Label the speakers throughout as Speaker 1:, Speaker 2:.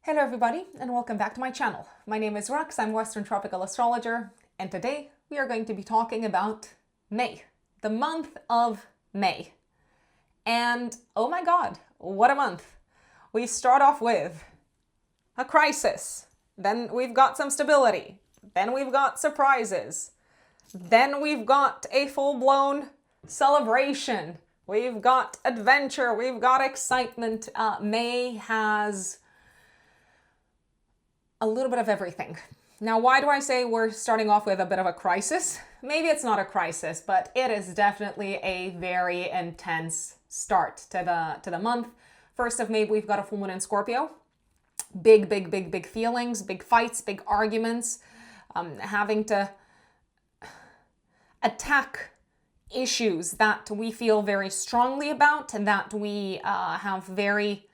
Speaker 1: Hello everybody and welcome back to my channel. My name is Rux, I'm Western Tropical Astrologer, and today we are going to be talking about May, the month of May. And oh my god, what a month. We start off with a crisis, then we've got some stability, then we've got surprises, then we've got a full-blown celebration, we've got adventure, we've got excitement. May has a little bit of everything. Now, why do I say we're starting off with a bit of a crisis? Maybe it's not a crisis, but it is definitely a very intense start to the month. 1st of May, we've got a full moon in Scorpio. Big feelings, big fights, big arguments, having to attack issues that we feel very strongly about and that we have very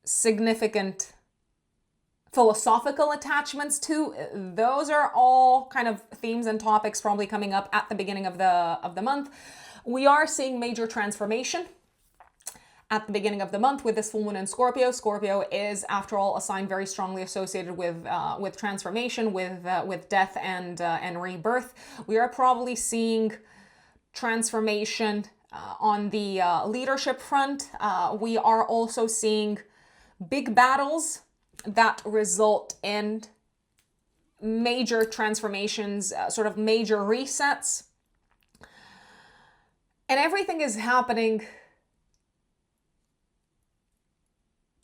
Speaker 1: significant philosophical attachments to. Those are all kind of themes and topics probably coming up at the beginning of the month. We are seeing major transformation at the beginning of the month with this full moon in Scorpio. Scorpio is, after all, a sign very strongly associated with transformation, with death and rebirth. We are probably seeing transformation on the leadership front. We are also seeing big battles that result in major transformations, sort of major resets. And everything is happening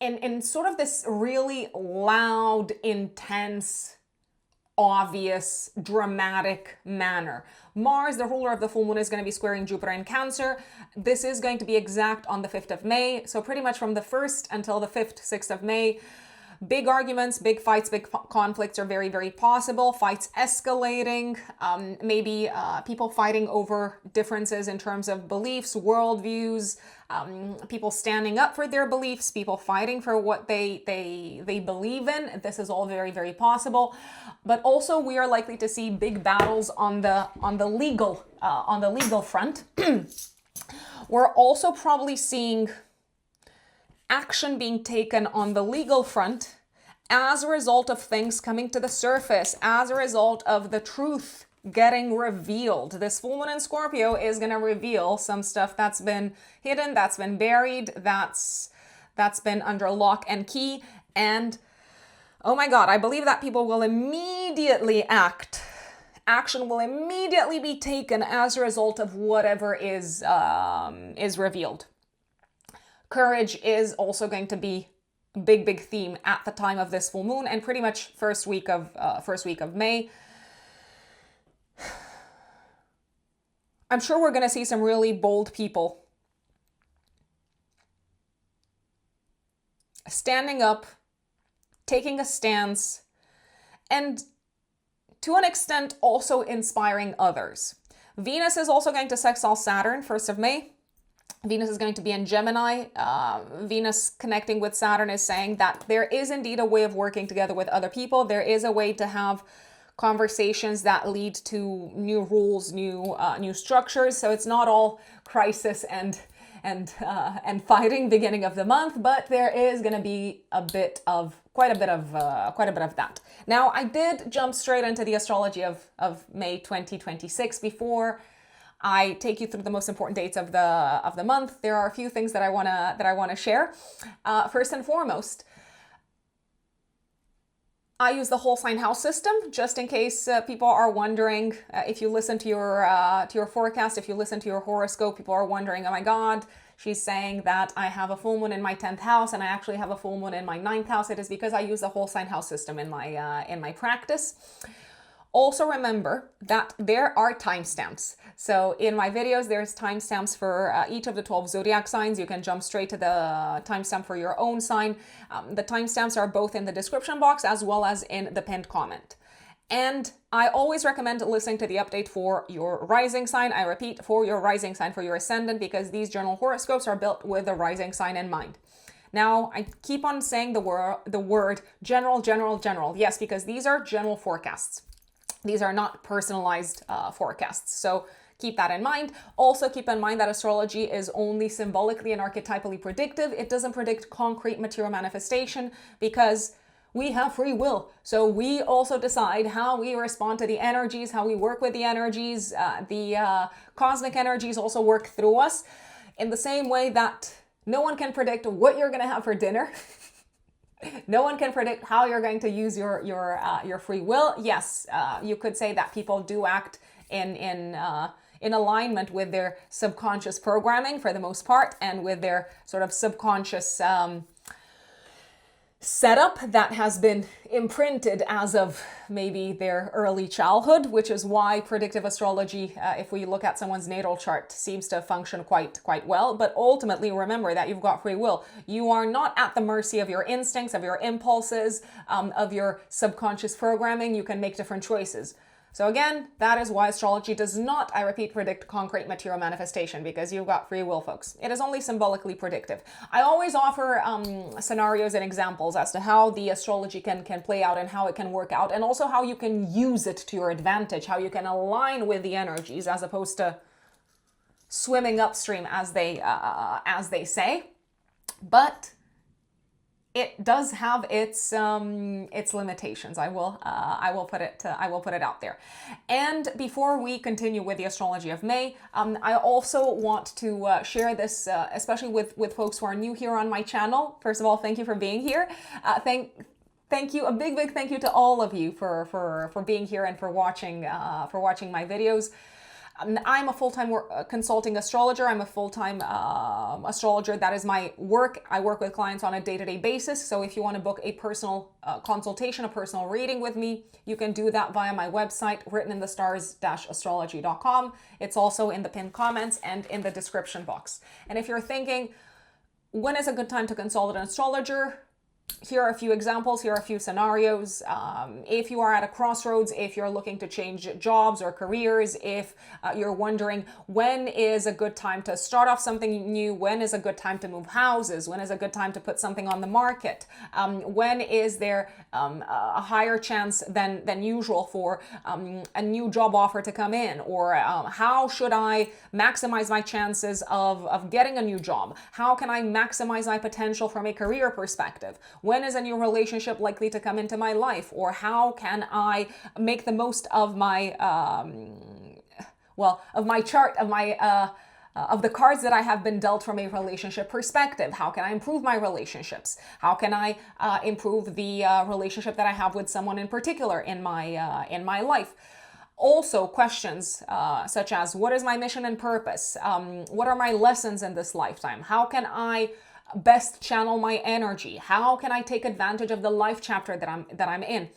Speaker 1: in sort of this really loud, intense, obvious, dramatic manner. Mars, the ruler of the full moon, is going to be squaring Jupiter in Cancer. This is going to be exact on the 5th of May. So pretty much from the 1st until the 5th, 6th of May, big arguments, big fights, big conflicts are very possible. Fights escalating, maybe people fighting over differences in terms of beliefs, worldviews, people standing up for their beliefs, people fighting for what they believe in. This is all very possible. But also we are likely to see big battles on the legal front. We're also probably seeing action being taken on the legal front as a result of things coming to the surface, as a result of the truth getting revealed. This full moon in Scorpio is going to reveal some stuff that's been hidden, that's been buried, that's been under lock and key. And oh my god, I believe that people will immediately act. Action will immediately be taken as a result of whatever is revealed. Courage is also going to be a big theme at the time of this full moon, and pretty much first week of May. I'm sure we're going to see some really bold people standing up, taking a stance, and to an extent also inspiring others. Venus is also going to sextile Saturn 1st of May. Venus is going to be in Gemini. Venus connecting with Saturn is saying that there is indeed a way of working together with other people. There is a way to have conversations that lead to new rules, new structures. So it's not all crisis and fighting beginning of the month, but there is going to be quite a bit of that. Now, I did jump straight into the astrology of May 2026 before I take you through the most important dates of the month. There are a few things that I wanna share. First and foremost, I use the whole sign house system just in case people are wondering. If you listen to your forecast, if you listen to your horoscope, people are wondering, oh my god, she's saying that I have a full moon in my 10th house and I actually have a full moon in my 9th house. It is because I use the whole sign house system in my practice. Also remember that there are timestamps. So in my videos, there's timestamps for each of the 12 zodiac signs. You can jump straight to the timestamp for your own sign. The timestamps are both in the description box as well as in the pinned comment. And I always recommend listening to the update for your rising sign. I repeat, for your rising sign, for your ascendant, because these general horoscopes are built with the rising sign in mind. Now, I keep on saying the word general. Yes, because these are general forecasts. These are not personalized forecasts. So keep that in mind. Also keep in mind that astrology is only symbolically and archetypally predictive. It doesn't predict concrete material manifestation because we have free will. So we also decide how we respond to the energies, how we work with the energies. The cosmic energies also work through us in the same way that no one can predict what you're going to have for dinner. No one can predict how you're going to use your free will. Yes, you could say that people do act in alignment with their subconscious programming for the most part, and with their sort of subconscious setup that has been imprinted as of maybe their early childhood, which is why predictive astrology, if we look at someone's natal chart, seems to function quite well. But ultimately, remember that you've got free will. You are not at the mercy of your instincts, of your impulses, of your subconscious programming. You can make different choices. So again, that is why astrology does not, I repeat, predict concrete material manifestation, because you've got free will, folks. It is only symbolically predictive. I always offer scenarios and examples as to how the astrology can play out and how it can work out, and also how you can use it to your advantage, how you can align with the energies as opposed to swimming upstream, as they say. But it does have its limitations. I will put it out there. And before we continue with the astrology of May, I also want to share this, especially with folks who are new here on my channel. First of all, thank you for being here. Thank you, a big thank you to all of you for being here and for watching my videos. I'm a full-time consulting astrologer. I'm a full-time astrologer. That is my work. I work with clients on a day-to-day basis. So if you want to book a personal consultation, a personal reading with me, you can do that via my website, writteninthestars-astrology.com. It's also in the pinned comments and in the description box. And if you're thinking, when is a good time to consult an astrologer? Here are a few examples, here are a few scenarios. If you are at a crossroads, if you're looking to change jobs or careers, if you're wondering when is a good time to start off something new, when is a good time to move houses, when is a good time to put something on the market, when is there a higher chance than usual for a new job offer to come in, or how should I maximize my chances of getting a new job? How can I maximize my potential from a career perspective? When is a new relationship likely to come into my life? Or how can I make the most of my, of my chart, of the cards that I have been dealt from a relationship perspective? How can I improve my relationships? How can I improve the relationship that I have with someone in particular in my life? Also, questions such as, what is my mission and purpose? What are my lessons in this lifetime? How can I best channel my energy? How can I take advantage of the life chapter that I'm in?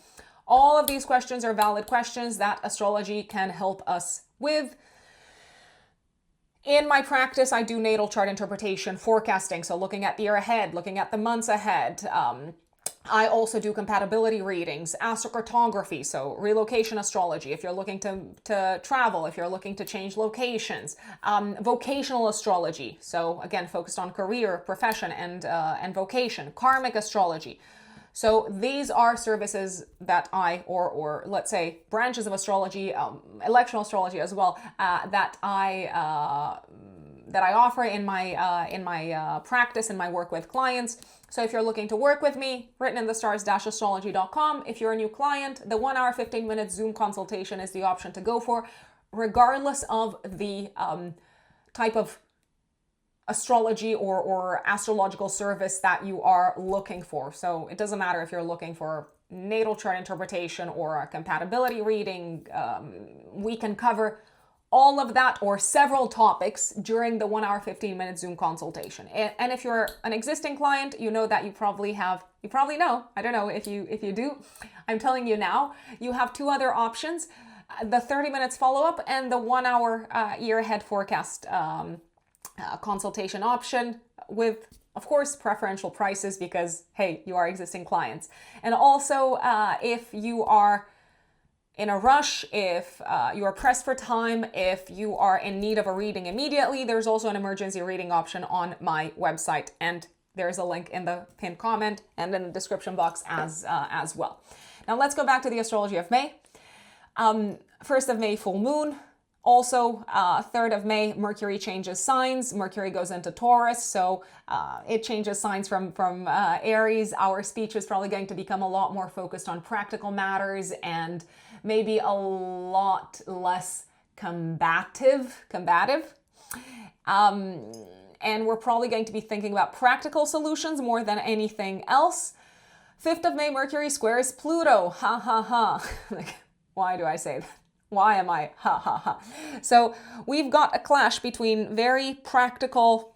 Speaker 1: All of these questions are valid questions that astrology can help us with. In my practice, I do natal chart interpretation, forecasting, so looking at the year ahead, looking at the months ahead. I also do compatibility readings, astrocartography, so relocation astrology, if you're looking to travel, if you're looking to change locations, vocational astrology, so again, focused on career, profession, and vocation, karmic astrology. So these are services that or let's say branches of astrology, electional astrology as well, that I offer in my practice, in my work with clients. So if you're looking to work with me, writteninthestars-astrology.com. If you're a new client, the 1 hour, 15-minute Zoom consultation is the option to go for, regardless of the type of astrology or astrological service that you are looking for. So it doesn't matter if you're looking for natal chart interpretation or a compatibility reading. We can cover all of that or several topics during the 1 hour, 15-minute Zoom consultation. And if you're an existing client, you know that you probably know, I don't know if you do, I'm telling you now, you have two other options, the 30 minutes follow-up and the 1 hour year ahead forecast consultation option, with, of course, preferential prices because, hey, you are existing clients. And also, if you are in a rush, if you are pressed for time, if you are in need of a reading immediately, there's also an emergency reading option on my website, and there's a link in the pinned comment and in the description box as well. Now let's go back to the astrology of May. 1st of May, full moon. Also, 3rd of May, Mercury changes signs. Mercury goes into Taurus, so it changes signs from Aries. Our speech is probably going to become a lot more focused on practical matters and maybe a lot less combative. And we're probably going to be thinking about practical solutions more than anything else. 5th of May, Mercury squares Pluto. Ha ha ha. Like, why do I say that? Why am I? Ha ha ha. So we've got a clash between very practical,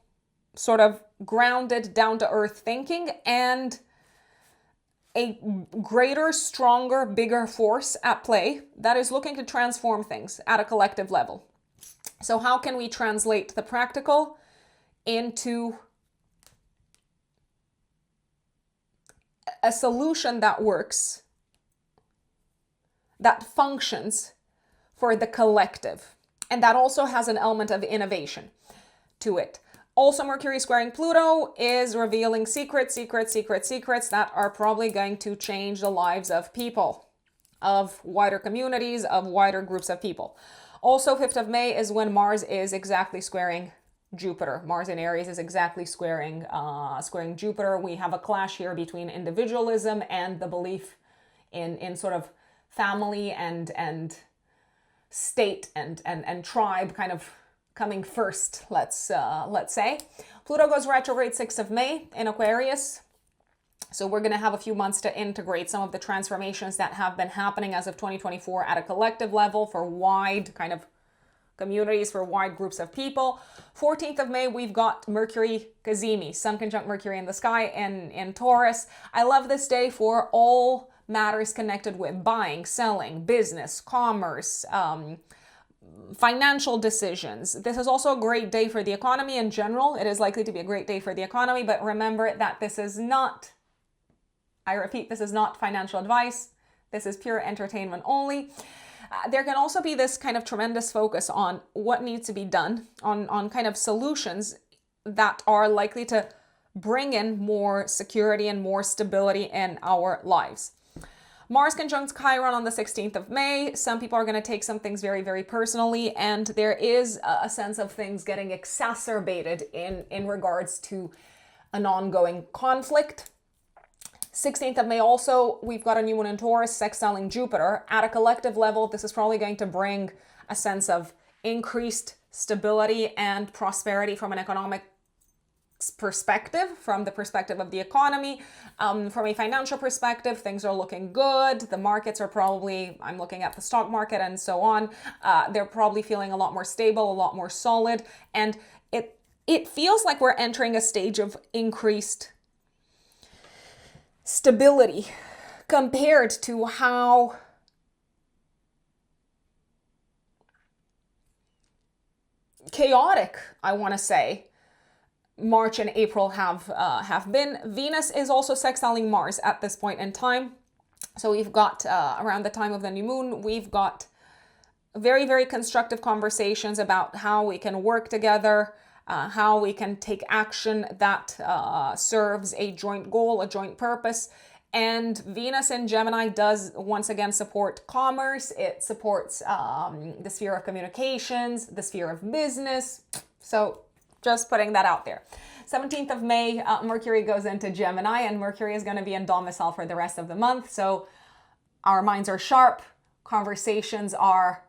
Speaker 1: sort of grounded, down-to-earth thinking and a greater, stronger, bigger force at play that is looking to transform things at a collective level. So how can we translate the practical into a solution that works, that functions for the collective, and that also has an element of innovation to it. Also, Mercury squaring Pluto is revealing secrets that are probably going to change the lives of people, of wider communities, of wider groups of people. Also, 5th of May is when Mars is exactly squaring Jupiter. Mars in Aries is exactly squaring Jupiter. We have a clash here between individualism and the belief in sort of family and state and tribe kind of coming first, let's say. Pluto goes retrograde 6th of May in Aquarius. So we're going to have a few months to integrate some of the transformations that have been happening as of 2024 at a collective level for wide kind of communities, for wide groups of people. 14th of May, we've got Mercury Cazimi, Sun conjunct Mercury in the sky in Taurus. I love this day for all matters connected with buying, selling, business, commerce, financial decisions. This is also a great day for the economy in general. It is likely to be a great day for the economy, but remember that this is not, I repeat, this is not financial advice. This is pure entertainment only. There can also be this kind of tremendous focus on what needs to be done, on kind of solutions that are likely to bring in more security and more stability in our lives. Mars conjuncts Chiron on the 16th of May. Some people are going to take some things very, very personally, and there is a sense of things getting exacerbated in regards to an ongoing conflict. 16th of May also, we've got a new moon in Taurus sextiling Jupiter. At a collective level, this is probably going to bring a sense of increased stability and prosperity from an economic perspective, from the perspective of the economy. From a financial perspective, things are looking good. The markets are probably, I'm looking at the stock market and so on, they're probably feeling a lot more stable, a lot more solid. And it feels like we're entering a stage of increased stability compared to how chaotic, I want to say, March and April have been. Venus is also sextiling Mars at this point in time. So we've got, around the time of the new moon, we've got very, very constructive conversations about how we can work together, how we can take action that serves a joint goal, a joint purpose. And Venus in Gemini does once again support commerce. It supports the sphere of communications, the sphere of business. So just putting that out there. 17th of May, Mercury goes into Gemini, and Mercury is going to be in domicile for the rest of the month. So our minds are sharp. Conversations are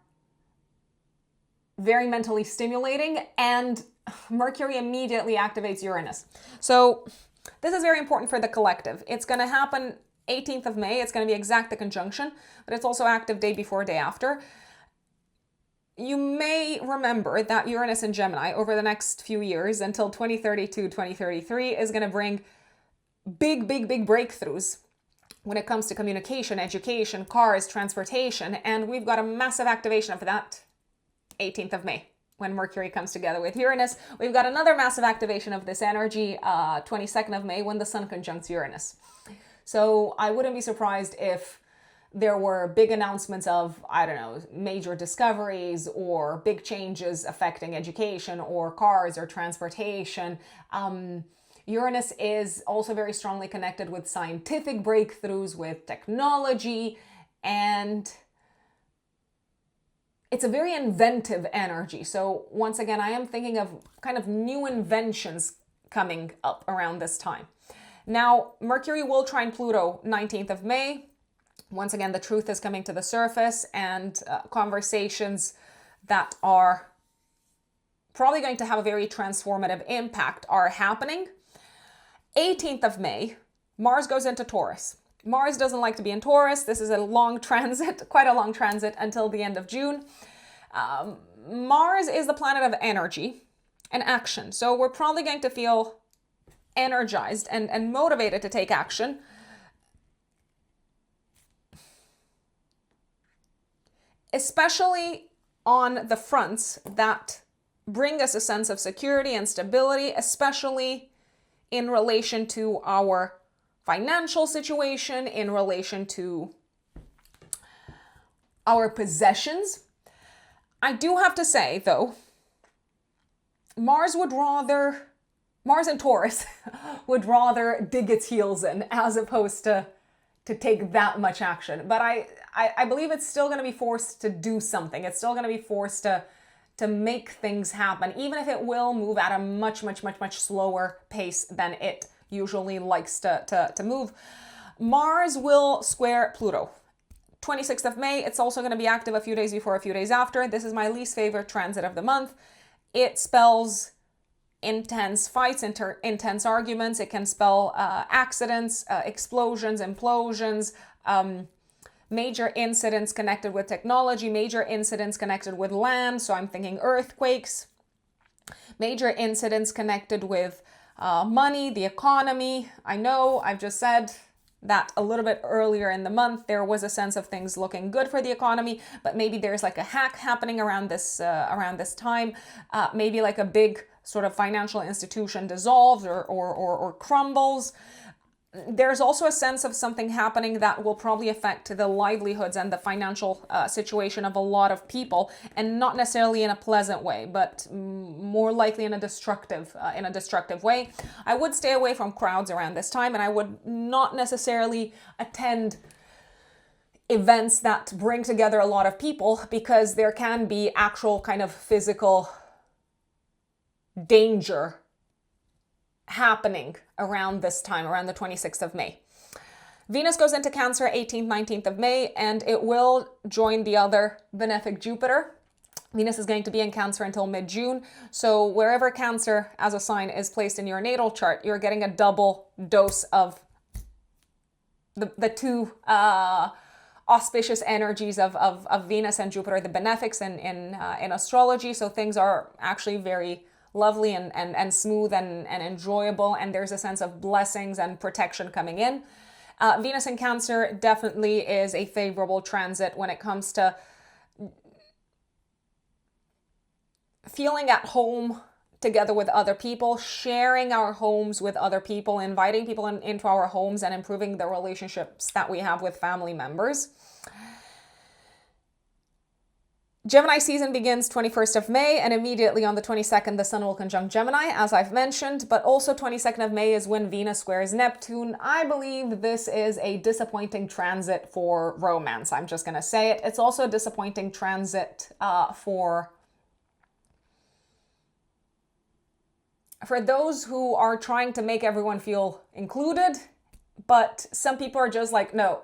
Speaker 1: very mentally stimulating, and Mercury immediately activates Uranus. So this is very important for the collective. It's going to happen 18th of May. It's going to be exact the conjunction, but it's also active day before, day after. You may remember that Uranus in Gemini over the next few years until 2032, 2033 is going to bring big breakthroughs when it comes to communication, education, cars, transportation, and we've got a massive activation of that 18th of May. When Mercury comes together with Uranus. We've got another massive activation of this energy, 22nd of May, when the Sun conjuncts Uranus. So I wouldn't be surprised if there were big announcements of, I don't know, major discoveries or big changes affecting education or cars or transportation. Uranus is also very strongly connected with scientific breakthroughs, with technology, and it's a very inventive energy. So once again, I am thinking of kind of new inventions coming up around this time. Now, Mercury will trine Pluto 19th of May. Once again, the truth is coming to the surface, and conversations that are probably going to have a very transformative impact are happening. 18th of May, Mars goes into Taurus. Mars doesn't like to be in Taurus. This is a long transit, quite a long transit until the end of June. Mars is the planet of energy and action. So we're probably going to feel energized and motivated to take action. Especially on the fronts that bring us a sense of security and stability, especially in relation to our financial situation, in relation to our possessions. I do have to say, though, Mars and Taurus would rather dig its heels in as opposed to take that much action. But I believe it's still going to be forced to do something. It's still going to be forced to make things happen, even if it will move at a much slower pace than it usually likes to move. Mars will square Pluto. 26th of May, it's also going to be active a few days before, a few days after. This is my least favorite transit of the month. It spells intense fights, intense arguments. It can spell accidents, explosions, implosions, major incidents connected with technology, major incidents connected with land. So I'm thinking earthquakes, major incidents connected with money, the economy. I know I've just said that a little bit earlier in the month, there was a sense of things looking good for the economy, but maybe there's like a hack happening around this time. Maybe like a big sort of financial institution dissolves or crumbles. There's also a sense of something happening that will probably affect the livelihoods and the financial situation of a lot of people, and not necessarily in a pleasant way, but more likely in a destructive way. I would stay away from crowds around this time, and I would not necessarily attend events that bring together a lot of people, because there can be actual kind of physical danger happening around this time, around the 26th of May. Venus goes into Cancer 18th, 19th of May, and it will join the other benefic Jupiter. Venus is going to be in Cancer until mid-June. So wherever Cancer as a sign is placed in your natal chart, you're getting a double dose of the two auspicious energies of Venus and Jupiter, the benefics in astrology. So things are actually very lovely and smooth and enjoyable, and there's a sense of blessings and protection coming in. Venus in Cancer definitely is a favorable transit when it comes to feeling at home together with other people, sharing our homes with other people, inviting people into our homes, and improving the relationships that we have with family members. Gemini season begins 21st of May, and immediately on the 22nd, the Sun will conjunct Gemini, as I've mentioned, but also 22nd of May is when Venus squares Neptune. I believe this is a disappointing transit for romance. I'm just going to say it. It's also a disappointing transit for those who are trying to make everyone feel included, but some people are just like, no,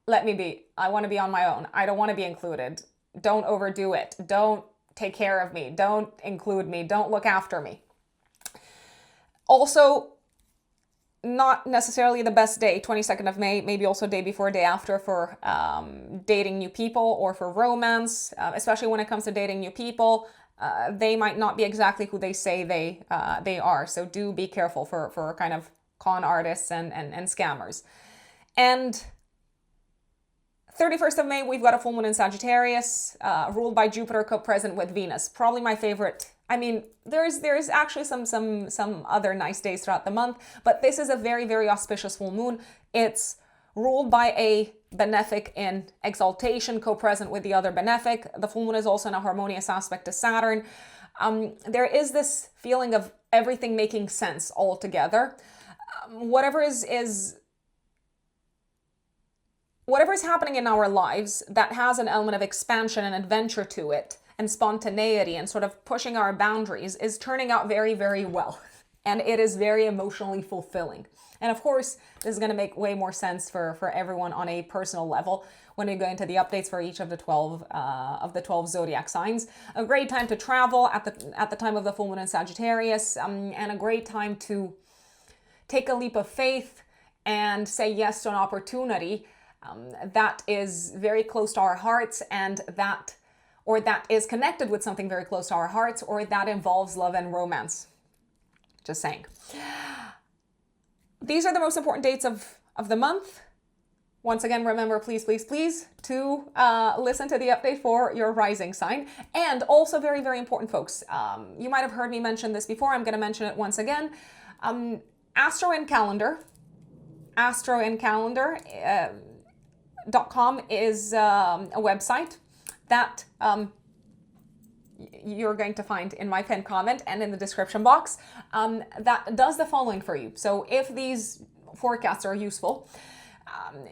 Speaker 1: let me be. I want to be on my own. I don't want to be included. Don't overdo it. Don't take care of me. Don't include me. Don't look after me. Also, not necessarily the best day, 22nd of May, maybe also day before, day after for dating new people or for romance, especially when it comes to dating new people. They might not be exactly who they say they are. So do be careful for kind of con artists and scammers. And 31st of May, we've got a full moon in Sagittarius, ruled by Jupiter, co-present with Venus. Probably my favorite. I mean, there's actually some other nice days throughout the month, but this is a very, very auspicious full moon. It's ruled by a benefic in exaltation, co-present with the other benefic. The full moon is also in a harmonious aspect to Saturn. There is this feeling of everything making sense all together. Whatever is whatever's happening in our lives that has an element of expansion and adventure to it and spontaneity and sort of pushing our boundaries is turning out very, very well. And it is very emotionally fulfilling. And of course, this is going to make way more sense for everyone on a personal level when we go into the updates for each of the 12 zodiac signs. A great time to travel at the time of the full moon in Sagittarius, and a great time to take a leap of faith and say yes to an opportunity that is very close to our hearts, and that is connected with something very close to our hearts, or that involves love and romance. Just saying. These are the most important dates of the month. Once again, remember, please, please, please, to listen to the update for your rising sign. And also very, very important, folks. You might have heard me mention this before. I'm going to mention it once again. Astro and Calendar. astroandcalendar.com is a website that you're going to find in my pinned comment and in the description box, that does the following for you. So if these forecasts are useful,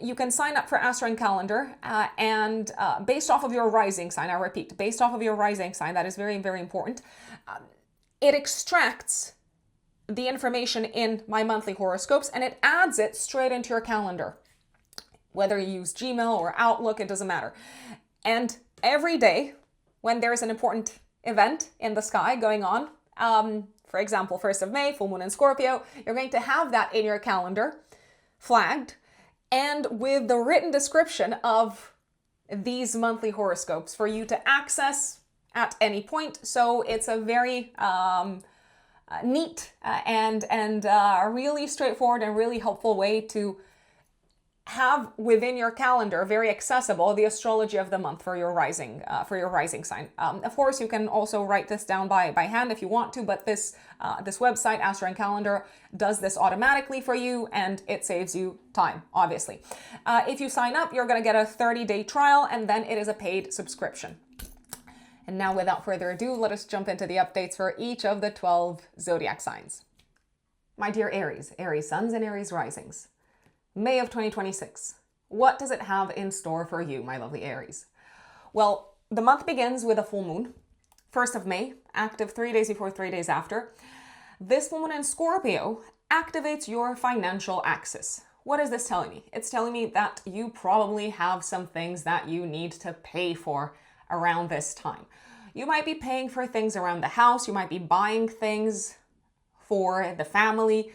Speaker 1: you can sign up for Astro and Calendar, and based off of your rising sign, I repeat, based off of your rising sign, that is very, very important, it extracts the information in my monthly horoscopes and it adds it straight into your calendar. Whether you use Gmail or Outlook, it doesn't matter. And every day, when there's an important event in the sky going on, for example, 1st of May, full moon in Scorpio, you're going to have that in your calendar, flagged, and with the written description of these monthly horoscopes for you to access at any point. So it's a very neat and really straightforward and really helpful way to have within your calendar, very accessible, the astrology of the month for your rising sign. Of course, you can also write this down by hand if you want to, but this website, Astro and Calendar, does this automatically for you, and it saves you time, obviously. If you sign up, you're going to get a 30-day trial, and then it is a paid subscription. And now, without further ado, let us jump into the updates for each of the 12 zodiac signs. My dear Aries, Aries suns and Aries risings. May of 2026. What does it have in store for you, my lovely Aries? Well, the month begins with a full moon, 1st of May, active 3 days before, 3 days after. This full moon in Scorpio activates your financial axis. What is this telling me? It's telling me that you probably have some things that you need to pay for around this time. You might be paying for things around the house. You might be buying things for the family.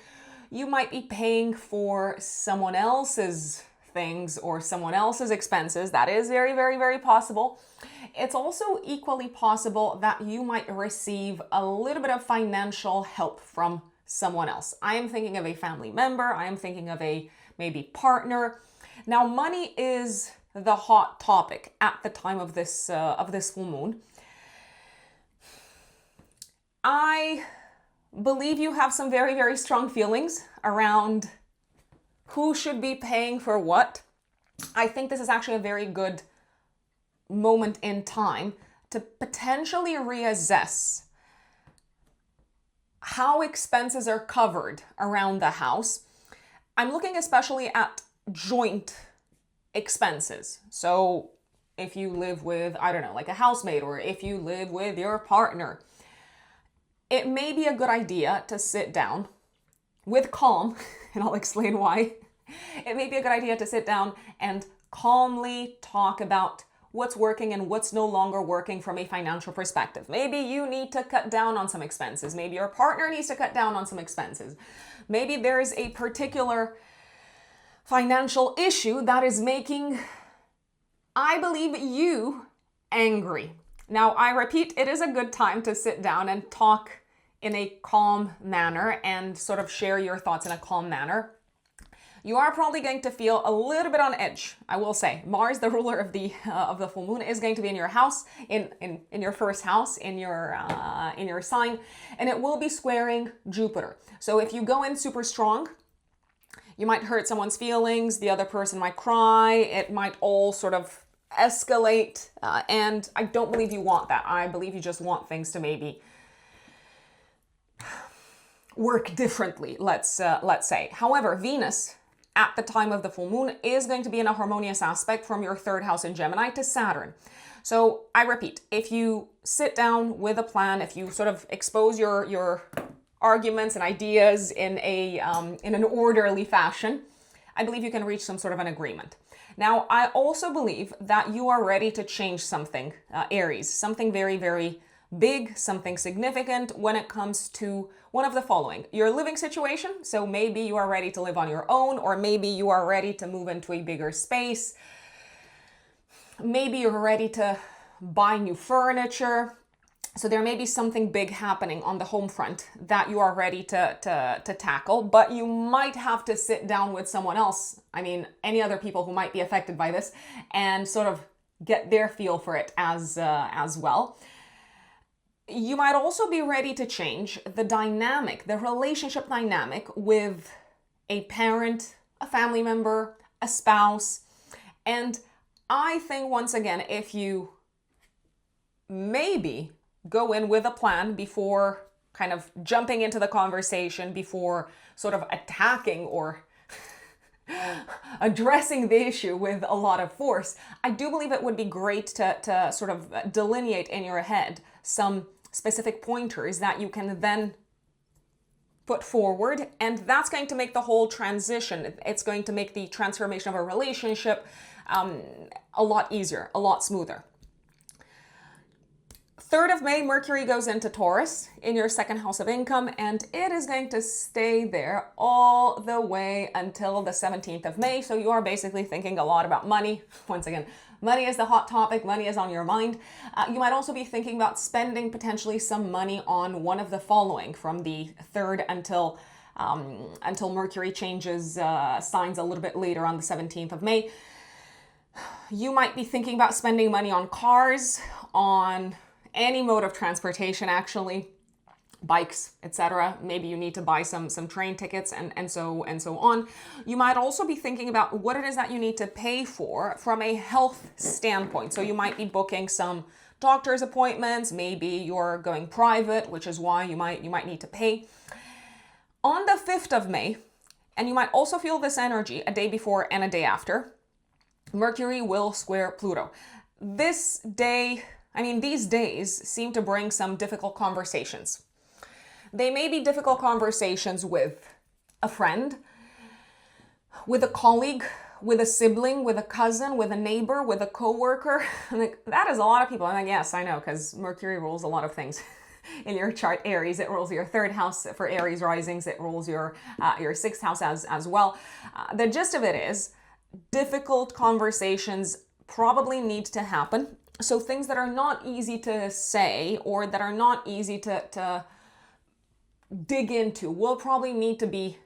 Speaker 1: You might be paying for someone else's things or someone else's expenses. That is very, very, very possible. It's also equally possible that you might receive a little bit of financial help from someone else. I am thinking of a family member. I am thinking of a maybe partner. Now, money is the hot topic at the time of this full moon. I believe you have some very, very strong feelings around who should be paying for what. I think this is actually a very good moment in time to potentially reassess how expenses are covered around the house. I'm looking especially at joint expenses. So if you live with, I don't know, like a housemate, or if you live with your partner, it may be a good idea to sit down with calm, and I'll explain why. It may be a good idea to sit down and calmly talk about what's working and what's no longer working from a financial perspective. Maybe you need to cut down on some expenses. Maybe your partner needs to cut down on some expenses. Maybe there's a particular financial issue that is making, I believe, you angry. Now, I repeat, it is a good time to sit down and talk in a calm manner and sort of share your thoughts in a calm manner. You are probably going to feel a little bit on edge, I will say. Mars, the ruler of the full moon, is going to be in your house, in your first house, in your sign, and it will be squaring Jupiter. So if you go in super strong, you might hurt someone's feelings. The other person might cry. It might all sort of escalate, and I don't believe you want that. I believe you just want things to maybe work differently, let's say. However, Venus at the time of the full moon is going to be in a harmonious aspect from your third house in Gemini to Saturn. So I repeat, if you sit down with a plan, if you sort of expose your arguments and ideas in an orderly fashion, I believe you can reach some sort of an agreement. Now, I also believe that you are ready to change something, Aries, something very, very big, something significant when it comes to one of the following. Your living situation, so maybe you are ready to live on your own, or maybe you are ready to move into a bigger space. Maybe you're ready to buy new furniture. So there may be something big happening on the home front that you are ready to tackle, but you might have to sit down with someone else, I mean, any other people who might be affected by this, and sort of get their feel for it as well. You might also be ready to change the dynamic, the relationship dynamic with a parent, a family member, a spouse. And I think, once again, if you maybe go in with a plan before kind of jumping into the conversation, before sort of attacking or addressing the issue with a lot of force, I do believe it would be great to sort of delineate in your head some specific pointers that you can then put forward, and that's going to make the whole transition, it's going to make the transformation of a relationship a lot easier, a lot smoother. 3rd of May, Mercury goes into Taurus in your second house of income, and it is going to stay there all the way until the 17th of May. So you are basically thinking a lot about money. Once again, money is the hot topic. Money is on your mind. You might also be thinking about spending potentially some money on one of the following from the 3rd until Mercury changes signs a little bit later on the 17th of May. You might be thinking about spending money on cars, on any mode of transportation, actually, bikes, etc. Maybe you need to buy some train tickets and so on. You might also be thinking about what it is that you need to pay for from a health standpoint. So you might be booking some doctor's appointments. Maybe you're going private, which is why you might need to pay. On the 5th of May, and you might also feel this energy a day before and a day after, Mercury will square Pluto. These days seem to bring some difficult conversations. They may be difficult conversations with a friend, with a colleague, with a sibling, with a cousin, with a neighbor, with a coworker. That is a lot of people. And yes, I know, because Mercury rules a lot of things. In your chart, Aries, it rules your 3rd house for Aries risings. It rules your 6th house as well. The gist of it is difficult conversations probably need to happen. So things that are not easy to say or that are not easy to dig into will probably need to be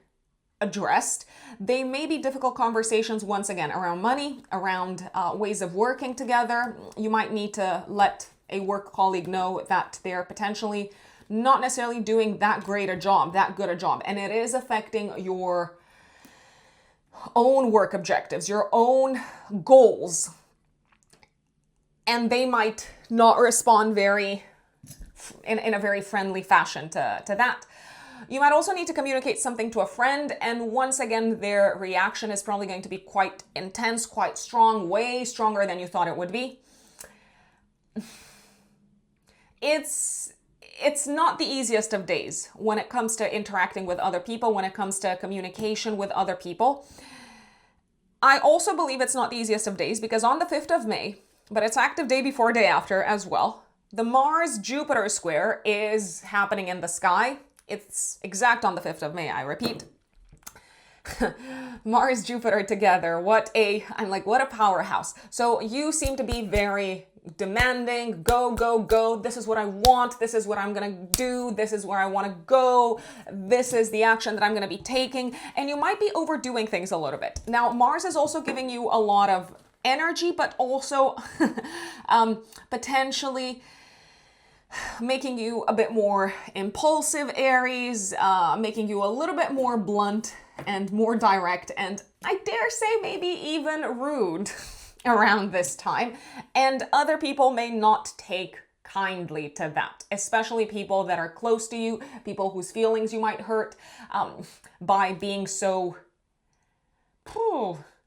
Speaker 1: addressed. They may be difficult conversations, once again, around money, around ways of working together. You might need to let a work colleague know that they're potentially not necessarily doing that good a job, and it is affecting your own work objectives, your own goals. And they might not respond in a very friendly fashion to that. You might also need to communicate something to a friend, and once again, their reaction is probably going to be quite intense, quite strong, way stronger than you thought it would be. It's not the easiest of days when it comes to interacting with other people, when it comes to communication with other people. I also believe it's not the easiest of days because on the 5th of May, but it's active day before, day after as well, the Mars-Jupiter square is happening in the sky. It's exact on the 5th of May, I repeat. Mars-Jupiter together, what a powerhouse. So you seem to be very demanding, go, this is what I want, this is what I'm gonna do, this is where I want to go, this is the action that I'm gonna be taking, and you might be overdoing things a little bit. Now, Mars is also giving you a lot of energy, but also potentially making you a bit more impulsive, Aries, making you a little bit more blunt and more direct, and I dare say maybe even rude around this time. And other people may not take kindly to that, especially people that are close to you, people whose feelings you might hurt by being so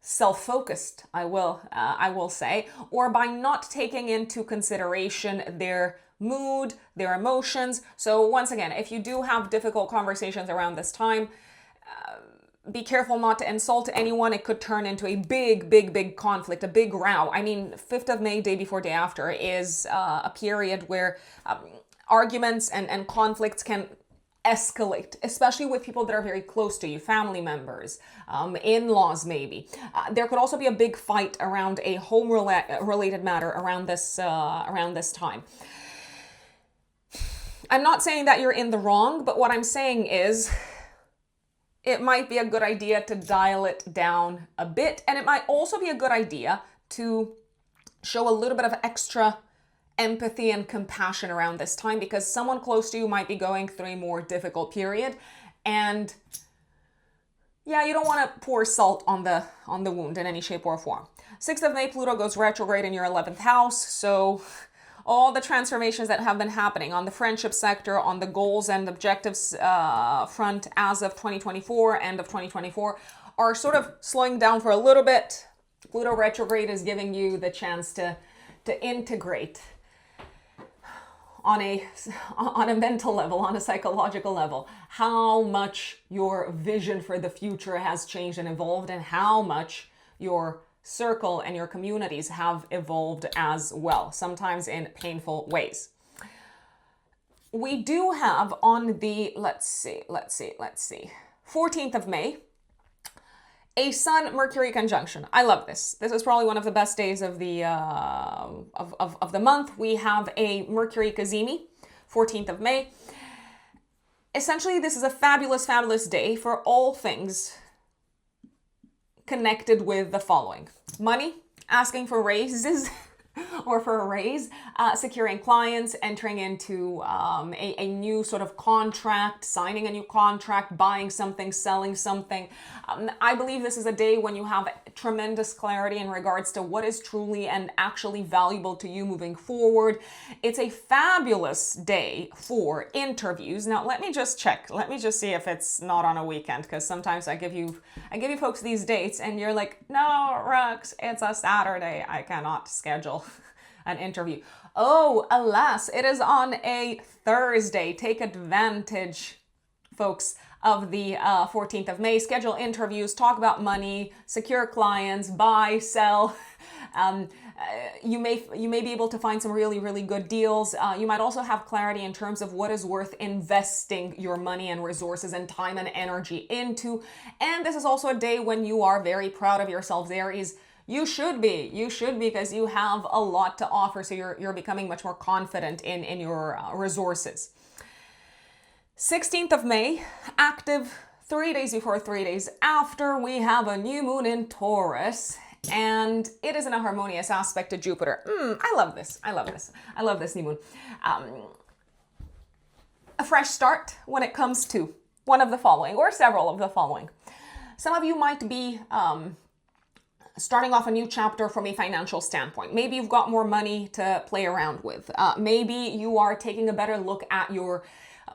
Speaker 1: self-focused, I will say, or by not taking into consideration their mood, their emotions. So once again, if you do have difficult conversations around this time, be careful not to insult anyone. It could turn into a big conflict, a big row. I mean, 5th of May, day before, day after, is a period where arguments and conflicts can escalate, especially with people that are very close to you, family members, in-laws maybe. There could also be a big fight around a home-related matter around this time. I'm not saying that you're in the wrong, but what I'm saying is it might be a good idea to dial it down a bit, and it might also be a good idea to show a little bit of extra empathy and compassion around this time, because someone close to you might be going through a more difficult period, and yeah, you don't want to pour salt on the wound in any shape or form. 6th of May, Pluto goes retrograde in your 11th house, so all the transformations that have been happening on the friendship sector, on the goals and objectives front as of 2024, end of 2024, are sort of slowing down for a little bit. Pluto retrograde is giving you the chance to integrate on a mental level, on a psychological level, how much your vision for the future has changed and evolved, and how much your circle and your communities have evolved as well, sometimes in painful ways. We do have on the, let's see, 14th of May, a Sun-Mercury conjunction. I love this. This is probably one of the best days of the of the month. We have a Mercury Cazimi, 14th of May. Essentially, this is a fabulous day for all things connected with the following: money, asking for raises or for a raise, securing clients, entering into a new sort of contract, signing a new contract, buying something, selling something. I believe this is a day when you have tremendous clarity in regards to what is truly and actually valuable to you moving forward. It's a fabulous day for interviews. Now, let me just check. Let me just see if it's not on a weekend, because sometimes I give you folks these dates and you're like, no, Rux, it's a Saturday. I cannot schedule an interview. Oh, alas, it is on a Thursday. Take advantage, folks, of the 14th of May. Schedule interviews, talk about money, secure clients, buy, sell. You may be able to find some really good deals. You might also have clarity in terms of what is worth investing your money and resources and time and energy into. And this is also a day when you are very proud of yourselves, Aries. You should be, because you have a lot to offer. So you're becoming much more confident in your resources. 16th of May, active 3 days before, 3 days after, we have a new moon in Taurus, and it is in a harmonious aspect to Jupiter. I love this. I love this new moon. A fresh start when it comes to one of the following, or several of the following. Some of you might be starting off a new chapter from a financial standpoint. Maybe you've got more money to play around with. Maybe you are taking a better look at your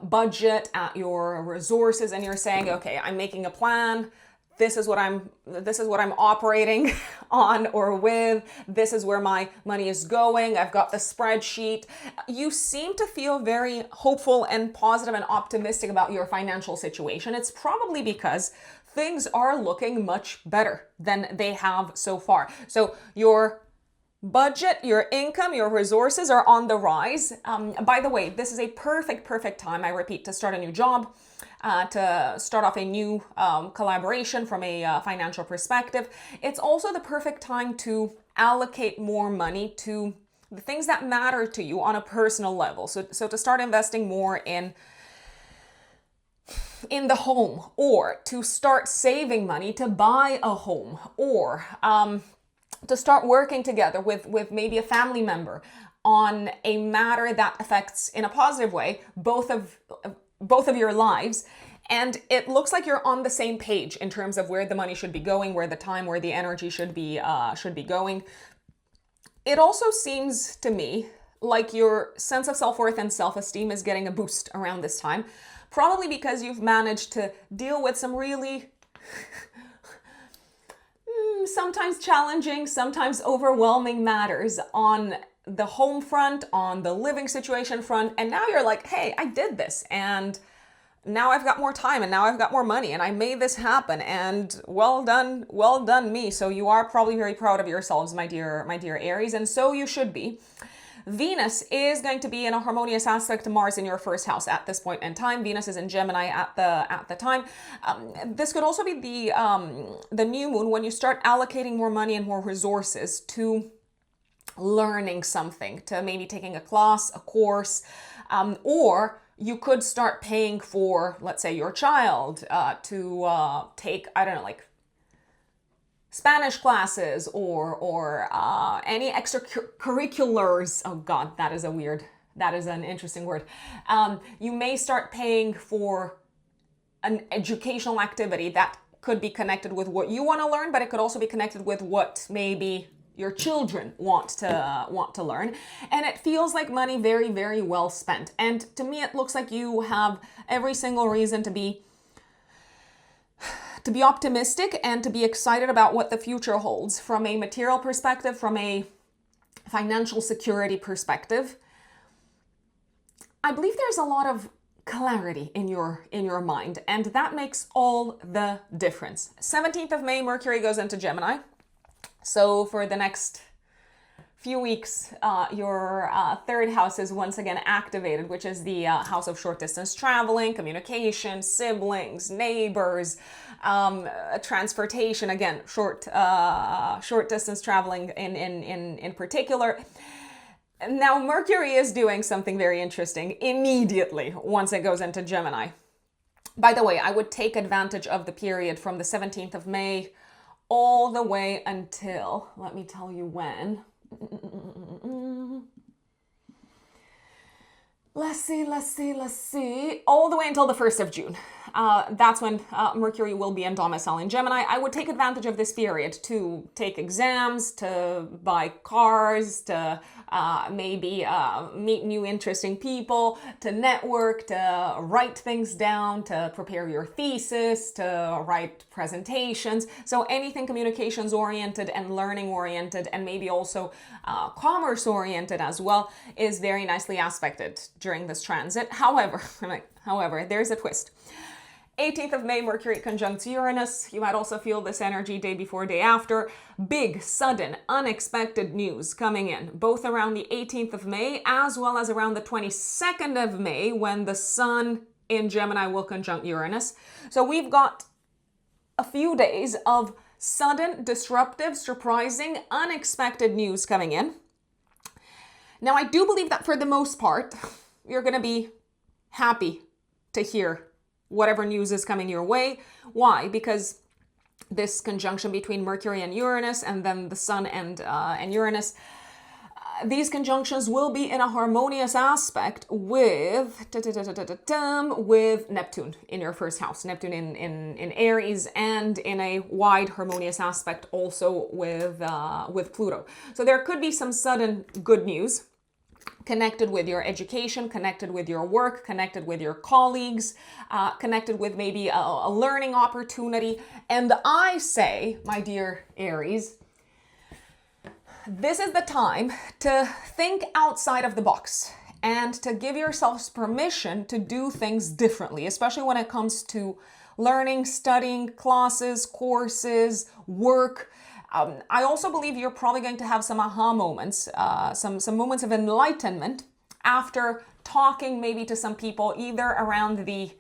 Speaker 1: budget, at your resources, and you're saying, okay, I'm making a plan. This is what I'm operating on or with. This is where my money is going. I've got the spreadsheet. You seem to feel very hopeful and positive and optimistic about your financial situation. It's probably because things are looking much better than they have so far. So your budget, your income, your resources are on the rise. By the way, this is a perfect time, I repeat, to start a new job, to start off a new collaboration from a financial perspective. It's also the perfect time to allocate more money to the things that matter to you on a personal level. So to start investing more in the home, or to start saving money to buy a home, or to start working together with maybe a family member on a matter that affects, in a positive way, both of your lives. And it looks like you're on the same page in terms of where the money should be going, where the time, where the energy should be going. It also seems to me like your sense of self-worth and self-esteem is getting a boost around this time, probably because you've managed to deal with some really sometimes challenging, sometimes overwhelming matters on the home front, on the living situation front. And now you're like, hey, I did this. And now I've got more time, and now I've got more money, and I made this happen, and well done me. So you are probably very proud of yourselves, my dear Aries, and so you should be. Venus is going to be in a harmonious aspect to Mars in your first house at this point in time. Venus is in Gemini at the time. This could also be the new moon when you start allocating more money and more resources to learning something, to maybe taking a class, a course, or you could start paying for, let's say, your child to take, I don't know, like Spanish classes or any extracurriculars. Oh God, that is an interesting word. You may start paying for an educational activity that could be connected with what you want to learn, but it could also be connected with what maybe your children want to learn. And it feels like money very, very well spent. And to me, it looks like you have every single reason to be optimistic and to be excited about what the future holds from a material perspective, from a financial security perspective. I believe there's a lot of clarity in your mind, and that makes all the difference. 17th of May, Mercury goes into Gemini. So for the next few weeks, your third house is once again activated, which is the house of short distance traveling, communication, siblings, neighbors, transportation. Again, short distance traveling in particular. Now, Mercury is doing something very interesting immediately once it goes into Gemini. By the way, I would take advantage of the period from the 17th of May all the way until, let me tell you when. Let's see. All the way until the 1st of June. That's when Mercury will be in domicile in Gemini. I would take advantage of this period to take exams, to buy cars, to maybe meet new interesting people, to network, to write things down, to prepare your thesis, to write presentations. So anything communications oriented and learning oriented, and maybe also commerce oriented as well, is very nicely aspected during this transit. However, there's a twist. 18th of May, Mercury conjuncts Uranus. You might also feel this energy day before, day after. Big, sudden, unexpected news coming in, both around the 18th of May as well as around the 22nd of May, when the Sun in Gemini will conjunct Uranus. So we've got a few days of sudden, disruptive, surprising, unexpected news coming in. Now, I do believe that for the most part, you're going to be happy to hear whatever news is coming your way. Why? Because this conjunction between Mercury and Uranus, and then the Sun and Uranus, these conjunctions will be in a harmonious aspect with Neptune in your first house, Neptune in Aries, and in a wide harmonious aspect also with Pluto. So there could be some sudden good news connected with your education, connected with your work, connected with your colleagues, connected with maybe a learning opportunity. And I say, my dear Aries, this is the time to think outside of the box and to give yourselves permission to do things differently, especially when it comes to learning, studying, classes, courses, work. I also believe you're probably going to have some aha moments, some moments of enlightenment after talking maybe to some people either around the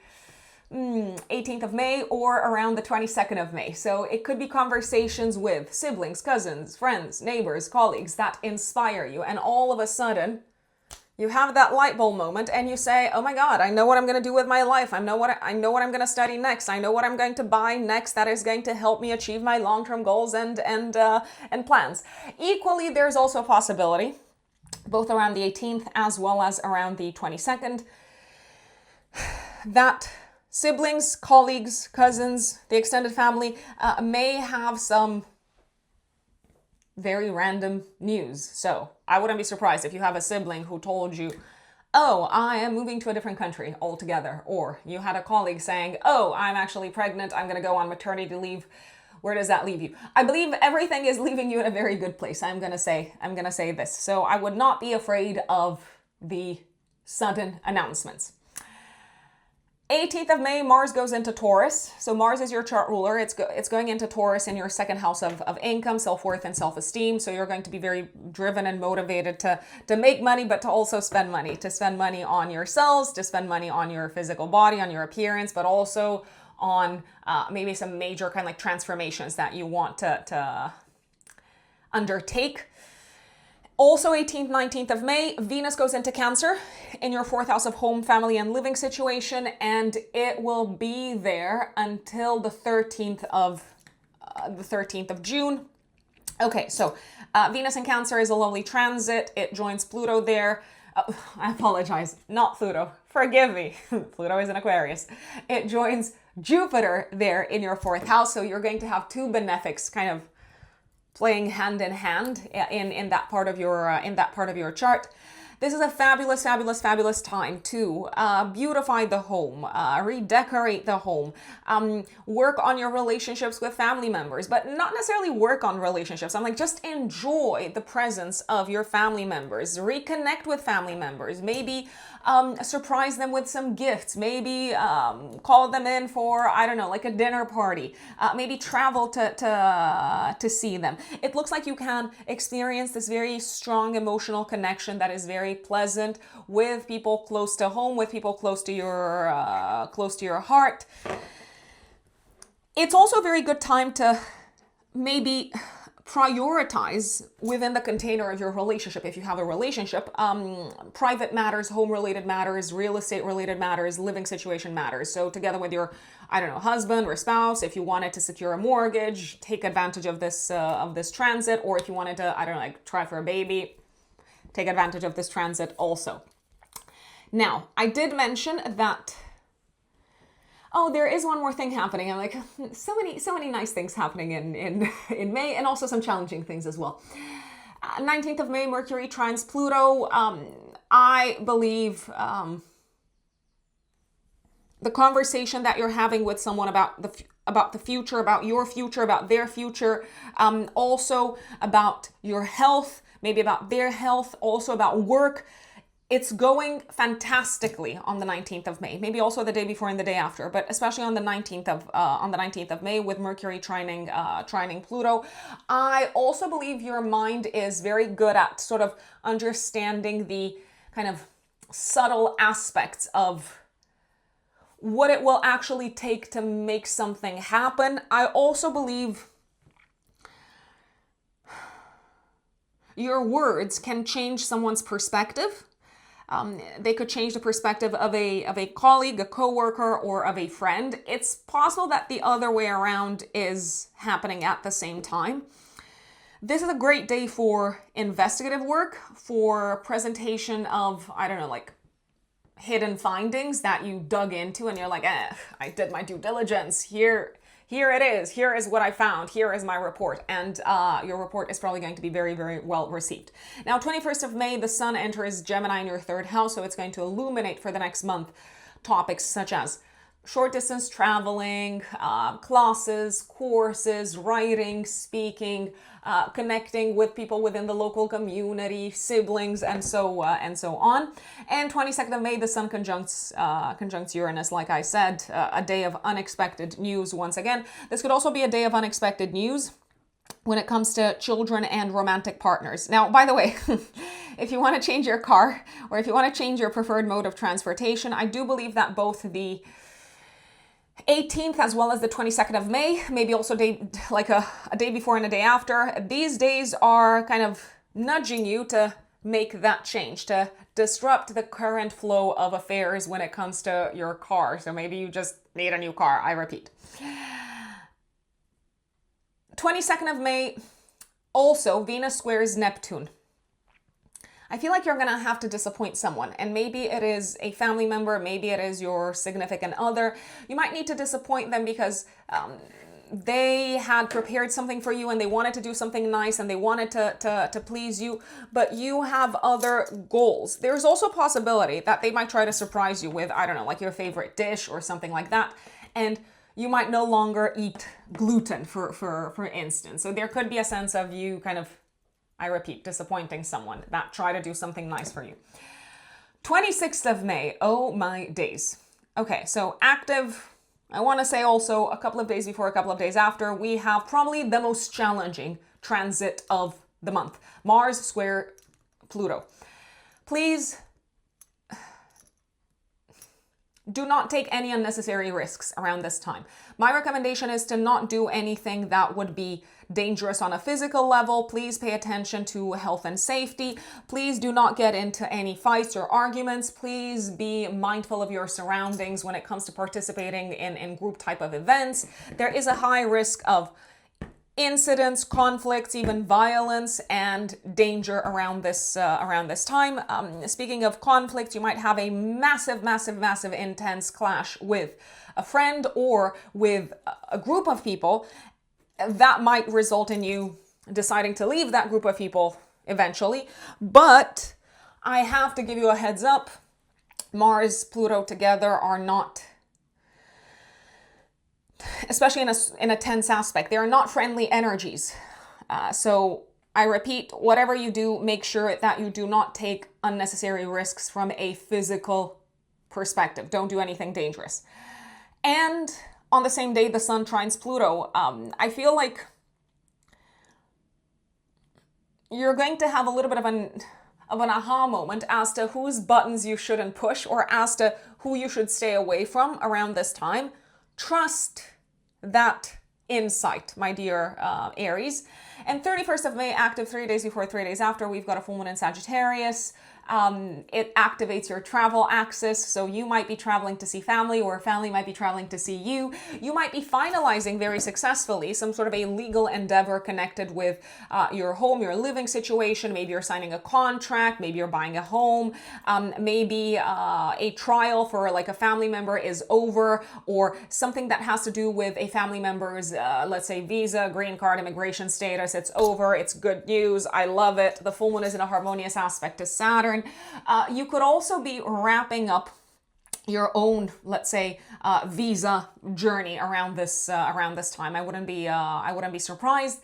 Speaker 1: 18th of May or around the 22nd of May. So it could be conversations with siblings, cousins, friends, neighbors, colleagues that inspire you. And all of a sudden, you have that light bulb moment and you say, oh my God, I know what I'm going to do with my life. I know what I'm going to study next. I know what I'm going to buy next that is going to help me achieve my long-term goals and plans. Equally, there's also a possibility, both around the 18th as well as around the 22nd, that siblings, colleagues, cousins, the extended family may have some very random news. So I wouldn't be surprised if you have a sibling who told you, oh, I am moving to a different country altogether. Or you had a colleague saying, oh, I'm actually pregnant. I'm going to go on maternity leave. where does that leave you? I believe everything is leaving you in a very good place. I'm gonna say this. So I would not be afraid of the sudden announcements. 18th of May, Mars goes into Taurus. So Mars is your chart ruler. It's going into Taurus in your second house of income, self-worth, and self-esteem. So you're going to be very driven and motivated to make money, but to also spend money. To spend money on yourselves, to spend money on your physical body, on your appearance, but also on maybe some major kind of like transformations that you want to undertake. Also 18th, 19th of May, Venus goes into Cancer in your fourth house of home, family, and living situation, and it will be there until the 13th of June. Okay, so Venus in Cancer is a lovely transit. It joins Pluto there. I apologize, not Pluto. Forgive me. Pluto is in Aquarius. It joins Jupiter there in your fourth house, so you're going to have two benefics kind of playing hand in hand in that part of your chart. This is a fabulous, fabulous, fabulous time to beautify the home, redecorate the home, work on your relationships with family members, but not necessarily work on relationships. I'm like, just enjoy the presence of your family members, reconnect with family members, maybe surprise them with some gifts, maybe call them in for, I don't know, like a dinner party, maybe travel to see them. It looks like you can experience this very strong emotional connection that is very pleasant with people close to home, with people close to your heart. It's also a very good time to maybe prioritize within the container of your relationship. If you have a relationship, private matters, home related matters, real estate related matters, living situation matters. So together with your, I don't know, husband or spouse, if you wanted to secure a mortgage, take advantage of this transit, or if you wanted to, I don't know, like try for a baby, take advantage of this transit also. Now, I did mention that, oh, there is one more thing happening. I'm like, so many nice things happening in May, and also some challenging things as well. 19th of May, Mercury trines Pluto. I believe the conversation that you're having with someone about the future, about your future, about their future, also about your health, maybe about their health, also about work. It's going fantastically on the 19th of May, maybe also the day before and the day after, but especially on the 19th of May with Mercury trining Pluto. I also believe your mind is very good at sort of understanding the kind of subtle aspects of what it will actually take to make something happen. I also believe your words can change someone's perspective. They could change the perspective of a colleague, a coworker, or of a friend. It's possible that the other way around is happening at the same time. This is a great day for investigative work, for presentation of, I don't know, like hidden findings that you dug into and you're like, I did my due diligence. Here it is. Here is what I found. Here is my report. And your report is probably going to be very, very well received. Now, 21st of May, the sun enters Gemini in your third house. So it's going to illuminate for the next month topics such as short distance traveling, classes, courses, writing, speaking, connecting with people within the local community, siblings, and so on. And 22nd of May, the sun conjuncts Uranus, like I said, a day of unexpected news once again. This could also be a day of unexpected news when it comes to children and romantic partners. Now, by the way, if you want to change your car or if you want to change your preferred mode of transportation, I do believe that both the 18th as well as the 22nd of May, maybe also a day before and a day after, these days are kind of nudging you to make that change, to disrupt the current flow of affairs when it comes to your car. So maybe you just need a new car, I repeat. 22nd of May, also Venus squares Neptune. I feel like you're going to have to disappoint someone, and maybe it is a family member, maybe it is your significant other. You might need to disappoint them because they had prepared something for you and they wanted to do something nice and they wanted to please you, but you have other goals. There's also a possibility that they might try to surprise you with, I don't know, like your favorite dish or something like that, and you might no longer eat gluten, for instance. So there could be a sense of you kind of, I repeat, disappointing someone that tried to do something nice for you. 26th of May, oh my days. Okay, so active, I want to say also a couple of days before, a couple of days after, we have probably the most challenging transit of the month. Mars square Pluto. Please do not take any unnecessary risks around this time. My recommendation is to not do anything that would be dangerous on a physical level. Please pay attention to health and safety. Please do not get into any fights or arguments. Please be mindful of your surroundings when it comes to participating in group type of events. There is a high risk of incidents, conflicts, even violence and danger around this time. Speaking of conflict, you might have a massive, intense clash with a friend or with a group of people that might result in you deciding to leave that group of people eventually. But I have to give you a heads up. Mars, Pluto together are not, especially in a tense aspect, they are not friendly energies. So I repeat, whatever you do, make sure that you do not take unnecessary risks from a physical perspective. Don't do anything dangerous. And on the same day, the Sun trines Pluto. I feel like you're going to have a little bit of an aha moment as to whose buttons you shouldn't push or as to who you should stay away from around this time. Trust that insight, my dear Aries. And 31st of May, active 3 days before, 3 days after, we've got a full moon in Sagittarius. It activates your travel axis. So you might be traveling to see family, or family might be traveling to see you. You might be finalizing very successfully some sort of a legal endeavor connected with your home, your living situation. Maybe you're signing a contract. Maybe you're buying a home. Maybe a trial for like a family member is over, or something that has to do with a family member's, let's say, visa, green card, immigration status. It's over. It's good news. I love it. The full moon is in a harmonious aspect to Saturn. You could also be wrapping up your own, let's say, visa journey around this time. I wouldn't be surprised.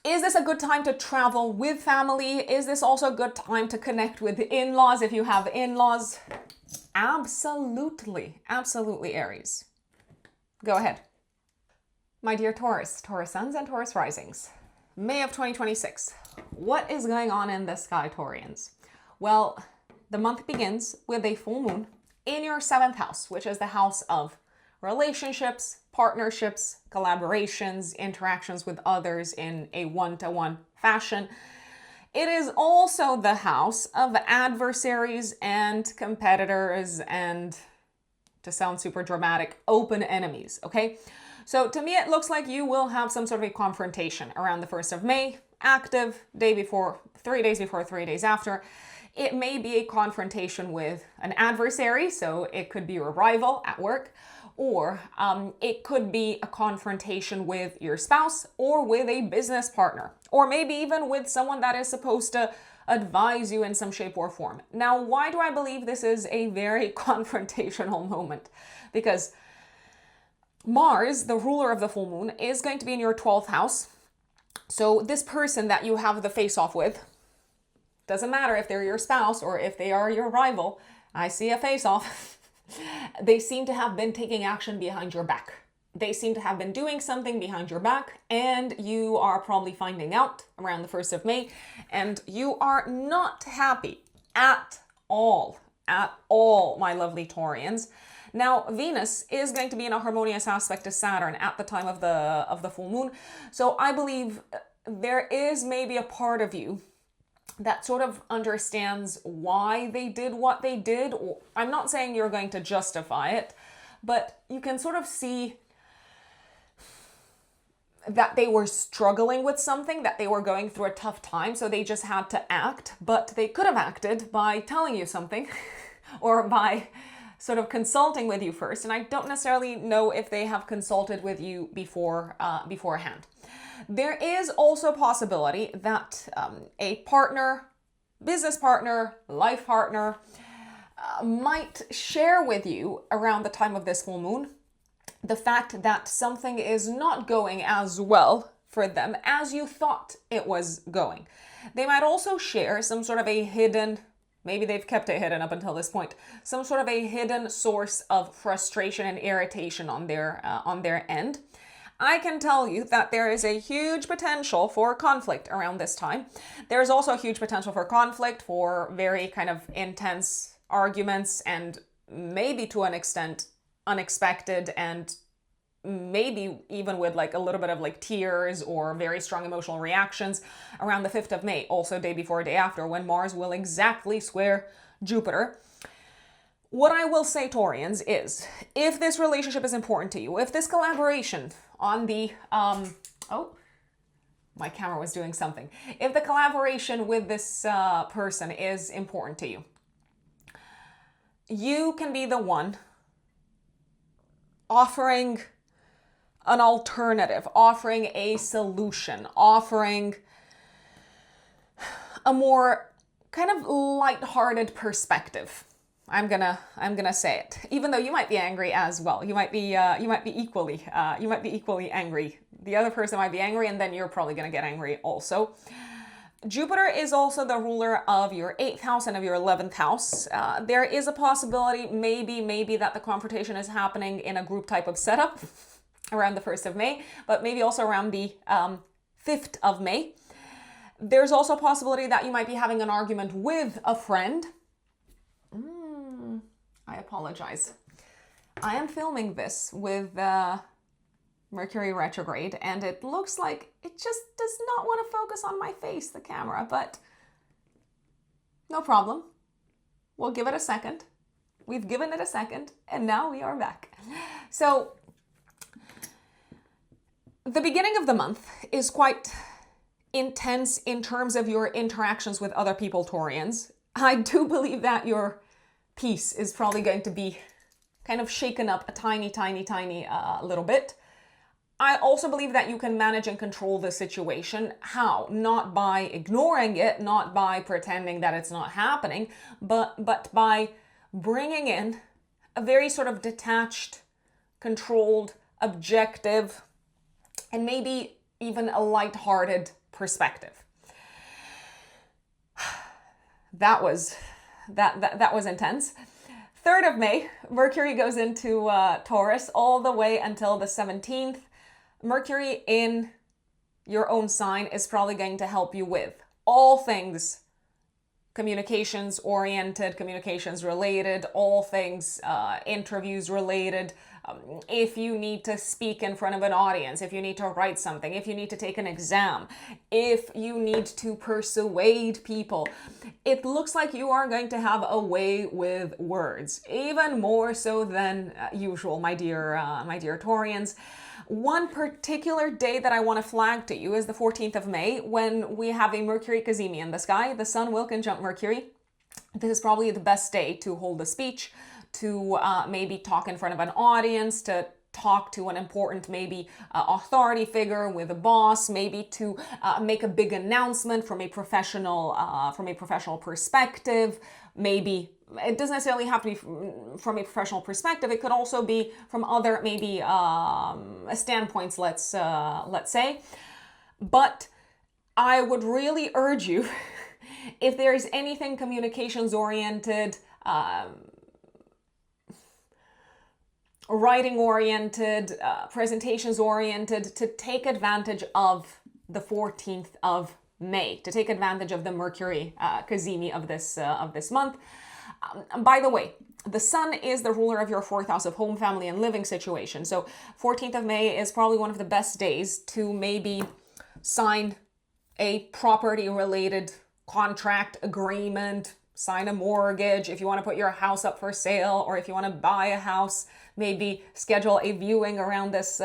Speaker 1: Is this a good time to travel with family? Is this also a good time to connect with in-laws if you have in-laws? Absolutely, Aries. Go ahead. My dear Taurus, Taurus suns and Taurus risings. May of 2026. What is going on in the sky, Taurians? Well, the month begins with a full moon in your 7th house, which is the house of relationships, partnerships, collaborations, interactions with others in a one-to-one fashion. It is also the house of adversaries and competitors and, to sound super dramatic, open enemies, okay? So to me, it looks like you will have some sort of a confrontation around the 1st of May, active, day before, 3 days before, 3 days after. It may be a confrontation with an adversary, so it could be a rival at work, or it could be a confrontation with your spouse or with a business partner, or maybe even with someone that is supposed to advise you in some shape or form. Now, why do I believe this is a very confrontational moment? Because Mars, the ruler of the full moon, is going to be in your 12th house. So this person that you have the face-off with, doesn't matter if they're your spouse or if they are your rival, I see a face-off. They seem to have been taking action behind your back. They seem to have been doing something behind your back, and you are probably finding out around the 1st of May, and you are not happy at all, my lovely Taurians. Now, Venus is going to be in a harmonious aspect to Saturn at the time of the full moon. So I believe there is maybe a part of you that sort of understands why they did what they did. I'm not saying you're going to justify it, but you can sort of see that they were struggling with something, that they were going through a tough time, so they just had to act. But they could have acted by telling you something or by sort of consulting with you first. And I don't necessarily know if they have consulted with you beforehand. There is also a possibility that a partner, business partner, life partner might share with you around the time of this full moon the fact that something is not going as well for them as you thought it was going. They might also share some sort of a hidden, maybe they've kept it hidden up until this point, some sort of a hidden source of frustration and irritation on their end. I can tell you that there is a huge potential for conflict around this time. There's also a huge potential for conflict, for very kind of intense arguments, and maybe to an extent unexpected, and maybe even with like a little bit of like tears or very strong emotional reactions around the 5th of May, also day before, day after, when Mars will exactly square Jupiter. What I will say, Taurians, is if this relationship is important to you, if this collaboration on the, oh, my camera was doing something. If the collaboration with this person is important to you, you can be the one offering an alternative, offering a solution, offering a more kind of lighthearted perspective. I'm gonna say it, even though you might be angry as well. You might be equally angry. The other person might be angry, and then you're probably gonna get angry also. Jupiter is also the ruler of your 8th house and of your 11th house. There is a possibility, maybe that the confrontation is happening in a group type of setup around the 1st of May, but maybe also around the 5th of May. There's also a possibility that you might be having an argument with a friend. I apologize. I am filming this with Mercury retrograde, and it looks like it just does not want to focus on my face, the camera, but no problem. We'll give it a second. We've given it a second, and now we are back. So the beginning of the month is quite intense in terms of your interactions with other people, Taurians. I do believe that your peace is probably going to be kind of shaken up a tiny little bit. I also believe that you can manage and control the situation. How? Not by ignoring it, not by pretending that it's not happening, but by bringing in a very sort of detached, controlled, objective, and maybe even a lighthearted perspective. That was intense. 3rd of May, Mercury goes into Taurus all the way until the 17th. Mercury in your own sign is probably going to help you with all things communications oriented, communications related, all things interviews related. If you need to speak in front of an audience, if you need to write something, if you need to take an exam, if you need to persuade people, it looks like you are going to have a way with words, even more so than usual, my dear Taurians. One particular day that I want to flag to you is the 14th of May, when we have a Mercury cazimi in the sky. The Sun will conjunct Mercury. This is probably the best day to hold a speech, to maybe talk in front of an audience, to talk to an important maybe authority figure with a boss, maybe to make a big announcement from a professional perspective. Maybe it doesn't necessarily have to be from a professional perspective. It could also be from other maybe standpoints, let's say. But I would really urge you, if there is anything communications oriented, writing oriented, presentations oriented, to take advantage of the 14th of May, to take advantage of the Mercury cazimi of this month. By the way, the Sun is the ruler of your 4th house of home, family, and living situation. So 14th of May is probably one of the best days to maybe sign a property-related contract, agreement, sign a mortgage, if you want to put your house up for sale, or if you want to buy a house, maybe schedule a viewing around this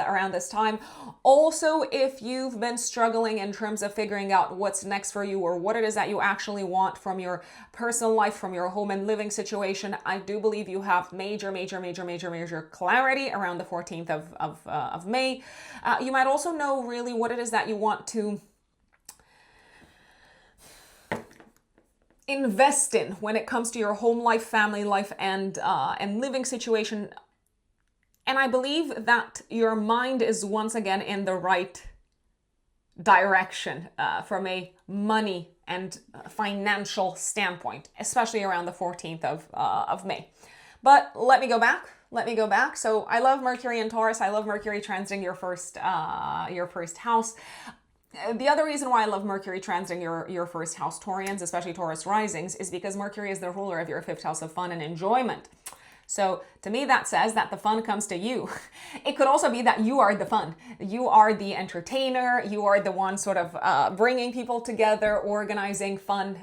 Speaker 1: time. Also, if you've been struggling in terms of figuring out what's next for you, or what it is that you actually want from your personal life, from your home and living situation, I do believe you have major clarity around the 14th of May. You might also know really what it is that you want to invest in when it comes to your home life, family life, and living situation And I believe that your mind is once again in the right direction from a money and financial standpoint, especially around the 14th of May. But let me go back. So I love Mercury in Taurus. I love Mercury transiting your first house. The other reason why I love Mercury transiting your first house, Taurians, especially Taurus risings, is because Mercury is the ruler of your fifth house of fun and enjoyment. So to me, that says that the fun comes to you. It could also be that you are the fun. You are the entertainer. You are the one sort of bringing people together, organizing fun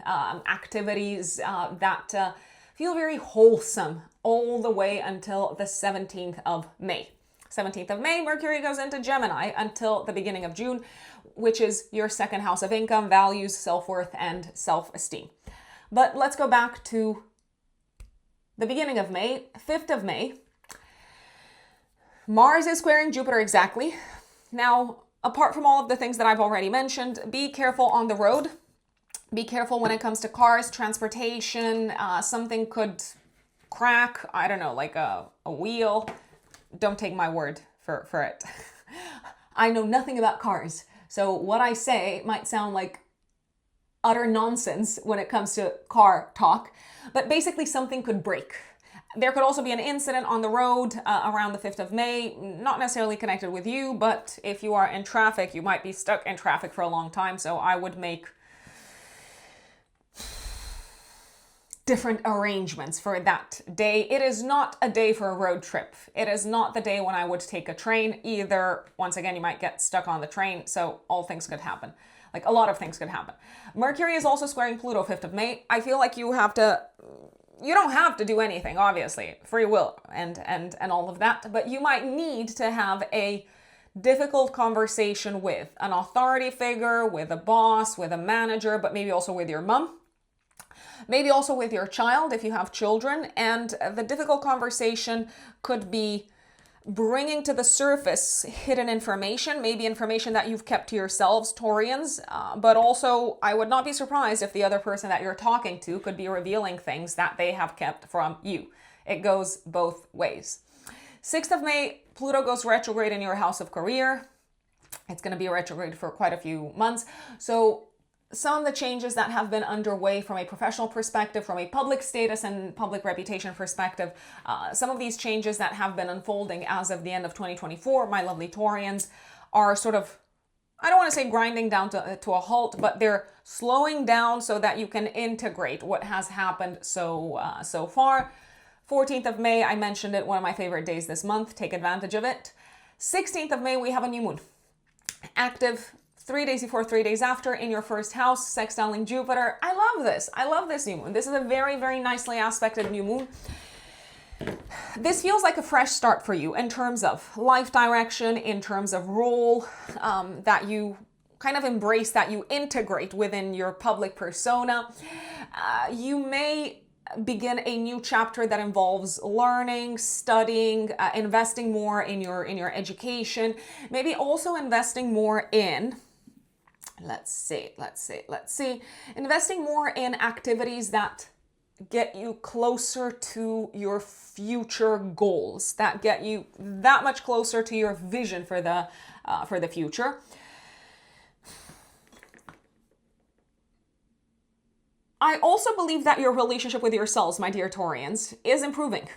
Speaker 1: activities that feel very wholesome all the way until the 17th of May. 17th of May, Mercury goes into Gemini until the beginning of June, which is your second house of income, values, self-worth, and self-esteem. But let's go back to the beginning of May, 5th of May. Mars is squaring Jupiter exactly. Now, apart from all of the things that I've already mentioned, be careful on the road. Be careful when it comes to cars, transportation. Something could crack, I don't know, like a wheel. Don't take my word for it. I know nothing about cars, so what I say might sound like utter nonsense when it comes to car talk, but basically something could break. There could also be an incident on the road around the 5th of May, not necessarily connected with you, but if you are in traffic, you might be stuck in traffic for a long time, so I would make different arrangements for that day. It is not a day for a road trip. It is not the day when I would take a train either. Once again, you might get stuck on the train, so all things could happen. Like a lot of things could happen. Mercury is also squaring Pluto 5th of May. I feel like you don't have to do anything, obviously, free will and all of that, but you might need to have a difficult conversation with an authority figure, with a boss, with a manager, but maybe also with your mom. Maybe also with your child if you have children, and the difficult conversation could be bringing to the surface hidden information, maybe information that you've kept to yourselves, Taurians, but also I would not be surprised if the other person that you're talking to could be revealing things that they have kept from you. It goes both ways. 6th of May, Pluto goes retrograde in your house of career. It's going to be retrograde for quite a few months. So some of the changes that have been underway from a professional perspective, from a public status and public reputation perspective, some of these changes that have been unfolding as of the end of 2024, my lovely Taurians, are sort of, I don't want to say grinding down to a halt, but they're slowing down so that you can integrate what has happened so far. 14th of May, I mentioned it, one of my favorite days this month. Take advantage of it. 16th of May, we have a new moon. Active 3 days before, 3 days after in your first house, sextiling Jupiter. I love this. I love this new moon. This is a very, very nicely aspected new moon. This feels like a fresh start for you in terms of life direction, in terms of role that you kind of embrace, that you integrate within your public persona. You may begin a new chapter that involves learning, studying, investing more in your education, maybe also investing more in investing more in activities that get you closer to your future goals, that get you that much closer to your vision for the future. I also believe that your relationship with yourselves, my dear Taurians, is improving.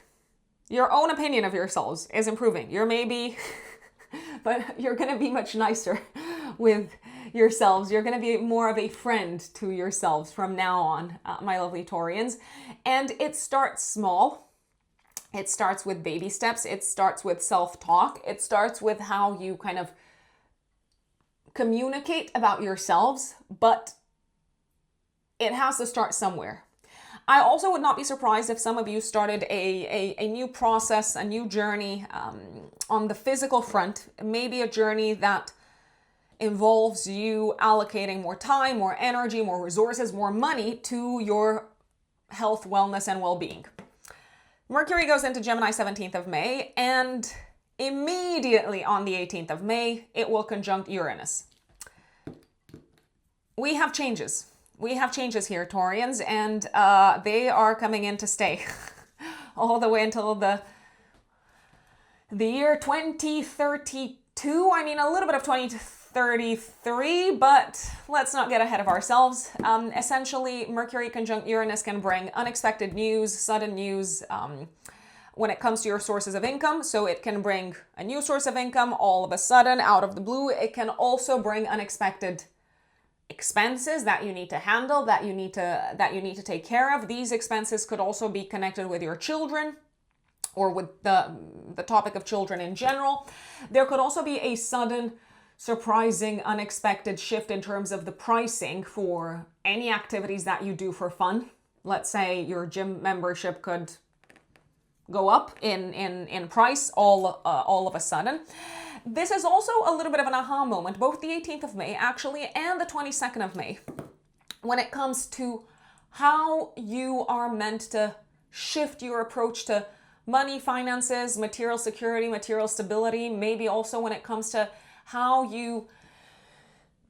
Speaker 1: Your own opinion of yourselves is improving. You're maybe, but you're going to be much nicer with yourselves. You're going to be more of a friend to yourselves from now on, my lovely Taurians. And it starts small. It starts with baby steps. It starts with self-talk. It starts with how you kind of communicate about yourselves, but it has to start somewhere. I also would not be surprised if some of you started a new process, a new journey on the physical front, maybe a journey that involves you allocating more time, more energy, more resources, more money to your health, wellness, and well-being. Mercury goes into Gemini 17th of May, and immediately on the 18th of May, it will conjunct Uranus. We have changes. We have changes here, Taurians, and they are coming in to stay all the way until the The year 2032, I mean a little bit of 2033, but let's not get ahead of ourselves. Essentially, Mercury conjunct Uranus can bring unexpected news, sudden news, when it comes to your sources of income. So it can bring a new source of income all of a sudden, out of the blue. It can also bring unexpected expenses that you need to handle, that you need to take care of. These expenses could also be connected with your children or with the topic of children in general. There could also be a sudden, surprising, unexpected shift in terms of the pricing for any activities that you do for fun. Let's say your gym membership could go up in price all of a sudden. This is also a little bit of an aha moment, both the 18th of May actually and the 22nd of May, when it comes to how you are meant to shift your approach to money, finances, material security, material stability, maybe also when it comes to how you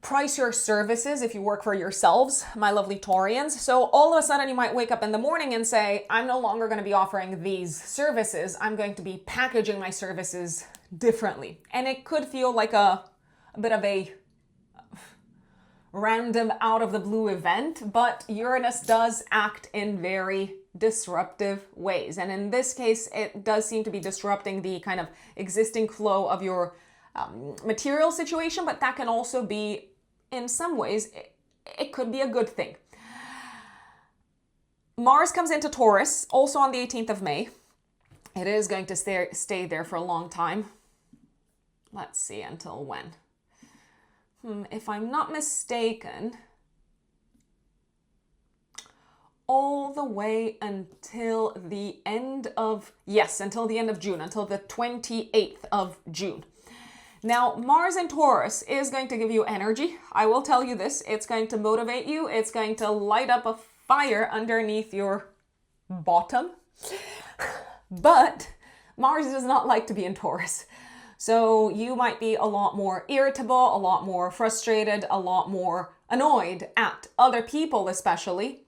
Speaker 1: price your services if you work for yourselves, my lovely Taurians. So all of a sudden you might wake up in the morning and say, I'm no longer going to be offering these services. I'm going to be packaging my services differently. And it could feel like a bit of a random out of the blue event, but Uranus does act in very disruptive ways. And in this case, it does seem to be disrupting the kind of existing flow of your material situation, but that can also be, in some ways, it could be a good thing. Mars comes into Taurus also on the 18th of May. It is going to stay there for a long time. Let's see, until when? If I'm not mistaken, all the way until the end of, until the end of June, until the 28th of June. Now, Mars in Taurus is going to give you energy. I will tell you this, it's going to motivate you. It's going to light up a fire underneath your bottom. But Mars does not like to be in Taurus. So you might be a lot more irritable, a lot more frustrated, a lot more annoyed at other people, especially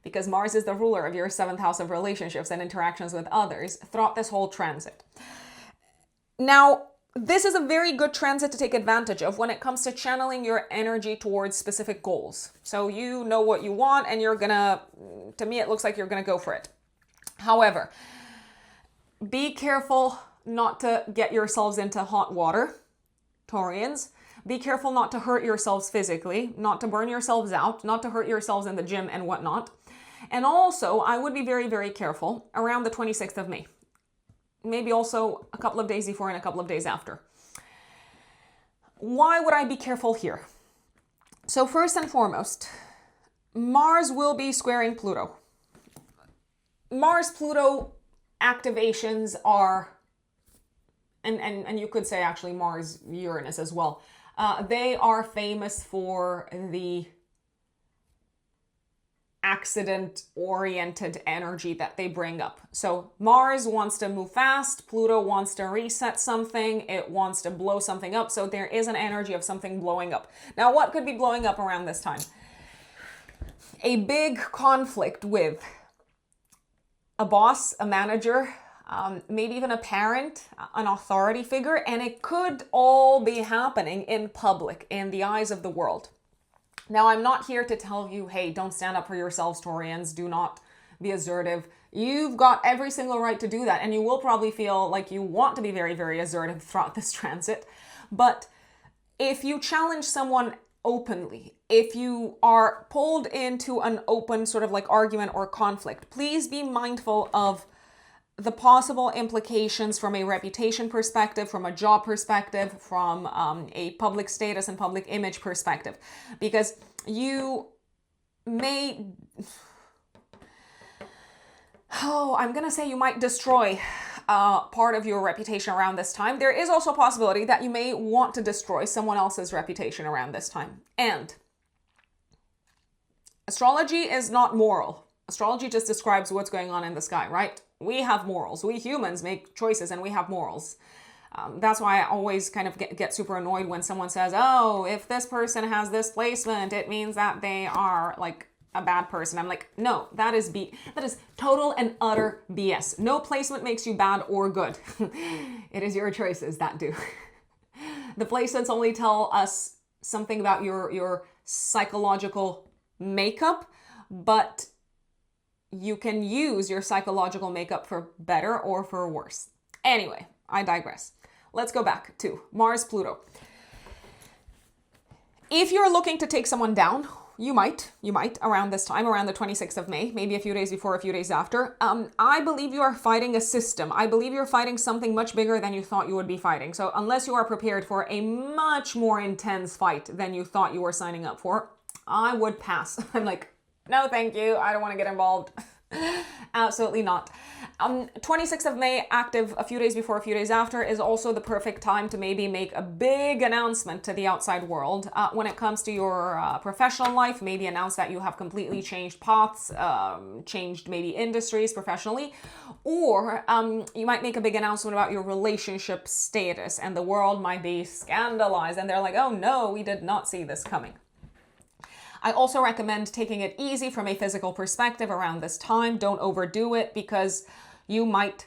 Speaker 1: because Mars is the ruler of your 7th house of relationships and interactions with others throughout this whole transit. Now, this is a very good transit to take advantage of when it comes to channeling your energy towards specific goals. So you know what you want and you're gonna, to me, it looks like you're gonna go for it. However, be careful not to get yourselves into hot water, Taurians. Be careful not to hurt yourselves physically, not to burn yourselves out, not to hurt yourselves in the gym and whatnot. And also, I would be very, very careful around the 26th of May. Maybe also a couple of days before and a couple of days after. Why would I be careful here? So first and foremost, Mars will be squaring Pluto. Mars-Pluto activations are, and you could say actually Mars-Uranus as well, they are famous for the accident-oriented energy that they bring up. So Mars wants to move fast, Pluto wants to reset something, it wants to blow something up, so there is an energy of something blowing up. Now, what could be blowing up around this time? A big conflict with a boss, a manager, maybe even a parent, an authority figure, and it could all be happening in public, in the eyes of the world. Now, I'm not here to tell you, hey, don't stand up for yourselves, Taurians. Do not be assertive. You've got every single right to do that. And you will probably feel like you want to be very, very assertive throughout this transit. But if you challenge someone openly, if you are pulled into an open sort of like argument or conflict, please be mindful of the possible implications from a reputation perspective, from a job perspective, from a public status and public image perspective, because you may, I'm going to say you might destroy part of your reputation around this time. There is also a possibility that you may want to destroy someone else's reputation around this time. And astrology is not moral. Astrology just describes what's going on in the sky, right? We have morals. We humans make choices and we have morals. That's why I always kind of get super annoyed when someone says, oh, if this person has this placement, it means that they are like a bad person. I'm like, no, that is total and utter BS. No placement makes you bad or good. It is your choices that do. The placements only tell us something about your psychological makeup, but you can use your psychological makeup for better or for worse. Anyway, I digress. Let's go back to Mars, Pluto. If you're looking to take someone down, you might around this time, around the 26th of May, maybe a few days before, a few days after. I believe you are fighting a system. I believe you're fighting something much bigger than you thought you would be fighting. So unless you are prepared for a much more intense fight than you thought you were signing up for, I would pass. I'm like, no, thank you. I don't want to get involved. Absolutely not. 26th of May, active a few days before, a few days after, is also the perfect time to maybe make a big announcement to the outside world. When it comes to your professional life, maybe announce that you have completely changed paths, changed maybe industries professionally, or you might make a big announcement about your relationship status, and the world might be scandalized, and they're like, oh no, we did not see this coming. I also recommend taking it easy from a physical perspective around this time. Don't overdo it because you might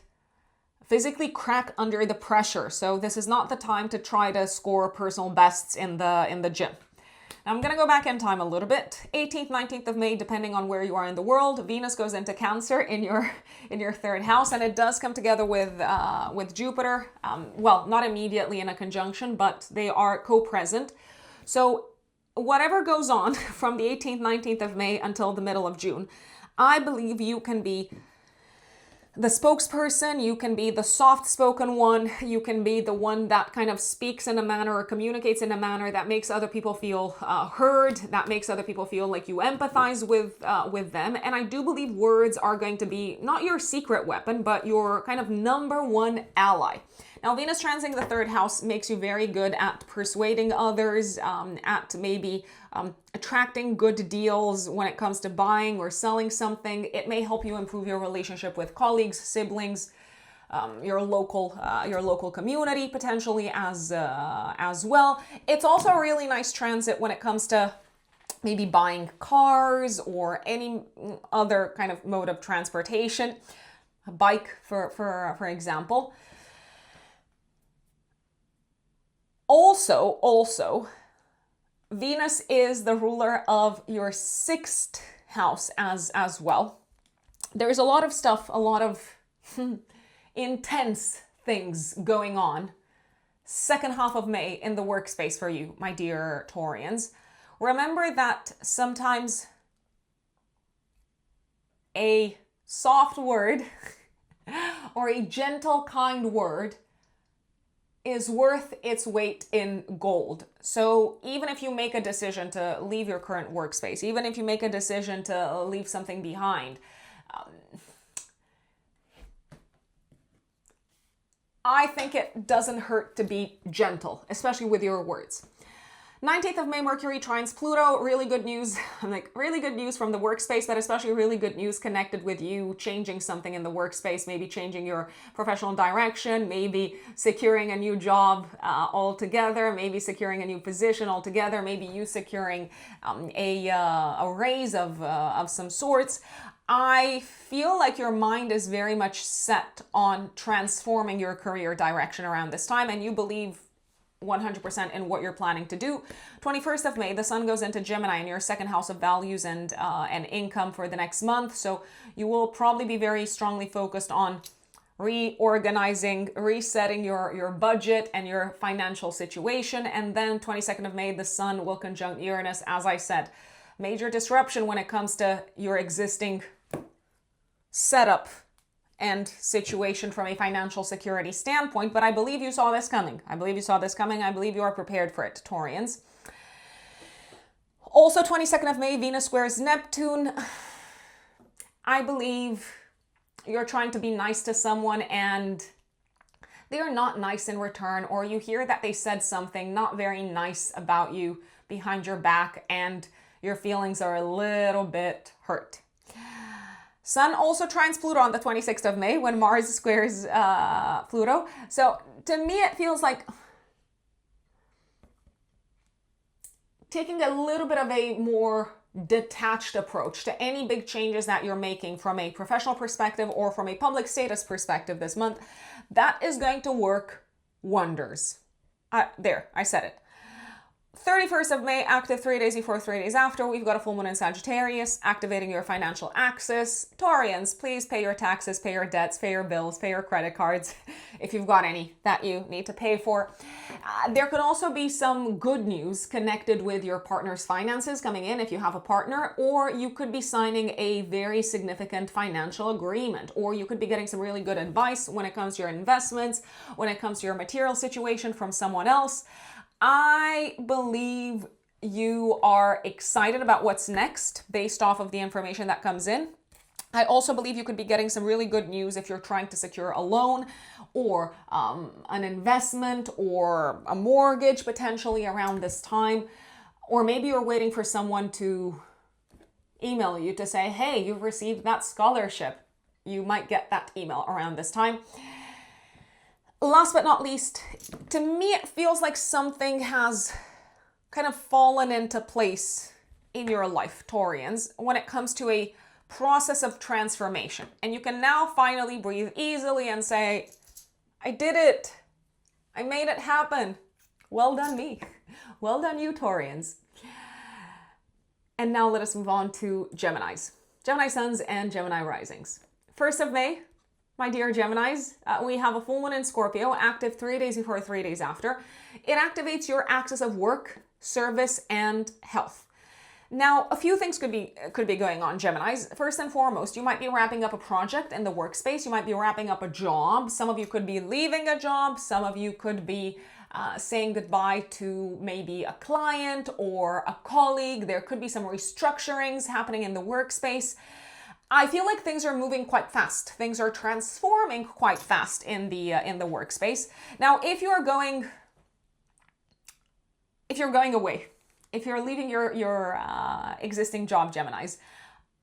Speaker 1: physically crack under the pressure. So this is not the time to try to score personal bests in the gym. Now I'm going to go back in time a little bit. 18th, 19th of May, depending on where you are in the world, Venus goes into Cancer in your third house, and it does come together with Jupiter. Well, not immediately in a conjunction, but they are co-present. So whatever goes on from the 18th, 19th of May until the middle of June, I believe you can be the spokesperson, you can be the soft-spoken one, you can be the one that kind of speaks in a manner or communicates in a manner that makes other people feel heard, that makes other people feel like you empathize with them. And I do believe words are going to be not your secret weapon, but your kind of number one ally. Now, Venus transiting the third house makes you very good at persuading others, at maybe attracting good deals when it comes to buying or selling something. It may help you improve your relationship with colleagues, siblings, your local community potentially as well. It's also a really nice transit when it comes to maybe buying cars or any other kind of mode of transportation, a bike for example. Also, Venus is the ruler of your sixth house as well. There's a lot of stuff, a lot of intense things going on second half of May in the workspace for you, my dear Taurians. Remember that sometimes a soft word or a gentle, kind word is worth its weight in gold. So even if you make a decision to leave your current workspace, even if you make a decision to leave something behind, I think it doesn't hurt to be gentle, especially with your words. 19th of May, Mercury trines Pluto. Really good news. Really good news from the workspace, but especially really good news connected with you changing something in the workspace, maybe changing your professional direction, maybe securing a new job altogether, maybe securing a new position altogether, maybe you securing a raise of some sorts. I feel like your mind is very much set on transforming your career direction around this time, and you believe 100% in what you're planning to do. 21st of May, the sun goes into Gemini in your second house of values and income for the next month. So you will probably be very strongly focused on reorganizing, resetting your budget and your financial situation. And then 22nd of May, the sun will conjunct Uranus. As I said, major disruption when it comes to your existing setup and situation from a financial security standpoint, but I believe you saw this coming. I believe you are prepared for it, Taurians. Also, 22nd of May, Venus squares Neptune. I believe you're trying to be nice to someone and they are not nice in return, or you hear that they said something not very nice about you behind your back and your feelings are a little bit hurt. Sun also trines Pluto on the 26th of May when Mars squares Pluto. So to me, it feels like taking a little bit of a more detached approach to any big changes that you're making from a professional perspective or from a public status perspective this month, that is going to work wonders. There, I said it. 31st of May, active 3 days before, 3 days after, we've got a full moon in Sagittarius, activating your financial axis. Taurians, please pay your taxes, pay your debts, pay your bills, pay your credit cards, if you've got any that you need to pay for. There could also be some good news connected with your partner's finances coming in if you have a partner, or you could be signing a very significant financial agreement, or you could be getting some really good advice when it comes to your investments, when it comes to your material situation from someone else. I believe you are excited about what's next based off of the information that comes in. I also believe you could be getting some really good news if you're trying to secure a loan or an investment or a mortgage potentially around this time. Or maybe you're waiting for someone to email you to say, hey, you've received that scholarship. You might get that email around this time. Last but not least, to me, it feels like something has kind of fallen into place in your life, Taurians, when it comes to a process of transformation. And you can now finally breathe easily and say, I did it. I made it happen. Well done, me. Well done, you, Taurians. And now let us move on to Geminis. Gemini suns and Gemini risings. 1st of May, my dear Geminis, we have a full moon in Scorpio, active 3 days before, 3 days after. It activates your axis of work, service, and health. Now, a few things could be going on, Geminis. First and foremost, you might be wrapping up a project in the workspace. You might be wrapping up a job. Some of you could be leaving a job. Some of you could be saying goodbye to maybe a client or a colleague. There could be some restructurings happening in the workspace. I feel like things are moving quite fast. Things are transforming quite fast in the workspace. Now, if you're going away, if you're leaving your existing job, Geminis,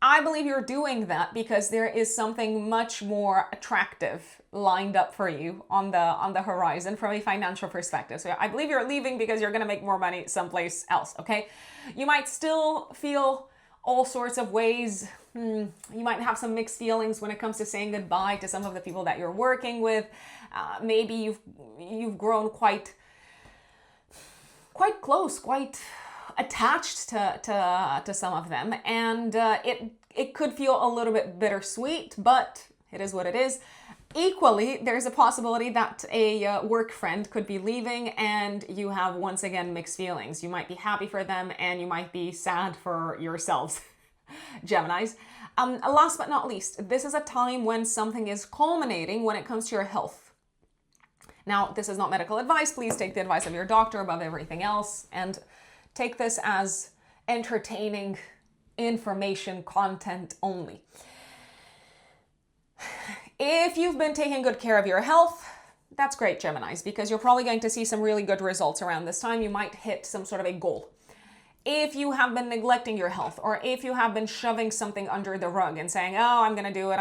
Speaker 1: I believe you're doing that because there is something much more attractive lined up for you on the horizon from a financial perspective. So I believe you're leaving because you're going to make more money someplace else. Okay, you might still feel all sorts of ways. You might have some mixed feelings when it comes to saying goodbye to some of the people that you're working with. Maybe you've grown quite close, quite attached to some of them, and it could feel a little bit bittersweet, but it is what it is. Equally, there's a possibility that a work friend could be leaving and you have once again mixed feelings. You might be happy for them and you might be sad for yourselves, Geminis. Last but not least, this is a time when something is culminating when it comes to your health. Now, this is not medical advice. Please take the advice of your doctor above everything else and take this as entertaining information content only. If you've been taking good care of your health, that's great, Geminis, because you're probably going to see some really good results around this time. You might hit some sort of a goal. If you have been neglecting your health, or if you have been shoving something under the rug and saying, oh, I'm going to do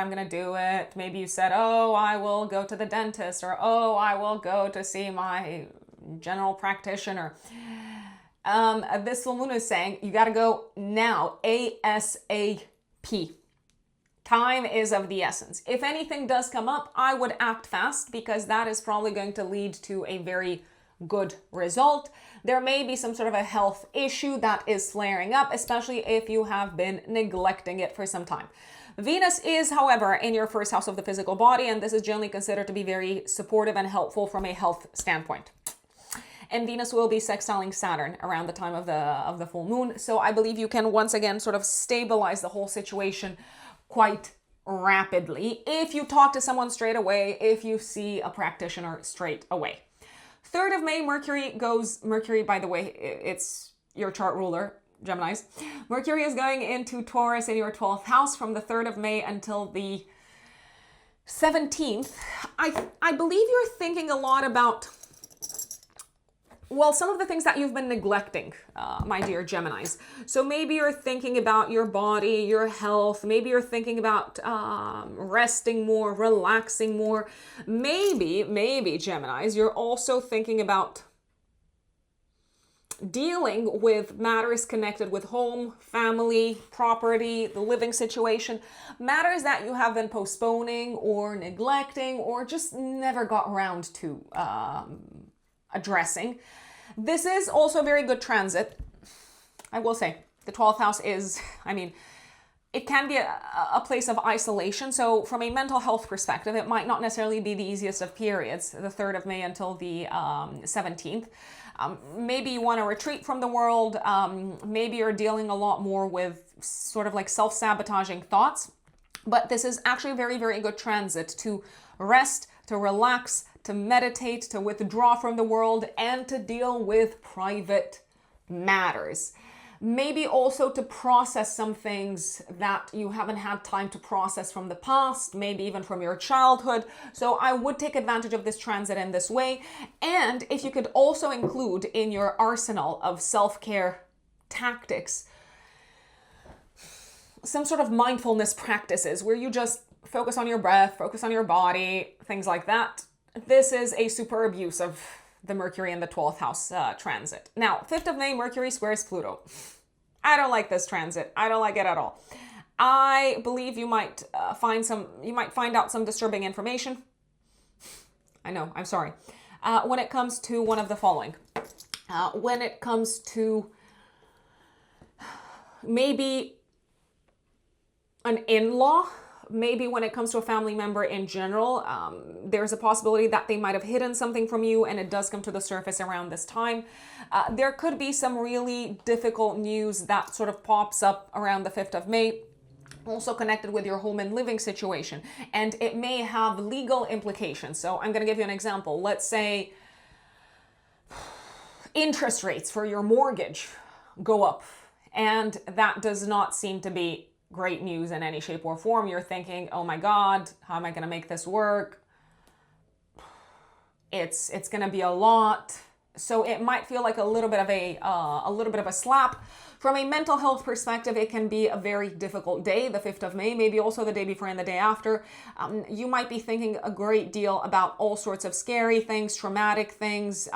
Speaker 1: it. Maybe you said, oh, I will go to the dentist, or oh, I will go to see my general practitioner. This full moon is saying you got to go now, ASAP. Time is of the essence. If anything does come up, I would act fast because that is probably going to lead to a very good result. There may be some sort of a health issue that is flaring up, especially if you have been neglecting it for some time. Venus is, however, in your first house of the physical body, and this is generally considered to be very supportive and helpful from a health standpoint. And Venus will be sextiling Saturn around the time of the full moon. So I believe you can once again sort of stabilize the whole situation quite rapidly if you talk to someone straight away, if you see a practitioner straight away. 3rd of May, Mercury, by the way, it's your chart ruler, Geminis. Mercury is going into Taurus in your 12th house from the 3rd of May until the 17th. I believe you're thinking a lot about, well, some of the things that you've been neglecting, my dear Geminis. So maybe you're thinking about your body, your health. Maybe you're thinking about resting more, relaxing more. Maybe, Geminis, you're also thinking about dealing with matters connected with home, family, property, the living situation, matters that you have been postponing or neglecting or just never got around to addressing. This is also a very good transit. I will say the 12th house is, I mean, it can be a place of isolation. So from a mental health perspective, it might not necessarily be the easiest of periods, the 3rd of May until the 17th. Maybe you want to retreat from the world. Maybe you're dealing a lot more with sort of like self-sabotaging thoughts. But this is actually a very, very good transit to rest, to relax, to meditate, to withdraw from the world, and to deal with private matters. Maybe also to process some things that you haven't had time to process from the past, maybe even from your childhood. So I would take advantage of this transit in this way. And if you could also include in your arsenal of self-care tactics some sort of mindfulness practices where you just focus on your breath, focus on your body, things like that. This is a superb use of the Mercury in the 12th house transit. Now, 5th of May, Mercury squares Pluto. I don't like this transit. I don't like it at all. I believe you might find out some disturbing information. I know, I'm sorry. When it comes to one of the following. When it comes to maybe an in-law, maybe when it comes to a family member in general, there's a possibility that they might have hidden something from you, and it does come to the surface around this time. There could be some really difficult news that sort of pops up around the 5th of May, also connected with your home and living situation, and it may have legal implications. So I'm going to give you an example. Let's say interest rates for your mortgage go up, and that does not seem to be great news in any shape or form. You're thinking, oh my God, how am I going to make this work? It's going to be a lot. So it might feel like a little bit of a slap. From a mental health perspective, it can be a very difficult day, the 5th of May, maybe also the day before and the day after. You might be thinking a great deal about all sorts of scary things, traumatic things.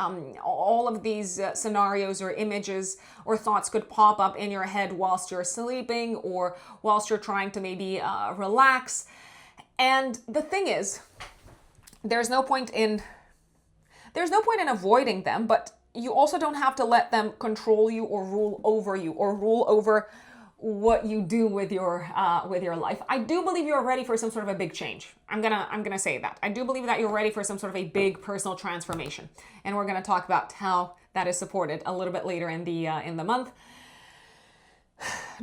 Speaker 1: All of these scenarios or images or thoughts could pop up in your head whilst you're sleeping or whilst you're trying to maybe relax. And the thing is, there's no point in avoiding them, but you also don't have to let them control you or rule over what you do with your life. I do believe you're ready for some sort of a big change. I'm gonna say that. I do believe that you're ready for some sort of a big personal transformation, and we're gonna talk about how that is supported a little bit later in the month.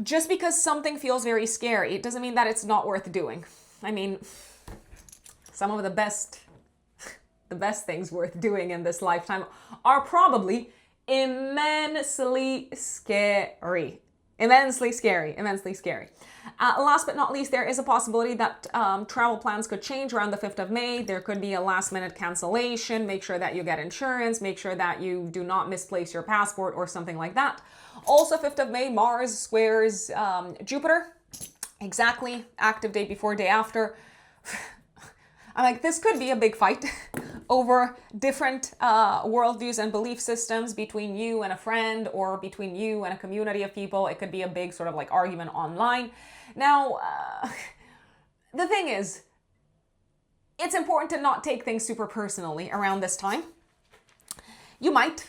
Speaker 1: Just because something feels very scary, it doesn't mean that it's not worth doing. I mean, some of the best things worth doing in this lifetime are probably immensely scary. Immensely scary. Last but not least, there is a possibility that travel plans could change around the 5th of May. There could be a last minute cancellation. Make sure that you get insurance. Make sure that you do not misplace your passport or something like that. Also, 5th of May, Mars squares Jupiter. Exactly. Active day before, day after. I'm like, this could be a big fight over different worldviews and belief systems between you and a friend or between you and a community of people. It could be a big sort of like argument online. Now, the thing is, it's important to not take things super personally around this time. You might.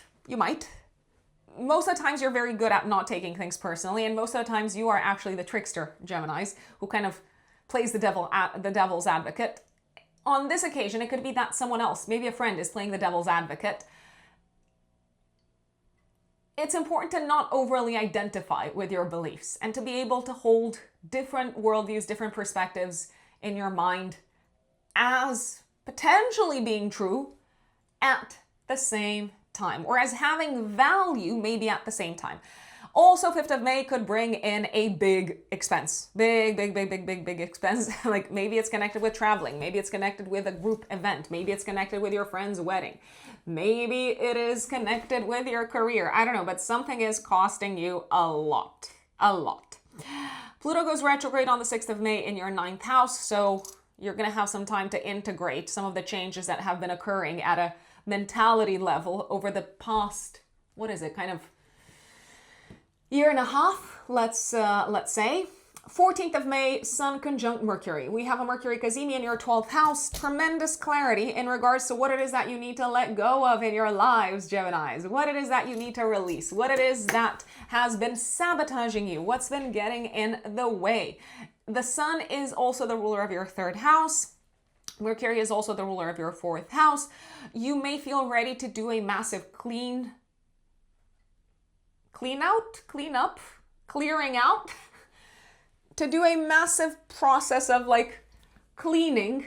Speaker 1: Most of the times you're very good at not taking things personally, and most of the times you are actually the trickster, Geminis, who kind of plays the devil's advocate. On this occasion, it could be that someone else, maybe a friend, is playing the devil's advocate. It's important to not overly identify with your beliefs and to be able to hold different worldviews, different perspectives in your mind as potentially being true at the same time, or as having value maybe at the same time. Also, 5th of May could bring in a big expense. Big expense. Like maybe it's connected with traveling. Maybe it's connected with a group event. Maybe it's connected with your friend's wedding. Maybe it is connected with your career. I don't know, but something is costing you a lot. Pluto goes retrograde on the 6th of May in your 9th house. So you're going to have some time to integrate some of the changes that have been occurring at a mentality level over the past, year and a half, let's say. 14th of May, Sun conjunct Mercury. We have a Mercury cazimi in your 12th house. Tremendous clarity in regards to what it is that you need to let go of in your lives, Geminis. What it is that you need to release. What it is that has been sabotaging you. What's been getting in the way. The Sun is also the ruler of your 3rd house. Mercury is also the ruler of your 4th house. You may feel ready to do a massive clearing out. To do a massive process of like cleaning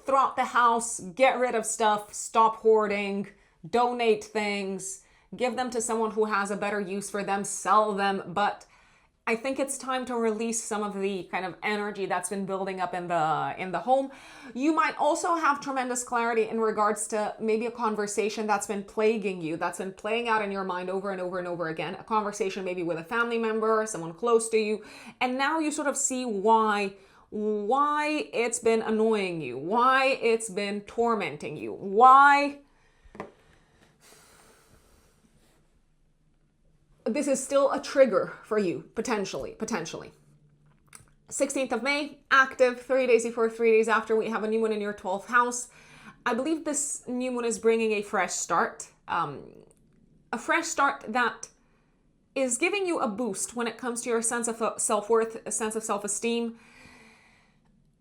Speaker 1: throughout the house, get rid of stuff, stop hoarding, donate things, give them to someone who has a better use for them, sell them. But I think it's time to release some of the kind of energy that's been building up in the home. You might also have tremendous clarity in regards to maybe a conversation that's been plaguing you, that's been playing out in your mind over and over and over again. A conversation maybe with a family member, someone close to you, and now you sort of see why it's been annoying you, why it's been tormenting you, why this is still a trigger for you, potentially. 16th of May, active, 3 days before, 3 days after, we have a new moon in your 12th house. I believe this new moon is bringing a fresh start. A fresh start that is giving you a boost when it comes to your sense of self-worth, a sense of self-esteem.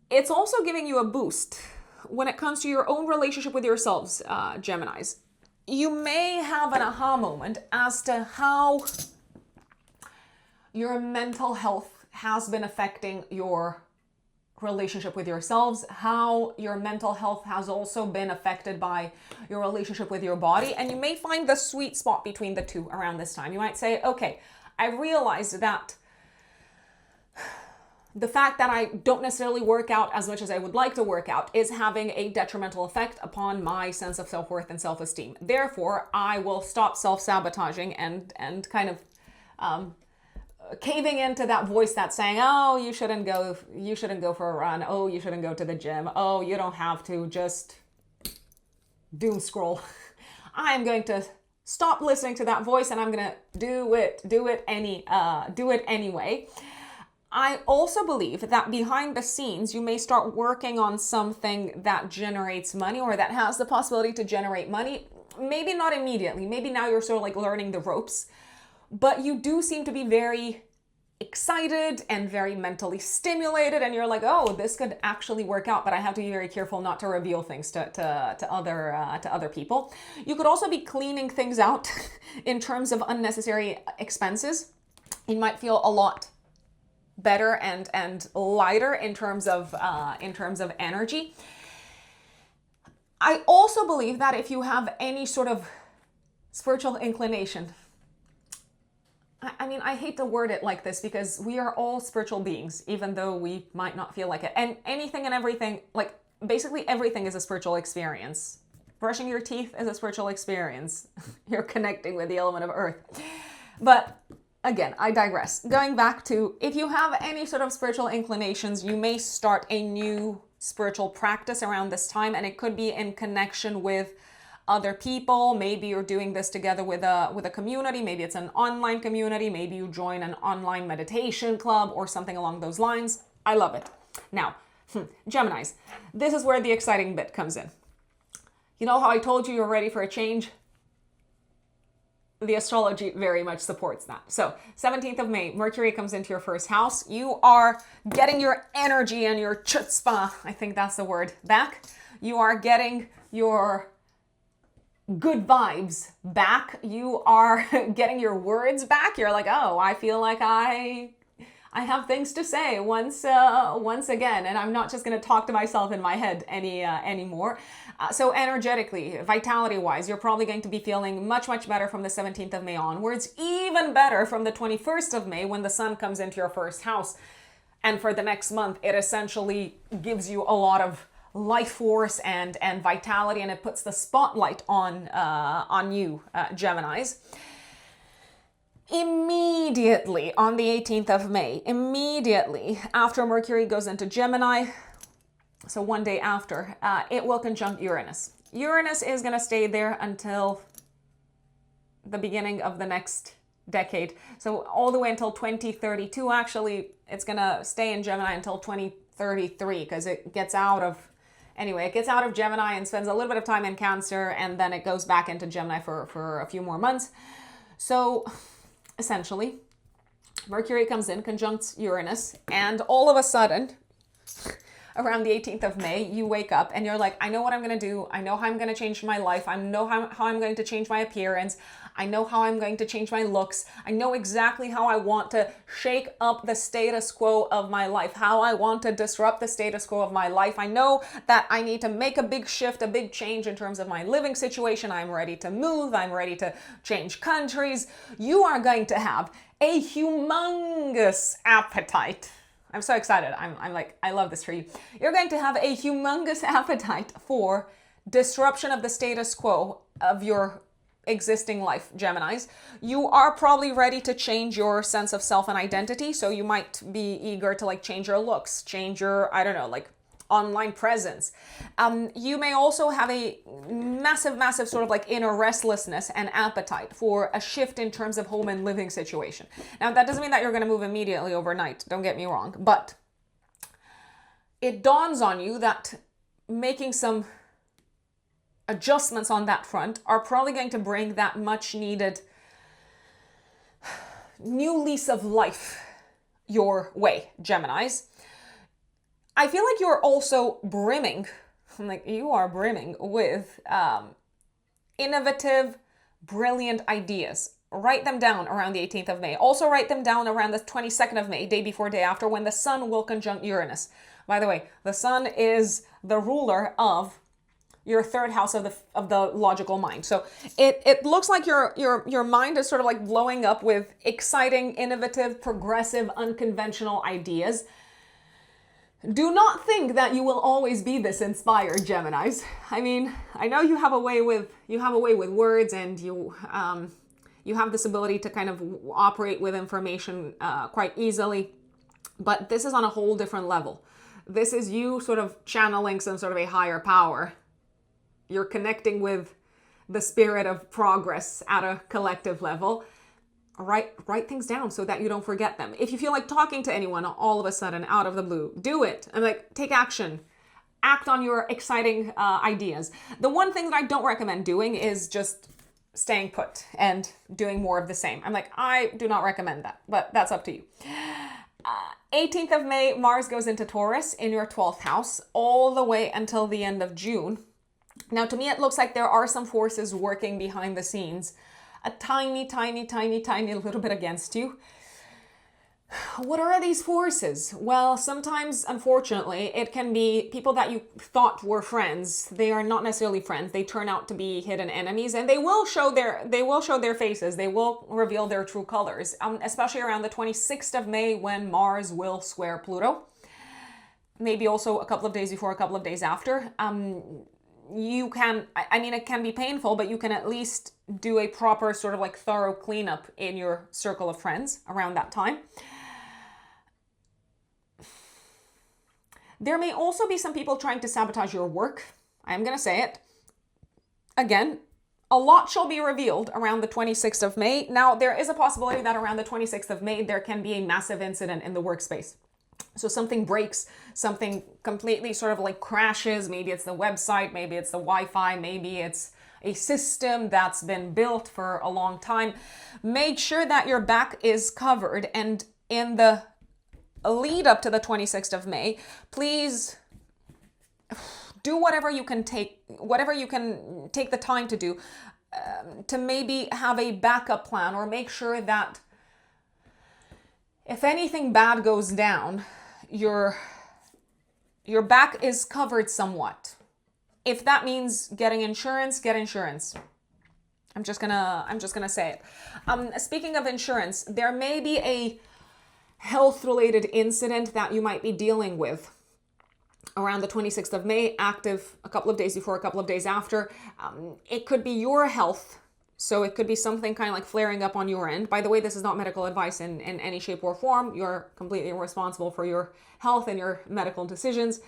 Speaker 1: It's also giving you a boost when it comes to your own relationship with yourselves, Geminis. You may have an aha moment as to how your mental health has been affecting your relationship with yourselves, how your mental health has also been affected by your relationship with your body. And you may find the sweet spot between the two around this time. You might say, okay, I realized that the fact that I don't necessarily work out as much as I would like to work out is having a detrimental effect upon my sense of self-worth and self-esteem. Therefore, I will stop self-sabotaging and kind of caving into that voice that's saying, oh, you shouldn't go for a run. Oh, you shouldn't go to the gym. Oh, you don't have to, just doom scroll. I'm going to stop listening to that voice and I'm going to do it anyway. I also believe that behind the scenes, you may start working on something that generates money or that has the possibility to generate money. Maybe not immediately. Maybe now you're sort of like learning the ropes, but you do seem to be very excited and very mentally stimulated. And you're like, oh, this could actually work out, but I have to be very careful not to reveal things to other people. You could also be cleaning things out in terms of unnecessary expenses. You might feel a lot better and lighter in terms of energy. I also believe that if you have any sort of spiritual inclination, I mean, I hate to word it like this because we are all spiritual beings, even though we might not feel like it. And anything and everything, like basically everything is a spiritual experience. Brushing your teeth is a spiritual experience. You're connecting with the element of earth. But again, I digress. Going back to, if you have any sort of spiritual inclinations, you may start a new spiritual practice around this time, and it could be in connection with other people. Maybe you're doing this together with a community. Maybe it's an online community. Maybe you join an online meditation club or something along those lines. I love it. Now, Geminis, this is where the exciting bit comes in. You know how I told you you're ready for a change? The astrology very much supports that. So 17th of May, Mercury comes into your first house. You are getting your energy and your chutzpah, I think that's the word, back. You are getting your good vibes back. You are getting your words back. You're like, oh, I feel like I have things to say once again, and I'm not just going to talk to myself in my head anymore. So energetically, vitality-wise, you're probably going to be feeling much, much better from the 17th of May onwards, even better from the 21st of May when the sun comes into your first house. And for the next month, it essentially gives you a lot of life force and vitality, and it puts the spotlight on you, Geminis. Immediately on the 18th of May, immediately after Mercury goes into Gemini, so one day after, it will conjunct Uranus. Uranus is going to stay there until the beginning of the next decade. So all the way until 2032. Actually, it's going to stay in Gemini until 2033 because it gets out of, anyway, it gets out of Gemini and spends a little bit of time in Cancer, and then it goes back into Gemini for a few more months. So essentially, Mercury comes in, conjuncts Uranus, and all of a sudden, around the 18th of May, you wake up and you're like, I know what I'm going to do. I know how I'm going to change my life. I know how I'm going to change my appearance. I know how I'm going to change my looks. I know exactly how I want to shake up the status quo of my life, how I want to disrupt the status quo of my life. I know that I need to make a big shift, a big change in terms of my living situation. I'm ready to move. I'm ready to change countries. You are going to have a humongous appetite. I'm so excited. I'm like, I love this for you. You're going to have a humongous appetite for disruption of the status quo of your existing life, Geminis. You are probably ready to change your sense of self and identity. So you might be eager to like change your looks, change your, I don't know, like online presence. You may also have a massive sort of like inner restlessness and appetite for a shift in terms of home and living situation. Now, that doesn't mean that you're going to move immediately overnight. Don't get me wrong. But it dawns on you that making some adjustments on that front are probably going to bring that much needed new lease of life your way, Geminis. I feel like you're also brimming, like you are brimming with innovative, brilliant ideas. Write them down around the 18th of May. Also write them down around the 22nd of May, day before, day after, when the sun will conjunct Uranus. By the way, the sun is the ruler of your third house of the logical mind. So it looks like your mind is sort of like blowing up with exciting, innovative, progressive, unconventional ideas. Do not think that you will always be this inspired, Geminis. I mean, I know you have a way with words, and you have this ability to kind of operate with information quite easily, but this is on a whole different level. This is you sort of channeling some sort of a higher power. You're connecting with the spirit of progress at a collective level. Write things down so that you don't forget them. If you feel like talking to anyone all of a sudden out of the blue, do it. And like, take action. Act on your exciting ideas. The one thing that I don't recommend doing is just staying put and doing more of the same. I'm like, I do not recommend that, but that's up to you. 18th of May, Mars goes into Taurus in your 12th house all the way until the end of June. Now, to me, it looks like there are some forces working behind the scenes, a tiny little bit against you. What are these forces? Well, sometimes, unfortunately, it can be people that you thought were friends. They are not necessarily friends. They turn out to be hidden enemies, and they will show their faces. They will reveal their true colors, especially around the 26th of May when Mars will square Pluto. Maybe also a couple of days before, a couple of days after. You can, I mean, it can be painful, but you can at least do a proper sort of like thorough cleanup in your circle of friends around that time. There may also be some people trying to sabotage your work. I'm going to say it. Again, a lot shall be revealed around the 26th of May. Now, there is a possibility that around the 26th of May, there can be a massive incident in the workspace. So something breaks, something completely sort of like crashes. Maybe it's the website, maybe it's the Wi-Fi, maybe it's a system that's been built for a long time. Make sure that your back is covered. And in the lead up to the 26th of May, please do whatever you can take the time to do to maybe have a backup plan, or make sure that if anything bad goes down, your back is covered somewhat. If that means getting insurance, get insurance. I'm just gonna say it. Speaking of insurance, there may be a health-related incident that you might be dealing with around the 26th of May, active a couple of days before, a couple of days after. It could be your health. So it could be something kind of like flaring up on your end. By the way, this is not medical advice in any shape or form. You're completely responsible for your health and your medical decisions.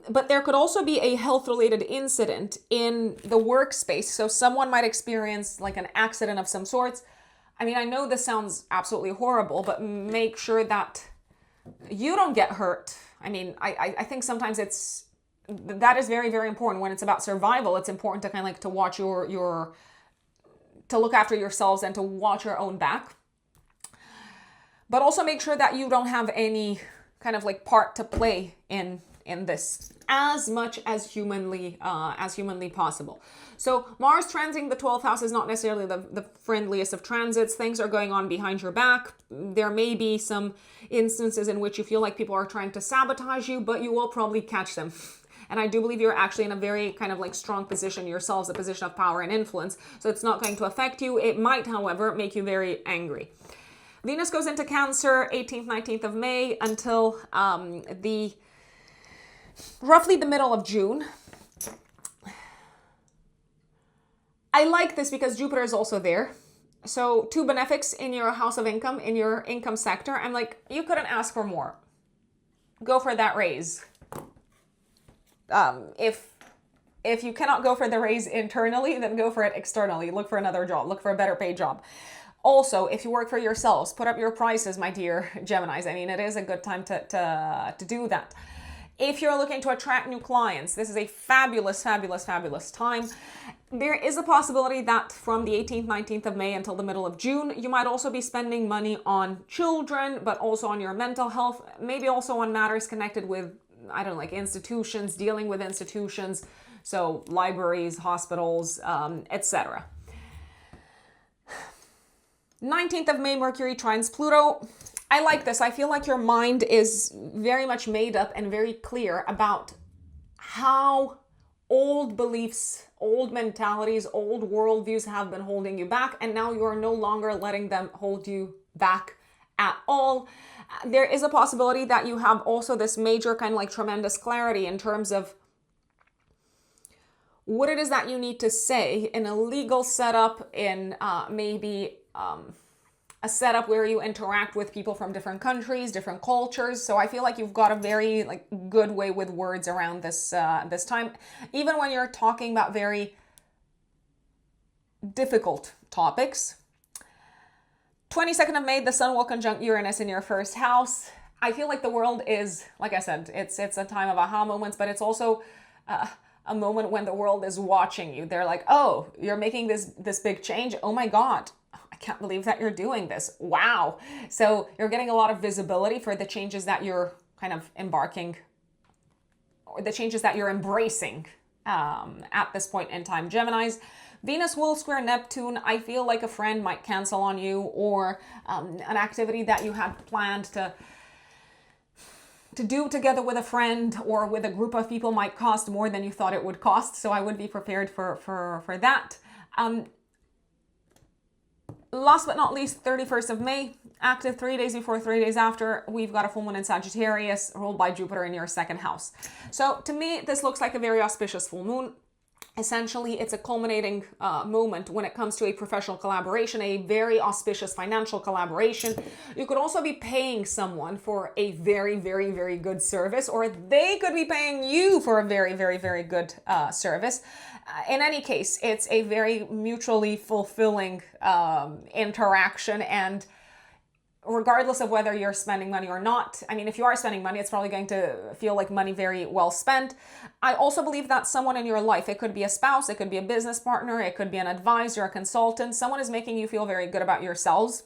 Speaker 1: But there could also be a health-related incident in the workspace. So someone might experience like an accident of some sorts. I mean, I know this sounds absolutely horrible, but make sure that you don't get hurt. I mean, I think sometimes that is very, very important. When it's about survival, it's important to kind of like to watch to look after yourselves and to watch your own back. But also make sure that you don't have any kind of like part to play in this as much as humanly possible. So Mars transiting the 12th house is not necessarily the friendliest of transits. Things are going on behind your back. There may be some instances in which you feel like people are trying to sabotage you, but you will probably catch them. And I do believe you're actually in a very kind of like strong position yourselves, a position of power and influence. So it's not going to affect you. It might, however, make you very angry. Venus goes into Cancer 18th, 19th of May until roughly the middle of June. I like this because Jupiter is also there. So 2 benefics in your house of income, in your income sector. I'm like, you couldn't ask for more. Go for that raise. If you cannot go for the raise internally, then go for it externally. Look for another job. Look for a better paid job. Also, if you work for yourselves, put up your prices, my dear Geminis. I mean, it is a good time to do that. If you're looking to attract new clients, this is a fabulous, fabulous, fabulous time. There is a possibility that from the 18th, 19th of May until the middle of June, you might also be spending money on children, but also on your mental health, maybe also on matters connected with, I don't know, like institutions, dealing with institutions, so libraries, hospitals, etc. 19th of May, Mercury trines Pluto. I like this. I feel like your mind is very much made up and very clear about how old beliefs, old mentalities, old worldviews have been holding you back, and now you are no longer letting them hold you back at all. There is a possibility that you have also this major kind of like tremendous clarity in terms of what it is that you need to say in a legal setup, in maybe a setup where you interact with people from different countries, different cultures. So I feel like you've got a very like good way with words around this this time, even when you're talking about very difficult topics. 22nd of May, the Sun will conjunct Uranus in your first house. I feel like the world is, like I said, it's a time of aha moments, but it's also a moment when the world is watching you. They're like, oh, you're making this big change. Oh my God, I can't believe that you're doing this. Wow. So you're getting a lot of visibility for the changes that you're kind of embarking, or the changes that you're embracing at this point in time. Geminis, Venus will square Neptune. I feel like a friend might cancel on you, or an activity that you had planned to do together with a friend or with a group of people might cost more than you thought it would cost. So I would be prepared for that. Last but not least, 31st of May, active 3 days before, 3 days after, we've got a full moon in Sagittarius ruled by Jupiter in your second house. So to me, this looks like a very auspicious full moon. Essentially, it's a culminating moment when it comes to a professional collaboration, a very auspicious financial collaboration. You could also be paying someone for a very, very, very good service, or they could be paying you for a very, very, very good service. In any case, it's a very mutually fulfilling interaction, and regardless of whether you're spending money or not, I mean, if you are spending money, it's probably going to feel like money very well spent. I also believe that someone in your life, it could be a spouse, it could be a business partner, it could be an advisor, a consultant, someone is making you feel very good about yourselves.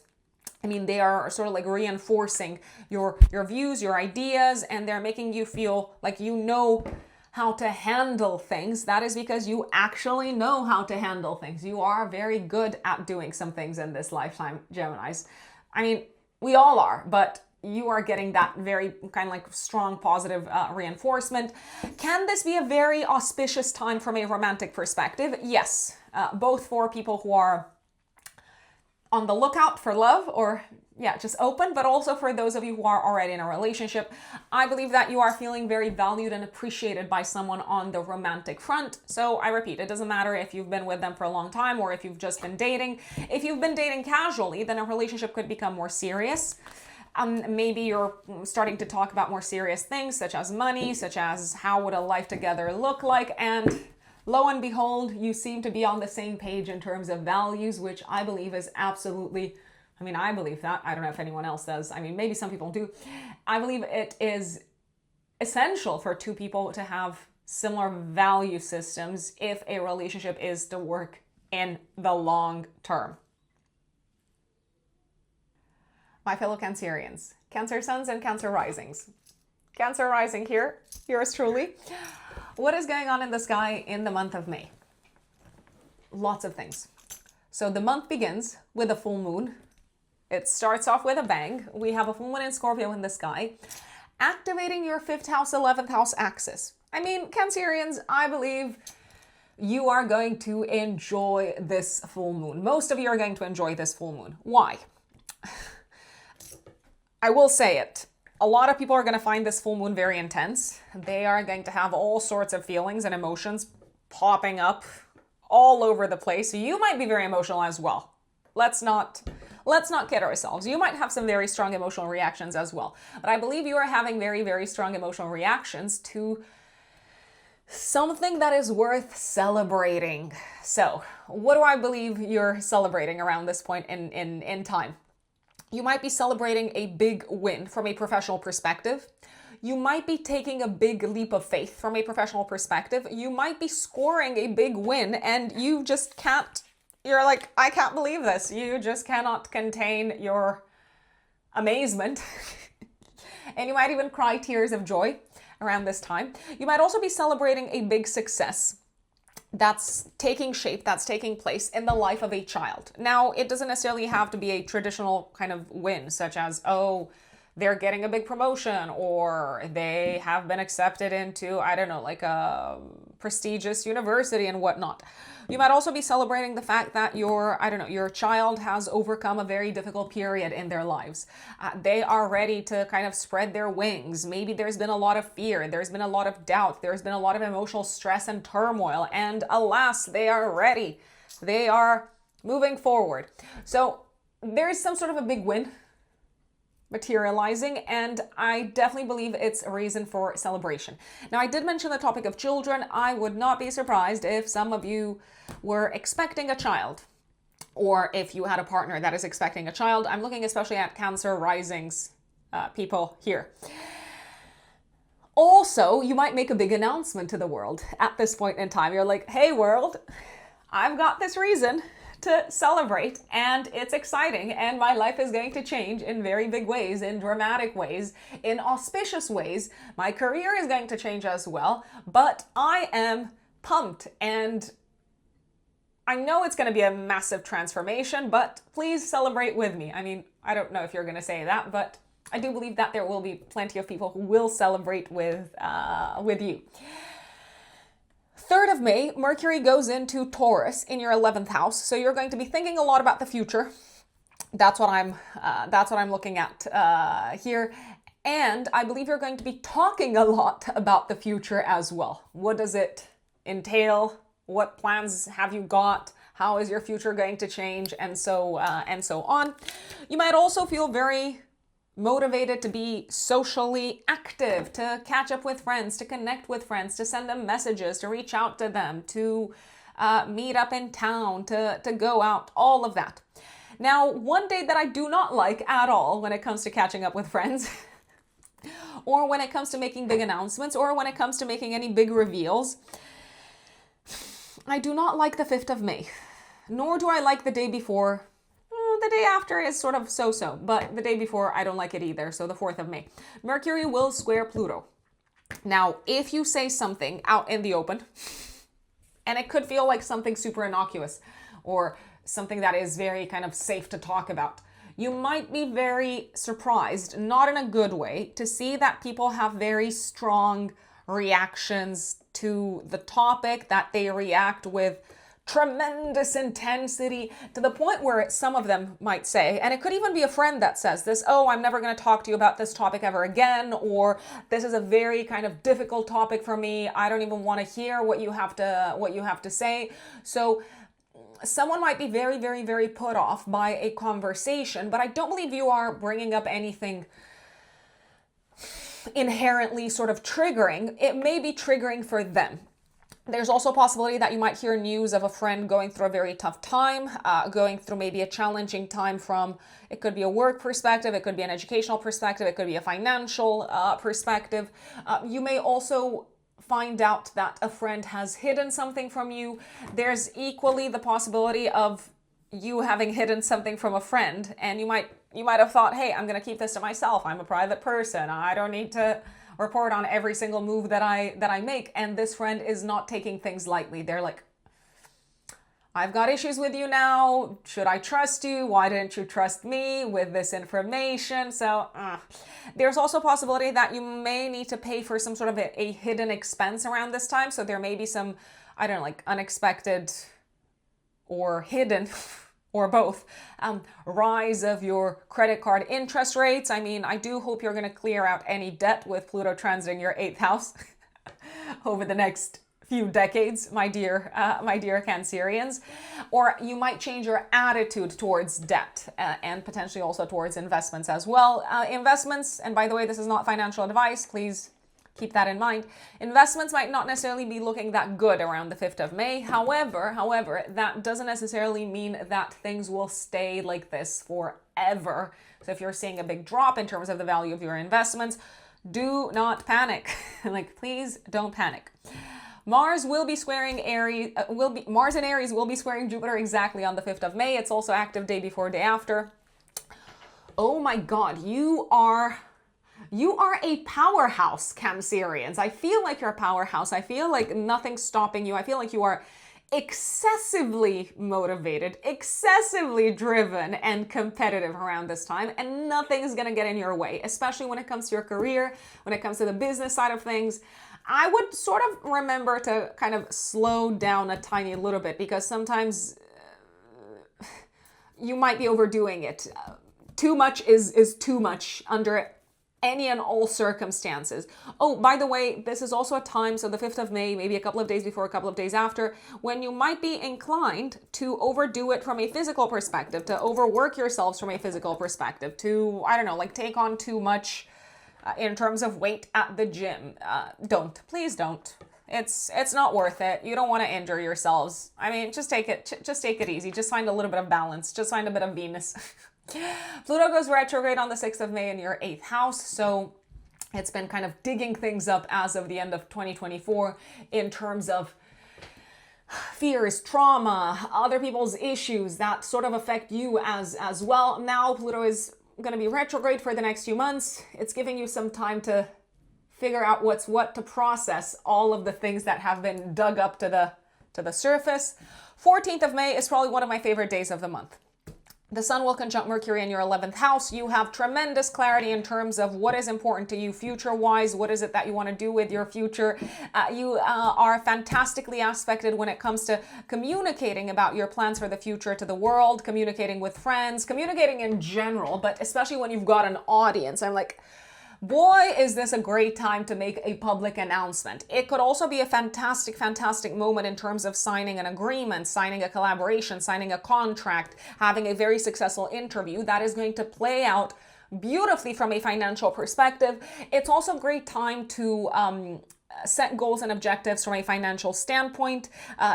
Speaker 1: I mean, they are sort of like reinforcing your views, your ideas, and they're making you feel like you know how to handle things. That is because you actually know how to handle things. You are very good at doing some things in this lifetime, Geminis. I mean, we all are, but you are getting that very kind of like strong positive reinforcement. Can this be a very auspicious time from a romantic perspective? Yes, both for people who are on the lookout for love, or just open, but also for those of you who are already in a relationship. I believe that you are feeling very valued and appreciated by someone on the romantic front. So I repeat, it doesn't matter if you've been with them for a long time or if you've just been dating. If you've been dating casually, then a relationship could become more serious. Maybe you're starting to talk about more serious things, such as money, such as how would a life together look like. And lo and behold, you seem to be on the same page in terms of values, which I believe is absolutely, I mean, I believe that. I don't know if anyone else does. I mean, maybe some people do. I believe it is essential for two people to have similar value systems if a relationship is to work in the long term. My fellow Cancerians, Cancer suns and Cancer risings. Cancer rising here, yours truly. What is going on in the sky in the month of May? Lots of things. So the month begins with a full moon. It starts off with a bang. We have a full moon in Scorpio in the sky, activating your 5th house, 11th house axis. I mean, Cancerians, I believe you are going to enjoy this full moon. Most of you are going to enjoy this full moon. Why? I will say it. A lot of people are going to find this full moon very intense. They are going to have all sorts of feelings and emotions popping up all over the place. You might be very emotional as well. Let's not kid ourselves. You might have some very strong emotional reactions as well. But I believe you are having very, very strong emotional reactions to something that is worth celebrating. So, what do I believe you're celebrating around this point in time? You might be celebrating a big win from a professional perspective. You might be taking a big leap of faith from a professional perspective. You might be scoring a big win and you just can't, you're like, I can't believe this. You just cannot contain your amazement. And you might even cry tears of joy around this time. You might also be celebrating a big success that's taking shape, that's taking place in the life of a child. Now, it doesn't necessarily have to be a traditional kind of win, such as, oh, they're getting a big promotion, or they have been accepted into, I don't know, like a prestigious university and whatnot. You might also be celebrating the fact that your child has overcome a very difficult period in their lives. They are ready to kind of spread their wings. Maybe there's been a lot of fear, there's been a lot of doubt, there's been a lot of emotional stress and turmoil, and alas, they are ready. They are moving forward. So there's some sort of a big win materializing, and I definitely believe it's a reason for celebration. Now, I did mention the topic of children. I would not be surprised if some of you were expecting a child, or if you had a partner that is expecting a child. I'm looking especially at Cancer risings people here. Also, you might make a big announcement to the world at this point in time. You're like, hey world, I've got this reason to celebrate, and it's exciting, and my life is going to change in very big ways, in dramatic ways, in auspicious ways. My career is going to change as well, but I am pumped, and I know it's going to be a massive transformation, but please celebrate with me. I mean, I don't know if you're going to say that, but I do believe that there will be plenty of people who will celebrate with you. 3rd of May, Mercury goes into Taurus in your 11th house. So you're going to be thinking a lot about the future. That's what I'm looking at here. And I believe you're going to be talking a lot about the future as well. What does it entail? What plans have you got? How is your future going to change? And so on. You might also feel very motivated to be socially active, to catch up with friends, to connect with friends, to send them messages, to reach out to them, to meet up in town, to go out, all of that. Now, one day that I do not like at all when it comes to catching up with friends, or when it comes to making big announcements, or when it comes to making any big reveals, I do not like the 5th of May, nor do I like the day before. The day after is sort of so-so, but the day before I don't like it either, so the 4th of May. Mercury will square Pluto. Now, if you say something out in the open, and it could feel like something super innocuous, or something that is very kind of safe to talk about, you might be very surprised, not in a good way, to see that people have very strong reactions to the topic, that they react with tremendous intensity, to the point where some of them might say, and it could even be a friend that says this, oh, I'm never going to talk to you about this topic ever again, or this is a very kind of difficult topic for me. I don't even want to hear what you have to say. So someone might be very, very, very put off by a conversation, but I don't believe you are bringing up anything inherently sort of triggering. It may be triggering for them. There's also a possibility that you might hear news of a friend going through a very tough time, going through maybe a challenging time from, it could be a work perspective, it could be an educational perspective, it could be a financial perspective. You may also find out that a friend has hidden something from you. There's equally the possibility of you having hidden something from a friend, and you might have thought, hey, I'm going to keep this to myself. I'm a private person. I don't need to report on every single move that I make. And this friend is not taking things lightly. They're like, I've got issues with you now. Should I trust you? Why didn't you trust me with this information? So there's also a possibility that you may need to pay for some sort of a hidden expense around this time. So there may be some, I don't know, like unexpected or hidden or both, rise of your credit card interest rates. I mean, I do hope you're going to clear out any debt with Pluto transiting your 8th house over the next few decades, my dear Cancerians. Or you might change your attitude towards debt and potentially also towards investments as well. Investments, and by the way, this is not financial advice, please keep that in mind. Investments might not necessarily be looking that good around the 5th of May. However, that doesn't necessarily mean that things will stay like this forever. So if you're seeing a big drop in terms of the value of your investments, do not panic. Like, please don't panic. Mars will be squaring Aries, Mars and Aries will be squaring Jupiter exactly on the 5th of May. It's also active day before, day after. Oh my God, you are a powerhouse, Cancerians. I feel like you're a powerhouse. I feel like nothing's stopping you. I feel like you are excessively motivated, excessively driven, and competitive around this time, and nothing's gonna get in your way, especially when it comes to your career, when it comes to the business side of things. I would sort of remember to kind of slow down a tiny little bit, because sometimes you might be overdoing it. Too much is too much under any and all circumstances. Oh, by the way, this is also a time, so the 5th of May, maybe a couple of days before, a couple of days after, when you might be inclined to overdo it from a physical perspective, to overwork yourselves from a physical perspective, to, I don't know, like take on too much in terms of weight at the gym. Please don't. It's not worth it. You don't want to injure yourselves. I mean, just take it easy. Just find a little bit of balance. Just find a bit of Venus. Pluto goes retrograde on the 6th of May in your 8th house, so it's been kind of digging things up as of the end of 2024 in terms of fears, trauma, other people's issues that sort of affect you as well. Now Pluto is going to be retrograde for the next few months. It's giving you some time to figure out what's what, to process all of the things that have been dug up to the surface. 14th of May is probably one of my favorite days of the month. The Sun will conjunct Mercury in your 11th house. You have tremendous clarity in terms of what is important to you future-wise. What is it that you want to do with your future? You are fantastically aspected when it comes to communicating about your plans for the future to the world, communicating with friends, communicating in general, but especially when you've got an audience. I'm like, boy, is this a great time to make a public announcement. It could also be a fantastic, fantastic moment in terms of signing an agreement, signing a collaboration, signing a contract, having a very successful interview that is going to play out beautifully from a financial perspective. It's also a great time to set goals and objectives from a financial standpoint,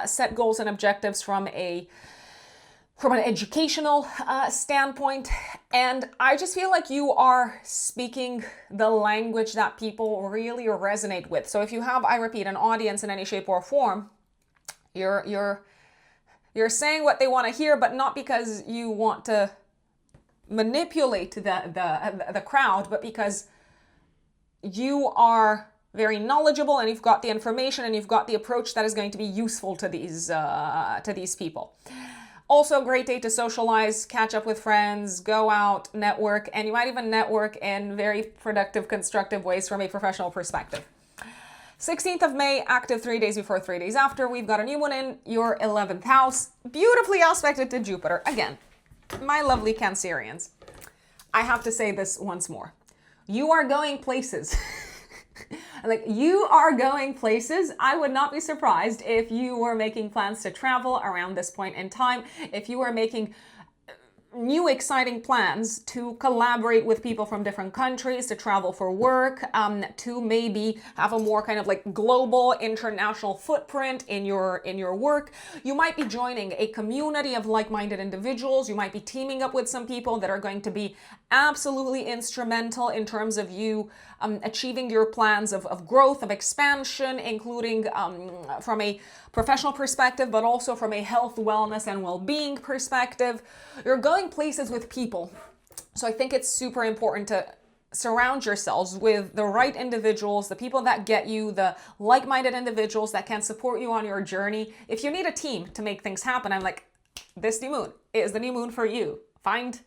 Speaker 1: set goals and objectives from an educational standpoint. And I just feel like you are speaking the language that people really resonate with. So if you have, I repeat, an audience in any shape or form, you're saying what they want to hear, but not because you want to manipulate the crowd, but because you are very knowledgeable and you've got the information and you've got the approach that is going to be useful to these people. Also a great day to socialize, catch up with friends, go out, network, and you might even network in very productive, constructive ways from a professional perspective. 16th of May, active 3 days before, 3 days after. We've got a new one in your 11th house, beautifully aspected to Jupiter. Again, my lovely Cancerians, I have to say this once more. You are going places. Like, you are going places. I would not be surprised if you were making plans to travel around this point in time, if you were making new exciting plans to collaborate with people from different countries, to travel for work, to maybe have a more kind of like global international footprint in your work. You might be joining a community of like-minded individuals. You might be teaming up with some people that are going to be absolutely instrumental in terms of you achieving your plans of growth, of expansion, including from a professional perspective, but also from a health, wellness, and well-being perspective. You're going places with people. So I think it's super important to surround yourselves with the right individuals, the people that get you, the like-minded individuals that can support you on your journey. If you need a team to make things happen, I'm like, this new moon is the new moon for you. Find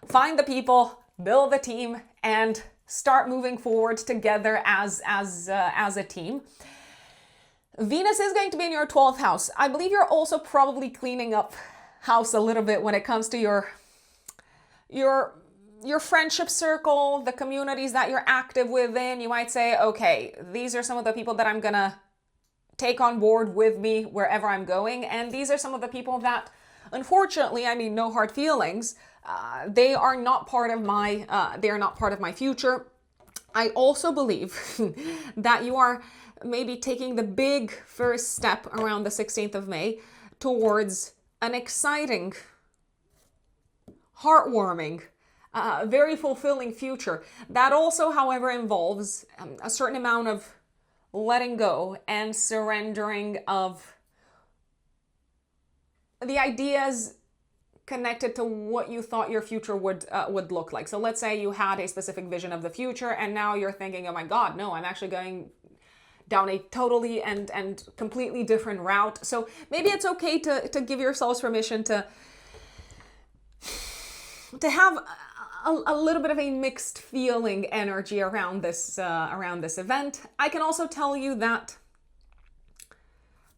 Speaker 1: the people, build the team, and start moving forward together as a team. Venus is going to be in your 12th house. I believe you're also probably cleaning up house a little bit when it comes to your friendship circle, the communities that you're active within. You might say, okay, these are some of the people that I'm gonna take on board with me wherever I'm going. And these are some of the people that, unfortunately, I mean, no hard feelings, they are not part of my future. I also believe that you are maybe taking the big first step around the 16th of May towards an exciting, heartwarming, very fulfilling future. That also, however, involves a certain amount of letting go and surrendering of the ideas connected to what you thought your future would look like. So let's say you had a specific vision of the future and now you're thinking, oh my God, no, I'm actually going down a totally and completely different route. So maybe it's okay to give yourselves permission to have a little bit of a mixed feeling energy around this event. I can also tell you that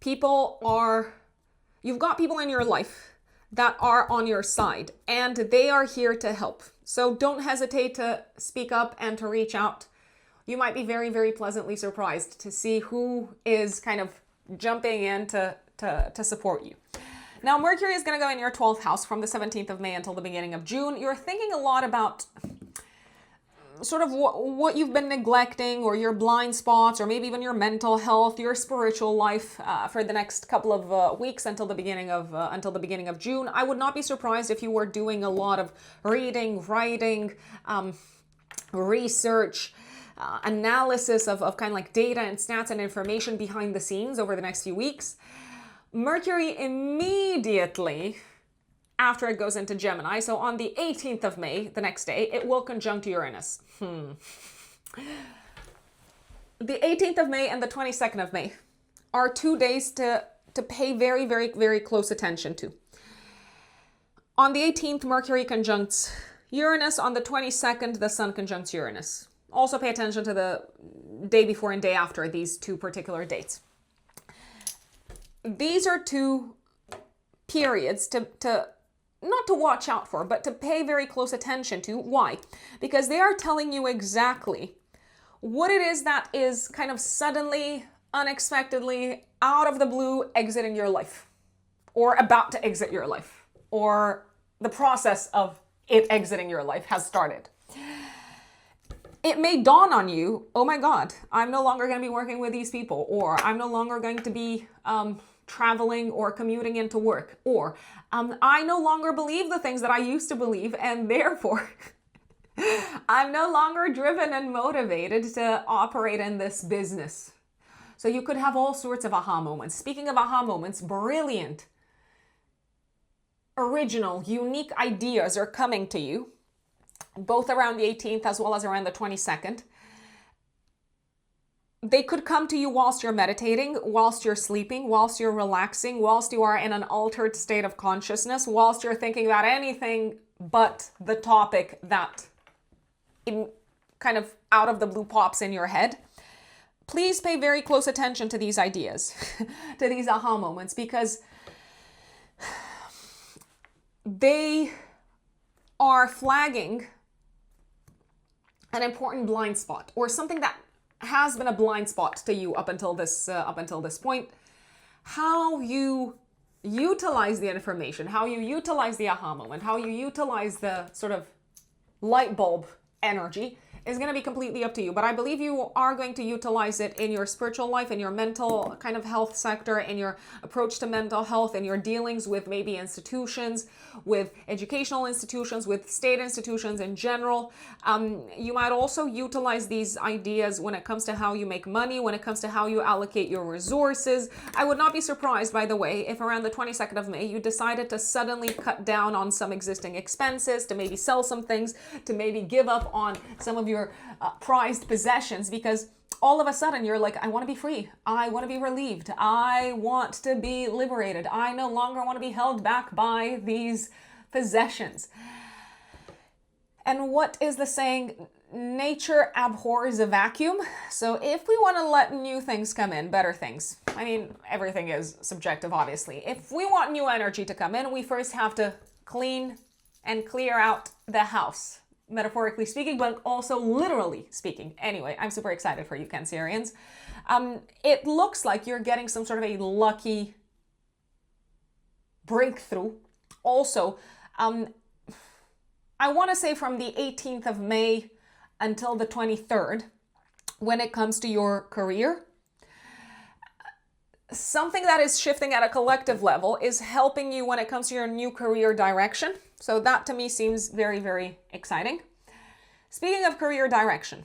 Speaker 1: you've got people in your life that are on your side and they are here to help. So don't hesitate to speak up and to reach out. You might be very, very pleasantly surprised to see who is kind of jumping in to support you. Now, Mercury is going to go in your 12th house from the 17th of May until the beginning of June. You're thinking a lot about sort of what you've been neglecting, or your blind spots, or maybe even your mental health, your spiritual life for the next couple of weeks until the beginning of June. I would not be surprised if you were doing a lot of reading, writing, research, analysis of kind of like data and stats and information behind the scenes over the next few weeks. Mercury immediately after it goes into Gemini, so on the 18th of May, the next day, it will conjunct Uranus. The 18th of May and the 22nd of May are 2 days to pay very, very, very close attention to. On the 18th, Mercury conjuncts Uranus. On the 22nd, the Sun conjuncts Uranus. Also pay attention to the day before and day after these two particular dates. These are two periods to not to watch out for, but to pay very close attention to. Why? Because they are telling you exactly what it is that is kind of suddenly, unexpectedly, out of the blue exiting your life, or about to exit your life, or the process of it exiting your life has started. It may dawn on you, oh my God, I'm no longer going to be working with these people, or I'm no longer going to be traveling or commuting into work, or I no longer believe the things that I used to believe, and therefore I'm no longer driven and motivated to operate in this business. So you could have all sorts of aha moments. Speaking of aha moments, brilliant, original, unique ideas are coming to you, both around the 18th as well as around the 22nd. They could come to you whilst you're meditating, whilst you're sleeping, whilst you're relaxing, whilst you are in an altered state of consciousness, whilst you're thinking about anything but the topic that kind of out of the blue pops in your head. Please pay very close attention to these ideas, to these aha moments, because they are flagging an important blind spot, or something that has been a blind spot to you up until this point. How you utilize the information, how you utilize the aha moment, how you utilize the sort of light bulb energy is going to be completely up to you. But I believe you are going to utilize it in your spiritual life, in your mental kind of health sector, in your approach to mental health, in your dealings with maybe institutions, with educational institutions, with state institutions in general. You might also utilize these ideas when it comes to how you make money, when it comes to how you allocate your resources. I would not be surprised, by the way, if around the 22nd of May, you decided to suddenly cut down on some existing expenses, to maybe sell some things, to maybe give up on some of your prized possessions, because all of a sudden you're like, I want to be free. I want to be relieved. I want to be liberated. I no longer want to be held back by these possessions. And what is the saying? Nature abhors a vacuum. So if we want to let new things come in, better things, I mean, everything is subjective, obviously. If we want new energy to come in, we first have to clean and clear out the house. Metaphorically speaking, but also literally speaking. Anyway, I'm super excited for you, Cancerians. It looks like you're getting some sort of a lucky breakthrough. Also, I want to say from the 18th of May until the 23rd, when it comes to your career, something that is shifting at a collective level is helping you when it comes to your new career direction. So that to me seems very, very exciting. Speaking of career direction,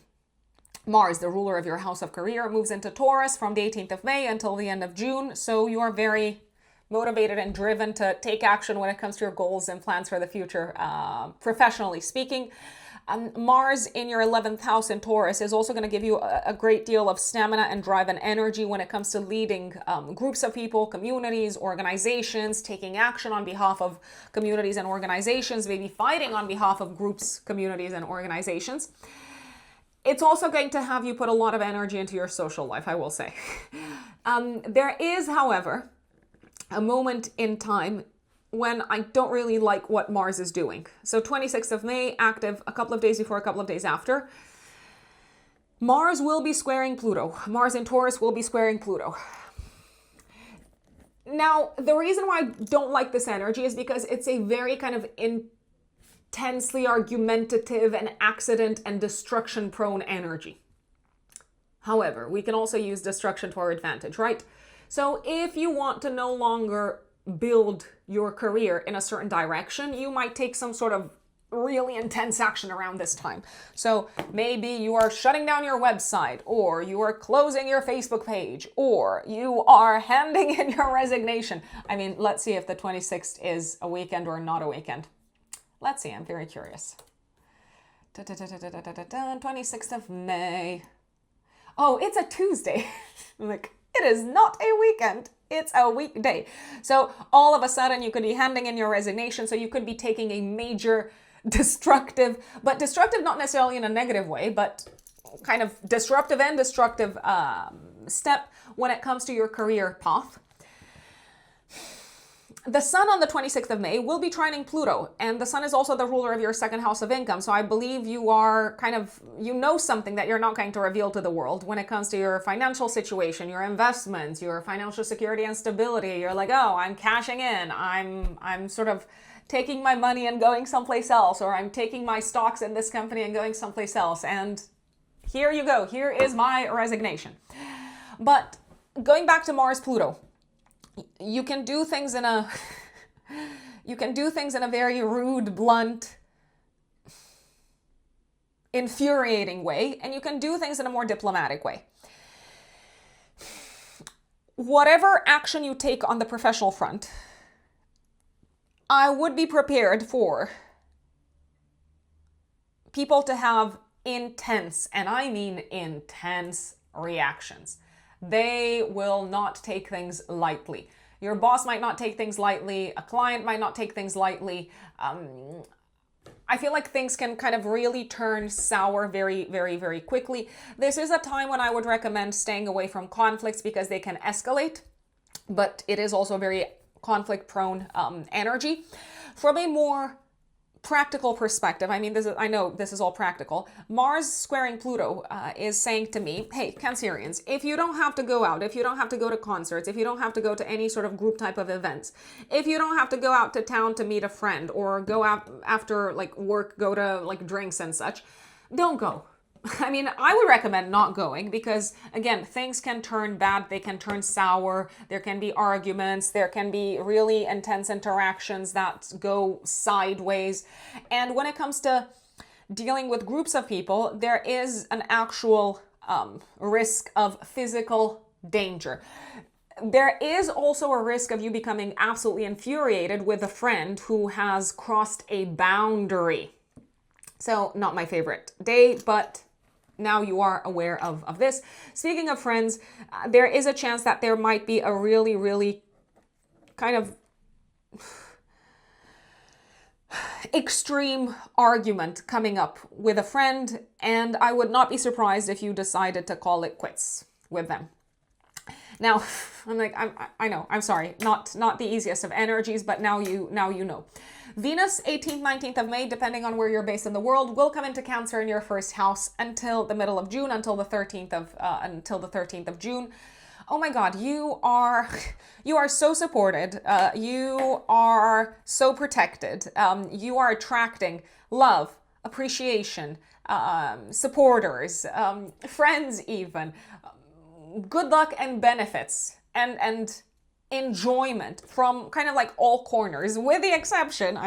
Speaker 1: Mars, the ruler of your house of career, moves into Taurus from the 18th of May until the end of June. So you are very motivated and driven to take action when it comes to your goals and plans for the future, professionally speaking. Mars in your 11th house in Taurus is also going to give you a great deal of stamina and drive and energy when it comes to leading groups of people, communities, organizations, taking action on behalf of communities and organizations, maybe fighting on behalf of groups, communities, and organizations. It's also going to have you put a lot of energy into your social life, I will say. There is, however, a moment in time when I don't really like what Mars is doing. So 26th of May, active a couple of days before, a couple of days after. Mars will be squaring Pluto. Mars in Taurus will be squaring Pluto. Now, the reason why I don't like this energy is because it's a very kind of intensely argumentative and accident and destruction prone energy. However, we can also use destruction to our advantage, right? So if you want to no longer build your career in a certain direction, you might take some sort of really intense action around this time. So maybe you are shutting down your website, or you are closing your Facebook page, or you are handing in your resignation. I mean, let's see if the 26th is a weekend or not a weekend. Let's see, I'm very curious. 26th of May. Oh, it's a Tuesday. Like, it is not a weekend. It's a weekday. So all of a sudden you could be handing in your resignation. So you could be taking a major destructive, but destructive not necessarily in a negative way, but kind of disruptive and destructive step when it comes to your career path. The sun on the 26th of May will be trining Pluto, and the sun is also the ruler of your second house of income. So I believe you are kind of, you know, something that you're not going to reveal to the world when it comes to your financial situation, your investments, your financial security and stability. You're like, oh, I'm cashing in. I'm sort of taking my money and going someplace else, or I'm taking my stocks in this company and going someplace else. And here you go. Here is my resignation. But going back to Mars Pluto, you can do things in a very rude, blunt, infuriating way, and you can do things in a more diplomatic way. Whatever action you take on the professional front, I would be prepared for people to have intense, and I mean intense, reactions. They will not take things lightly. Your boss might not take things lightly. A client might not take things lightly. I feel like things can kind of really turn sour very, very, very quickly. This is a time when I would recommend staying away from conflicts because they can escalate, but it is also very conflict-prone energy. From a more practical perspective, I mean, I know this is all practical. Mars squaring Pluto is saying to me, hey, Cancerians, if you don't have to go out, if you don't have to go to concerts, if you don't have to go to any sort of group type of events, if you don't have to go out to town to meet a friend or go out after like work, go to like drinks and such, don't go. I mean, I would recommend not going because, again, things can turn bad. They can turn sour. There can be arguments. There can be really intense interactions that go sideways. And when it comes to dealing with groups of people, there is an actual risk of physical danger. There is also a risk of you becoming absolutely infuriated with a friend who has crossed a boundary. So, not my favorite day, but now you are aware of this. Speaking of friends, there is a chance that there might be a really, really kind of extreme argument coming up with a friend, and I would not be surprised if you decided to call it quits with them. Now, I know, I'm sorry, not the easiest of energies, but now you know. Venus, 18th, 19th of May, depending on where you're based in the world, will come into Cancer in your first house until the middle of June, until the 13th of June. Oh my God, you are so supported. You are so protected. You are attracting love, appreciation, supporters, friends even, good luck and benefits, and enjoyment from kind of like all corners, with the exception,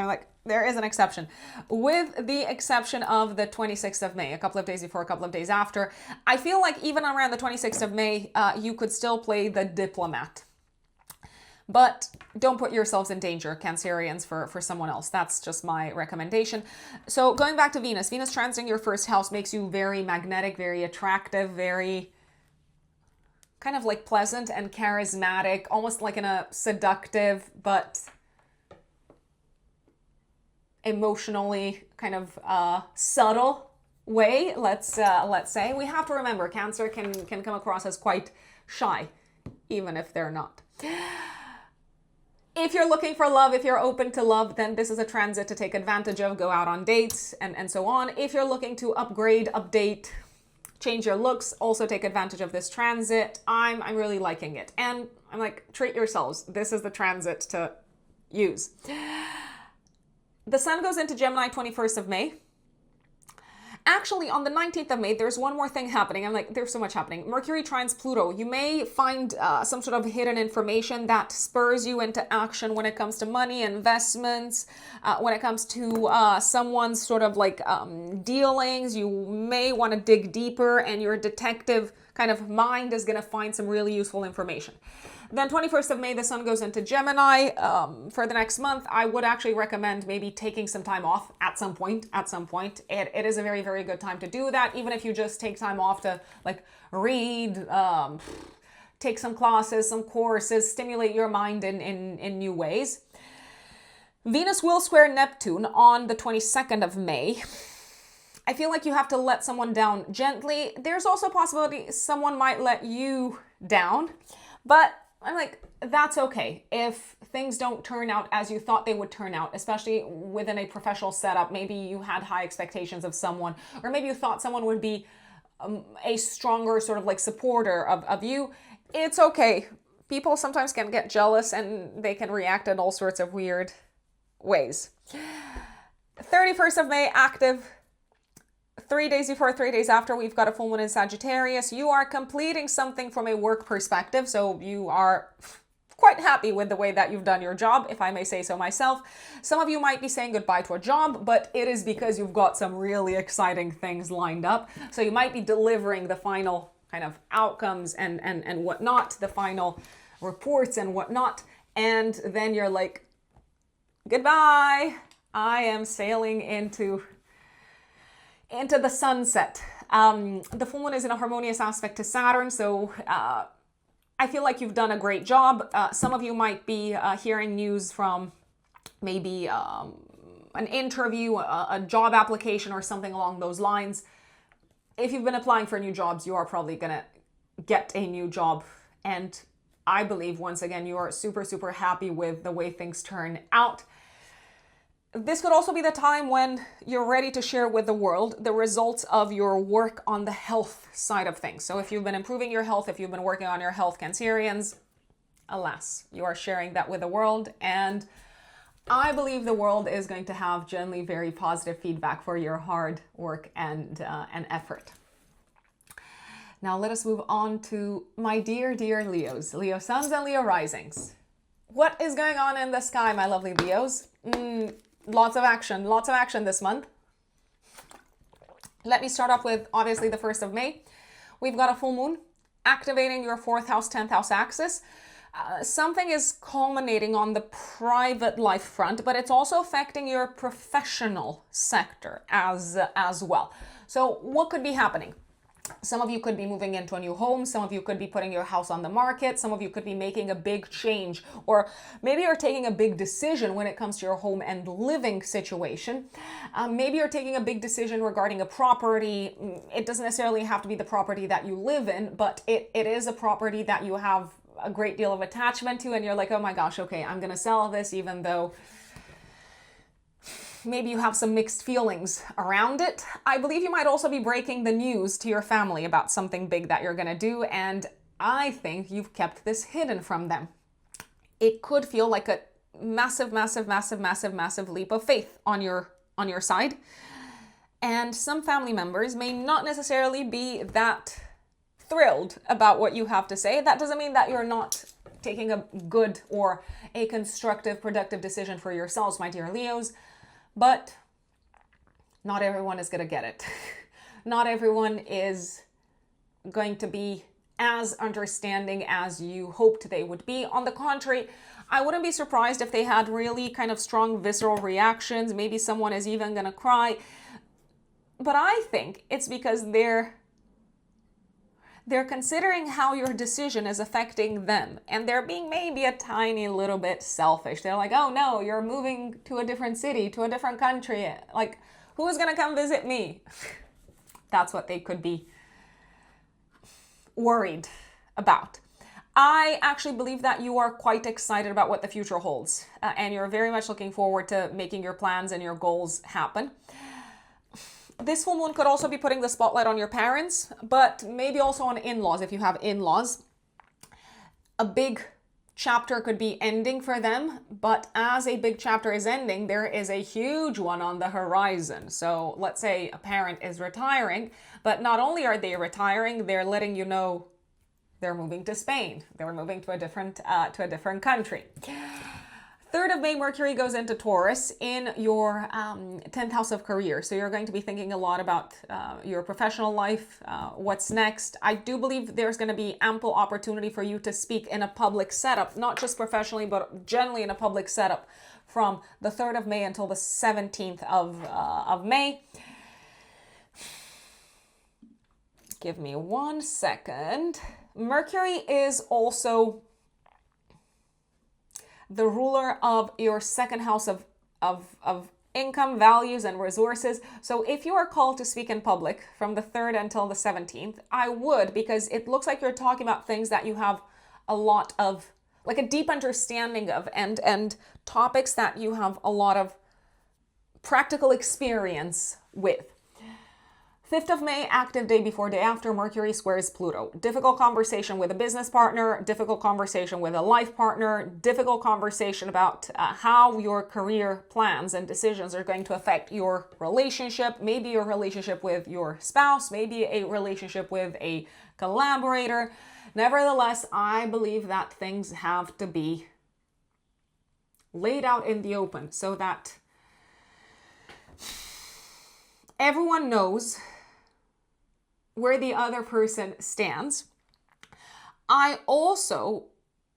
Speaker 1: there is an exception, with the exception of the 26th of May, a couple of days before, a couple of days after. I feel like even around the 26th of May, you could still play the diplomat. But don't put yourselves in danger, Cancerians, for someone else. That's just my recommendation. So going back to Venus transiting your first house makes you very magnetic, very attractive, very kind of like pleasant and charismatic, almost like in a seductive but emotionally kind of subtle way. Let's say. We have to remember Cancer can come across as quite shy, even if they're not. If you're looking for love, if you're open to love, then this is a transit to take advantage of. Go out on dates and so on. If you're looking to upgrade, update, change your looks, also take advantage of this transit. I'm really liking it. And I'm like, treat yourselves. This is the transit to use. The sun goes into Gemini 21st of May. Actually, on the 19th of May, there's one more thing happening. I'm like, there's so much happening. Mercury trines Pluto. You may find some sort of hidden information that spurs you into action when it comes to money, investments, when it comes to someone's sort of like dealings. You may want to dig deeper, and your detective kind of mind is going to find some really useful information. Then 21st of May, the sun goes into Gemini. For the next month, I would actually recommend maybe taking some time off at some point. It is a very, very good time to do that. Even if you just take time off to like read, take some classes, some courses, stimulate your mind in new ways. Venus will square Neptune on the 22nd of May. I feel like you have to let someone down gently. There's also a possibility someone might let you down, but I'm like, that's okay. If things don't turn out as you thought they would turn out, especially within a professional setup, maybe you had high expectations of someone, or maybe you thought someone would be a stronger sort of like supporter of you, it's okay. People sometimes can get jealous and they can react in all sorts of weird ways. 31st of May, active. 3 days before, 3 days after, we've got a full moon in Sagittarius. You are completing something from a work perspective, so you are quite happy with the way that you've done your job, if I may say so myself. Some of you might be saying goodbye to a job, but it is because you've got some really exciting things lined up. So you might be delivering the final kind of outcomes and whatnot, the final reports and whatnot, and then you're like, goodbye, I am sailing into the sunset. The full moon is in a harmonious aspect to Saturn, so I feel like you've done a great job. Some of you might be hearing news from maybe an interview, a job application, or something along those lines. If you've been applying for new jobs, you are probably gonna get a new job. And I believe, once again, you are super, super happy with the way things turn out. This could also be the time when you're ready to share with the world the results of your work on the health side of things. So if you've been improving your health, if you've been working on your health, Cancerians, alas, you are sharing that with the world. And I believe the world is going to have generally very positive feedback for your hard work and effort. Now let us move on to my dear Leos, Leo suns and Leo risings. What is going on in the sky, my lovely Leos? Lots of action this month. Let me start off with obviously the 1st of May. We've got a full moon activating your 4th house, 10th house axis. Something is culminating on the private life front, but it's also affecting your professional sector as well. So what could be happening? Some of you could be moving into a new home. Some of you could be putting your house on the market. Some of you could be making a big change, or maybe you're taking a big decision when it comes to your home and living situation. Maybe you're taking a big decision regarding a property. It doesn't necessarily have to be the property that you live in, but it is a property that you have a great deal of attachment to, and you're like, oh my gosh, okay, I'm going to sell this, even though maybe you have some mixed feelings around it. I believe you might also be breaking the news to your family about something big that you're going to do, and I think you've kept this hidden from them. It could feel like a massive leap of faith on your side, and some family members may not necessarily be that thrilled about what you have to say. That doesn't mean that you're not taking a good or a constructive, productive decision for yourselves, my dear Leos. But not everyone is going to get it. Not everyone is going to be as understanding as you hoped they would be. On the contrary, I wouldn't be surprised if they had really kind of strong visceral reactions. Maybe someone is even going to cry. But I think it's because they're considering how your decision is affecting them, and they're being maybe a tiny little bit selfish. They're like, oh no, you're moving to a different city, to a different country. Like, who's gonna come visit me? That's what they could be worried about. I actually believe that you are quite excited about what the future holds, and you're very much looking forward to making your plans and your goals happen. This full moon could also be putting the spotlight on your parents, but maybe also on in-laws if you have in-laws. A big chapter could be ending for them, but as a big chapter is ending, there is a huge one on the horizon. So let's say a parent is retiring, but not only are they retiring, they're letting you know they're moving to Spain. They're moving to a different country. 3rd of May, Mercury goes into Taurus in your 10th house of career. So you're going to be thinking a lot about your professional life, what's next. I do believe there's going to be ample opportunity for you to speak in a public setup, not just professionally, but generally in a public setup from the 3rd of May until the 17th of May. Give me 1 second. Mercury is also the ruler of your 2nd house of income, values, and resources. So if you are called to speak in public from the 3rd until the 17th, I would, because it looks like you're talking about things that you have a lot of, like a deep understanding of, and topics that you have a lot of practical experience with. 5th of May, active day before day after, Mercury squares Pluto. Difficult conversation with a business partner, difficult conversation with a life partner, difficult conversation about how your career plans and decisions are going to affect your relationship, maybe your relationship with your spouse, maybe a relationship with a collaborator. Nevertheless, I believe that things have to be laid out in the open so that everyone knows where the other person stands. I also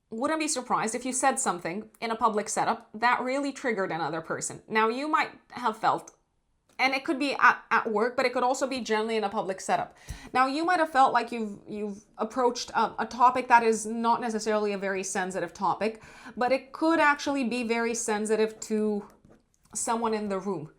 Speaker 1: wouldn't be surprised if you said something in a public setup that really triggered another person. Now, you might have felt, and it could be at work, but it could also be generally in a public setup. Now, you might have felt like you've approached a topic that is not necessarily a very sensitive topic, but it could actually be very sensitive to someone in the room.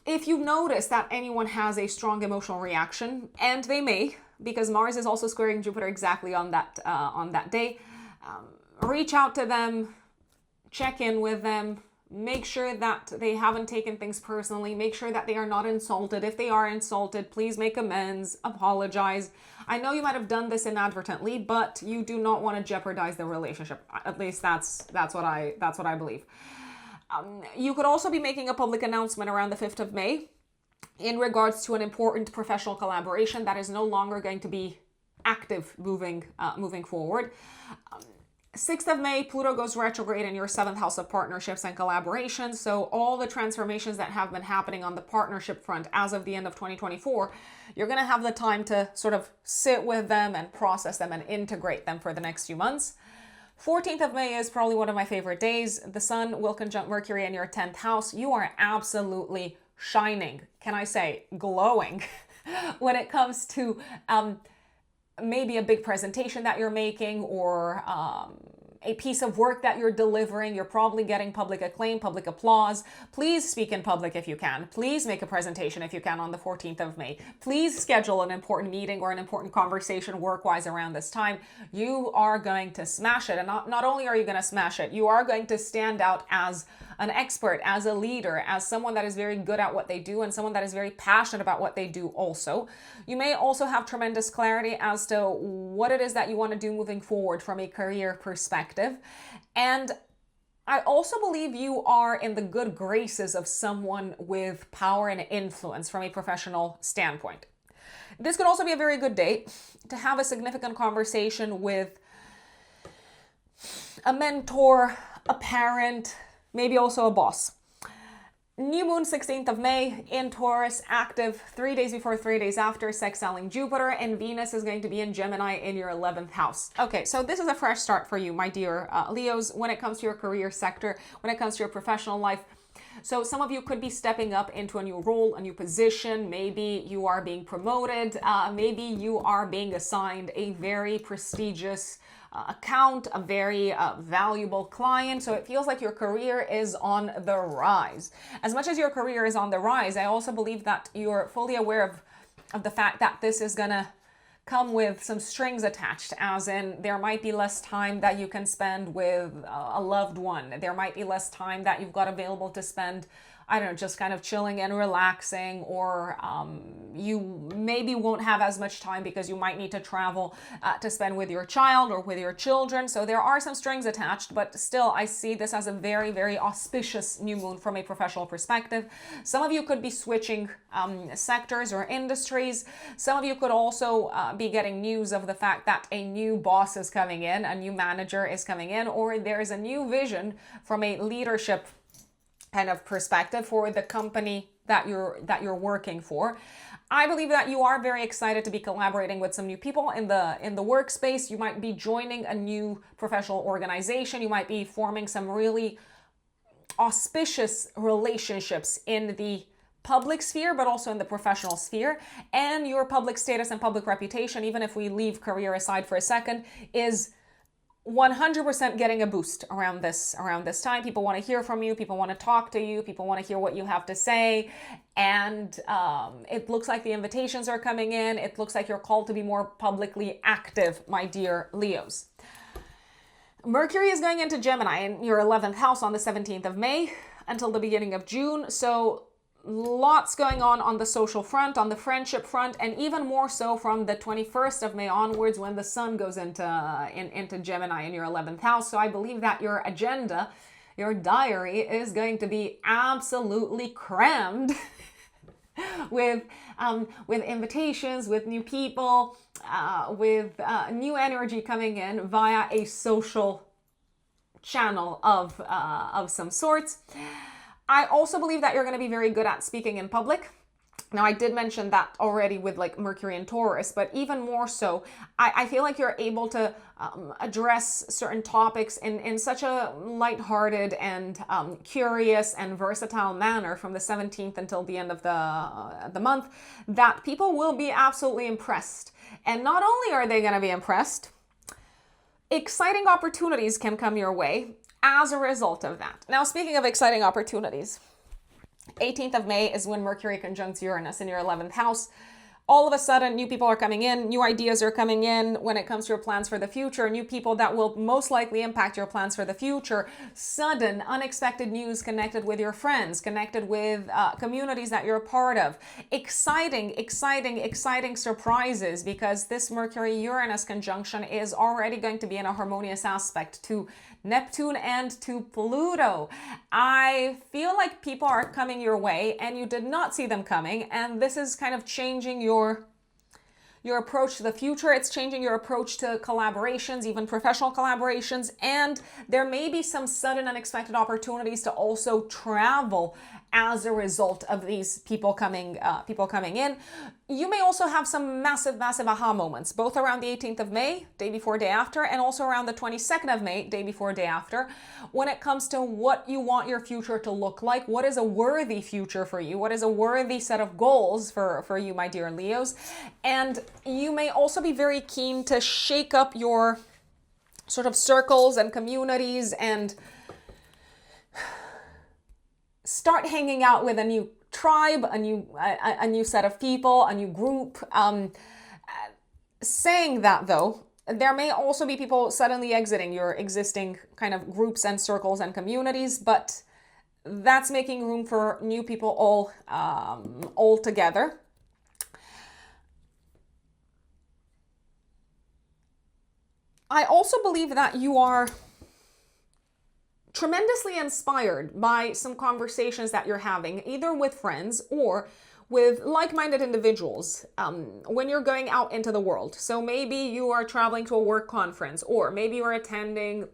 Speaker 1: If you notice that anyone has a strong emotional reaction, and they may, because Mars is also squaring Jupiter exactly on that day, reach out to them, check in with them, Make sure that they haven't taken things personally. Make sure that they are not insulted. If they are insulted, please make amends, apologize. I know you might have done this inadvertently, but you do not want to jeopardize the relationship. At least that's what I believe. You could also be making a public announcement around the 5th of May in regards to an important professional collaboration that is no longer going to be active moving forward. 6th of May, Pluto goes retrograde in your 7th house of partnerships and collaborations. So all the transformations that have been happening on the partnership front as of the end of 2024, you're going to have the time to sort of sit with them and process them and integrate them for the next few months. 14th of May is probably one of my favorite days. The sun will conjunct Mercury in your 10th house. You are absolutely shining, can I say, glowing when it comes to maybe a big presentation that you're making or a piece of work that you're delivering. You're probably getting public acclaim, public applause. Please speak in public if you can. Please make a presentation if you can on the 14th of May. Please schedule an important meeting or an important conversation work-wise around this time. You are going to smash it. And not only are you going to smash it, you are going to stand out as an expert, as a leader, as someone that is very good at what they do and someone that is very passionate about what they do also. You may also have tremendous clarity as to what it is that you want to do moving forward from a career perspective. And I also believe you are in the good graces of someone with power and influence from a professional standpoint. This could also be a very good day to have a significant conversation with a mentor, a parent, maybe also a boss. New moon 16th of May in Taurus, active 3 days before, 3 days after, sextiling Jupiter, and Venus is going to be in Gemini in your 11th house. Okay, so this is a fresh start for you, my dear Leos, when it comes to your career sector, when it comes to your professional life. So some of you could be stepping up into a new role, a new position. Maybe you are being promoted. Maybe you are being assigned a very prestigious account, a very valuable client. So it feels like your career is on the rise. As much as your career is on the rise, I also believe that you're fully aware of the fact that this is gonna come with some strings attached, as in there might be less time that you can spend with a loved one. There might be less time that you've got available to spend, I don't know, just kind of chilling and relaxing, or you maybe won't have as much time because you might need to travel to spend with your child or with your children. So there are some strings attached, but still I see this as a very, very auspicious new moon from a professional perspective. Some of you could be switching sectors or industries. Some of you could also be getting news of the fact that a new boss is coming in, a new manager is coming in, or there is a new vision from a leadership kind of perspective for the company that you're working for. I believe that you are very excited to be collaborating with some new people in the workspace. You might be joining a new professional organization. You might be forming some really auspicious relationships in the public sphere, but also in the professional sphere. And your public status and public reputation, even if we leave career aside for a second, is 100% getting a boost around this time. People want to hear from you. People want to talk to you. People want to hear what you have to say. And it looks like the invitations are coming in. It looks like you're called to be more publicly active, my dear Leos. Mercury is going into Gemini in your 11th house on the 17th of May until the beginning of June. So lots going on the social front, on the friendship front, and even more so from the 21st of May onwards when the sun goes into Gemini in your 11th house. So I believe that your agenda, your diary is going to be absolutely crammed with invitations, with new people, with new energy coming in via a social channel of some sorts. I also believe that you're going to be very good at speaking in public. Now, I did mention that already with like Mercury and Taurus, but even more so, I feel like you're able to address certain topics in such a lighthearted and curious and versatile manner from the 17th until the end of the month that people will be absolutely impressed. And not only are they going to be impressed, exciting opportunities can come your way as a result of that. Now, speaking of exciting opportunities, 18th of May is when Mercury conjuncts Uranus in your 11th house. all of a sudden, new people are coming in, new ideas are coming in when it comes to your plans for the future, new people that will most likely impact your plans for the future, sudden, unexpected news connected with your friends, connected with communities that you're a part of. Exciting surprises, because this Mercury-Uranus conjunction is already going to be in a harmonious aspect to Neptune and to Pluto. I feel like people are coming your way and you did not see them coming, and this is kind of changing your approach to the future. It's changing your approach to collaborations, even professional collaborations, and there may be some sudden unexpected opportunities to also travel as a result of these people coming in. You may also have some massive aha moments, both around the 18th of May, day before, day after, and also around the 22nd of May, day before, day after, when it comes to what you want your future to look like. What is a worthy future for you? What is a worthy set of goals for you, my dear Leos? And you may also be very keen to shake up your sort of circles and communities and start hanging out with a new tribe, a new set of people, a new group. Saying that though, there may also be people suddenly exiting your existing kind of groups and circles and communities, but that's making room for new people all together. I also believe that you are tremendously inspired by some conversations that you're having, either with friends or with like-minded individuals when you're going out into the world. So maybe you are traveling to a work conference, or maybe you're attending,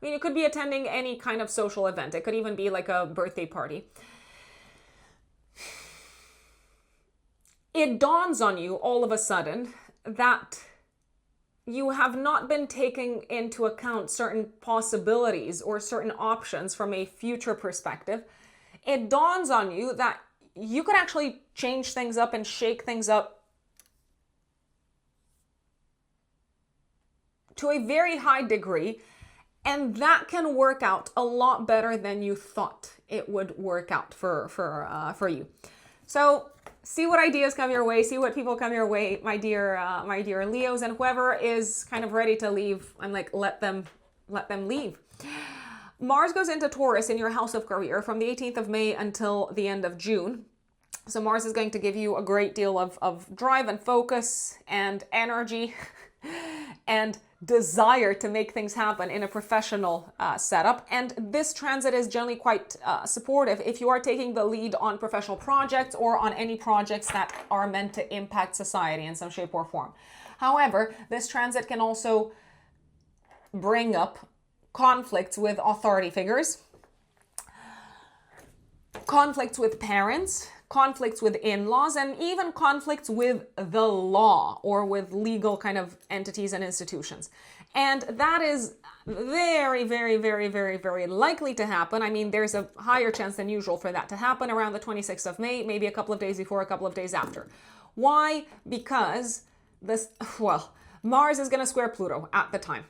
Speaker 1: you could be attending any kind of social event. It could even be like a birthday party. It dawns on you all of a sudden that you have not been taking into account certain possibilities or certain options from a future perspective. It dawns on you that you could actually change things up and shake things up to a very high degree, and that can work out a lot better than you thought it would work out for you. So see what ideas come your way, see what people come your way, my dear Leos, and whoever is kind of ready to leave, I'm like, let them leave. Mars goes into Taurus in your house of career from the 18th of May until the end of June. So Mars is going to give you a great deal of drive and focus and energy and desire to make things happen in a professional setup. And this transit is generally quite supportive if you are taking the lead on professional projects or on any projects that are meant to impact society in some shape or form. However, this transit can also bring up conflicts with authority figures, conflicts with parents, conflicts with in-laws, and even conflicts with the law or with legal kind of entities and institutions. And that is very, very, very, very, very likely to happen. I mean, there's a higher chance than usual for that to happen around the 26th of May, maybe a couple of days before, a couple of days after. Why? Because Mars is going to square Pluto at the time.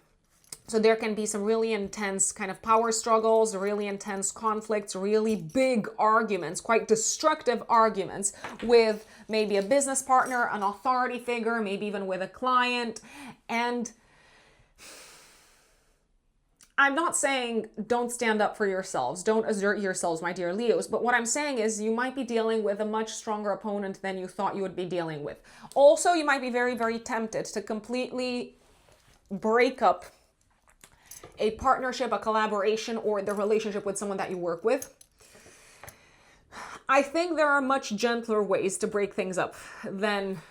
Speaker 1: So there can be some really intense kind of power struggles, really intense conflicts, really big arguments, quite destructive arguments with maybe a business partner, an authority figure, maybe even with a client. And I'm not saying don't stand up for yourselves, don't assert yourselves, my dear Leos, but what I'm saying is you might be dealing with a much stronger opponent than you thought you would be dealing with. Also, you might be very, very tempted to completely break up a partnership, a collaboration, or the relationship with someone that you work with. I think there are much gentler ways to break things up than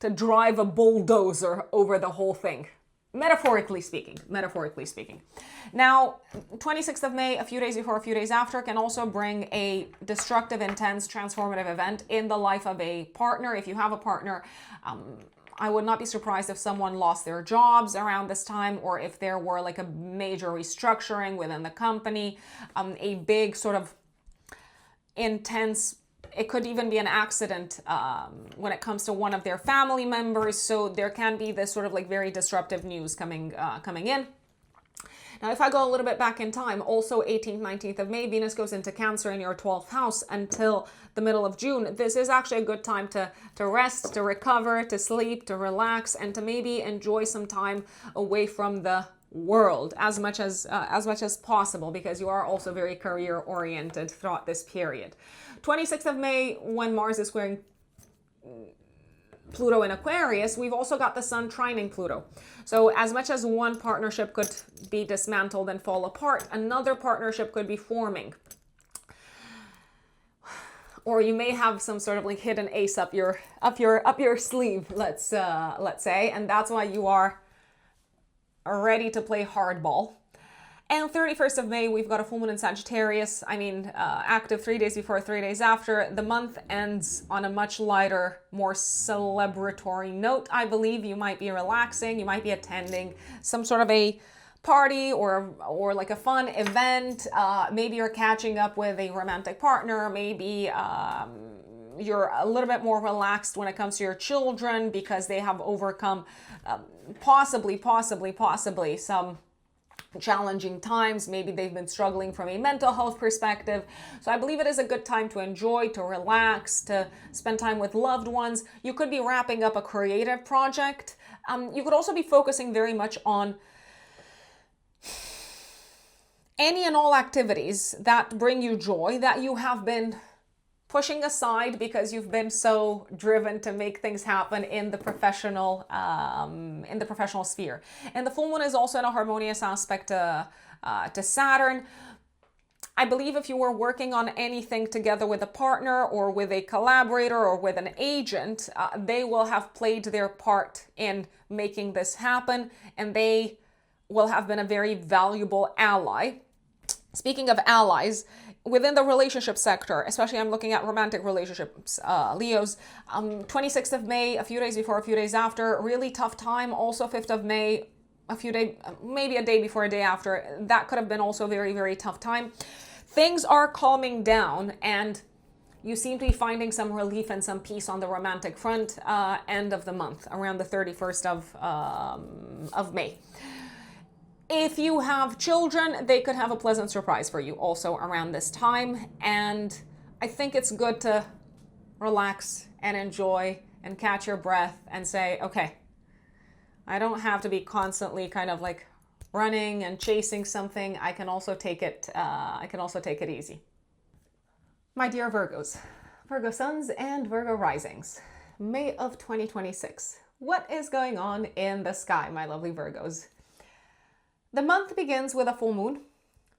Speaker 1: to drive a bulldozer over the whole thing. Metaphorically speaking. Now, 26th of May, a few days before, a few days after, can also bring a destructive, intense, transformative event in the life of a partner. If you have a partner, I would not be surprised if someone lost their jobs around this time, or if there were like a major restructuring within the company, a big sort of intense, it could even be an accident when it comes to one of their family members. So there can be this sort of like very disruptive news coming in. Now, if I go a little bit back in time, also 18th, 19th of May, Venus goes into Cancer in your 12th house until the middle of June. This is actually a good time to rest, to recover, to sleep, to relax, and to maybe enjoy some time away from the world as much as possible, because you are also very career oriented throughout this period. 26th of May, when Mars is squaring Pluto in Aquarius, we've also got the Sun trining Pluto. So as much as one partnership could be dismantled and fall apart, another partnership could be forming. Or you may have some sort of like hidden ace up your sleeve, let's say, and that's why you are ready to play hardball. And 31st of May, we've got a full moon in Sagittarius. Active 3 days before, 3 days after. The month ends on a much lighter, more celebratory note. I believe you might be relaxing. You might be attending some sort of a party or like a fun event. Maybe you're catching up with a romantic partner. Maybe you're a little bit more relaxed when it comes to your children because they have overcome possibly some challenging times. Maybe they've been struggling from a mental health perspective. So I believe it is a good time to enjoy, to relax, to spend time with loved ones. You could be wrapping up a creative project. You could also be focusing very much on any and all activities that bring you joy, that you have been pushing aside because you've been so driven to make things happen in the professional sphere. And the full moon is also in a harmonious aspect to Saturn. I believe if you were working on anything together with a partner or with a collaborator or with an agent, they will have played their part in making this happen, and they will have been a very valuable ally. Speaking of allies, within the relationship sector, especially I'm looking at romantic relationships, Leos, 26th of May, a few days before, a few days after, really tough time. Also 5th of May, maybe a day before, a day after, that could have been also very, very tough time. Things are calming down and you seem to be finding some relief and some peace on the romantic front end of the month, around the 31st of May. If you have children, they could have a pleasant surprise for you also around this time. And I think it's good to relax and enjoy and catch your breath and say, okay, I don't have to be constantly kind of like running and chasing something. I can also take it easy. My dear Virgos, Virgo suns and Virgo risings, May of 2026. What is going on in the sky, my lovely Virgos? The month begins with a full moon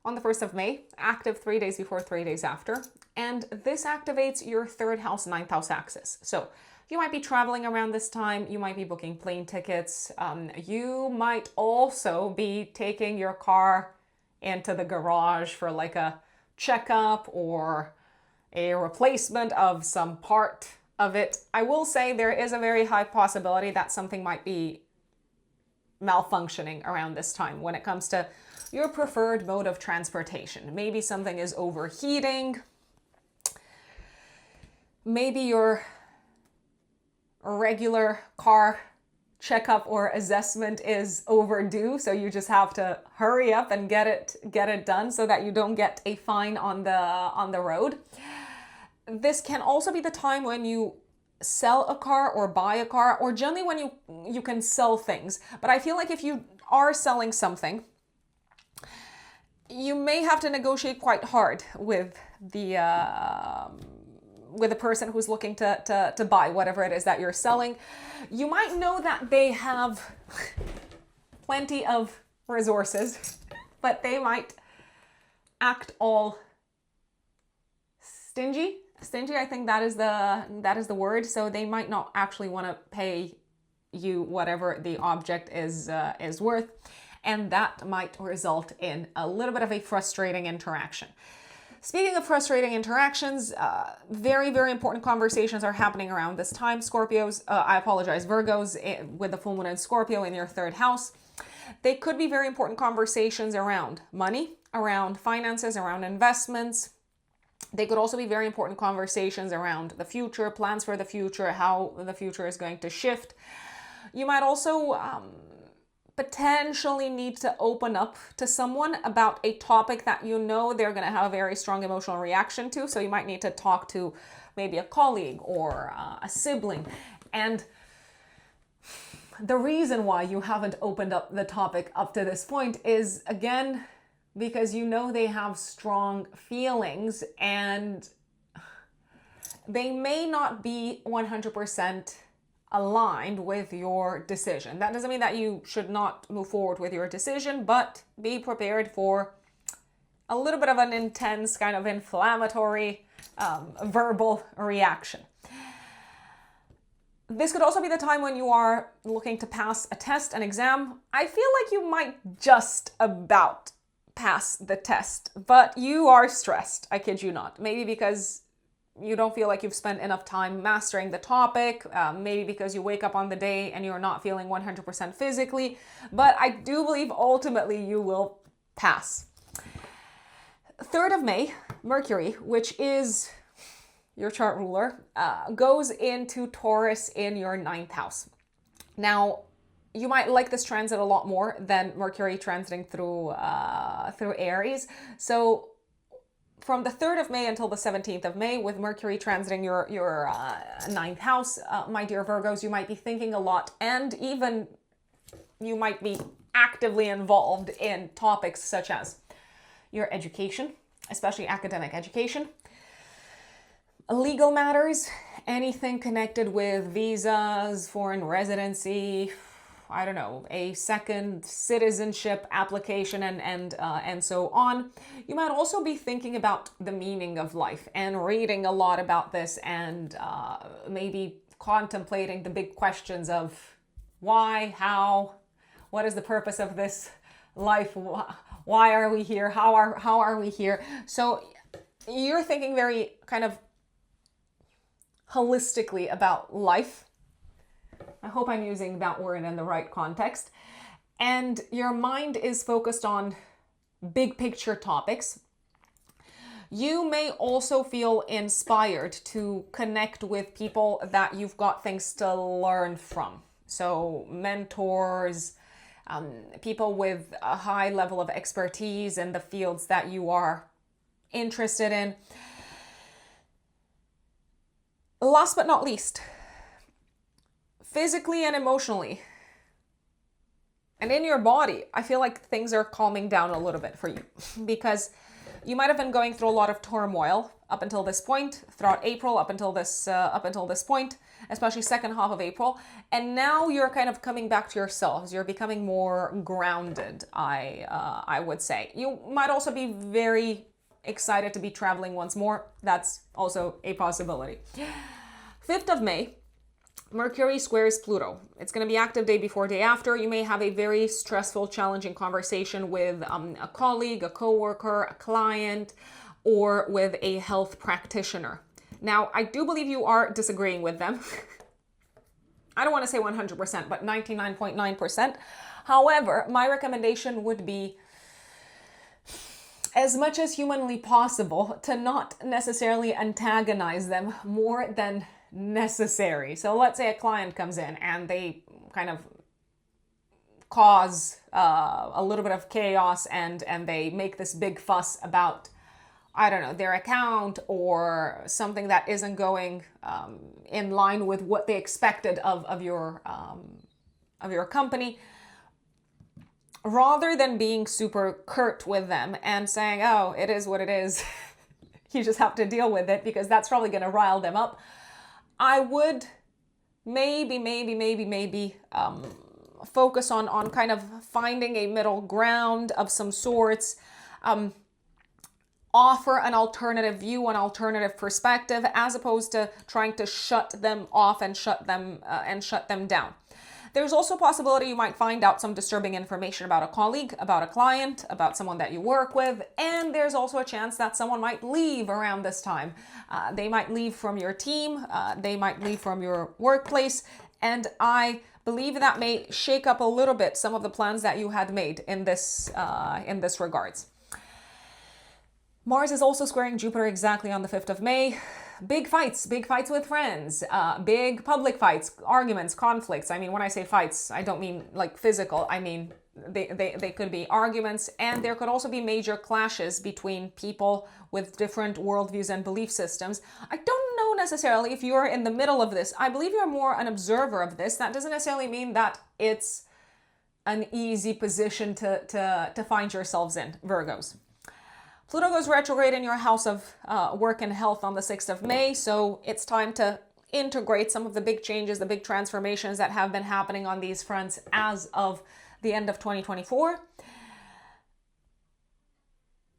Speaker 1: on the 1st of May, active 3 days before, 3 days after. And this activates your 3rd house, 9th house axis. So you might be traveling around this time. You might be booking plane tickets. You might also be taking your car into the garage for like a checkup or a replacement of some part of it. I will say there is a very high possibility that something might be malfunctioning around this time when it comes to your preferred mode of transportation. Maybe something is overheating. Maybe your regular car checkup or assessment is overdue, so you just have to hurry up and get it done so that you don't get a fine on the road. This can also be the time when you sell a car or buy a car, or generally when you can sell things. But I feel like if you are selling something, you may have to negotiate quite hard with the person who's looking to buy whatever it is that you're selling. You might know that they have plenty of resources, but they might act all stingy. I think that is the word. So they might not actually want to pay you whatever the object is worth, and that might result in a little bit of a frustrating interaction. Speaking of frustrating interactions, very, very important conversations are happening around this time. Virgos, with the full moon in Scorpio in your 3rd house. They could be very important conversations around money, around finances, around investments. They could also be very important conversations around the future, plans for the future, how the future is going to shift. You might also potentially need to open up to someone about a topic that you know they're going to have a very strong emotional reaction to. So you might need to talk to maybe a colleague or a sibling. And the reason why you haven't opened up the topic up to this point is, again, because you know they have strong feelings and they may not be 100% aligned with your decision. That doesn't mean that you should not move forward with your decision, but be prepared for a little bit of an intense, kind of inflammatory verbal reaction. This could also be the time when you are looking to pass a test, an exam. I feel like you might just about pass the test, but you are stressed. I kid you not. Maybe because you don't feel like you've spent enough time mastering the topic, maybe because you wake up on the day and you're not feeling 100% physically, but I do believe ultimately you will pass. 3rd of May, Mercury, which is your chart ruler, goes into Taurus in your 9th house. Now, you might like this transit a lot more than Mercury transiting through Aries. So from the 3rd of May until the 17th of May, with Mercury transiting your 9th house, my dear Virgos, you might be thinking a lot, and even you might be actively involved in topics such as your education, especially academic education, legal matters, anything connected with visas, foreign residency, I don't know, a second citizenship application and so on. You might also be thinking about the meaning of life and reading a lot about this and maybe contemplating the big questions of why, how, what is the purpose of this life? Why are we here? How are we here? So you're thinking very kind of holistically about life. I hope I'm using that word in the right context. And your mind is focused on big picture topics. You may also feel inspired to connect with people that you've got things to learn from. So mentors, people with a high level of expertise in the fields that you are interested in. Last but not least, physically and emotionally, and in your body, I feel like things are calming down a little bit for you because you might have been going through a lot of turmoil up until this point, throughout April, up until this point, especially second half of April, and now you're kind of coming back to yourselves. You're becoming more grounded, I would say. You might also be very excited to be traveling once more. That's also a possibility. 5th of May, Mercury squares Pluto. It's going to be active day before, day after. You may have a very stressful, challenging conversation with a colleague, a coworker, a client, or with a health practitioner. Now, I do believe you are disagreeing with them. I don't want to say 100%, but 99.9%. However, my recommendation would be, as much as humanly possible, to not necessarily antagonize them more than necessary. So let's say a client comes in and they kind of cause a little bit of chaos and they make this big fuss about, I don't know, their account or something that isn't going in line with what they expected of your company. Rather than being super curt with them and saying, oh, it is what it is, you just have to deal with it, because that's probably going to rile them up, I would maybe focus on kind of finding a middle ground of some sorts, offer an alternative view, an alternative perspective, as opposed to trying to shut them off and shut them down. There's also a possibility you might find out some disturbing information about a colleague, about a client, about someone that you work with, and there's also a chance that someone might leave around this time. They might leave from your team, they might leave from your workplace, and I believe that may shake up a little bit some of the plans that you had made in this regards. Mars is also squaring Jupiter exactly on the 5th of May. Big fights with friends, big public fights, arguments, conflicts. I mean, when I say fights, I don't mean like physical. I mean, they could be arguments, and there could also be major clashes between people with different worldviews and belief systems. I don't know necessarily if you're in the middle of this. I believe you're more an observer of this. That doesn't necessarily mean that it's an easy position to find yourselves in, Virgos. Pluto goes retrograde in your house of work and health on the 6th of May, so it's time to integrate some of the big changes, the big transformations that have been happening on these fronts as of the end of 2024.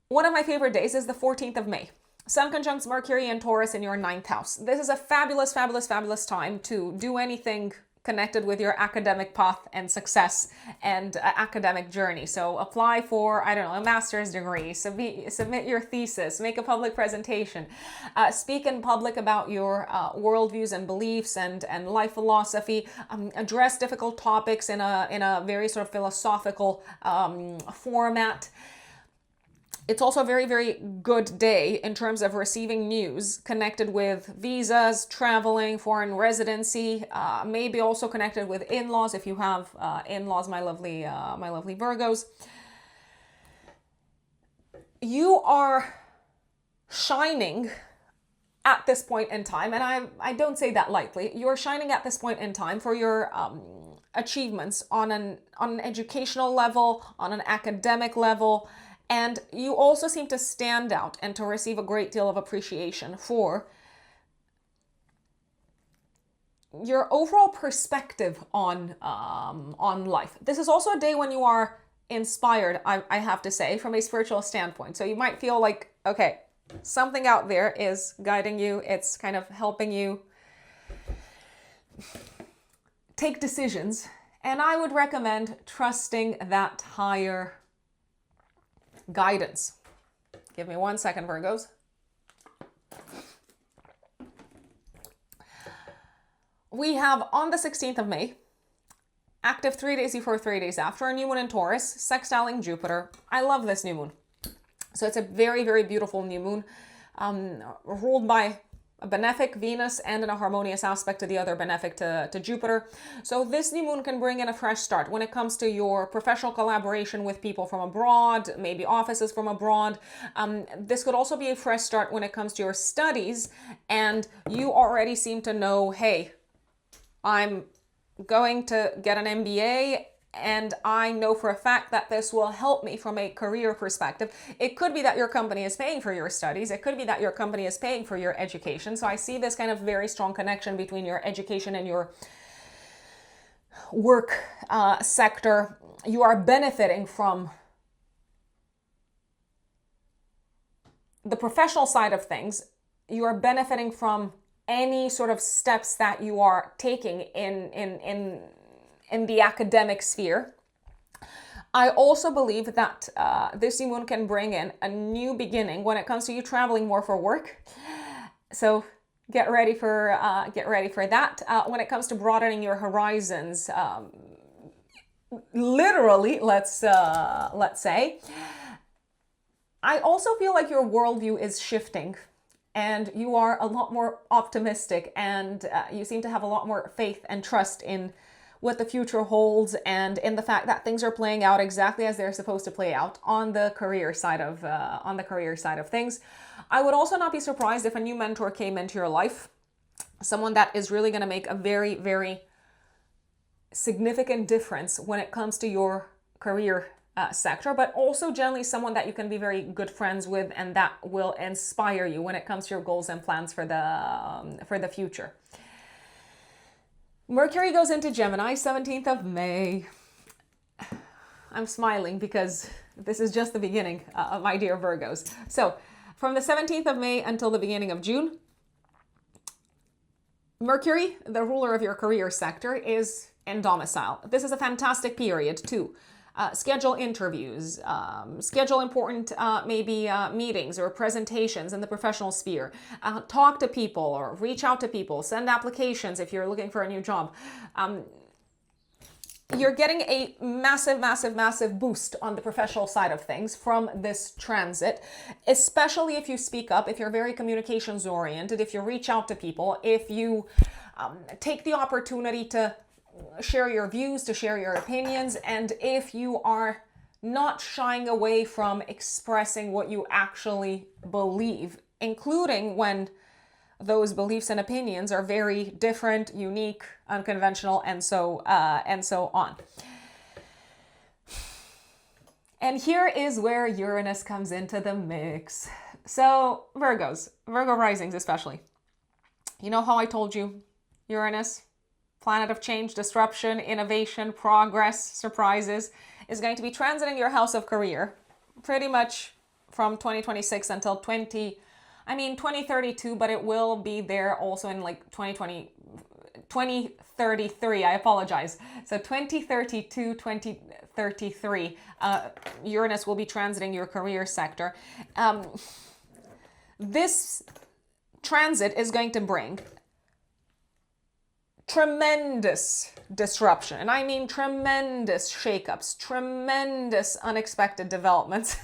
Speaker 1: One of my favorite days is the 14th of May. Sun conjuncts Mercury and Taurus in your 9th house. This is a fabulous, fabulous, fabulous time to do anything connected with your academic path and success and academic journey. So apply for, I don't know, a master's degree, submit your thesis, make a public presentation, speak in public about your worldviews and beliefs and life philosophy, address difficult topics in a very sort of philosophical format. It's also a very, very good day in terms of receiving news connected with visas, traveling, foreign residency, maybe also connected with in-laws if you have in-laws, my lovely Virgos. You are shining at this point in time, and I don't say that lightly. You're shining at this point in time for your achievements on an educational level, on an academic level. And you also seem to stand out and to receive a great deal of appreciation for your overall perspective on life. This is also a day when you are inspired, I have to say, from a spiritual standpoint. So you might feel like, okay, something out there is guiding you. It's kind of helping you take decisions. And I would recommend trusting that higher guidance. Give me 1 second, Virgos. We have on the 16th of May, active 3 days before, 3 days after, a new moon in Taurus, sextiling Jupiter. I love this new moon. So it's a very, very beautiful new moon, ruled by a benefic Venus and in a harmonious aspect to the other benefic to Jupiter. So this new moon can bring in a fresh start when it comes to your professional collaboration with people from abroad, maybe offices from abroad. This could also be a fresh start when it comes to your studies, and you already seem to know, hey, I'm going to get an MBA, and I know for a fact that this will help me from a career perspective. It could be that your company is paying for your studies. It could be that your company is paying for your education. So I see this kind of very strong connection between your education and your work sector. You are benefiting from the professional side of things. You are benefiting from any sort of steps that you are taking in the academic sphere. I also believe that this new moon can bring in a new beginning when it comes to you traveling more for work. So get ready for that. When it comes to broadening your horizons, literally, let's say, I also feel like your worldview is shifting, and you are a lot more optimistic, and you seem to have a lot more faith and trust in what the future holds, and in the fact that things are playing out exactly as they're supposed to play out on the career side of things. I would also not be surprised if a new mentor came into your life, someone that is really going to make a very, very significant difference when it comes to your career sector, but also generally someone that you can be very good friends with and that will inspire you when it comes to your goals and plans for the future. Mercury goes into Gemini, 17th of May. I'm smiling because this is just the beginning, my dear Virgos. So from the 17th of May until the beginning of June, Mercury, the ruler of your career sector, is in domicile. This is a fantastic period to schedule interviews, schedule important meetings or presentations in the professional sphere, talk to people or reach out to people, send applications if you're looking for a new job. you're getting a massive, massive, massive boost on the professional side of things from this transit, especially if you speak up, if you're very communications oriented, if you reach out to people, if you take the opportunity to share your views, to share your opinions, and if you are not shying away from expressing what you actually believe, including when those beliefs and opinions are very different, unique, unconventional, and so on. And here is where Uranus comes into the mix. So Virgo risings especially. You know how I told you Uranus, planet of change, disruption, innovation, progress, surprises, is going to be transiting your house of career pretty much from 2026 until 2032, but it will be there also in like 2033, I apologize. So 2032, 2033, Uranus will be transiting your career sector. This transit is going to bring tremendous disruption, and I mean tremendous shakeups, tremendous unexpected developments.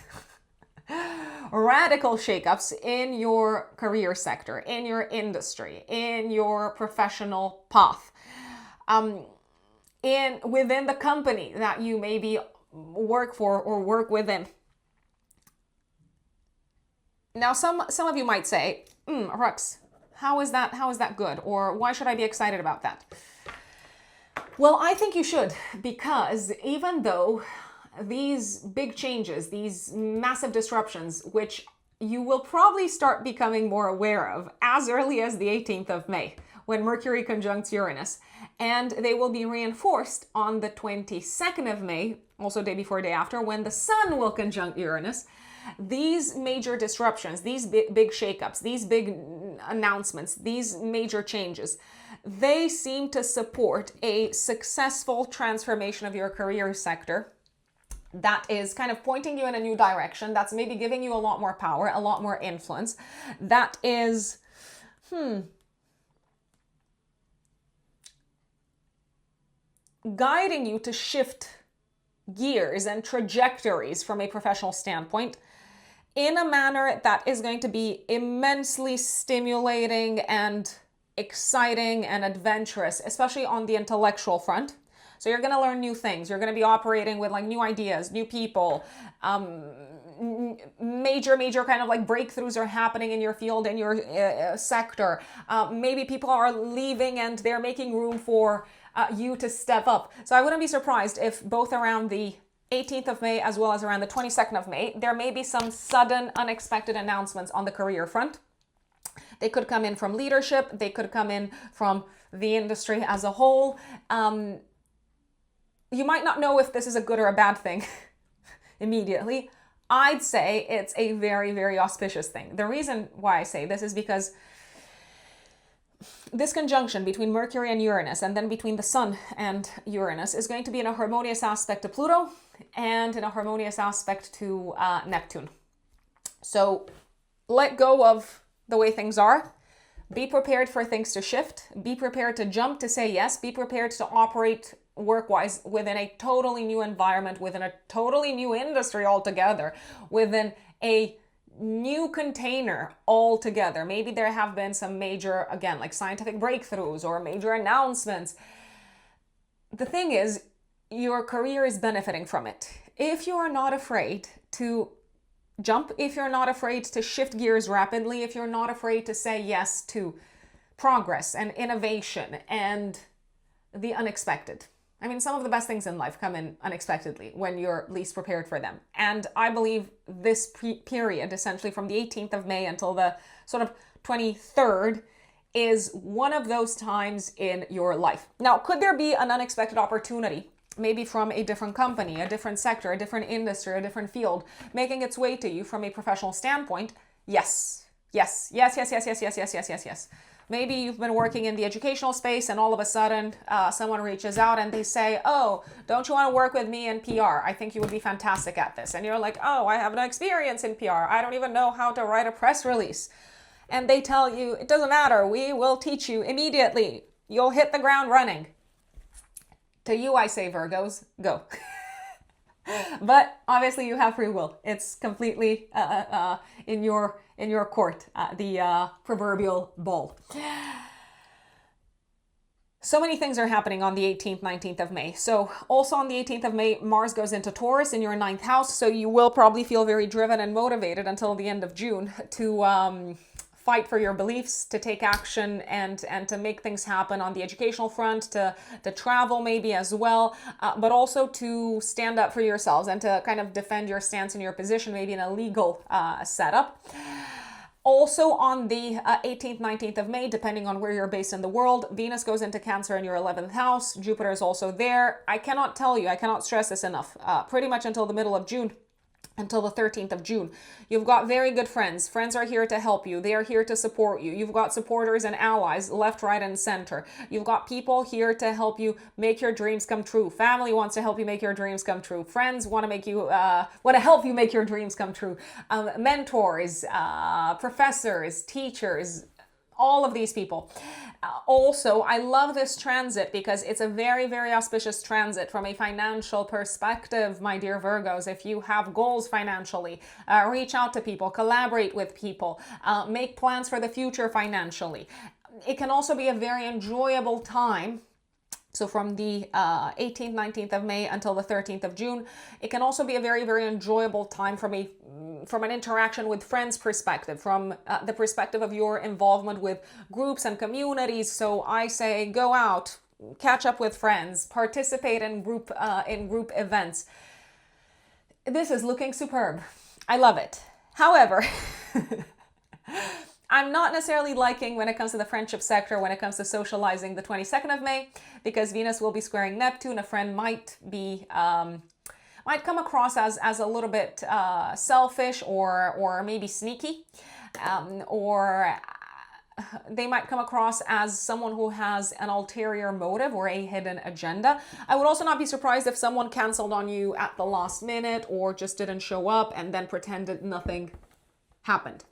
Speaker 1: Radical shakeups in your career sector, in your industry, in your professional path, within the company that you maybe work for or work within. Now, some of you might say, Rux, how is that good? Or why should I be excited about that? Well, I think you should, because even though these big changes, these massive disruptions, which you will probably start becoming more aware of as early as the 18th of May, when Mercury conjuncts Uranus, and they will be reinforced on the 22nd of May, also day before, day after, when the Sun will conjunct Uranus. These major disruptions, these big shakeups, these big announcements, these major changes, they seem to support a successful transformation of your career sector that is kind of pointing you in a new direction, that's maybe giving you a lot more power, a lot more influence, that is, guiding you to shift gears and trajectories from a professional standpoint in a manner that is going to be immensely stimulating and exciting and adventurous, especially on the intellectual front. So you're going to learn new things. You're going to be operating with like new ideas, new people. Major kind of like breakthroughs are happening in your field, in your sector. Maybe people are leaving and they're making room for you to step up. So I wouldn't be surprised if both around the 18th of May as well as around the 22nd of May, there may be some sudden unexpected announcements on the career front. They could come in from leadership. They could come in from the industry as a whole. You might not know if this is a good or a bad thing immediately. I'd say it's a very, very auspicious thing. The reason why I say this is because this conjunction between Mercury and Uranus, and then between the Sun and Uranus, is going to be in a harmonious aspect to Pluto and in a harmonious aspect to Neptune. So let go of the way things are. Be prepared for things to shift. Be prepared to jump, to say yes. Be prepared to operate work-wise within a totally new environment, within a totally new industry altogether, within a new container altogether. Maybe there have been some major, again, like scientific breakthroughs or major announcements. The thing is, your career is benefiting from it. If you are not afraid to jump, if you're not afraid to shift gears rapidly, if you're not afraid to say yes to progress and innovation and the unexpected. I mean, some of the best things in life come in unexpectedly when you're least prepared for them. And I believe this period, essentially from the 18th of May until the sort of 23rd, is one of those times in your life. Now, could there be an unexpected opportunity, maybe from a different company, a different sector, a different industry, a different field, making its way to you from a professional standpoint? Yes. Yes. Maybe you've been working in the educational space and all of a sudden someone reaches out and they say, oh, don't you want to work with me in PR? I think you would be fantastic at this. And you're like, oh, I have no experience in PR. I don't even know how to write a press release. And they tell you, it doesn't matter. We will teach you immediately. You'll hit the ground running. To you, I say, Virgos, go. But obviously you have free will. It's completely in your court, the proverbial ball. So many things are happening on the 18th, 19th of May. So also on the 18th of May, Mars goes into Taurus in your 9th house. So you will probably feel very driven and motivated until the end of June to fight for your beliefs, to take action and to make things happen on the educational front, to travel maybe as well, but also to stand up for yourselves and to kind of defend your stance and your position, maybe in a legal setup. Also on the 18th, 19th of May, depending on where you're based in the world, Venus goes into Cancer in your 11th house. Jupiter is also there. I cannot tell you, I cannot stress this enough. Pretty much until the middle of June, until the 13th of June. You've got very good friends. Friends are here to help you. They are here to support you. You've got supporters and allies left, right, and center. You've got people here to help you make your dreams come true. Family wants to help you make your dreams come true. Friends want to make you want to help you make your dreams come true. Mentors, professors, teachers, all of these people. Also, I love this transit because it's a very, very auspicious transit from a financial perspective, my dear Virgos. If you have goals financially, reach out to people, collaborate with people, make plans for the future financially. It can also be a very enjoyable time. So from the 18th, 19th of May until the 13th of June, it can also be a very, very enjoyable time from an interaction with friends perspective, from the perspective of your involvement with groups and communities. So I say go out, catch up with friends, participate in group events. This is looking superb. I love it. However, I'm not necessarily liking when it comes to the friendship sector, when it comes to socializing, the 22nd of May, because Venus will be squaring Neptune. A friend might come across as a little bit selfish or maybe sneaky, or they might come across as someone who has an ulterior motive or a hidden agenda. I would also not be surprised if someone canceled on you at the last minute or just didn't show up and then pretended nothing happened.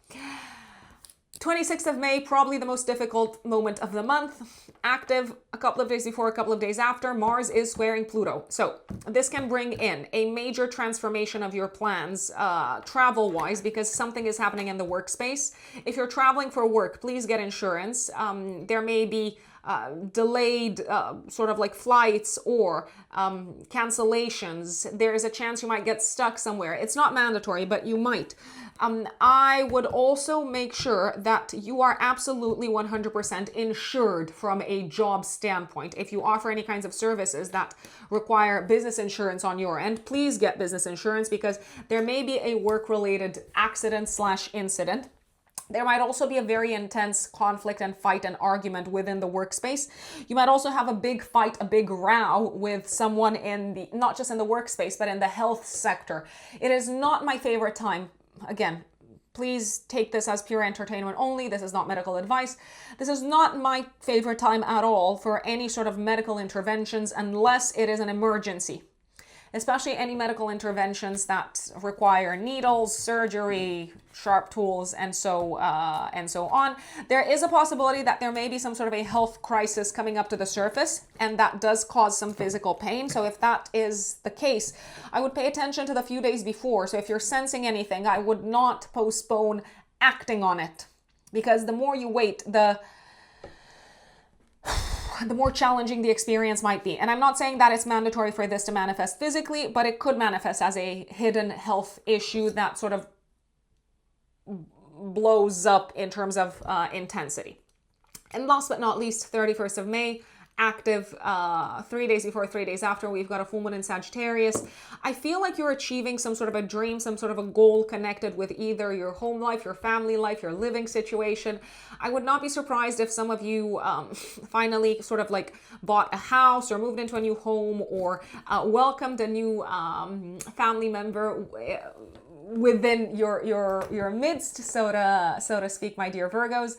Speaker 1: 26th of May, probably the most difficult moment of the month. Active a couple of days before, a couple of days after, Mars is squaring Pluto. So this can bring in a major transformation of your plans travel-wise, because something is happening in the workspace. If you're traveling for work, please get insurance. There may be delayed sort of like flights or cancellations. There is a chance you might get stuck somewhere. It's not mandatory, but you might. I would also make sure that you are absolutely 100% insured from a job standpoint. If you offer any kinds of services that require business insurance on your end, please get business insurance, because there may be a work-related accident/incident. There might also be a very intense conflict and fight and argument within the workspace. You might also have a big fight, a big row with someone not just in the workspace, but in the health sector. It is not my favorite time. Again, please take this as pure entertainment only. This is not medical advice. This is not my favorite time at all for any sort of medical interventions unless it is an emergency. Especially any medical interventions that require needles, surgery, sharp tools, and so on. There is a possibility that there may be some sort of a health crisis coming up to the surface, and that does cause some physical pain. So if that is the case, I would pay attention to the few days before. So if you're sensing anything, I would not postpone acting on it, because the more you wait, the more challenging the experience might be. And I'm not saying that it's mandatory for this to manifest physically, but it could manifest as a hidden health issue that sort of blows up in terms of intensity. And last but not least, 31st of May, active 3 days before, 3 days after, we've got a full moon in Sagittarius. I feel like you're achieving some sort of a dream, some sort of a goal connected with either your home life, your family life, your living situation. I would not be surprised if some of you finally sort of like bought a house or moved into a new home or welcomed a new family member within your midst, so to speak, my dear Virgos.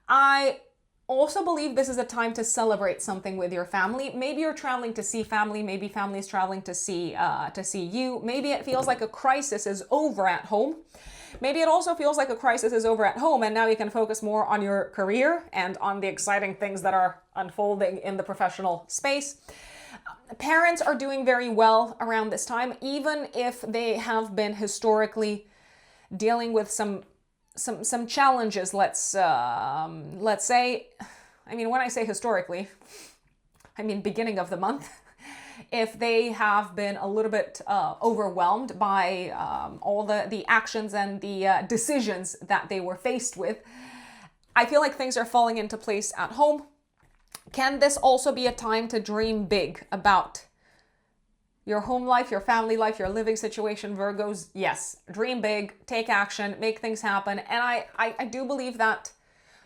Speaker 1: I also believe this is a time to celebrate something with your family. Maybe you're traveling to see family. Maybe family is traveling to see you. Maybe it feels like a crisis is over at home. Maybe it also feels like a crisis is over at home, and now you can focus more on your career and on the exciting things that are unfolding in the professional space. Parents are doing very well around this time, even if they have been historically dealing with some challenges. Let's say, I mean, when I say historically, I mean beginning of the month. If they have been a little bit overwhelmed by all the actions and the decisions that they were faced with, I feel like things are falling into place at home. Can this also be a time to dream big about your home life, your family life, your living situation, Virgos? Yes, dream big, take action, make things happen. And I do believe that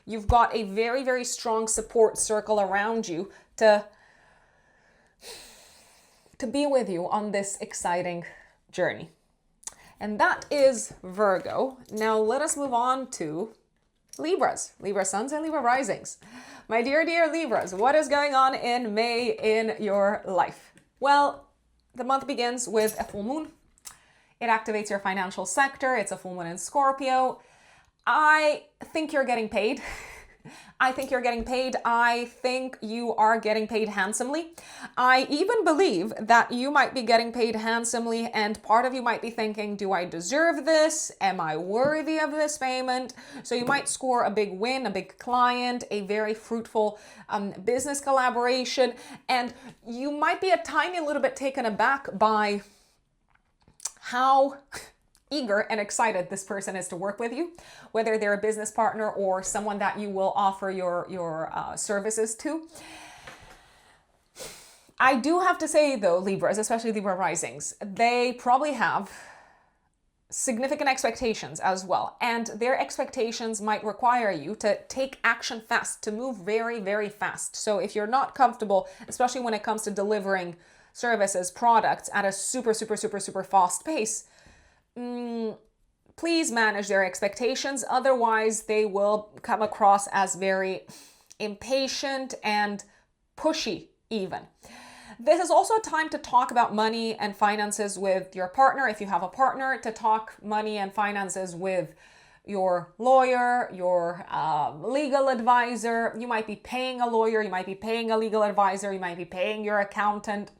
Speaker 1: you've got a very, very strong support circle around you to be with you on this exciting journey. And that is Virgo. Now let us move on to Libras, Libra suns and Libra risings. My dear Libras, what is going on in May in your life? Well, the month begins with a full moon. It activates your financial sector. It's a full moon in Scorpio. I think you're getting paid. I think you're getting paid. I think you are getting paid handsomely. I even believe that you might be getting paid handsomely, and part of you might be thinking, do I deserve this? Am I worthy of this payment? So you might score a big win, a big client, a very fruitful business collaboration, and you might be a tiny little bit taken aback by how eager and excited this person is to work with you, whether they're a business partner or someone that you will offer your services to. I do have to say though, Libras, especially Libra risings, they probably have significant expectations as well. And their expectations might require you to take action fast, to move very, very fast. So if you're not comfortable, especially when it comes to delivering services, products at a super fast pace, please manage their expectations. Otherwise, they will come across as very impatient and pushy even. This is also a time to talk about money and finances with your partner. If you have a partner, to talk money and finances with your lawyer, your legal advisor. You might be paying a lawyer, you might be paying a legal advisor, you might be paying your accountant.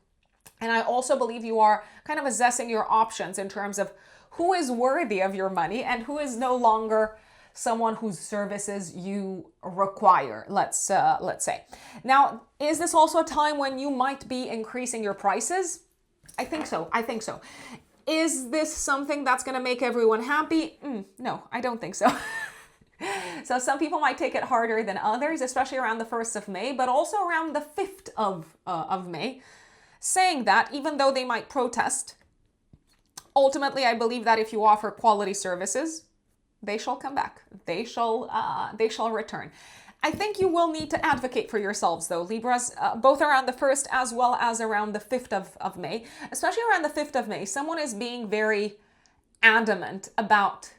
Speaker 1: And I also believe you are kind of assessing your options in terms of who is worthy of your money and who is no longer someone whose services you require, let's say. Now, is this also a time when you might be increasing your prices? I think so. Is this something that's going to make everyone happy? No, I don't think so. So some people might take it harder than others, especially around the 1st of May, but also around the 5th of May. Saying that, even though they might protest, ultimately, I believe that if you offer quality services, they shall come back. They shall return. I think you will need to advocate for yourselves, though, Libras, both around the 1st as well as around the 5th of May. Especially around the 5th of May, someone is being very adamant about,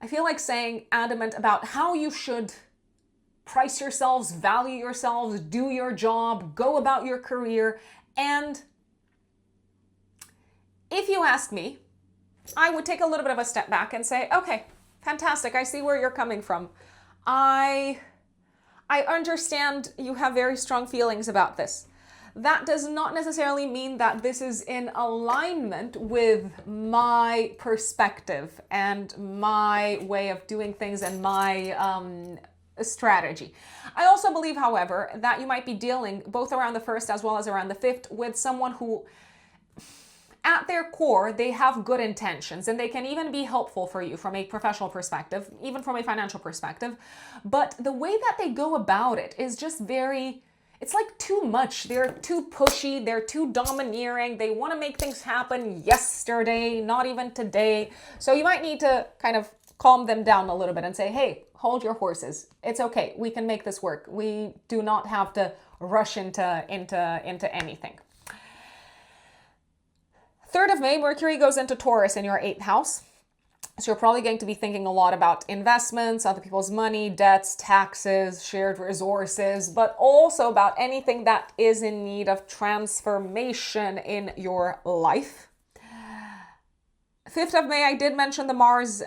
Speaker 1: I feel like saying adamant about how you should price yourselves, value yourselves, do your job, go about your career. And if you ask me, I would take a little bit of a step back and say, okay, fantastic. I see where you're coming from. I understand you have very strong feelings about this. That does not necessarily mean that this is in alignment with my perspective and my way of doing things and my strategy. I also believe, however, that you might be dealing both around the 1st as well as around the 5th with someone who, at their core, they have good intentions and they can even be helpful for you from a professional perspective, even from a financial perspective. But the way that they go about it is just it's like too much. They're too pushy. They're too domineering. They want to make things happen yesterday, not even today. So you might need to kind of calm them down a little bit and say, hey, hold your horses. It's okay. We can make this work. We do not have to rush into anything. 3rd of May, Mercury goes into Taurus in your 8th house. So you're probably going to be thinking a lot about investments, other people's money, debts, taxes, shared resources, but also about anything that is in need of transformation in your life. 5th of May, I did mention the Mars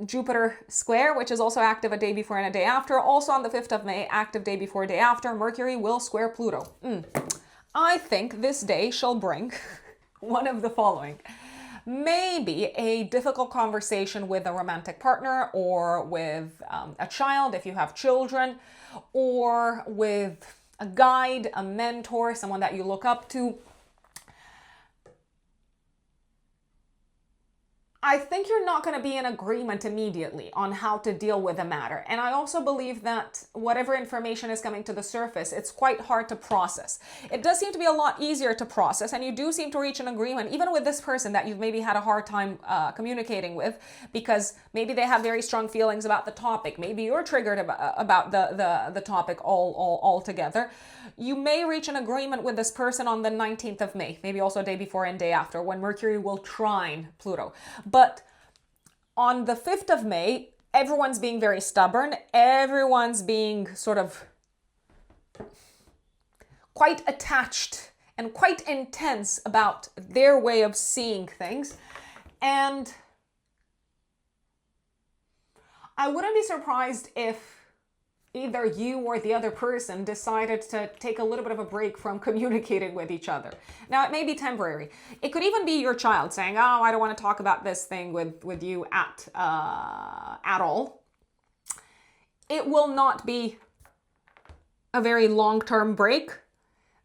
Speaker 1: Jupiter square, which is also active a day before and a day after. Also on the 5th of May, active day before, day after, Mercury will square Pluto. I think this day shall bring one of the following. Maybe a difficult conversation with a romantic partner, or with a child if you have children, or with a guide, a mentor, someone that you look up to. I think you're not going to be in agreement immediately on how to deal with a matter. And I also believe that whatever information is coming to the surface, it's quite hard to process. It does seem to be a lot easier to process, and you do seem to reach an agreement, even with this person that you've maybe had a hard time communicating with, because maybe they have very strong feelings about the topic. Maybe you're triggered about the topic altogether. You may reach an agreement with this person on the 19th of May, maybe also a day before and day after, when Mercury will trine Pluto. But on the 5th of May, everyone's being very stubborn. Everyone's being sort of quite attached and quite intense about their way of seeing things. And I wouldn't be surprised if either you or the other person decided to take a little bit of a break from communicating with each other. Now, it may be temporary. It could even be your child saying, oh, I don't want to talk about this thing with you at all. It will not be a very long-term break.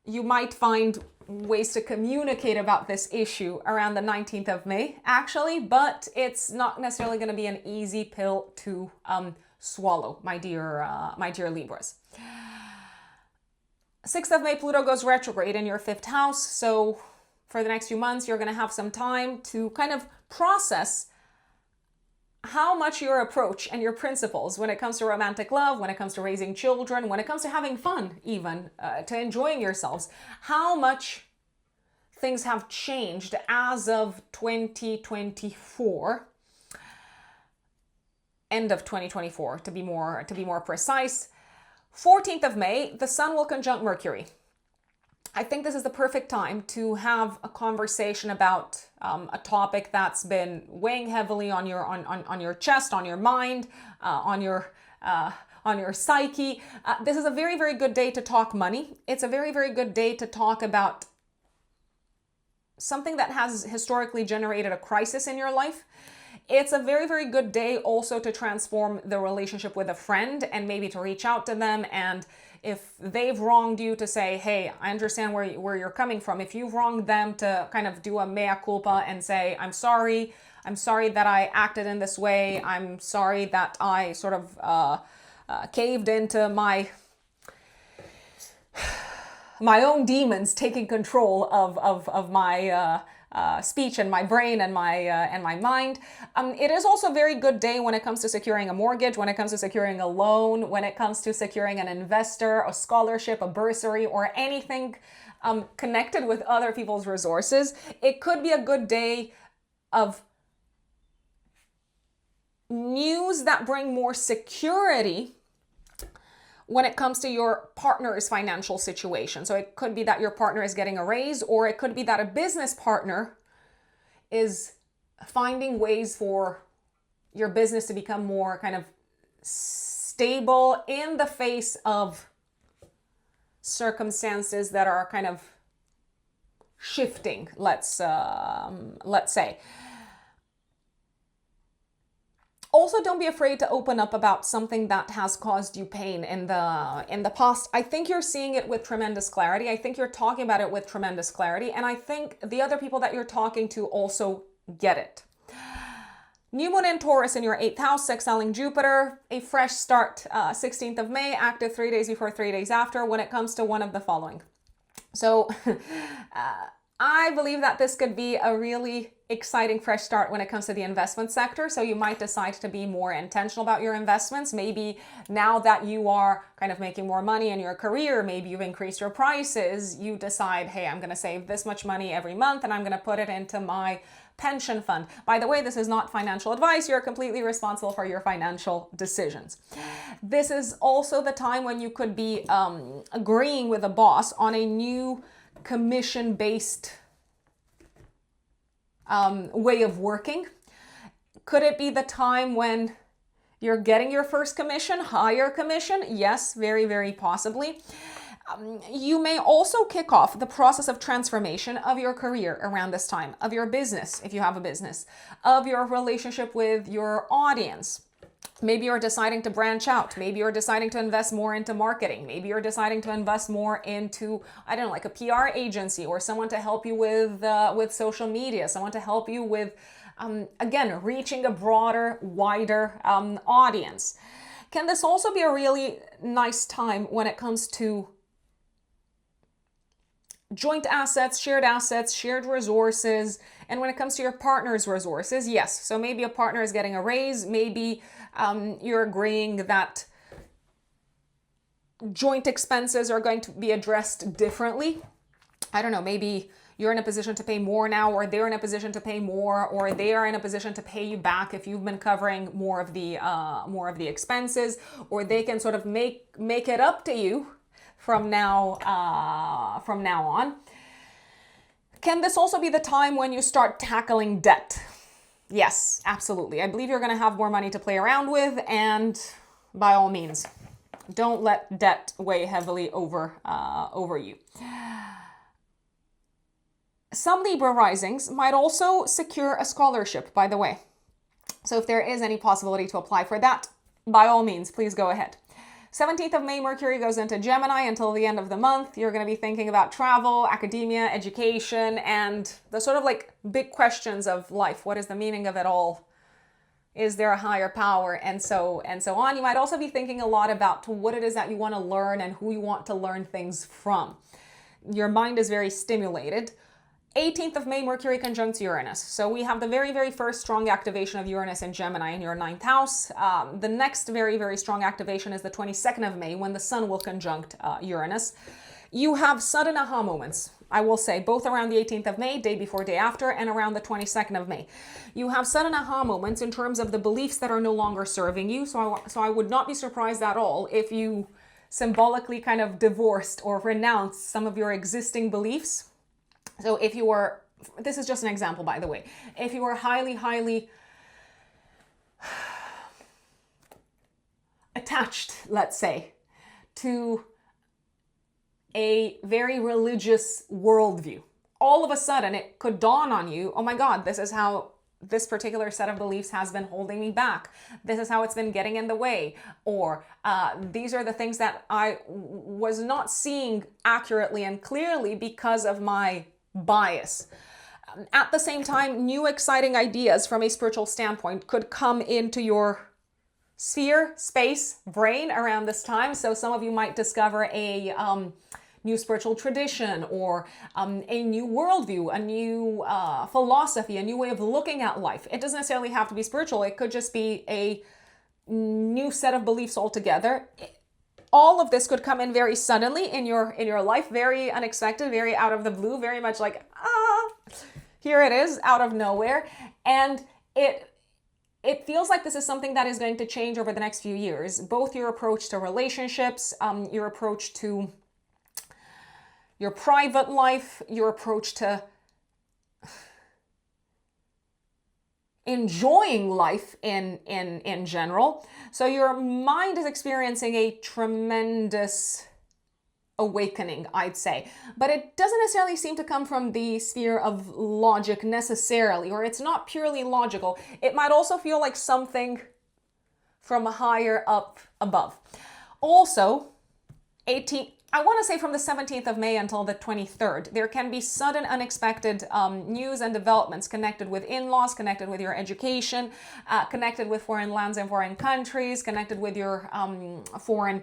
Speaker 1: You might find ways to communicate about this issue around the 19th of May, actually, but it's not necessarily going to be an easy pill to swallow, my dear Libras. 6th of May, Pluto goes retrograde in your 5th house. So for the next few months, you're going to have some time to kind of process how much your approach and your principles when it comes to romantic love, when it comes to raising children, when it comes to having fun, even to enjoying yourselves, how much things have changed as of 2024. End of 2024, to be more precise. 14th of May, the Sun will conjunct Mercury. I think this is the perfect time to have a conversation about a topic that's been weighing heavily on your chest, on your mind, on your psyche. This is a very, very good day to talk money. It's a very, very good day to talk about something that has historically generated a crisis in your life. It's a very, very good day also to transform the relationship with a friend and maybe to reach out to them. And if they've wronged you, to say, hey, I understand where you're coming from. If you've wronged them, to kind of do a mea culpa and say, I'm sorry that I acted in this way. I'm sorry that I sort of caved into my own demons taking control of my speech and my brain and my mind. It is also a very good day when it comes to securing a mortgage, when it comes to securing a loan, when it comes to securing an investor, a scholarship, a bursary, or anything connected with other people's resources. It could be a good day of news that bring more security when it comes to your partner's financial situation. So it could be that your partner is getting a raise, or it could be that a business partner is finding ways for your business to become more kind of stable in the face of circumstances that are kind of shifting, let's say. Also, don't be afraid to open up about something that has caused you pain in the past. I think you're seeing it with tremendous clarity. I think you're talking about it with tremendous clarity. And I think the other people that you're talking to also get it. New moon in Taurus in your 8th house, sextiling Jupiter. A fresh start, 16th of May, active 3 days before, 3 days after, when it comes to one of the following. So I believe that this could be a really exciting fresh start when it comes to the investment sector. So you might decide to be more intentional about your investments. Maybe now that you are kind of making more money in your career, maybe you've increased your prices, you decide, hey, I'm going to save this much money every month and I'm going to put it into my pension fund. By the way, this is not financial advice. You're completely responsible for your financial decisions. This is also the time when you could be agreeing with a boss on a new commission-based way of working. Could it be the time when you're getting your first commission, higher commission? Yes, very, very possibly. You may also kick off the process of transformation of your career around this time, of your business, if you have a business, of your relationship with your audience. Maybe you're deciding to branch out. Maybe you're deciding to invest more into marketing. Maybe you're deciding to invest more into, I don't know, like a PR agency or someone to help you with social media, someone to help you with, again, reaching a broader, wider audience. Can this also be a really nice time when it comes to joint assets, shared resources, and when it comes to your partner's resources? Yes. So maybe a partner is getting a raise. Maybe you're agreeing that joint expenses are going to be addressed differently. I don't know, maybe you're in a position to pay more now, or they're in a position to pay more, or they are in a position to pay you back if you've been covering more of the expenses, or they can sort of make it up to you from now on. Can this also be the time when you start tackling debt? Yes, absolutely. I believe you're going to have more money to play around with, and by all means, don't let debt weigh heavily over you. Some Libra risings might also secure a scholarship, by the way. So if there is any possibility to apply for that, by all means, please go ahead. 17th of May, Mercury goes into Gemini until the end of the month. You're going to be thinking about travel, academia, education, and the sort of like big questions of life. What is the meaning of it all? Is there a higher power? And so on. You might also be thinking a lot about what it is that you want to learn and who you want to learn things from. Your mind is very stimulated. 18th of May, Mercury conjuncts Uranus. So we have the very, very first strong activation of Uranus in Gemini in your 9th house. The next very, very strong activation is the 22nd of May when the Sun will conjunct Uranus. You have sudden aha moments, I will say, both around the 18th of May, day before, day after, and around the 22nd of May. You have sudden aha moments in terms of the beliefs that are no longer serving you. So I would not be surprised at all if you symbolically kind of divorced or renounced some of your existing beliefs. So if you were, this is just an example, by the way, if you were highly, highly attached, let's say, to a very religious worldview, all of a sudden it could dawn on you, oh my God, this is how this particular set of beliefs has been holding me back. This is how it's been getting in the way. Or these are the things that I was not seeing accurately and clearly because of my bias. At the same time, new exciting ideas from a spiritual standpoint could come into your sphere, space, brain around this time. So some of you might discover a new spiritual tradition, or a new worldview, a new philosophy, a new way of looking at life. It doesn't necessarily have to be spiritual. It could just be a new set of beliefs altogether. All of this could come in very suddenly in your life, very unexpected, very out of the blue, very much like, here it is, out of nowhere. And it feels like this is something that is going to change over the next few years. Both your approach to relationships, your approach to your private life, your approach to enjoying life in general. So your mind is experiencing a tremendous awakening, I'd say. But it doesn't necessarily seem to come from the sphere of logic necessarily, or it's not purely logical. It might also feel like something from higher up above. Also, I want to say from the 17th of May until the 23rd, there can be sudden, unexpected news and developments connected with in-laws, connected with your education, connected with foreign lands and foreign countries, connected with your foreign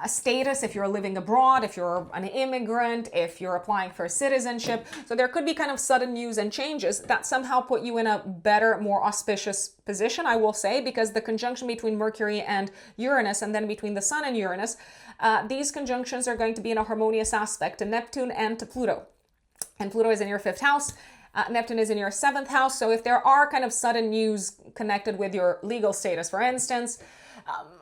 Speaker 1: status, if you're living abroad, if you're an immigrant, if you're applying for citizenship. So there could be kind of sudden news and changes that somehow put you in a better, more auspicious position, I will say, because the conjunction between Mercury and Uranus, and then between the Sun and Uranus, these conjunctions are going to be in a harmonious aspect to Neptune and to Pluto. And Pluto is in your 5th house. Neptune is in your 7th house. So if there are kind of sudden news connected with your legal status, for instance,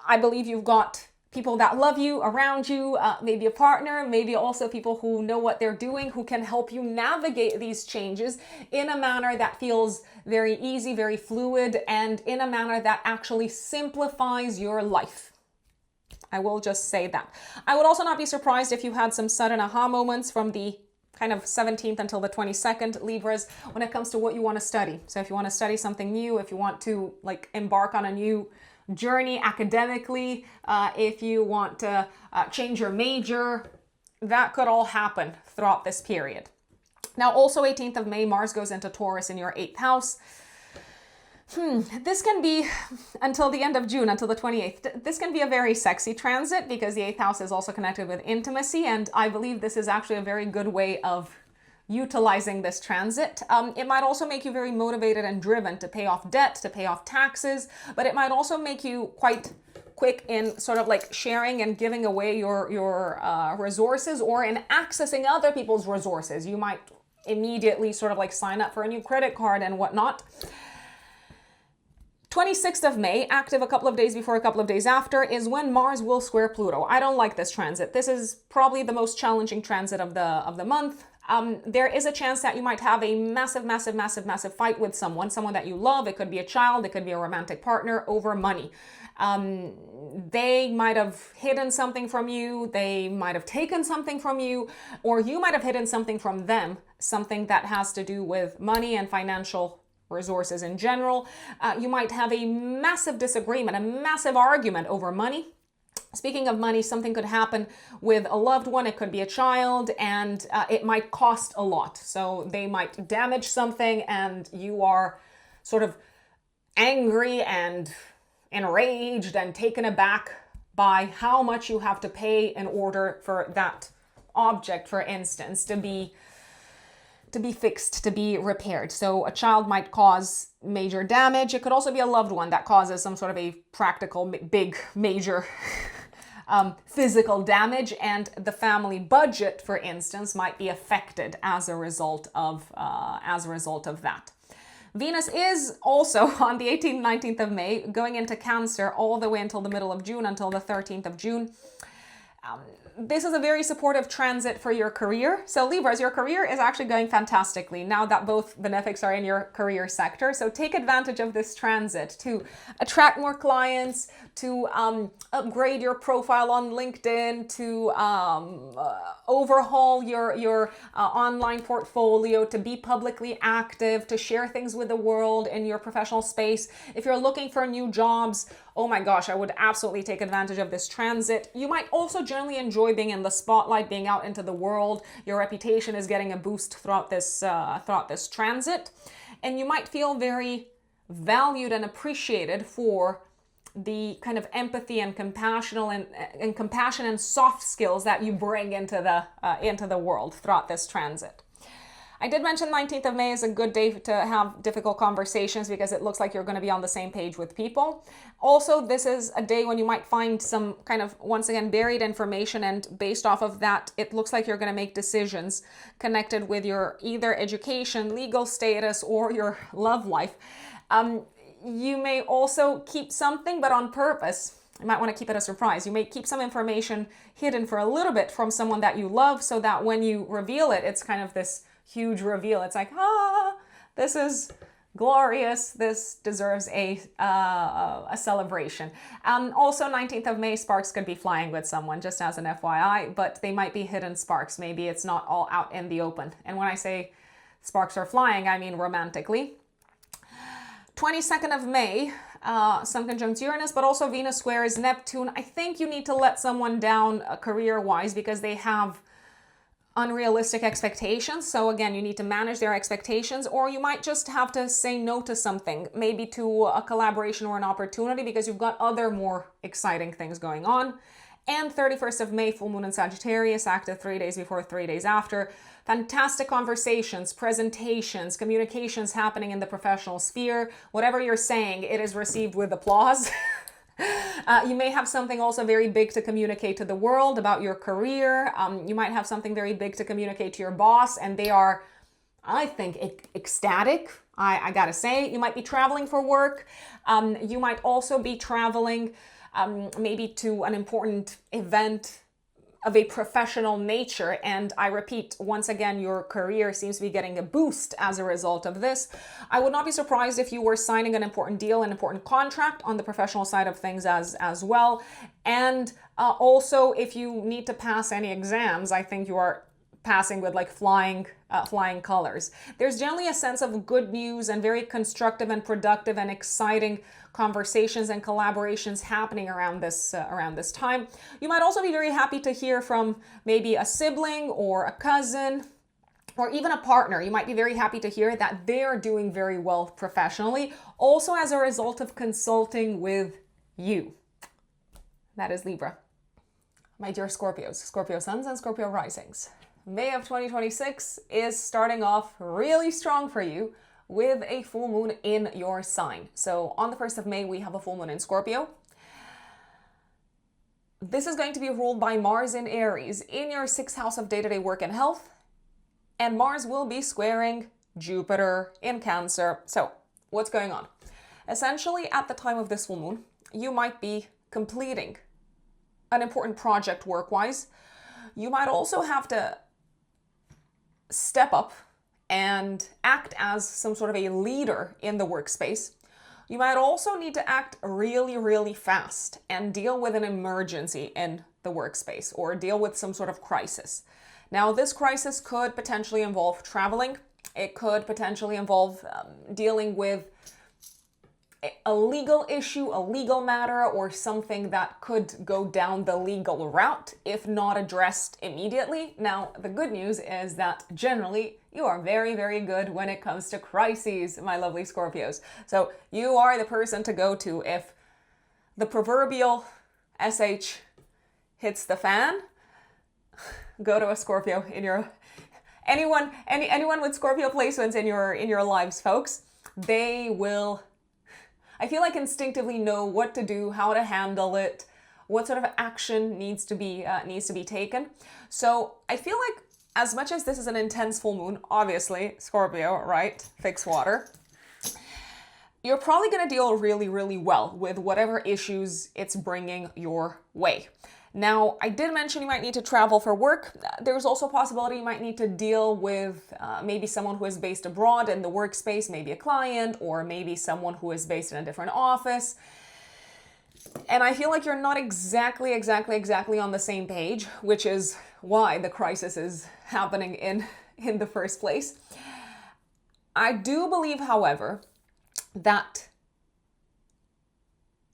Speaker 1: I believe you've got people that love you around you, maybe a partner, maybe also people who know what they're doing, who can help you navigate these changes in a manner that feels very easy, very fluid, and in a manner that actually simplifies your life. I will just say that. I would also not be surprised if you had some sudden aha moments from the kind of 17th until the 22nd, Libras, when it comes to what you want to study. So if you want to study something new, if you want to like embark on a new journey academically, if you want to change your major, that could all happen throughout this period. Now, also 18th of May, Mars goes into Taurus in your 8th house. This can be until the end of June, until the 28th. This can be a very sexy transit because the 8th house is also connected with intimacy, and I believe this is actually a very good way of utilizing this transit. It might also make you very motivated and driven to pay off debt, to pay off taxes, but it might also make you quite quick in sort of like sharing and giving away your resources, or in accessing other people's resources. You might immediately sort of like sign up for a new credit card and whatnot. 26th of May, active a couple of days before, a couple of days after, is when Mars will square Pluto. I don't like this transit. This is probably the most challenging transit of the month. There is a chance that you might have a massive fight with someone that you love. It could be a child, it could be a romantic partner, over money. They might have hidden something from you, they might have taken something from you, or you might have hidden something from them, something that has to do with money and financial resources in general. You might have a massive disagreement, a massive argument over money. Speaking of money, something could happen with a loved one. It could be a child, and it might cost a lot. So they might damage something, and you are sort of angry and enraged and taken aback by how much you have to pay in order for that object, for instance, to be fixed, to be repaired. So a child might cause major damage. It could also be a loved one that causes some sort of a practical, big, major physical damage, and the family budget, for instance, might be affected as a result of that. Venus is also on the 18th, 19th of May, going into Cancer all the way until the middle of June, until the 13th of June. This is a very supportive transit for your career. So Libras, your career is actually going fantastically now that both benefics are in your career sector. So take advantage of this transit to attract more clients, to upgrade your profile on LinkedIn, to overhaul your online portfolio, to be publicly active, to share things with the world in your professional space. If you're looking for new jobs, oh my gosh, I would absolutely take advantage of this transit. You might also generally enjoy being in the spotlight, being out into the world. Your reputation is getting a boost throughout this transit. And you might feel very valued and appreciated for the kind of empathy and compassion and soft skills that you bring into the world throughout this transit. I did mention 19th of May is a good day to have difficult conversations because it looks like you're going to be on the same page with people. Also, this is a day when you might find some kind of, once again, buried information, and based off of that, it looks like you're going to make decisions connected with your either education, legal status, or your love life. You may also keep something, but on purpose. You might want to keep it a surprise. You may keep some information hidden for a little bit from someone that you love, so that when you reveal it, it's kind of this huge reveal. It's like, this is glorious. This deserves a celebration. Also, 19th of May, sparks could be flying with someone, just as an FYI, but they might be hidden sparks. Maybe it's not all out in the open. And when I say sparks are flying, I mean romantically. 22nd of May, Sun conjunct Uranus, but also Venus squares Neptune. I think you need to let someone down career-wise because they have unrealistic expectations. So again, you need to manage their expectations, or you might just have to say no to something, maybe to a collaboration or an opportunity, because you've got other more exciting things going on. And 31st of May, full moon in Sagittarius, active 3 days before, 3 days after. Fantastic conversations, presentations, communications happening in the professional sphere. Whatever you're saying, it is received with applause. You may have something also very big to communicate to the world about your career. You might have something very big to communicate to your boss, and they are, I think, ecstatic. I gotta say, you might be traveling for work. You might also be traveling maybe to an important event of a professional nature. And I repeat, once again, your career seems to be getting a boost as a result of this. I would not be surprised if you were signing an important deal, an important contract on the professional side of things as well. And also, if you need to pass any exams, I think you are passing with like flying colors. There's generally a sense of good news and very constructive and productive and exciting conversations and collaborations happening around this time. You might also be very happy to hear from maybe a sibling or a cousin or even a partner. You might be very happy to hear that they're doing very well professionally, also as a result of consulting with you. That is Libra. My dear Scorpios, Scorpio suns and Scorpio risings. May of 2026 is starting off really strong for you with a full moon in your sign. So on the 1st of May, we have a full moon in Scorpio. This is going to be ruled by Mars in Aries in your 6th house of day-to-day work and health. And Mars will be squaring Jupiter in Cancer. So what's going on? Essentially, at the time of this full moon, you might be completing an important project work-wise. You might also have to step up and act as some sort of a leader in the workspace. You might also need to act really, really fast and deal with an emergency in the workspace or deal with some sort of crisis. Now, this crisis could potentially involve traveling. It could potentially involve dealing with a legal issue, a legal matter, or something that could go down the legal route if not addressed immediately. Now, the good news is that generally you are very, very good when it comes to crises, my lovely Scorpios. So you are the person to go to if the proverbial SH hits the fan. Go to a Scorpio in your anyone with Scorpio placements in your lives, folks. They will, I feel like, instinctively know what to do, how to handle it, what sort of action needs to be taken. So I feel like as much as this is an intense full moon, obviously, Scorpio, right? Fix water. You're probably going to deal really, really well with whatever issues it's bringing your way. Now, I did mention you might need to travel for work. There's also a possibility you might need to deal with maybe someone who is based abroad in the workspace, maybe a client, or maybe someone who is based in a different office. And I feel like you're not exactly on the same page, which is why the crisis is happening in the first place. I do believe, however, that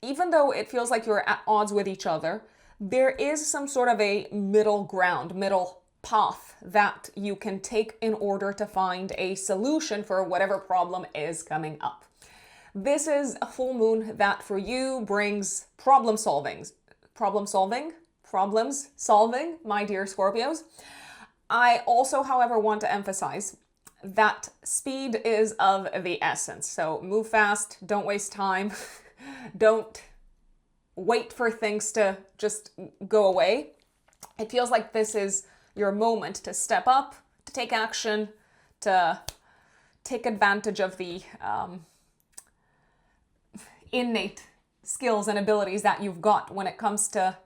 Speaker 1: even though it feels like you're at odds with each other, there is some sort of a middle ground, middle path that you can take in order to find a solution for whatever problem is coming up. This is a full moon that for you brings problem solving, my dear Scorpios. I also, however, want to emphasize that speed is of the essence. So move fast, don't waste time, don't wait for things to just go away. It feels like this is your moment to step up, to take action, to take advantage of the innate skills and abilities that you've got when it comes to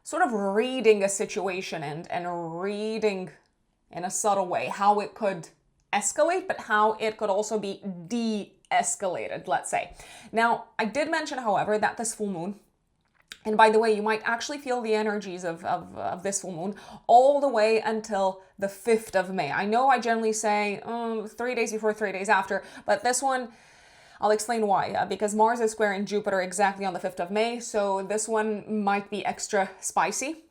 Speaker 1: sort of reading a situation and reading in a subtle way how it could escalate, but how it could also be de-escalated, let's say. Now, I did mention, however, that this full moon, and by the way, you might actually feel the energies of this full moon all the way until the 5th of May. I know I generally say 3 days before, 3 days after, but this one, I'll explain why. Because Mars is squaring Jupiter exactly on the 5th of May, so this one might be extra spicy.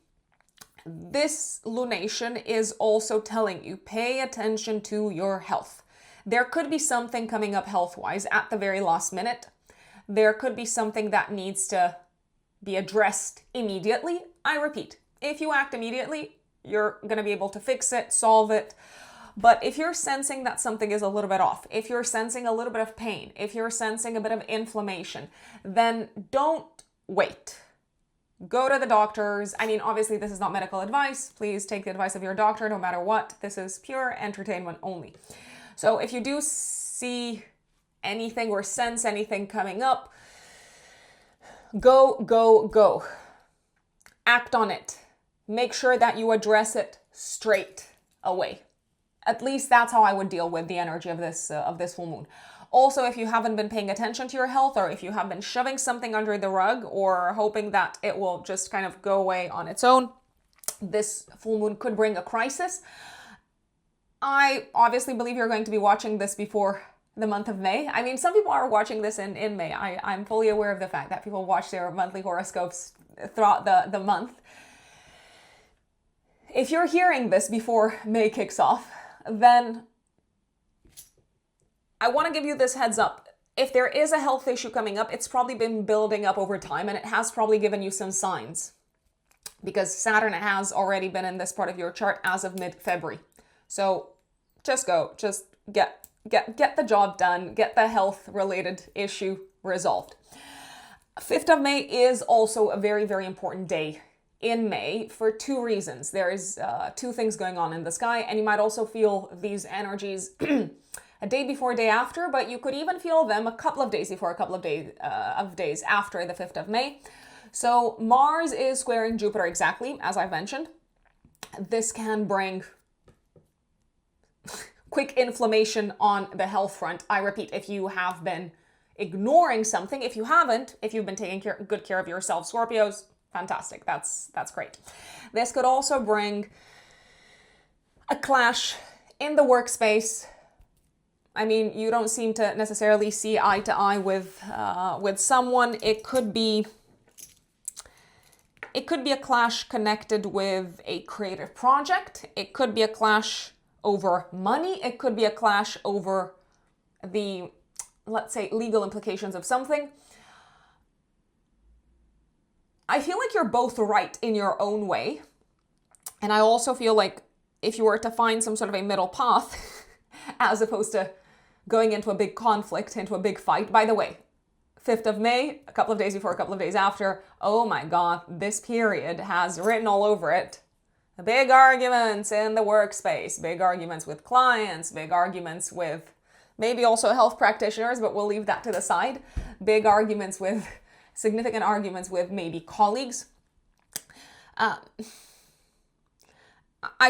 Speaker 1: This lunation is also telling you, pay attention to your health. There could be something coming up health-wise at the very last minute. There could be something that needs to be addressed immediately. I repeat, if you act immediately, you're going to be able to fix it, solve it. But if you're sensing that something is a little bit off, if you're sensing a little bit of pain, if you're sensing a bit of inflammation, then don't wait. Go to the doctors. I mean, obviously, this is not medical advice. Please take the advice of your doctor no matter what. This is pure entertainment only. So if you do see anything or sense anything coming up, Go, go, go. Act on it. Make sure that you address it straight away. At least that's how I would deal with the energy of this full moon. Also, if you haven't been paying attention to your health, or if you have been shoving something under the rug or hoping that it will just kind of go away on its own, this full moon could bring a crisis. I obviously believe you're going to be watching this before the month of May. I mean, some people are watching this in May. I'm fully aware of the fact that people watch their monthly horoscopes throughout the month. If you're hearing this before May kicks off, then I want to give you this heads up. If there is a health issue coming up, it's probably been building up over time, and it has probably given you some signs, because Saturn has already been in this part of your chart as of mid-February. So just get the job done, get the health-related issue resolved. 5th of May is also a very, very important day in May for two reasons. There is two things going on in the sky, and you might also feel these energies a day before, day after, but you could even feel them a couple of days before, a couple of days after the 5th of May. So Mars is squaring Jupiter exactly, as I've mentioned. This can bring quick inflammation on the health front. I repeat, if you have been ignoring something, if you haven't, if you've been taking good care of yourself, Scorpios, fantastic. That's great. This could also bring a clash in the workspace. I mean, you don't seem to necessarily see eye to eye with someone. It could be a clash connected with a creative project. It could be a clash over money. It could be a clash over the, let's say, legal implications of something. I feel like you're both right in your own way. And I also feel like if you were to find some sort of a middle path, as opposed to going into a big conflict, into a big fight. By the way, 5th of May, a couple of days before, a couple of days after, oh my God, this period has written all over it. Big arguments in the workspace, big arguments with clients, big arguments with maybe also health practitioners, but we'll leave that to the side. Big arguments with, significant arguments with maybe colleagues. I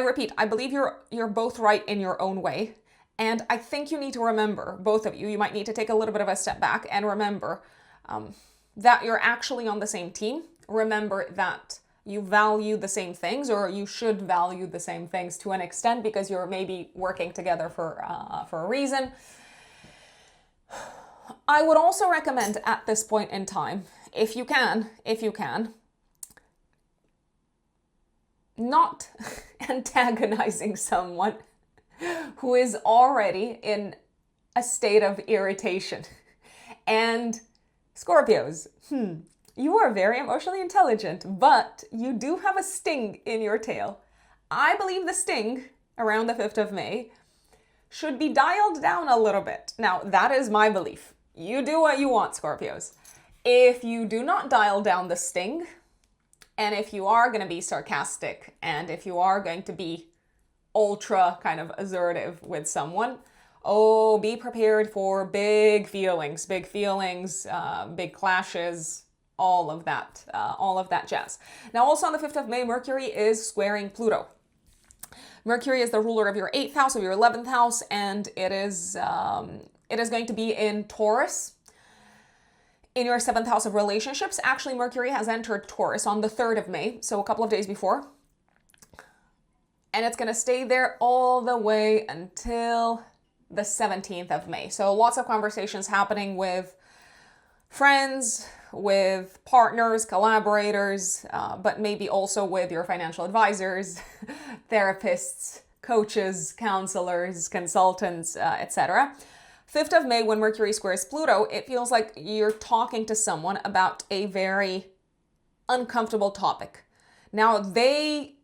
Speaker 1: repeat, I believe you're both right in your own way. And I think you need to remember, both of you, you might need to take a little bit of a step back and remember that you're actually on the same team. Remember that you value the same things, or you should value the same things to an extent, because you're maybe working together for a reason. I would also recommend at this point in time, if you can, not antagonizing someone who is already in a state of irritation. And Scorpios, you are very emotionally intelligent, but you do have a sting in your tail. I believe the sting around the 5th of May should be dialed down a little bit. Now, that is my belief. You do what you want, Scorpios. If you do not dial down the sting, and if you are going to be sarcastic, and if you are going to be ultra kind of assertive with someone, oh, be prepared for big feelings, big clashes, all of that jazz. Now, also on the 5th of May, Mercury is squaring Pluto. Mercury is the ruler of your 8th house, of your 11th house, and it is going to be in Taurus, in your 7th house of relationships. Actually, Mercury has entered Taurus on the 3rd of May, so a couple of days before. And it's going to stay there all the way until the 17th of May. So lots of conversations happening with friends, with partners, collaborators, but maybe also with your financial advisors, therapists, coaches, counselors, consultants, etc. 5th of May, when Mercury squares Pluto, it feels like you're talking to someone about a very uncomfortable topic. Now, they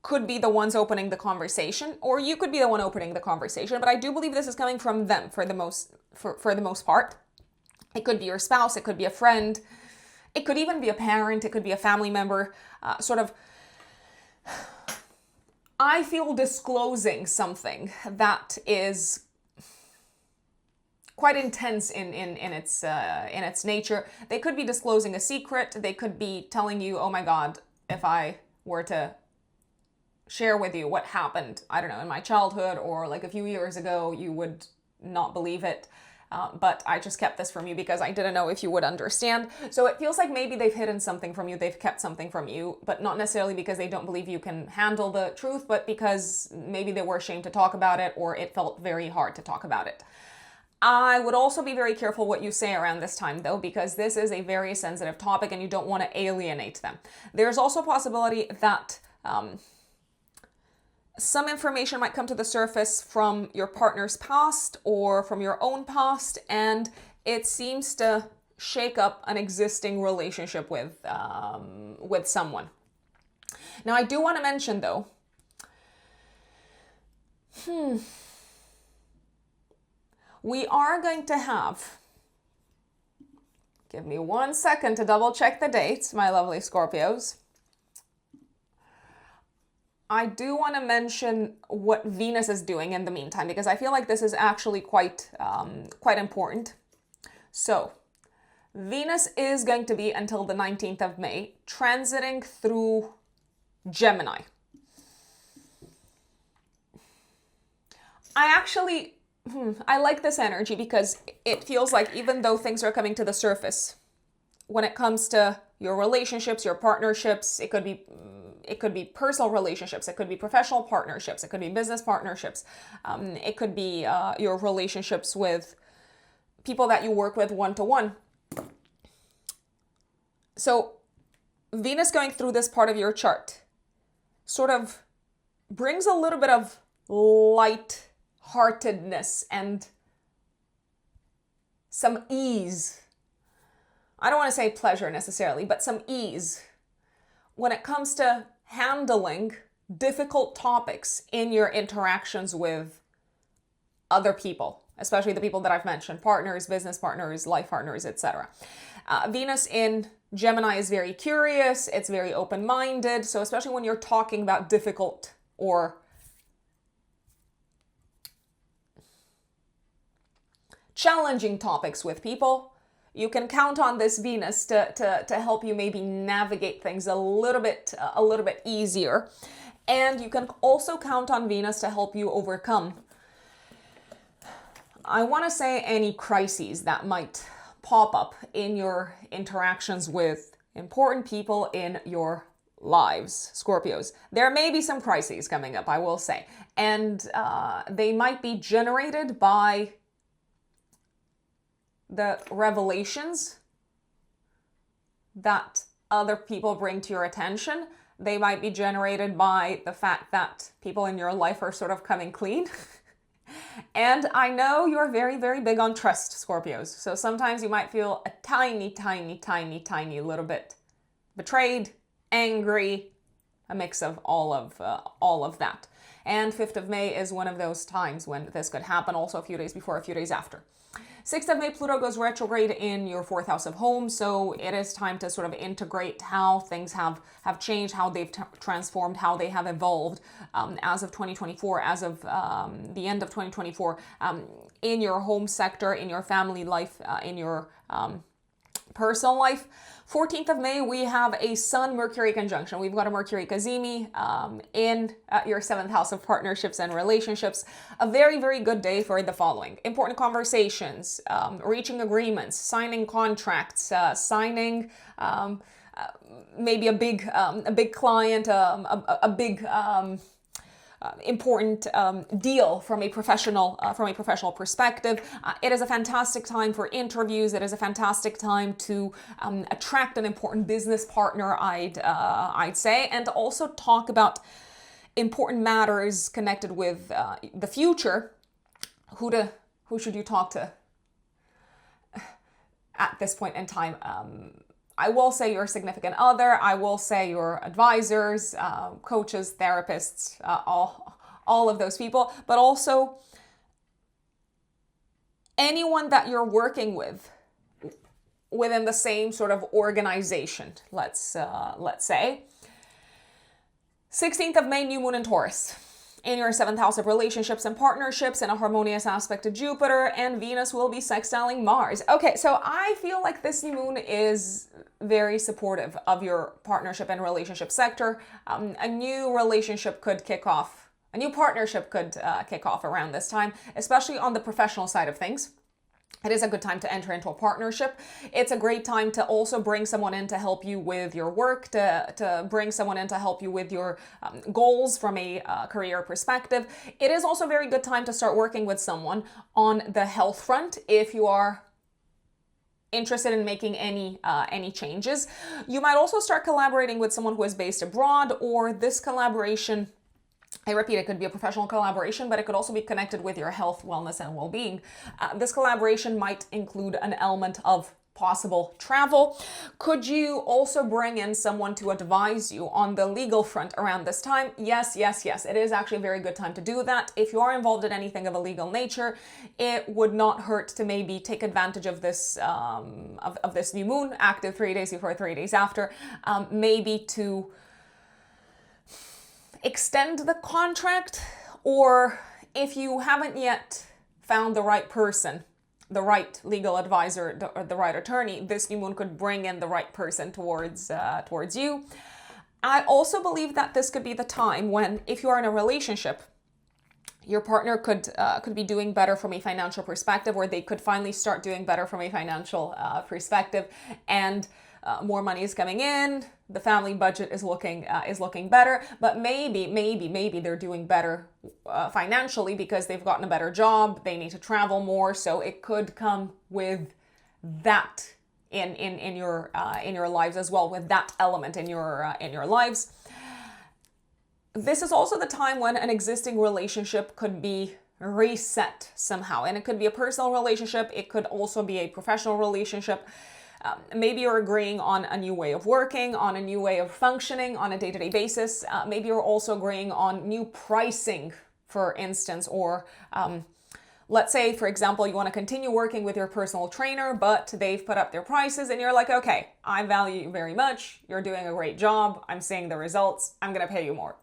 Speaker 1: could be the ones opening the conversation, or you could be the one opening the conversation, but I do believe this is coming from them for the most part. It could be your spouse, it could be a friend, it could even be a parent, it could be a family member, I feel disclosing something that is quite intense in its nature. They could be disclosing a secret. They could be telling you, oh my God, if I were to share with you what happened, I don't know, in my childhood or like a few years ago, you would not believe it. But I just kept this from you because I didn't know if you would understand. So it feels like maybe they've hidden something from you, they've kept something from you, but not necessarily because they don't believe you can handle the truth, but because maybe they were ashamed to talk about it or it felt very hard to talk about it. I would also be very careful what you say around this time though, because this is a very sensitive topic and you don't want to alienate them. There's also a possibility that some information might come to the surface from your partner's past or from your own past, and it seems to shake up an existing relationship with someone. Now, I do want to mention though, we are going to have, give me 1 second to double check the dates, my lovely Scorpios. I do want to mention what Venus is doing in the meantime, because I feel like this is actually quite important. So, Venus is going to be until the 19th of May, transiting through Gemini. I like this energy because it feels like even though things are coming to the surface, when it comes to your relationships, your partnerships, it could be personal relationships, it could be professional partnerships, it could be business partnerships, it could be your relationships with people that you work with one-to-one. So Venus going through this part of your chart sort of brings a little bit of light-heartedness and some ease. I don't want to say pleasure necessarily, but some ease when it comes to handling difficult topics in your interactions with other people, especially the people that I've mentioned, partners, business partners, life partners, etc. Venus in Gemini is very curious, it's very open-minded, so especially when you're talking about difficult or challenging topics with people, you can count on this Venus to help you maybe navigate things a little bit easier. And you can also count on Venus to help you overcome, I want to say, any crises that might pop up in your interactions with important people in your lives, Scorpios. There may be some crises coming up, I will say. And they might be generated by the revelations that other people bring to your attention. They might be generated by the fact that people in your life are sort of coming clean. And I know you're very, very big on trust, Scorpios. So sometimes you might feel a tiny little bit betrayed, angry, a mix of all of that. And 5th of May is one of those times when this could happen, also a few days before, a few days after. 6th of May, Pluto goes retrograde in your 4th house of home, so it is time to sort of integrate how things have changed, how they've transformed, how they have evolved as of 2024, as of the end of 2024, in your home sector, in your family life, in your personal life. 14th of May, we have a Sun-Mercury conjunction. We've got a Mercury Cazimi in your 7th house of partnerships and relationships. A very, very good day for the following: important conversations, reaching agreements, signing contracts, signing maybe a big client, a big important deal from a professional perspective. It is a fantastic time for interviews. It is a fantastic time to attract an important business partner, I'd say, and to also talk about important matters connected with the future. Who should you talk to at this point in time? I will say your significant other, I will say your advisors, coaches, therapists, all of those people, but also anyone that you're working with within the same sort of organization, let's say. 16th of May, new moon in Taurus. in your 7th house of relationships and partnerships in a harmonious aspect to Jupiter, and Venus will be sextiling Mars. Okay, so I feel like this new moon is very supportive of your partnership and relationship sector. A new relationship could kick off. A new partnership could kick off around this time, especially on the professional side of things. It is a good time to enter into a partnership. It's a great time to also bring someone in to help you with your work, to bring someone in to help you with your goals from a career perspective. It is also a very good time to start working with someone on the health front if you are interested in making any changes. You might also start collaborating with someone who is based abroad, or this collaboration, I repeat, it could be a professional collaboration, but it could also be connected with your health, wellness, and well-being. This collaboration might include an element of possible travel. Could you also bring in someone to advise you on the legal front around this time? Yes, yes, yes. It is actually a very good time to do that. If you are involved in anything of a legal nature, it would not hurt to maybe take advantage of this of this new moon, active 3 days before, 3 days after, maybe to extend the contract, or if you haven't yet found the right person, the right legal advisor, or the right attorney, this new moon could bring in the right person towards you. I also believe that this could be the time when, if you are in a relationship, your partner could be doing better from a financial perspective, or they could finally start doing better from a financial perspective, and more money is coming in. The family budget is looking better, but maybe they're doing better financially because they've gotten a better job. They need to travel more, so it could come with that in your lives as well, with that element in your lives. This is also the time when an existing relationship could be reset somehow, and it could be a personal relationship. It could also be a professional relationship. Maybe you're agreeing on a new way of working, on a new way of functioning on a day-to-day basis. Maybe you're also agreeing on new pricing, for instance, or let's say, for example, you want to continue working with your personal trainer, but they've put up their prices and you're like, okay, I value you very much. You're doing a great job. I'm seeing the results. I'm going to pay you more.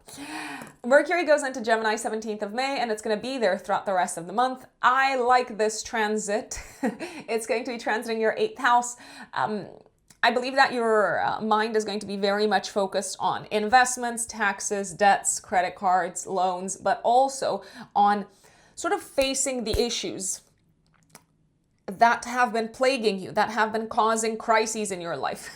Speaker 1: Mercury goes into Gemini 17th of May, and it's going to be there throughout the rest of the month. I like this transit. It's going to be transiting your 8th house. I believe that your mind is going to be very much focused on investments, taxes, debts, credit cards, loans, but also on sort of facing the issues that have been plaguing you, that have been causing crises in your life.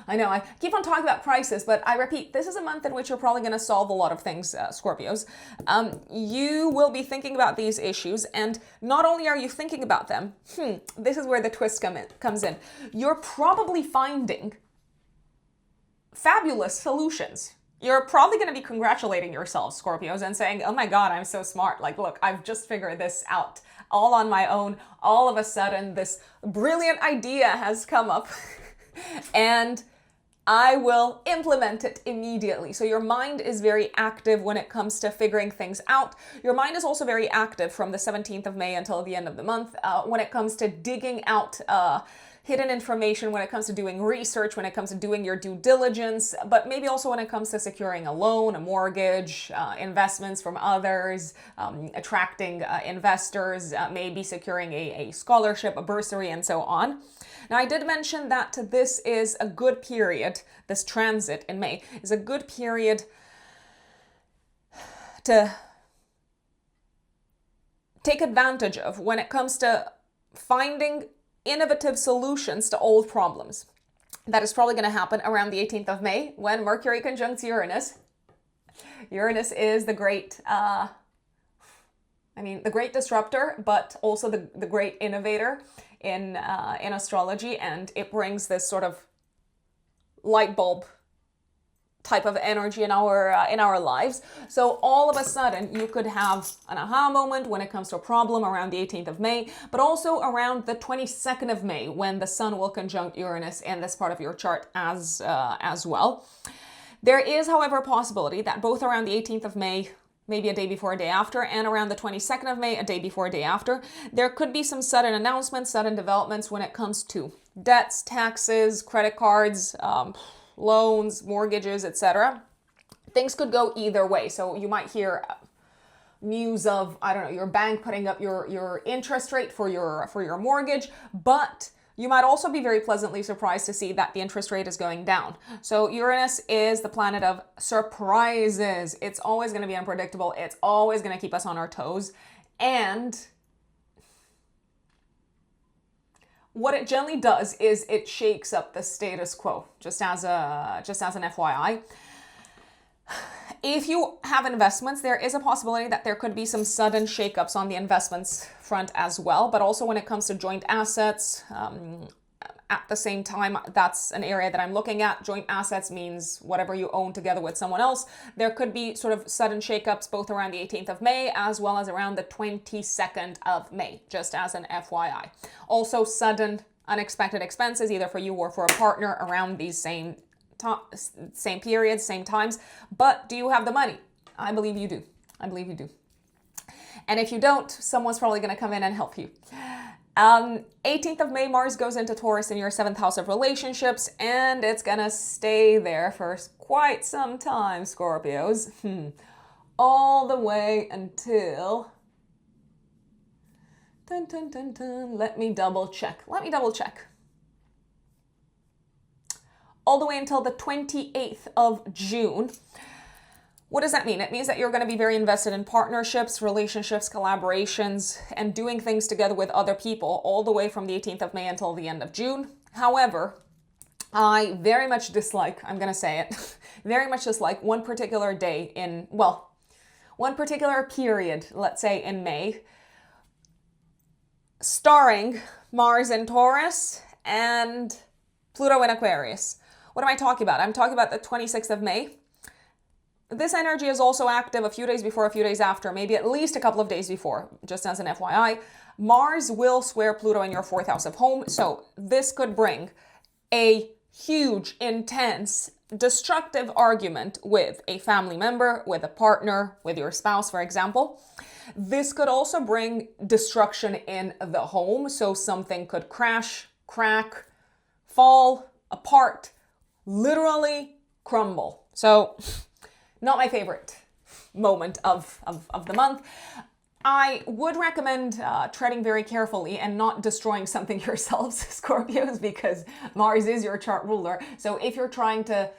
Speaker 1: I know I keep on talking about crisis, but I repeat, this is a month in which you're probably going to solve a lot of things, Scorpios. You will be thinking about these issues, and not only are you thinking about them, this is where the twist comes in. You're probably finding fabulous solutions. You're probably going to be congratulating yourselves, Scorpios, and saying, oh my God, I'm so smart. Like, look, I've just figured this out all on my own. All of a sudden, this brilliant idea has come up and I will implement it immediately. So your mind is very active when it comes to figuring things out. Your mind is also very active from the 17th of May until the end of the month when it comes to digging out hidden information, when it comes to doing research, when it comes to doing your due diligence, but maybe also when it comes to securing a loan, a mortgage, investments from others, attracting investors, maybe securing a scholarship, a bursary, and so on. Now, I did mention that this is a good period, this transit in May is a good period to take advantage of when it comes to finding innovative solutions to old problems. That is probably going to happen around the 18th of May when Mercury conjuncts Uranus. Uranus is the great, the great disruptor, but also the great innovator in astrology, and it brings this sort of light bulb type of energy in our lives. So all of a sudden you could have an aha moment when it comes to a problem around the 18th of May, but also around the 22nd of May when the Sun will conjunct Uranus in this part of your chart as well. There is, however, a possibility that both around the 18th of May, maybe a day before, a day after, and around the 22nd of May, a day before, a day after, there could be some sudden announcements, sudden developments when it comes to debts, taxes, credit cards, loans, mortgages, etc. Things could go either way. So you might hear news of, I don't know, your bank putting up your interest rate for your mortgage, but you might also be very pleasantly surprised to see that the interest rate is going down. So Uranus is the planet of surprises. It's always going to be unpredictable. It's always going to keep us on our toes. And what it generally does is it shakes up the status quo, just as an FYI. If you have investments, there is a possibility that there could be some sudden shakeups on the investments front as well. But also when it comes to joint assets, at the same time, that's an area that I'm looking at. Joint assets means whatever you own together with someone else. There could be sort of sudden shakeups both around the 18th of May as well as around the 22nd of May, just as an FYI. Also sudden unexpected expenses, either for you or for a partner around these same periods, same times. But do you have the money? I believe you do. I believe you do. And if you don't, someone's probably going to come in and help you. 18th of May, Mars goes into Taurus in your 7th house of relationships, and it's going to stay there for quite some time, Scorpios. All the way until... Dun, dun, dun, dun. Let me double check. All the way until the 28th of June. What does that mean? It means that you're going to be very invested in partnerships, relationships, collaborations, and doing things together with other people all the way from the 18th of May until the end of June. However, I very much dislike, I'm going to say it, very much dislike one particular day in, well, one particular period, let's say in May, starring Mars in Taurus and Pluto in Aquarius. What am I talking about? I'm talking about the 26th of May. This energy is also active a few days before, a few days after, maybe at least a couple of days before, just as an FYI. Mars will square Pluto in your 4th house of home, so this could bring a huge, intense, destructive argument with a family member, with a partner, with your spouse, for example. This could also bring destruction in the home, so something could crash, crack, fall apart, literally crumble. So, not my favorite moment of the month. I would recommend treading very carefully and not destroying something yourselves, Scorpios, because Mars is your chart ruler. So if you're trying to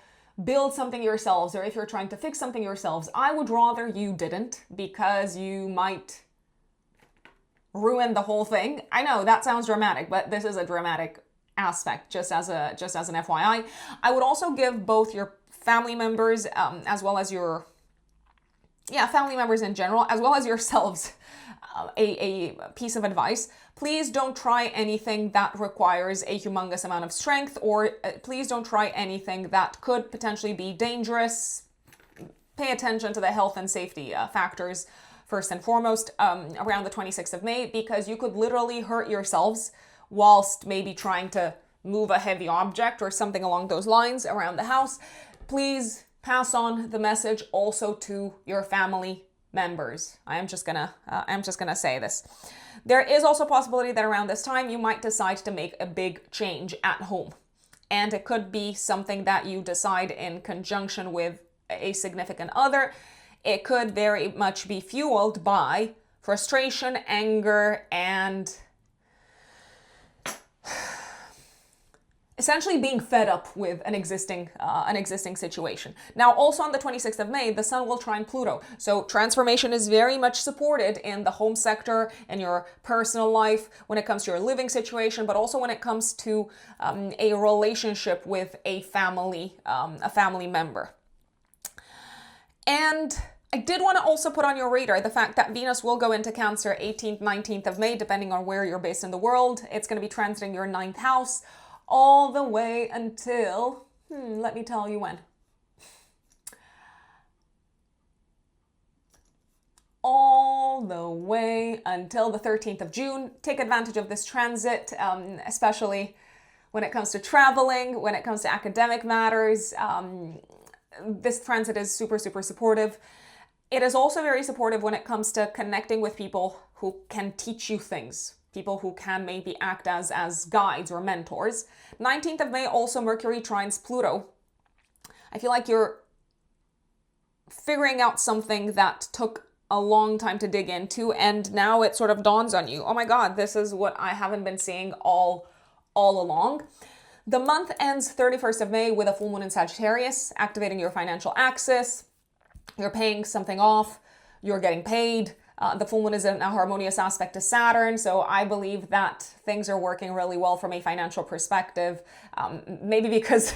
Speaker 1: build something yourselves, or if you're trying to fix something yourselves, I would rather you didn't, because you might ruin the whole thing. I know that sounds dramatic, but this is a dramatic aspect, just as an FYI. I would also give both your family members, as well as your, family members in general, as well as yourselves, a piece of advice. Please don't try anything that requires a humongous amount of strength, or please don't try anything that could potentially be dangerous. Pay attention to the health and safety factors first and foremost around the 26th of May, because you could literally hurt yourselves whilst maybe trying to move a heavy object or something along those lines around the house. Please pass on the message also to your family members. I'm just gonna say this. There is also a possibility that around this time you might decide to make a big change at home. And it could be something that you decide in conjunction with a significant other. It could very much be fueled by frustration, anger, and essentially being fed up with an existing situation. Now, also on the 26th of May, the Sun will trine Pluto. So transformation is very much supported in the home sector, in your personal life, when it comes to your living situation, but also when it comes to a relationship with a family member. And I did want to also put on your radar the fact that Venus will go into Cancer 18th, 19th of May, depending on where you're based in the world. It's going to be transiting your 9th house all the way until, let me tell you when. All the way until the 13th of June. Take advantage of this transit, especially when it comes to traveling, when it comes to academic matters. This transit is super, super supportive. It is also very supportive when it comes to connecting with people who can teach you things. People who can maybe act as guides or mentors. 19th of May, also Mercury trines Pluto. I feel like you're figuring out something that took a long time to dig into, and now it sort of dawns on you, oh my God, this is what I haven't been seeing all along. The month ends 31st of May with a full moon in Sagittarius, activating your financial axis. You're paying something off, you're getting paid. The full moon is in a harmonious aspect to Saturn, so I believe that things are working really well from a financial perspective. Maybe because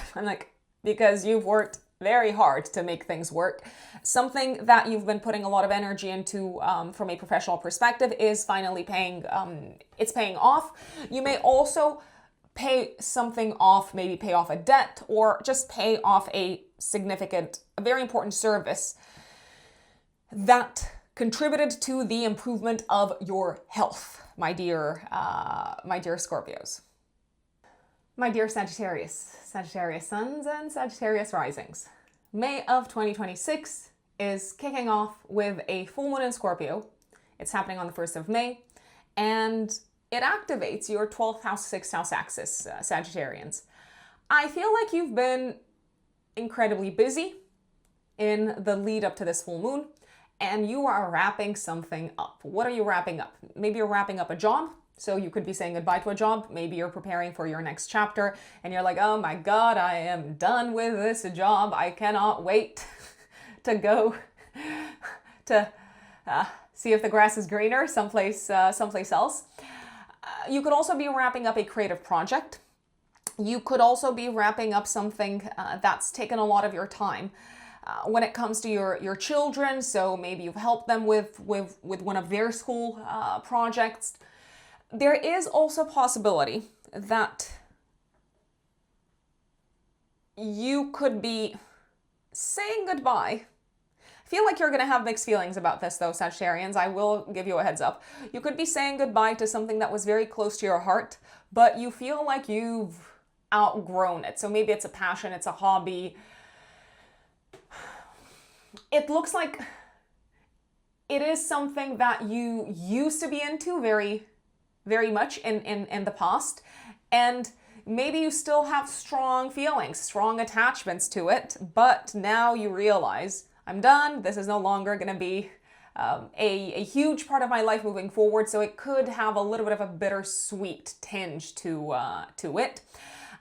Speaker 1: because you've worked very hard to make things work. Something that you've been putting a lot of energy into from a professional perspective is finally paying off. You may also pay something off, maybe pay off a debt or just pay off a very important service that contributed to the improvement of your health, my dear Scorpios. My dear Sagittarius suns and Sagittarius risings. May of 2026 is kicking off with a full moon in Scorpio. It's happening on the 1st of May, and it activates your 12th house, 6th house axis, Sagittarians. I feel like you've been incredibly busy in the lead up to this full moon, and you are wrapping something up. What are you wrapping up? Maybe you're wrapping up a job. So you could be saying goodbye to a job. Maybe you're preparing for your next chapter and you're like, oh my God, I am done with this job. I cannot wait to go to see if the grass is greener someplace else. You could also be wrapping up a creative project. You could also be wrapping up something that's taken a lot of your time. When it comes to your children, so maybe you've helped them with one of their school projects. There is also a possibility that you could be saying goodbye. I feel like you're going to have mixed feelings about this though, Sagittarians. I will give you a heads up. You could be saying goodbye to something that was very close to your heart, but you feel like you've outgrown it. So maybe it's a passion, it's a hobby. It looks like it is something that you used to be into very much in the past, and maybe you still have strong feelings, strong attachments to it, but now you realize, I'm done, this is no longer going to be a huge part of my life moving forward, so it could have a little bit of a bittersweet tinge to it.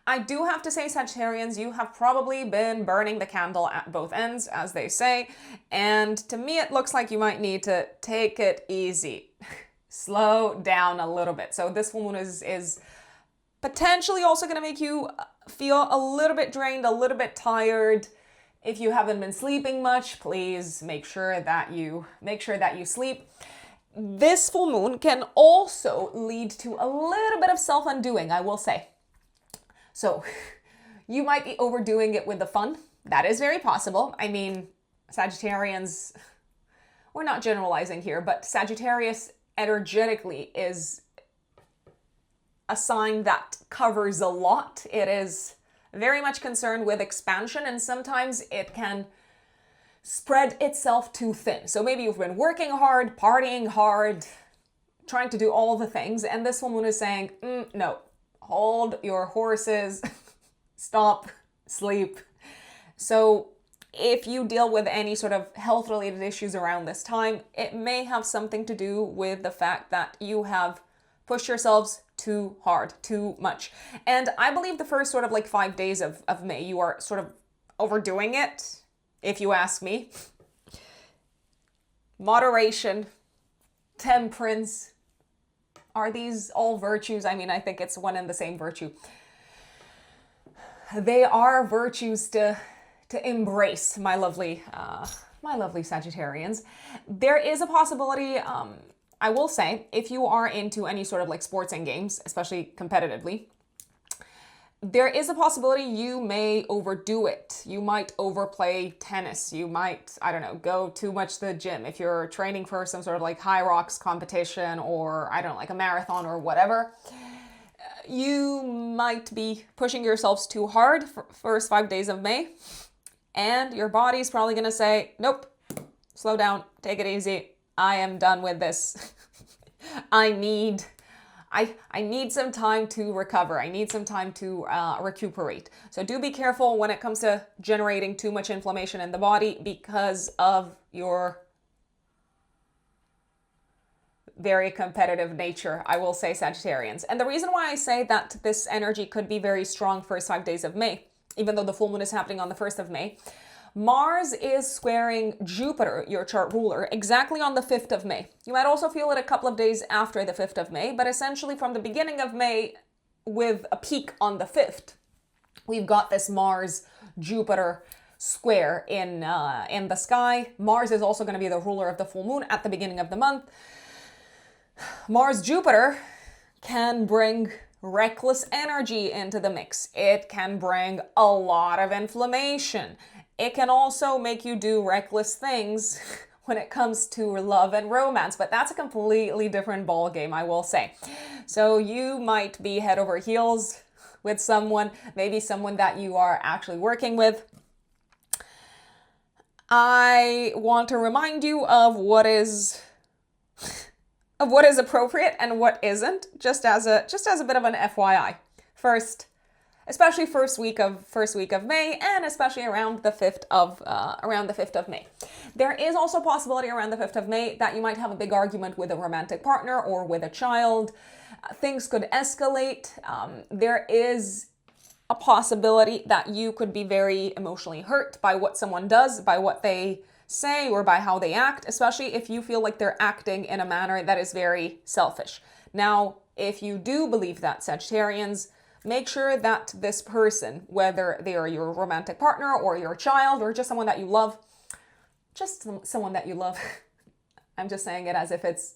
Speaker 1: I do have to say, Sagittarians, you have probably been burning the candle at both ends, as they say, and to me it looks like you might need to take it easy. Slow down a little bit. So this full moon is potentially also going to make you feel a little bit drained, a little bit tired. If you haven't been sleeping much, please make sure that you sleep. This full moon can also lead to a little bit of self-undoing, I will say. So you might be overdoing it with the fun. That is very possible. I mean, Sagittarians, we're not generalizing here, but Sagittarius energetically is a sign that covers a lot. It is very much concerned with expansion, and sometimes it can spread itself too thin. So maybe you've been working hard, partying hard, trying to do all the things, and this woman is saying, no, hold your horses, stop, sleep. So if you deal with any sort of health-related issues around this time, it may have something to do with the fact that you have pushed yourselves too hard, too much. And I believe the first sort of like 5 days of May, you are sort of overdoing it, if you ask me. Moderation, temperance, are these all virtues? I mean, I think it's one and the same virtue. They are virtues to embrace, my lovely Sagittarians. There is a possibility, I will say, if you are into any sort of like sports and games, especially competitively, there is a possibility you may overdo it. You might overplay tennis. You might, I don't know, go too much to the gym. If you're training for some sort of like high rocks competition or, I don't know, like a marathon or whatever, you might be pushing yourselves too hard for first 5 days of May. And your body's probably going to say, nope, slow down, take it easy. I am done with this. I need some time to recover. I need some time to recuperate. So do be careful when it comes to generating too much inflammation in the body because of your very competitive nature, I will say, Sagittarians. And the reason why I say that this energy could be very strong first 5 days of May, even though the full moon is happening on the 1st of May, Mars is squaring Jupiter, your chart ruler, exactly on the 5th of May. You might also feel it a couple of days after the 5th of May, but essentially from the beginning of May with a peak on the 5th, we've got this Mars-Jupiter square in the sky. Mars is also going to be the ruler of the full moon at the beginning of the month. Mars-Jupiter can bring reckless energy into the mix. It can bring a lot of inflammation. It can also make you do reckless things when it comes to love and romance, but that's a completely different ball game, I will say. So you might be head over heels with someone, maybe someone that you are actually working with. I want to remind you of what is appropriate and what isn't, just as a bit of an FYI. First, especially first week of May, and especially around the 5th of May. There is also a possibility around the 5th of May that you might have a big argument with a romantic partner or with a child. Things could escalate. There is a possibility that you could be very emotionally hurt by what someone does, by what they say, or by how they act, especially if you feel like they're acting in a manner that is very selfish. Now, if you do believe that, Sagittarians, make sure that this person, whether they are your romantic partner or your child or just someone that you love, I'm just saying it as if it's,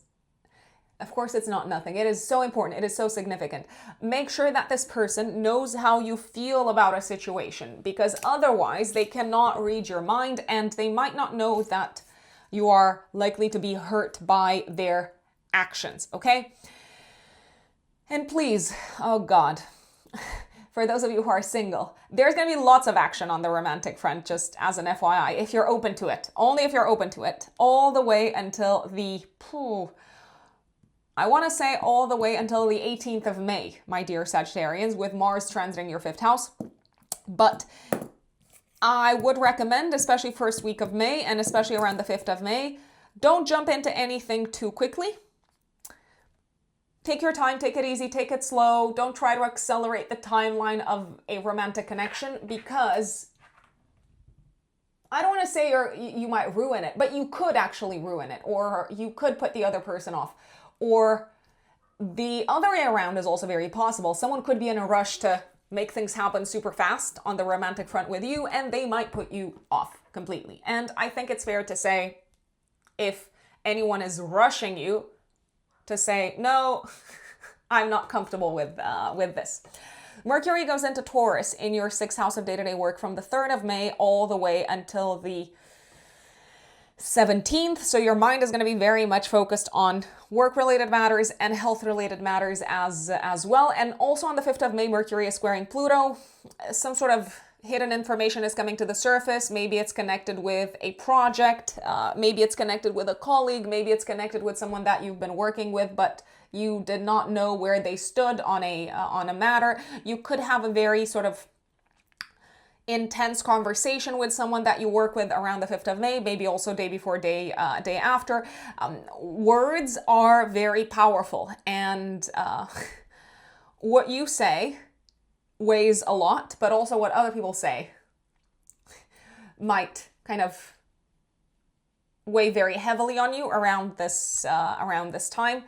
Speaker 1: of course it's not nothing. It is so important. It is so significant. Make sure that this person knows how you feel about a situation, because otherwise they cannot read your mind and they might not know that you are likely to be hurt by their actions, okay? And please, oh God, for those of you who are single, there's going to be lots of action on the romantic front, just as an FYI, if you're open to it. Only if you're open to it. All the way until I want to say all the way until the 18th of May, my dear Sagittarians, with Mars transiting your 5th house. But I would recommend, especially first week of May, and especially around the 5th of May, don't jump into anything too quickly. Take your time, take it easy, take it slow. Don't try to accelerate the timeline of a romantic connection, because I don't want to say you might ruin it, but you could actually ruin it, or you could put the other person off. Or the other way around is also very possible. Someone could be in a rush to make things happen super fast on the romantic front with you, and they might put you off completely. And I think it's fair to say, if anyone is rushing you, to say, no, I'm not comfortable with this. Mercury goes into Taurus in your 6th house of day-to-day work from the 3rd of May all the way until the 17th. So your mind is going to be very much focused on work-related matters and health-related matters as well. And also on the 5th of May, Mercury is squaring Pluto. Some sort of hidden information is coming to the surface. Maybe it's connected with a project. Maybe it's connected with a colleague. Maybe it's connected with someone that you've been working with, but you did not know where they stood on a matter. You could have a very sort of intense conversation with someone that you work with around the 5th of May, maybe also day before, day after. Words are very powerful, and what you say weighs a lot, but also what other people say might kind of weigh very heavily on you around this time.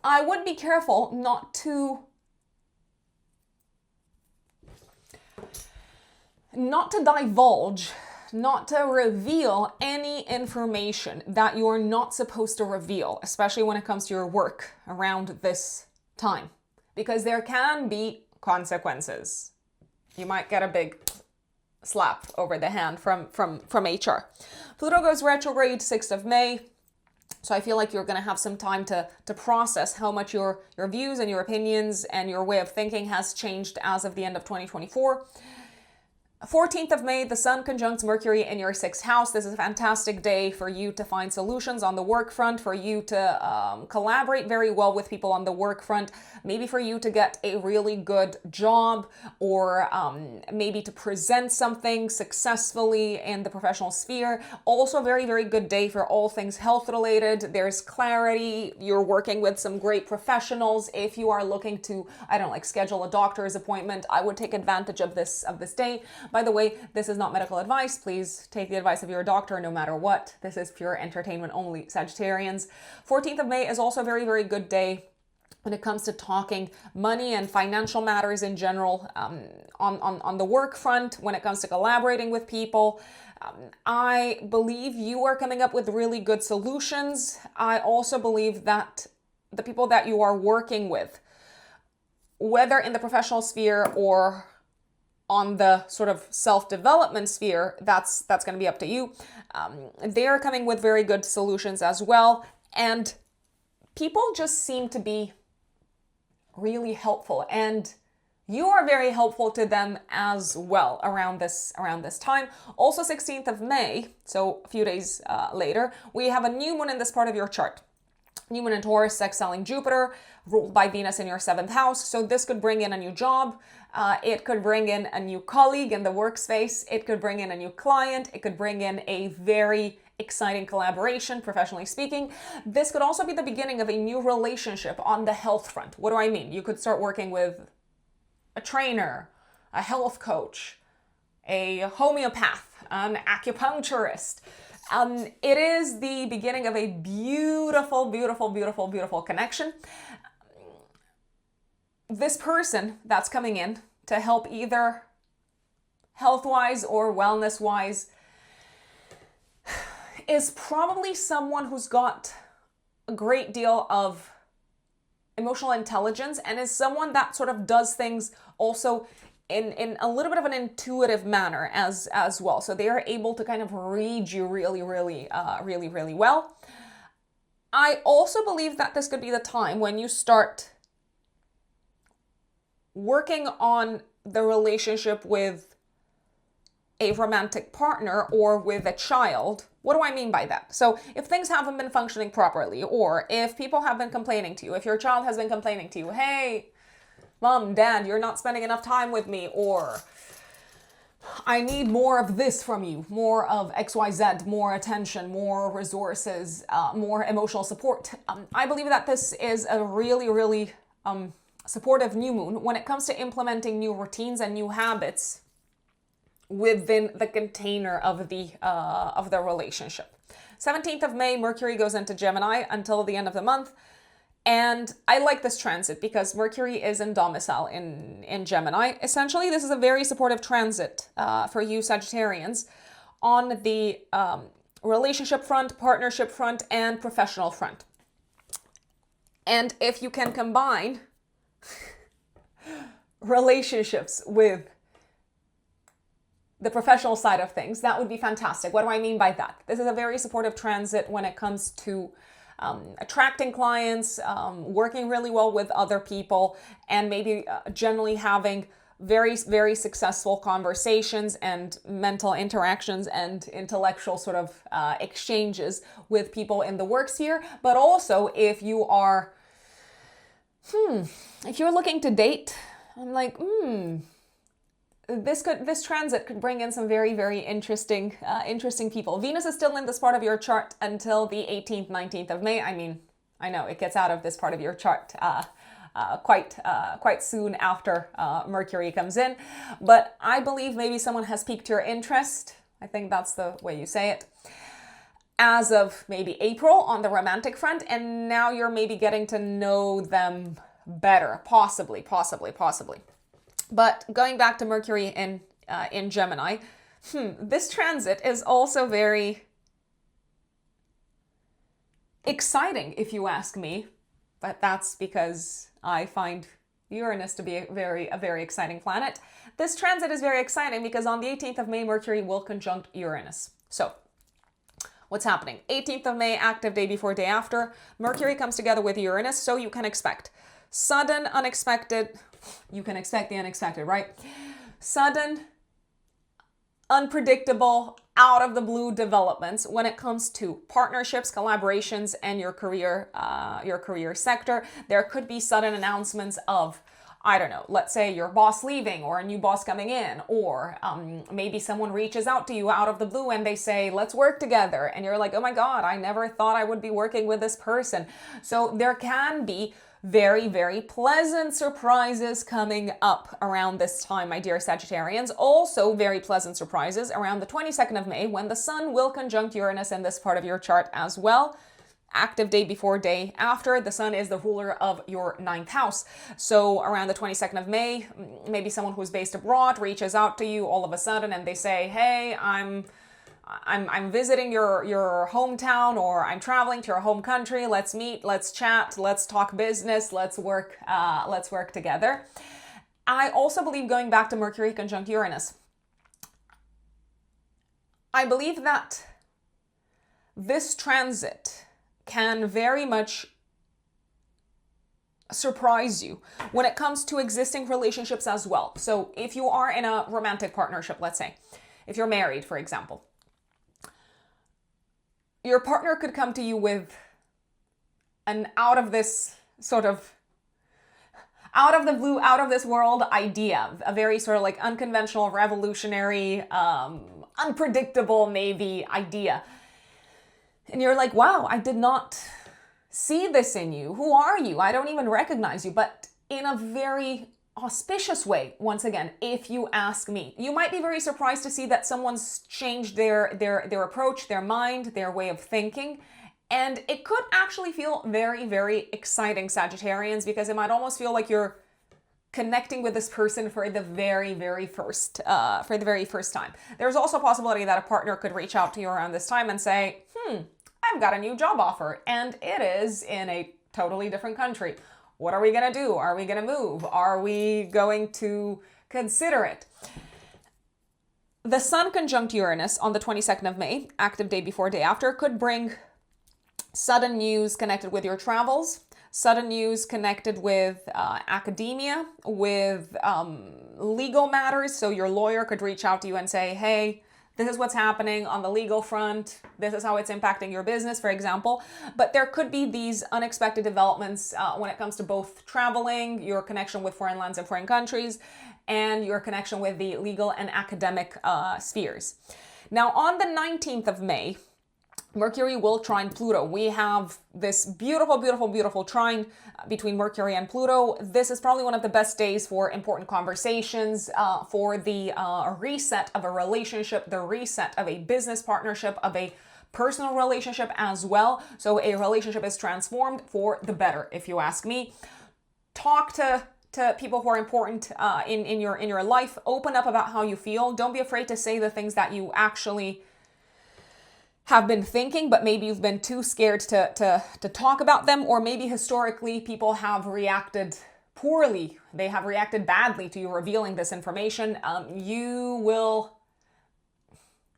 Speaker 1: I would be careful not to divulge, not to reveal any information that you're not supposed to reveal, especially when it comes to your work around this time, because there can be consequences. You might get a big slap over the hand from HR. Pluto goes retrograde 6th of May. So I feel like you're going to have some time to process how much your views and your opinions and your way of thinking has changed as of the end of 2024. 14th of May, the Sun conjuncts Mercury in your 6th house. This is a fantastic day for you to find solutions on the work front, for you to collaborate very well with people on the work front, maybe for you to get a really good job, or maybe to present something successfully in the professional sphere. Also, very, very good day for all things health related. There's clarity. You're working with some great professionals. If you are looking to, I don't know, like schedule a doctor's appointment, I would take advantage of this day. By the way, this is not medical advice. Please take the advice of your doctor no matter what. This is pure entertainment only, Sagittarians. 14th of May is also a very, very good day when it comes to talking money and financial matters in general, on the work front, when it comes to collaborating with people. I believe you are coming up with really good solutions. I also believe that the people that you are working with, whether in the professional sphere or on the sort of self-development sphere, that's going to be up to you. They're coming with very good solutions as well. And people just seem to be really helpful, and you are very helpful to them as well around this time. Also 16th of May, so a few days later, we have a new moon in this part of your chart. New moon in Taurus, excelling Jupiter, ruled by Venus in your 7th house. So this could bring in a new job. It could bring in a new colleague in the workspace. It could bring in a new client. It could bring in a very exciting collaboration, professionally speaking. This could also be the beginning of a new relationship on the health front. What do I mean? You could start working with a trainer, a health coach, a homeopath, an acupuncturist. It is the beginning of a beautiful, beautiful, beautiful, beautiful connection. This person that's coming in to help either health-wise or wellness-wise is probably someone who's got a great deal of emotional intelligence and is someone that sort of does things also in a little bit of an intuitive manner as well. So they are able to kind of read you really, really, really, really well. I also believe that this could be the time when you start working on the relationship with a romantic partner or with a child. What do I mean by that? So if things haven't been functioning properly, or if people have been complaining to you, if your child has been complaining to you, hey, Mom, Dad, you're not spending enough time with me, or I need more of this from you, more of XYZ, more attention, more resources, more emotional support. I believe that this is a really, really supportive new moon when it comes to implementing new routines and new habits within the container of the relationship. 17th of May, Mercury goes into Gemini until the end of the month. And I like this transit because Mercury is in domicile in Gemini. Essentially, this is a very supportive transit for you Sagittarians on the relationship front, partnership front, and professional front. And if you can combine relationships with the professional side of things, that would be fantastic. What do I mean by that? This is a very supportive transit when it comes to attracting clients, working really well with other people, and maybe generally having very, very successful conversations and mental interactions and intellectual sort of exchanges with people in the work sphere. But also if you are, if you're looking to date, I'm like, this transit could bring in some very, very interesting people. Venus is still in this part of your chart until the 18th, 19th of May. I mean, I know it gets out of this part of your chart quite soon after Mercury comes in, but I believe maybe someone has piqued your interest. I think that's the way you say it. As of maybe April on the romantic front, and now you're maybe getting to know them better, possibly. But going back to Mercury in Gemini, this transit is also very exciting, if you ask me. But that's because I find Uranus to be a very exciting planet. This transit is very exciting because on the 18th of May, Mercury will conjunct Uranus. So what's happening? 18th of May, active day before, day after. Mercury comes together with Uranus, so you can expect sudden, unexpected. You can expect the unexpected, right? Sudden, unpredictable, out of the blue developments when it comes to partnerships, collaborations, and your career sector. There could be sudden announcements of, I don't know, let's say your boss leaving or a new boss coming in, or maybe someone reaches out to you out of the blue and they say, let's work together. And you're like, oh my God, I never thought I would be working with this person. So there can be very, very pleasant surprises coming up around this time, my dear Sagittarians. Also very pleasant surprises around the 22nd of May when the Sun will conjunct Uranus in this part of your chart as well. Active day before, day after. The Sun is the ruler of your 9th house. So around the 22nd of May, maybe someone who's based abroad reaches out to you all of a sudden and they say, hey, I'm visiting your hometown, or I'm traveling to your home country. Let's meet, let's chat, let's talk business, let's work together. I also believe, going back to Mercury conjunct Uranus, I believe that this transit can very much surprise you when it comes to existing relationships as well. So if you are in a romantic partnership, let's say, if you're married, for example, your partner could come to you with an out of this world idea, a very sort of like unconventional, revolutionary, unpredictable maybe idea. And you're like, wow, I did not see this in you. Who are you? I don't even recognize you. But in a very auspicious way, once again, if you ask me. You might be very surprised to see that someone's changed their approach, their mind, their way of thinking. And it could actually feel very, very exciting, Sagittarians, because it might almost feel like you're connecting with this person for the very first time. There's also a possibility that a partner could reach out to you around this time and say, I've got a new job offer, and it is in a totally different country. What are we going to do? Are we going to move? Are we going to consider it? The Sun conjunct Uranus on the 22nd of May, active day before, day after, could bring sudden news connected with your travels, sudden news connected with academia, with legal matters. So your lawyer could reach out to you and say, hey, this is what's happening on the legal front. This is how it's impacting your business, for example. But there could be these unexpected developments when it comes to both traveling, your connection with foreign lands and foreign countries, and your connection with the legal and academic spheres. Now, on the 19th of May, Mercury will trine Pluto. We have this beautiful trine between Mercury and Pluto. This is probably one of the best days for important conversations, for the reset of a relationship, the reset of a business partnership, of a personal relationship as well. So a relationship is transformed for the better, if you ask me. Talk to people who are important in your life. Open up about how you feel. Don't be afraid to say the things that you actually have been thinking, but maybe you've been too scared to talk about them, or maybe historically people have reacted poorly. They have reacted badly to you revealing this information. You will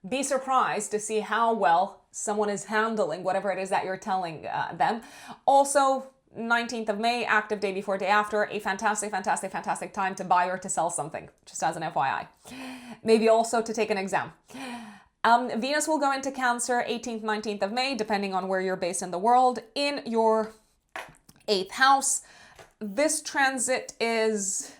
Speaker 1: be surprised to see how well someone is handling whatever it is that you're telling them. Also, 19th of May, active day before, day after, a fantastic time to buy or to sell something, just as an FYI. Maybe also to take an exam. Venus will go into Cancer 18th, 19th of May, depending on where you're based in the world, in your 8th house. This transit is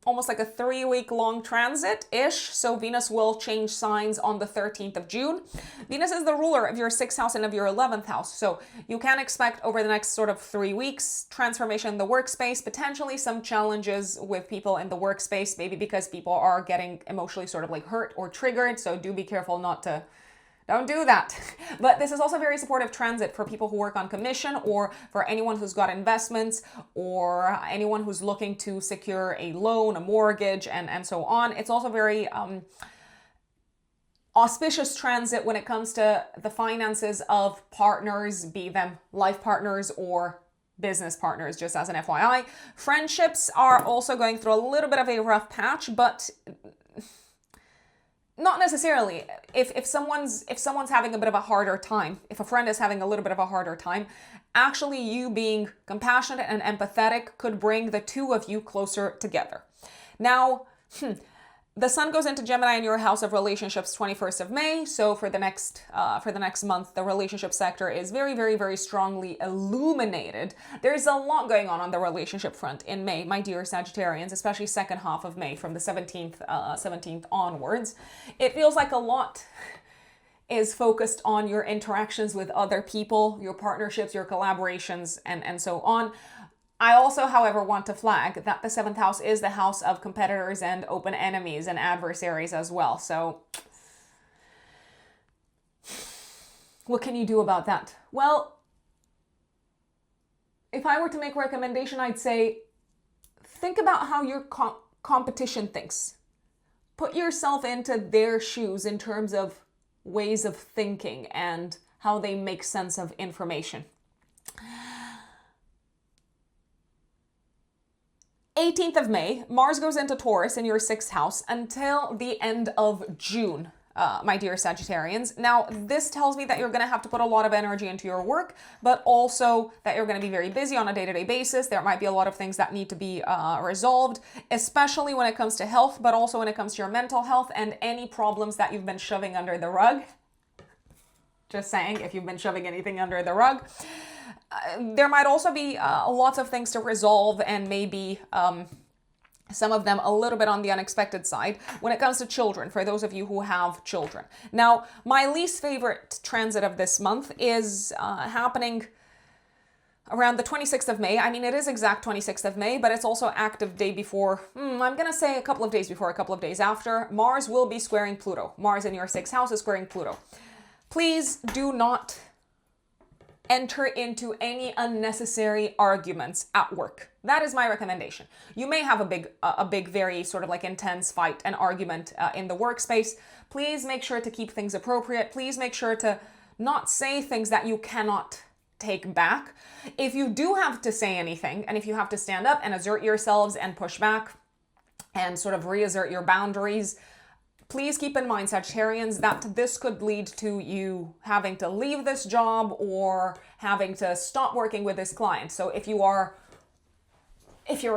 Speaker 1: almost like a 3-week long transit-ish. So Venus will change signs on the 13th of June. Venus is the ruler of your 6th house and of your 11th house. So you can expect over the next sort of 3 weeks, transformation in the workspace, potentially some challenges with people in the workspace, maybe because people are getting emotionally sort of like hurt or triggered. So do be careful not to Don't do that. But this is also a very supportive transit for people who work on commission, or for anyone who's got investments, or anyone who's looking to secure a loan, a mortgage, and so on. It's also very auspicious transit when it comes to the finances of partners, be them life partners or business partners, just as an FYI. Friendships are also going through a little bit of a rough patch, but not necessarily. If someone's having a bit of a harder time, if a friend is having a little bit of a harder time, actually you being compassionate and empathetic could bring the two of you closer together. Now, The sun goes into Gemini in your house of relationships 21st of May. So for the next month, the relationship sector is very, very, very strongly illuminated. There's a lot going on the relationship front in May, my dear Sagittarians, especially second half of May from the 17th onwards. It feels like a lot is focused on your interactions with other people, your partnerships, your collaborations, and so on. I also, however, want to flag that the 7th house is the house of competitors and open enemies and adversaries as well. So what can you do about that? Well, if I were to make a recommendation, I'd say think about how your competition thinks. Put yourself into their shoes in terms of ways of thinking and how they make sense of information. 18th of May, Mars goes into Taurus in your 6th house until the end of June, my dear Sagittarians. Now, this tells me that you're going to have to put a lot of energy into your work, but also that you're going to be very busy on a day-to-day basis. There might be a lot of things that need to be resolved, especially when it comes to health, but also when it comes to your mental health and any problems that you've been shoving under the rug. Just saying, if you've been shoving anything under the rug. There might also be lots of things to resolve and maybe some of them a little bit on the unexpected side when it comes to children, for those of you who have children. Now, my least favorite transit of this month is happening around the 26th of May. I mean, it is exact 26th of May, but it's also active day before, I'm going to say a couple of days before, a couple of days after. Mars will be squaring Pluto. Mars in your 6th house is squaring Pluto. Please do not enter into any unnecessary arguments at work. That is my recommendation. You may have a big, very sort of like intense fight and argument in the workspace. Please make sure to keep things appropriate. Please make sure to not say things that you cannot take back. If you do have to say anything, and if you have to stand up and assert yourselves and push back and sort of reassert your boundaries, please keep in mind, Sagittarians, that this could lead to you having to leave this job or having to stop working with this client. So if you're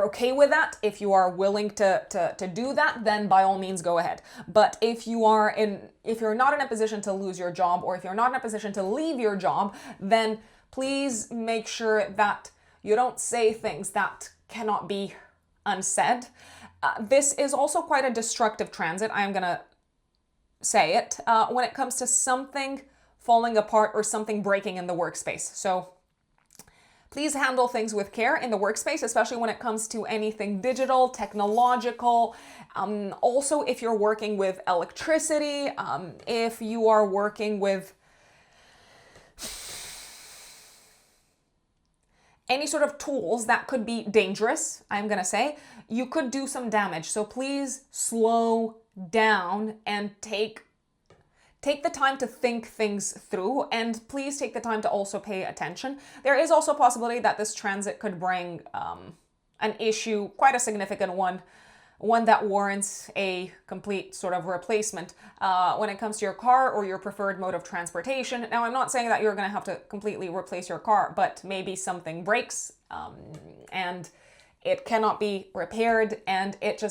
Speaker 1: okay with that, if you are willing to do that, then by all means go ahead. But if you're not in a position to lose your job, or if you're not in a position to leave your job, then please make sure that you don't say things that cannot be unsaid. This is also quite a destructive transit. I'm going to say it when it comes to something falling apart or something breaking in the workspace. So please handle things with care in the workspace, especially when it comes to anything digital, technological. Also, if you're working with electricity, if you are working with any sort of tools that could be dangerous, I'm going to say, you could do some damage. So please slow down and take the time to think things through, and please take the time to also pay attention. There is also a possibility that this transit could bring an issue, quite a significant one that warrants a complete sort of replacement when it comes to your car or your preferred mode of transportation. Now, I'm not saying that you're going to have to completely replace your car, but maybe something breaks and it cannot be repaired, and it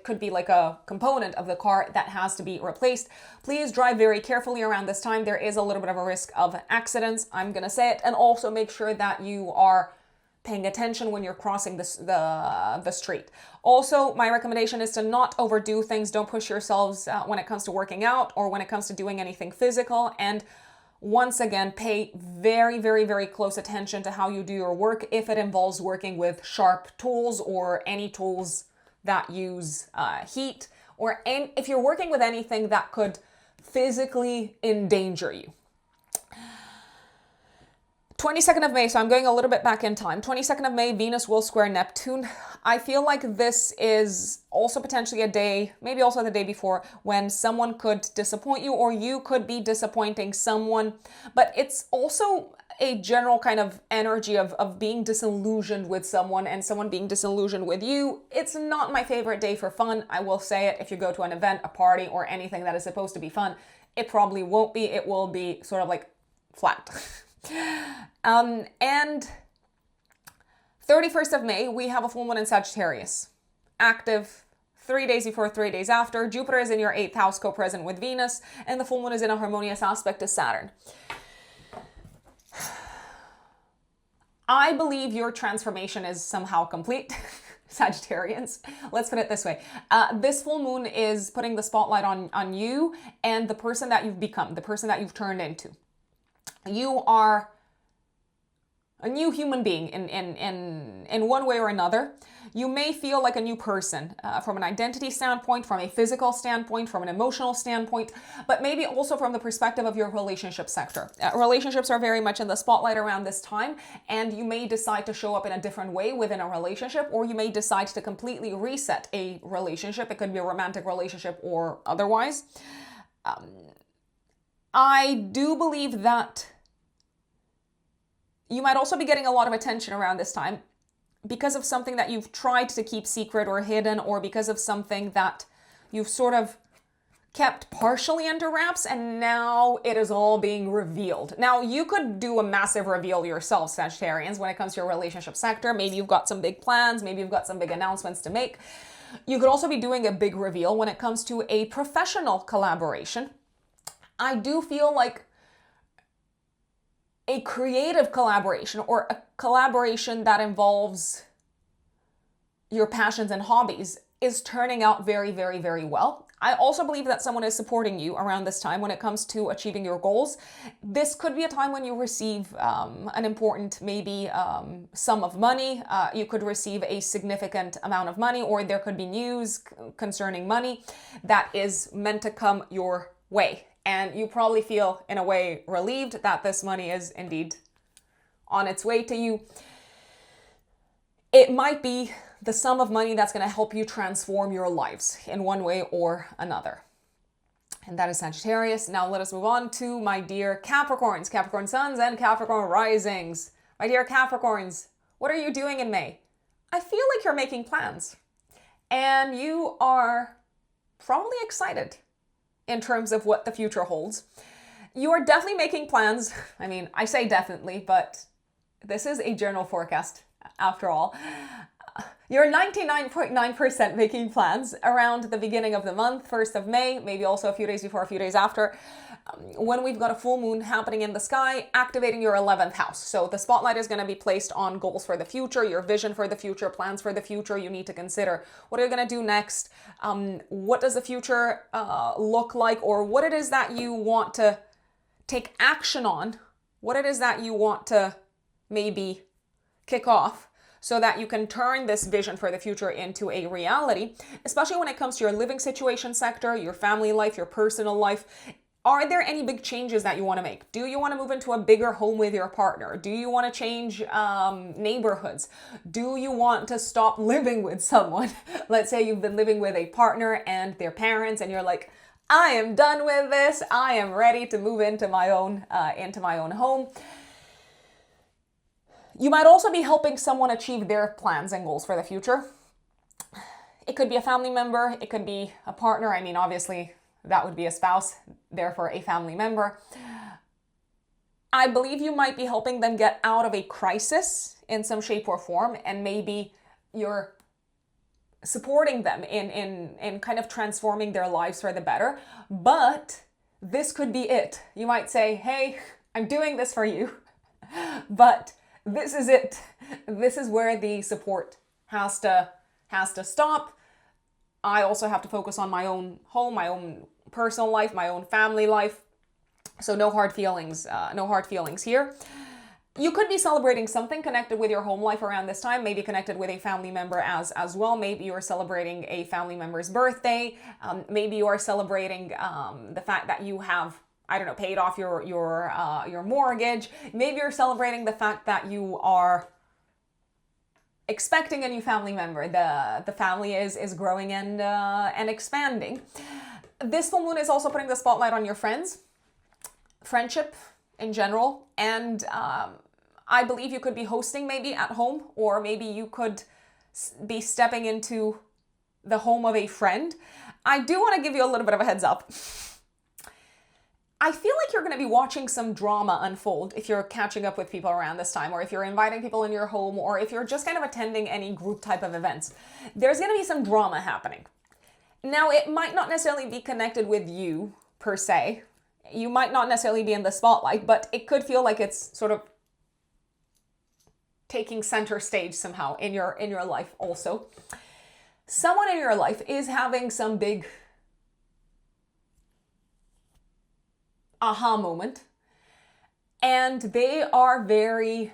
Speaker 1: could be like a component of the car that has to be replaced. Please drive very carefully around this time. There is a little bit of a risk of accidents, I'm going to say it, and also make sure that you are paying attention when you're crossing the street. Also, my recommendation is to not overdo things. Don't push yourselves when it comes to working out or when it comes to doing anything physical. And once again, pay very, very, very close attention to how you do your work if it involves working with sharp tools or any tools that use heat, or if you're working with anything that could physically endanger you. 22nd of May, so I'm going a little bit back in time. 22nd of May, Venus will square Neptune. I feel like this is also potentially a day, maybe also the day before, when someone could disappoint you or you could be disappointing someone. But it's also a general kind of energy of being disillusioned with someone and someone being disillusioned with you. It's not my favorite day for fun. I will say it. If you go to an event, a party, or anything that is supposed to be fun, it probably won't be. It will be sort of like flat. And 31st of May, we have a full moon in Sagittarius. Active 3 days before, 3 days after. Jupiter is in your 8th house, co-present with Venus, and the full moon is in a harmonious aspect to Saturn. I believe your transformation is somehow complete, Sagittarians. Let's put it this way. This full moon is putting the spotlight on you and the person that you've become, the person that you've turned into. You are a new human being in one way or another. You may feel like a new person from an identity standpoint, from a physical standpoint, from an emotional standpoint, but maybe also from the perspective of your relationship sector. Relationships are very much in the spotlight around this time, and you may decide to show up in a different way within a relationship, or you may decide to completely reset a relationship. It could be a romantic relationship or otherwise. I do believe that you might also be getting a lot of attention around this time because of something that you've tried to keep secret or hidden, or because of something that you've sort of kept partially under wraps, and now it is all being revealed. Now, you could do a massive reveal yourself, Sagittarians, when it comes to your relationship sector. Maybe you've got some big plans, maybe you've got some big announcements to make. You could also be doing a big reveal when it comes to a professional collaboration. I do feel like a creative collaboration, or a collaboration that involves your passions and hobbies, is turning out very, very, very well. I also believe that someone is supporting you around this time when it comes to achieving your goals. This could be a time when you receive an important, maybe sum of money. You could receive a significant amount of money, or there could be news concerning money that is meant to come your way. And you probably feel, in a way, relieved that this money is indeed on its way to you. It might be the sum of money that's going to help you transform your lives in one way or another. And that is Sagittarius. Now let us move on to my dear Capricorns, Capricorn suns and Capricorn risings. My dear Capricorns, what are you doing in May? I feel like you're making plans, and you are probably excited in terms of what the future holds. You are definitely making plans. I mean, I say definitely, but this is a general forecast after all. You're 99.9% making plans around the beginning of the month, 1st of May, maybe also a few days before, a few days after, when we've got a full moon happening in the sky, activating your 11th house. So the spotlight is going to be placed on goals for the future, your vision for the future, plans for the future. You need to consider what are you going to do next? What does the future look like? Or what it is that you want to take action on? What it is that you want to maybe kick off, so that you can turn this vision for the future into a reality, especially when it comes to your living situation sector, your family life, your personal life. Are there any big changes that you want to make? Do you want to move into a bigger home with your partner? Do you want to change neighborhoods? Do you want to stop living with someone? Let's say you've been living with a partner and their parents, and you're like, I am done with this. I am ready to move into my own home. You might also be helping someone achieve their plans and goals for the future. It could be a family member. It could be a partner. I mean, obviously, that would be a spouse, therefore a family member. I believe you might be helping them get out of a crisis in some shape or form, and maybe you're supporting them in kind of transforming their lives for the better. But this could be it. You might say, hey, I'm doing this for you, but this is it. This is where the support has to stop. I also have to focus on my own home, my own personal life, my own family life. So no hard feelings here. You could be celebrating something connected with your home life around this time, maybe connected with a family member as well. Maybe you're celebrating a family member's birthday. Maybe you are celebrating the fact that you have, I don't know, paid off your mortgage. Maybe you're celebrating the fact that you are expecting a new family member. The family is growing and expanding. This full moon is also putting the spotlight on your friends, friendship in general, and I believe you could be hosting maybe at home, or maybe you could be stepping into the home of a friend. I do want to give you a little bit of a heads up. I feel like you're going to be watching some drama unfold if you're catching up with people around this time, or if you're inviting people in your home, or if you're just kind of attending any group type of events. There's going to be some drama happening. Now, it might not necessarily be connected with you per se. You might not necessarily be in the spotlight, but it could feel like it's sort of taking center stage somehow in your life also. Someone in your life is having some big aha moment, and they are very,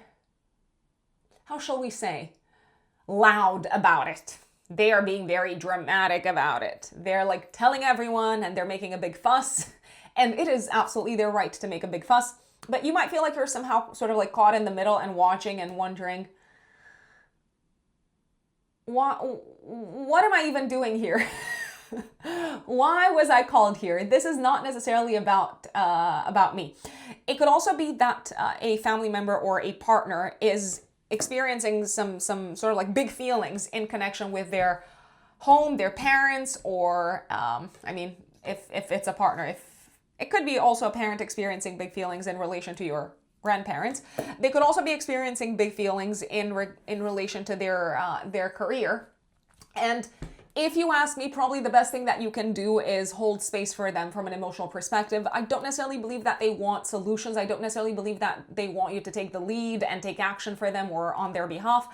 Speaker 1: how shall we say, loud about it. They are being very dramatic about it. They're like telling everyone, and they're making a big fuss, and it is absolutely their right to make a big fuss. But you might feel like you're somehow sort of like caught in the middle and watching and wondering, what am I even doing here? Why was I called here? This is not necessarily about me. It could also be that a family member or a partner is experiencing some sort of like big feelings in connection with their home, their parents, or if it's a partner, if it could be also a parent experiencing big feelings in relation to your grandparents. They could also be experiencing big feelings in relation to their career. And if you ask me, probably the best thing that you can do is hold space for them from an emotional perspective. I don't necessarily believe that they want solutions. I don't necessarily believe that they want you to take the lead and take action for them or on their behalf.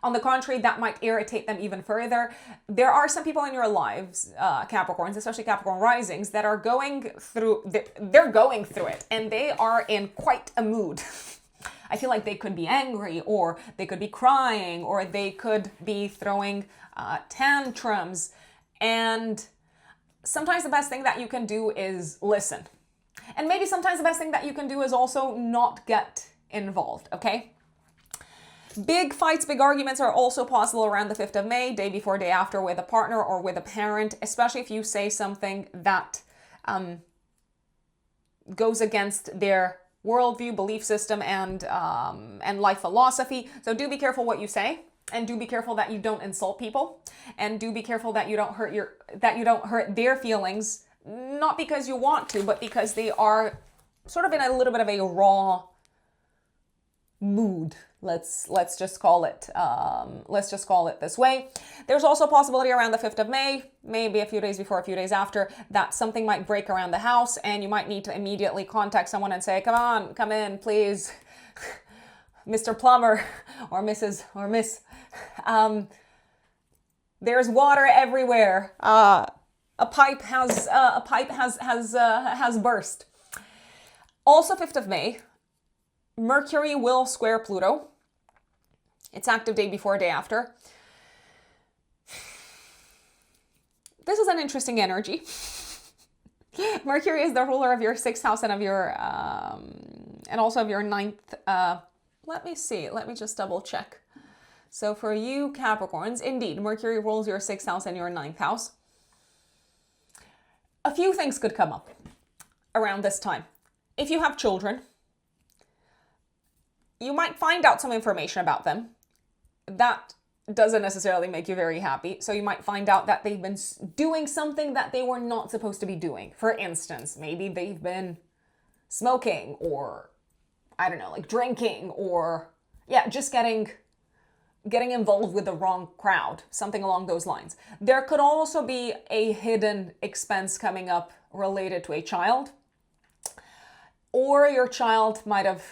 Speaker 1: On the contrary, that might irritate them even further. There are some people in your lives, Capricorns, especially Capricorn risings, that are going through it, and they are in quite a mood. I feel like they could be angry, or they could be crying, or they could be throwing tantrums. And sometimes the best thing that you can do is listen. And maybe sometimes the best thing that you can do is also not get involved, okay? Big fights, big arguments are also possible around the 5th of May, day before, day after, with a partner or with a parent, especially if you say something that goes against their worldview, belief system, and life philosophy. So do be careful what you say, and do be careful that you don't insult people, and do be careful that you don't hurt their feelings, not because you want to, but because they are sort of in a little bit of a raw mood. Let's just call it this way. There's also a possibility around the 5th of May, maybe a few days before, a few days after, that something might break around the house, and you might need to immediately contact someone and say, come on, come in, please, Mr. Plumber or Mrs. or Miss. There's water everywhere. A pipe has burst. Also, 5th of May, Mercury will square Pluto. It's active day before, day after. This is an interesting energy. Mercury is the ruler of your 6th house and of your and also of your 9th. Let me see. Let me just double check. So for you Capricorns, indeed, Mercury rules your 6th house and your 9th house. A few things could come up around this time. If you have children, you might find out some information about them. That doesn't necessarily make you very happy. So you might find out that they've been doing something that they were not supposed to be doing. For instance, maybe they've been smoking, or I don't know, like drinking, or just getting involved with the wrong crowd, something along those lines. There could also be a hidden expense coming up related to a child, or your child might have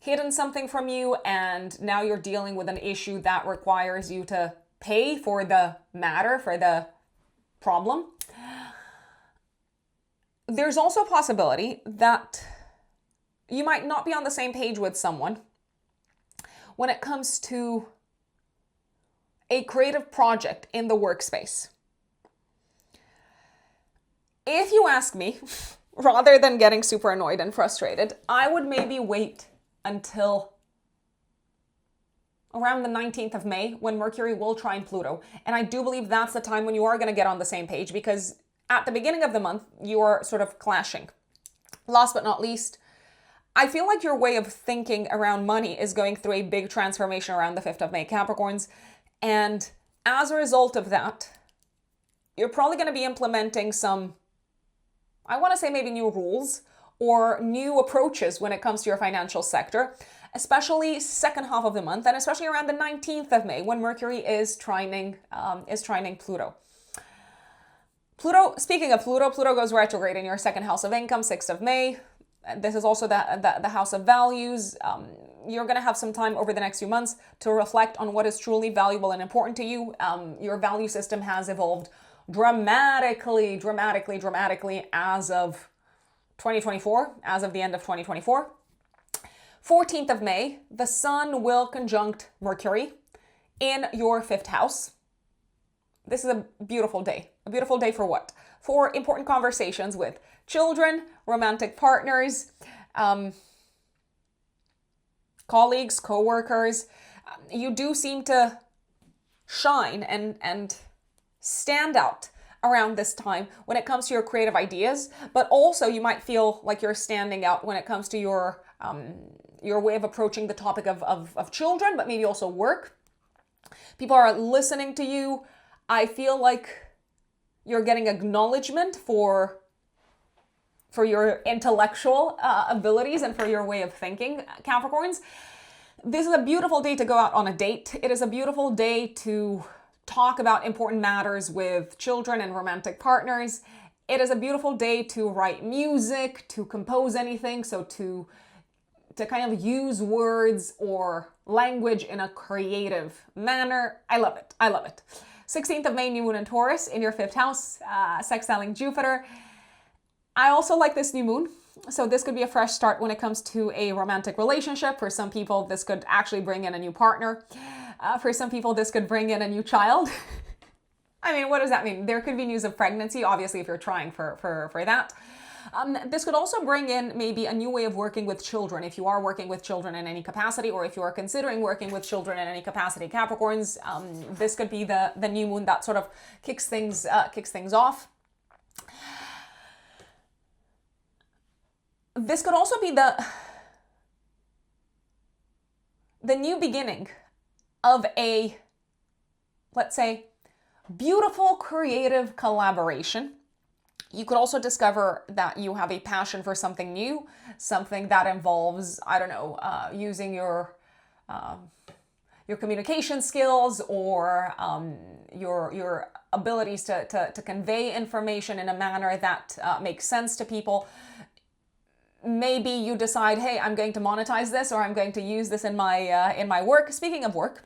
Speaker 1: hidden something from you, and now you're dealing with an issue that requires you to pay for the matter, for the problem. There's also a possibility that you might not be on the same page with someone when it comes to a creative project in the workspace. If you ask me, rather than getting super annoyed and frustrated, I would maybe wait until around the 19th of May, when Mercury will trine Pluto. And I do believe that's the time when you are going to get on the same page, because at the beginning of the month, you are sort of clashing. Last but not least, I feel like your way of thinking around money is going through a big transformation around the 5th of May, Capricorns. And as a result of that, you're probably going to be implementing some, I want to say maybe new rules or new approaches when it comes to your financial sector, especially second half of the month, and especially around the 19th of May, when Mercury is trining Pluto. Pluto, speaking of Pluto, Pluto goes retrograde in your second house of income, 6th of May. This is also the house of values. You're going to have some time over the next few months to reflect on what is truly valuable and important to you. Your value system has evolved dramatically as of 2024, as of the end of 2024. 14th of May, the Sun will conjunct Mercury in your 5th house. This is a beautiful day. A beautiful day for what? For important conversations with children, romantic partners, colleagues, co-workers. You do seem to shine and stand out around this time when it comes to your creative ideas, but also you might feel like you're standing out when it comes to your way of approaching the topic of children, but maybe also work. People are listening to you. I feel like you're getting acknowledgement for your intellectual abilities and for your way of thinking, Capricorns. This is a beautiful day to go out on a date. It is a beautiful day to talk about important matters with children and romantic partners. It is a beautiful day to write music, to compose anything, so to kind of use words or language in a creative manner. I love it. I love it. 16th of May, new moon in Taurus in your 5th house, sextiling Jupiter. I also like this new moon. So this could be a fresh start when it comes to a romantic relationship. For some people, this could actually bring in a new partner. For some people, this could bring in a new child. I mean, what does that mean? There could be news of pregnancy, obviously, if you're trying for that. This could also bring in maybe a new way of working with children, if you are working with children in any capacity, or if you are considering working with children in any capacity, Capricorns. This could be the new moon that sort of kicks things off. This could also be the new beginning of a, let's say, beautiful creative collaboration. You could also discover that you have a passion for something new, something that involves, I don't know, using your communication skills or your abilities to convey information in a manner that makes sense to people. Maybe you decide, hey, I'm going to monetize this, or I'm going to use this in my work. Speaking of work,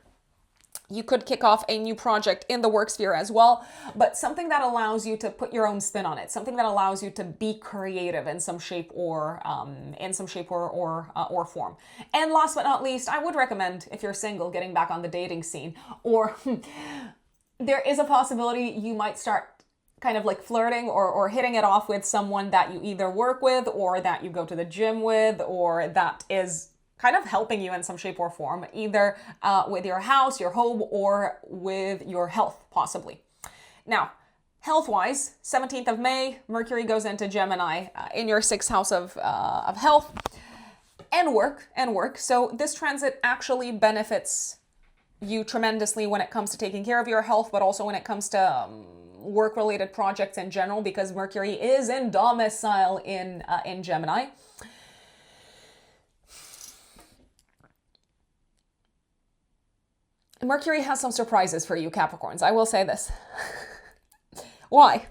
Speaker 1: you could kick off a new project in the work sphere as well, but something that allows you to put your own spin on it, something that allows you to be creative in some shape or form. And last but not least, I would recommend, if you're single, getting back on the dating scene, or there is a possibility you might start kind of like flirting or hitting it off with someone that you either work with or that you go to the gym with, or that is kind of helping you in some shape or form, either with your house, your home, or with your health, possibly. Now, health-wise, 17th of May, Mercury goes into Gemini in your 6th house of health and work. So this transit actually benefits you tremendously when it comes to taking care of your health, but also when it comes to work-related projects in general, because Mercury is in domicile in Gemini. Mercury has some surprises for you, Capricorns. I will say this. Why?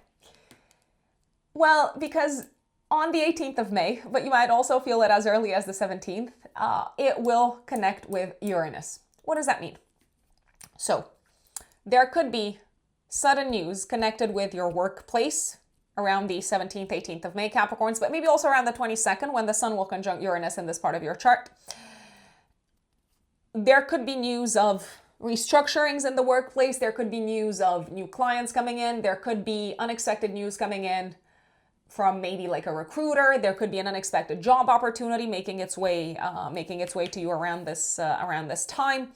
Speaker 1: Well, because on the 18th of May, but you might also feel it as early as the 17th, it will connect with Uranus. What does that mean? So, there could be sudden news connected with your workplace around the 17th, 18th of May, Capricorns, but maybe also around the 22nd when the Sun will conjunct Uranus in this part of your chart. There could be news of restructurings in the workplace. There could be news of new clients coming in. There could be unexpected news coming in from maybe like a recruiter. There could be an unexpected job opportunity making its way to you around this time.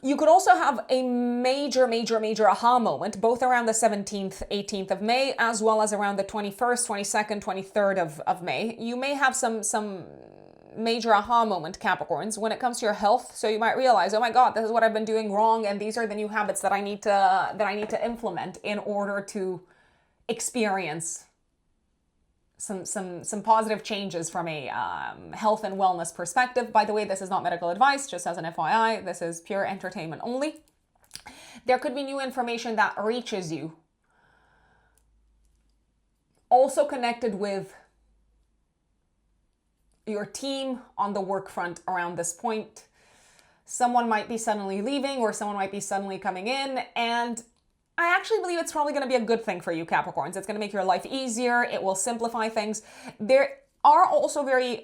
Speaker 1: You could also have a major aha moment, both around the 17th, 18th of May, as well as around the 21st, 22nd, 23rd of May. You may have some major aha moment, Capricorns, when it comes to your health. So you might realize, oh my God, this is what I've been doing wrong, and these are the new habits that I need to implement in order to experience some positive changes from a health and wellness perspective. By the way, this is not medical advice, just as an FYI. This is pure entertainment only. There could be new information that reaches you. Also connected with your team on the work front around this point. Someone might be suddenly leaving or someone might be suddenly coming in, and I actually believe it's probably going to be a good thing for you, Capricorns. It's going to make your life easier. It will simplify things. There are also very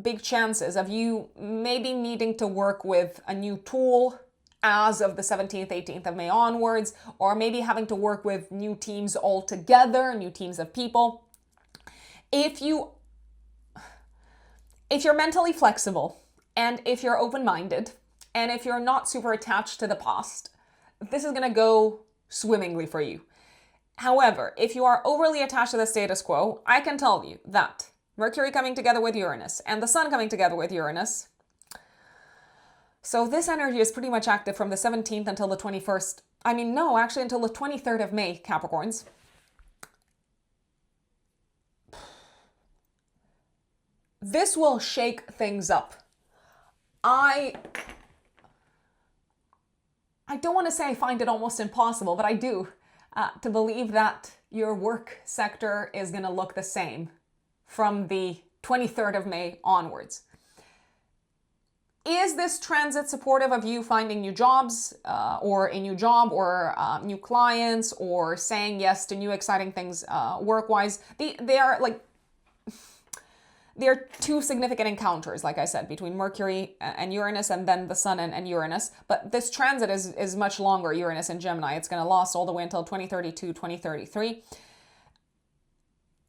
Speaker 1: big chances of you maybe needing to work with a new tool as of the 17th, 18th of May onwards, or maybe having to work with new teams altogether, new teams of people. If you're mentally flexible, and if you're open-minded, and if you're not super attached to the past, this is going to go swimmingly for you. However, if you are overly attached to the status quo, I can tell you that Mercury coming together with Uranus and the Sun coming together with Uranus, so this energy is pretty much active from the 17th until the 21st. I mean, no, actually until the 23rd of May, Capricorns. This will shake things up. I don't want to say I find it almost impossible, but I do, to believe that your work sector is going to look the same from the 23rd of May onwards. Is this transit supportive of you finding new jobs, or a new job, or new clients, or saying yes to new exciting things work-wise? There are two significant encounters, like I said, between Mercury and Uranus, and then the Sun and Uranus. But this transit is much longer, Uranus and Gemini. It's going to last all the way until 2032, 2033.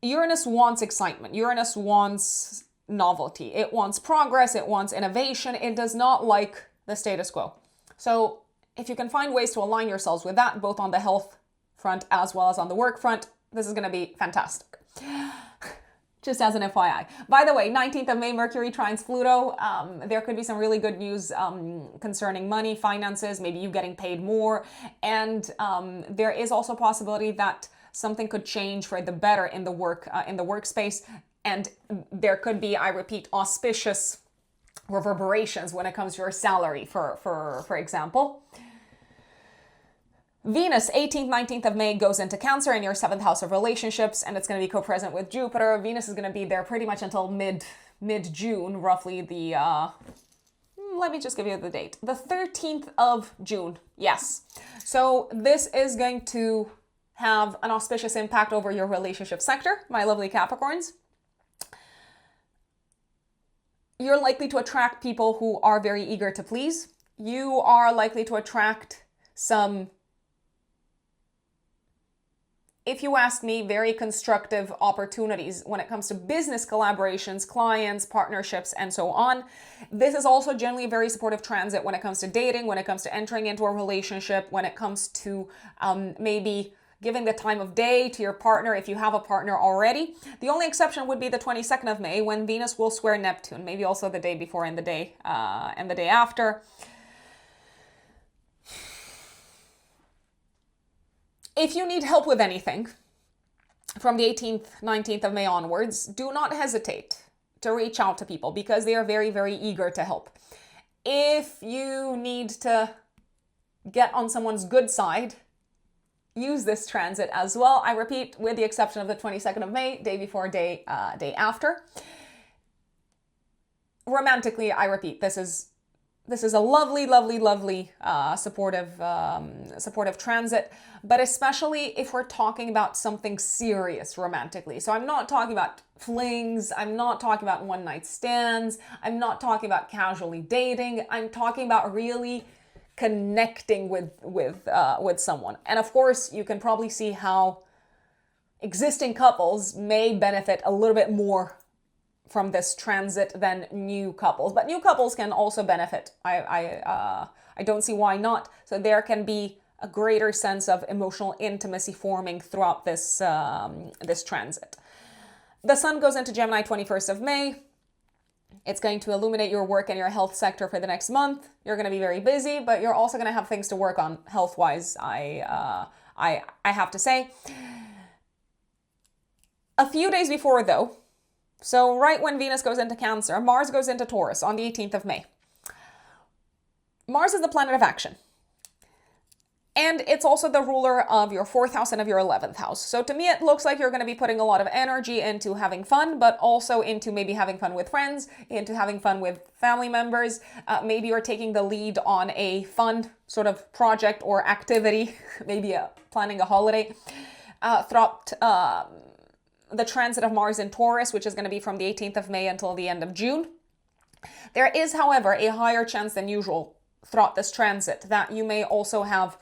Speaker 1: Uranus wants excitement. Uranus wants novelty. It wants progress. It wants innovation. It does not like the status quo. So if you can find ways to align yourselves with that, both on the health front as well as on the work front, this is going to be fantastic. Just as an FYI. By the way, 19th of May, Mercury trines Pluto. There could be some really good news concerning money, finances, maybe you getting paid more. And there is also a possibility that something could change for the better in the workspace. And there could be, I repeat, auspicious reverberations when it comes to your salary, for example. Venus, 18th, 19th of May, goes into Cancer in your 7th house of relationships, and it's going to be co-present with Jupiter. Venus is going to be there pretty much until mid-June, roughly the, let me just give you the date. The 13th of June, yes. So this is going to have an auspicious impact over your relationship sector, my lovely Capricorns. You're likely to attract people who are very eager to please. You are likely to attract some, if you ask me, very constructive opportunities when it comes to business collaborations, clients, partnerships, and so on. This is also generally a very supportive transit when it comes to dating, when it comes to entering into a relationship, when it comes to maybe giving the time of day to your partner if you have a partner already. The only exception would be the 22nd of May when Venus will square Neptune, maybe also the day before and the day after. If you need help with anything from the 18th, 19th of May onwards, do not hesitate to reach out to people because they are very, very eager to help. If you need to get on someone's good side, use this transit as well. I repeat, with the exception of the 22nd of May, day before, day after. Romantically, I repeat, this is a lovely, lovely, lovely supportive transit, but especially if we're talking about something serious romantically. So I'm not talking about flings, I'm not talking about one-night stands, I'm not talking about casually dating, I'm talking about really connecting with someone. And of course, you can probably see how existing couples may benefit a little bit more from this transit than new couples, but new couples can also benefit. I don't see why not. So there can be a greater sense of emotional intimacy forming throughout this this transit. The Sun goes into Gemini 21st of May. It's going to illuminate your work and your health sector for the next month. You're going to be very busy, but you're also going to have things to work on health-wise. I have to say. A few days before, though. So right when Venus goes into Cancer, Mars goes into Taurus on the 18th of May. Mars is the planet of action. And it's also the ruler of your 4th house and of your 11th house. So to me, it looks like you're going to be putting a lot of energy into having fun, but also into maybe having fun with friends, into having fun with family members. Maybe you're taking the lead on a fun sort of project or activity, maybe planning a holiday throughout the transit of Mars in Taurus, which is going to be from the 18th of May until the end of June. There is, however, a higher chance than usual throughout this transit that you may also have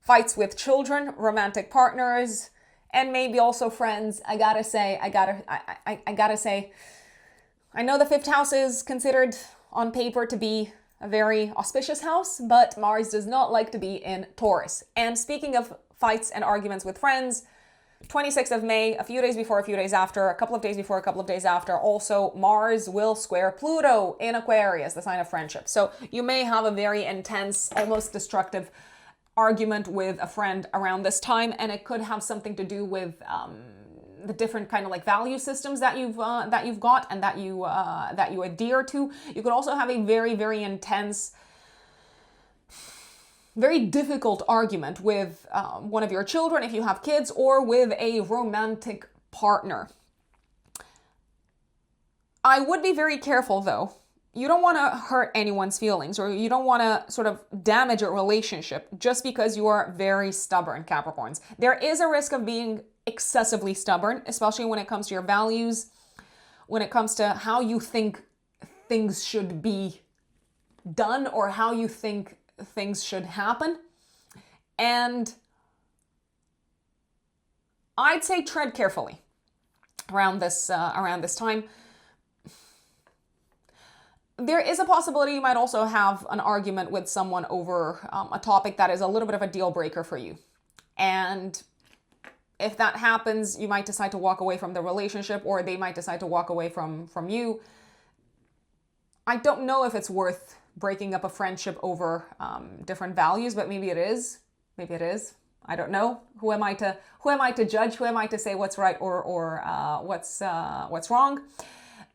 Speaker 1: fights with children, romantic partners, and maybe also friends. I gotta say, I know the 5th house is considered on paper to be a very auspicious house, but Mars does not like to be in Taurus. And speaking of fights and arguments with friends, 26th of May, a few days before, a few days after, a couple of days before, a couple of days after, also Mars will square Pluto in Aquarius, the sign of friendship. So you may have a very intense, almost destructive argument with a friend around this time, and it could have something to do with the different kind of like value systems that you've got and that you adhere to. You could also have a very, very intense, very difficult argument with one of your children if you have kids, or with a romantic partner. I would be very careful though. You don't want to hurt anyone's feelings, or you don't want to sort of damage a relationship just because you are very stubborn, Capricorns. There is a risk of being excessively stubborn, especially when it comes to your values, when it comes to how you think things should be done or how you think things should happen. And I'd say tread carefully around this time. There is a possibility you might also have an argument with someone over a topic that is a little bit of a deal breaker for you. And if that happens, you might decide to walk away from the relationship, or they might decide to walk away from you. I don't know if it's worth breaking up a friendship over different values, but maybe it is. Maybe it is. I don't know. Who am I to judge? Who am I to say what's right or what's wrong?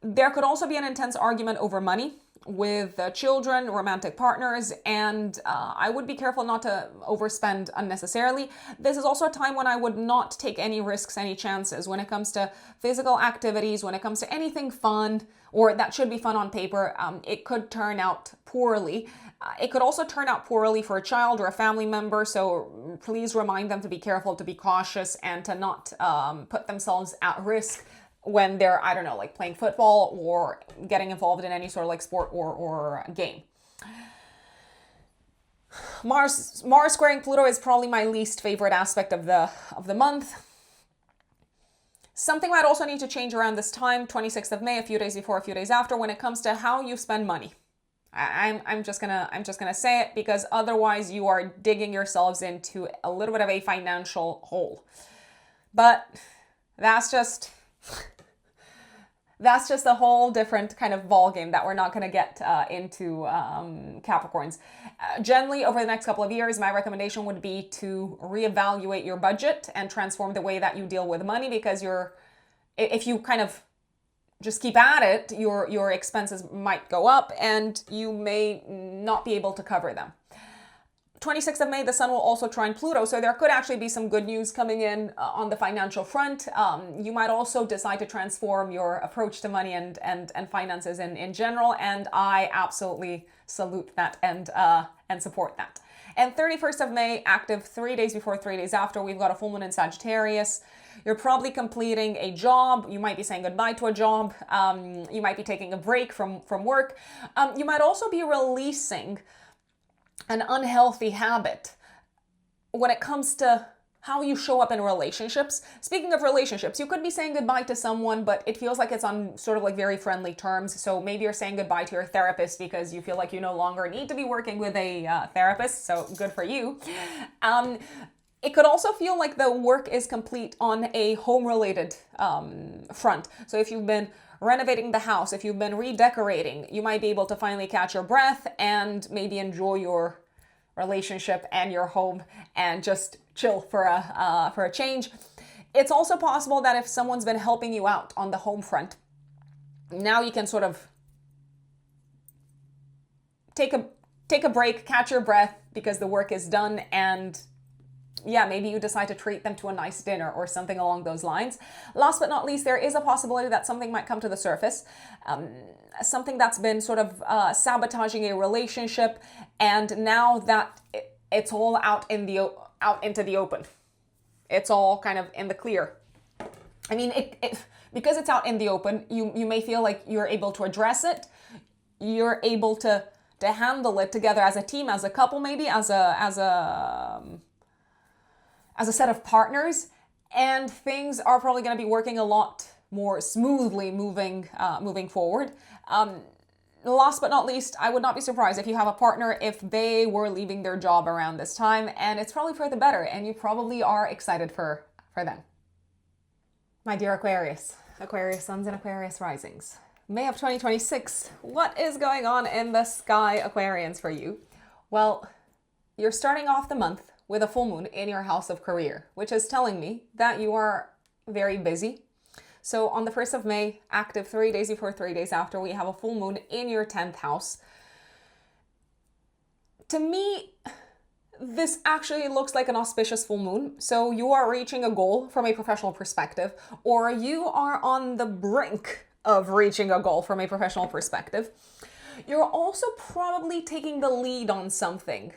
Speaker 1: There could also be an intense argument over money with children, romantic partners, and I would be careful not to overspend unnecessarily. This is also a time when I would not take any risks, any chances when it comes to physical activities, when it comes to anything fun, or that should be fun on paper. It could turn out poorly. It could also turn out poorly for a child or a family member, so please remind them to be careful, to be cautious, and to not put themselves at risk when they're, I don't know, like playing football or getting involved in any sort of like sport or game. Mars squaring Pluto is probably my least favorite aspect of the month. Something might also need to change around this time, 26th of May, a few days before, a few days after, when it comes to how you spend money. I'm just gonna say it, because otherwise you are digging yourselves into a little bit of a financial hole. But that's just a whole different kind of ball game that we're not going to get into, Capricorns. Generally, over the next couple of years, my recommendation would be to reevaluate your budget and transform the way that you deal with money, because if you kind of just keep at it, your expenses might go up and you may not be able to cover them. 26th of May, the sun will also trine Pluto, so there could actually be some good news coming in on the financial front. You might also decide to transform your approach to money and finances in general, and I absolutely salute that and support that. And 31st of May, active 3 days before, 3 days after, we've got a full moon in Sagittarius. You're probably completing a job. You might be saying goodbye to a job. You might be taking a break from work. You might also be releasing an unhealthy habit when it comes to how you show up in relationships. Speaking of relationships, you could be saying goodbye to someone, but it feels like it's on sort of like very friendly terms. So maybe you're saying goodbye to your therapist because you feel like you no longer need to be working with a therapist. So good for you. It could also feel like the work is complete on a home-related front. So if you've been renovating the house, if you've been redecorating, you might be able to finally catch your breath and maybe enjoy your relationship and your home and just chill for a change. It's also possible that if someone's been helping you out on the home front, now you can sort of take a take a break, catch your breath because the work is done, and yeah, maybe you decide to treat them to a nice dinner or something along those lines. Last but not least, there is a possibility that something might come to the surface, something that's been sort of sabotaging a relationship, and now that it's all out into the open, it's all kind of in the clear. I mean, because it's out in the open, you may feel like you're able to address it, you're able to handle it together as a team, as a couple, maybe as a set of partners, and things are probably going to be working a lot more smoothly moving forward. Last but not least, I would not be surprised if you have a partner if they were leaving their job around this time, and it's probably for the better, and you probably are excited for them. My dear Aquarius suns and Aquarius risings. May of 2026, what is going on in the sky, Aquarians, for you? Well, you're starting off the month with a full moon in your house of career, which is telling me that you are very busy. So on the 1st of May, active 3 days before, 3 days after, we have a full moon in your 10th house. To me, this actually looks like an auspicious full moon. So you are reaching a goal from a professional perspective, or you are on the brink of reaching a goal from a professional perspective. You're also probably taking the lead on something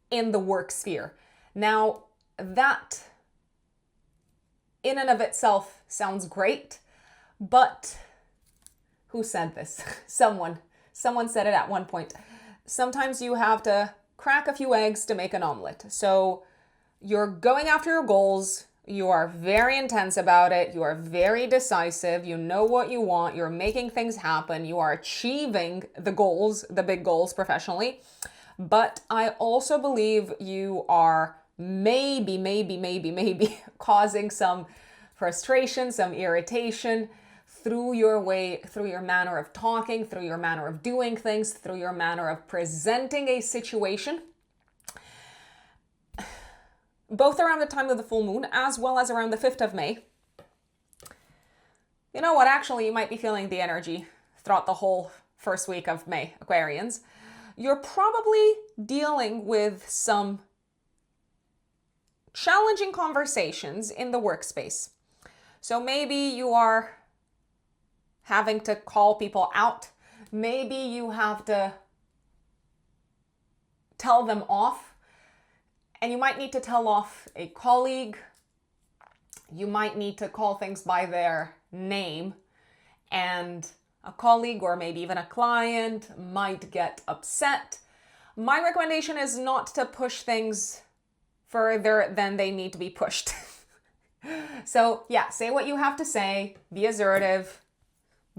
Speaker 1: in the work sphere. Now, that in and of itself sounds great, but who said this? Someone said it at one point. Sometimes you have to crack a few eggs to make an omelet. So you're going after your goals. You are very intense about it. You are very decisive. You know what you want. You're making things happen. You are achieving the goals, the big goals professionally. But I also believe you are maybe causing some frustration, some irritation through your manner of talking, through your manner of doing things, through your manner of presenting a situation. Both around the time of the full moon, as well as around the 5th of May. You know what? Actually, you might be feeling the energy throughout the whole first week of May, Aquarians. You're probably dealing with some challenging conversations in the workspace. So maybe you are having to call people out. Maybe you have to tell them off. And you might need to tell off a colleague. You might need to call things by their name. And a colleague or maybe even a client might get upset. My recommendation is not to push things further than they need to be pushed. So yeah, say what you have to say, be assertive,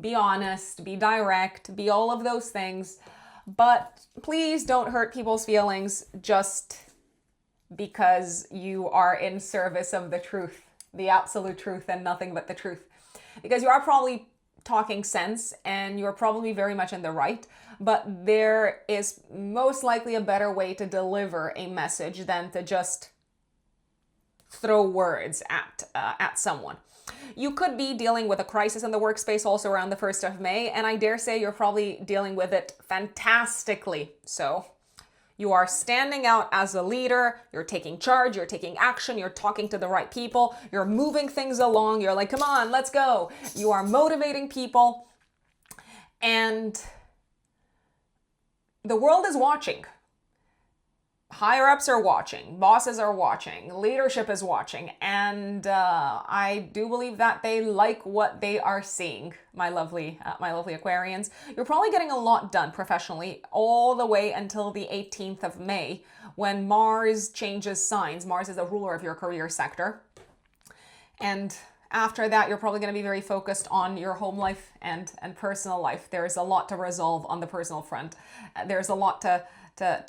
Speaker 1: be honest, be direct, be all of those things. But please don't hurt people's feelings just because you are in service of the truth, the absolute truth and nothing but the truth. Because you are probably talking sense and you're probably very much in the right, but there is most likely a better way to deliver a message than to just throw words at someone. You could be dealing with a crisis in the workspace also around the 1st of May, and I dare say you're probably dealing with it fantastically. So you are standing out as a leader, you're taking charge, you're taking action, you're talking to the right people, you're moving things along, you're like, come on, let's go. You are motivating people, and the world is watching. Higher ups are watching, bosses are watching, leadership is watching, and I do believe that they like what they are seeing, my lovely Aquarians. You're probably getting a lot done professionally all the way until the 18th of May when Mars changes signs. Mars is the ruler of your career sector. And after that, you're probably going to be very focused on your home life and personal life. There's a lot to resolve on the personal front. There's a lot to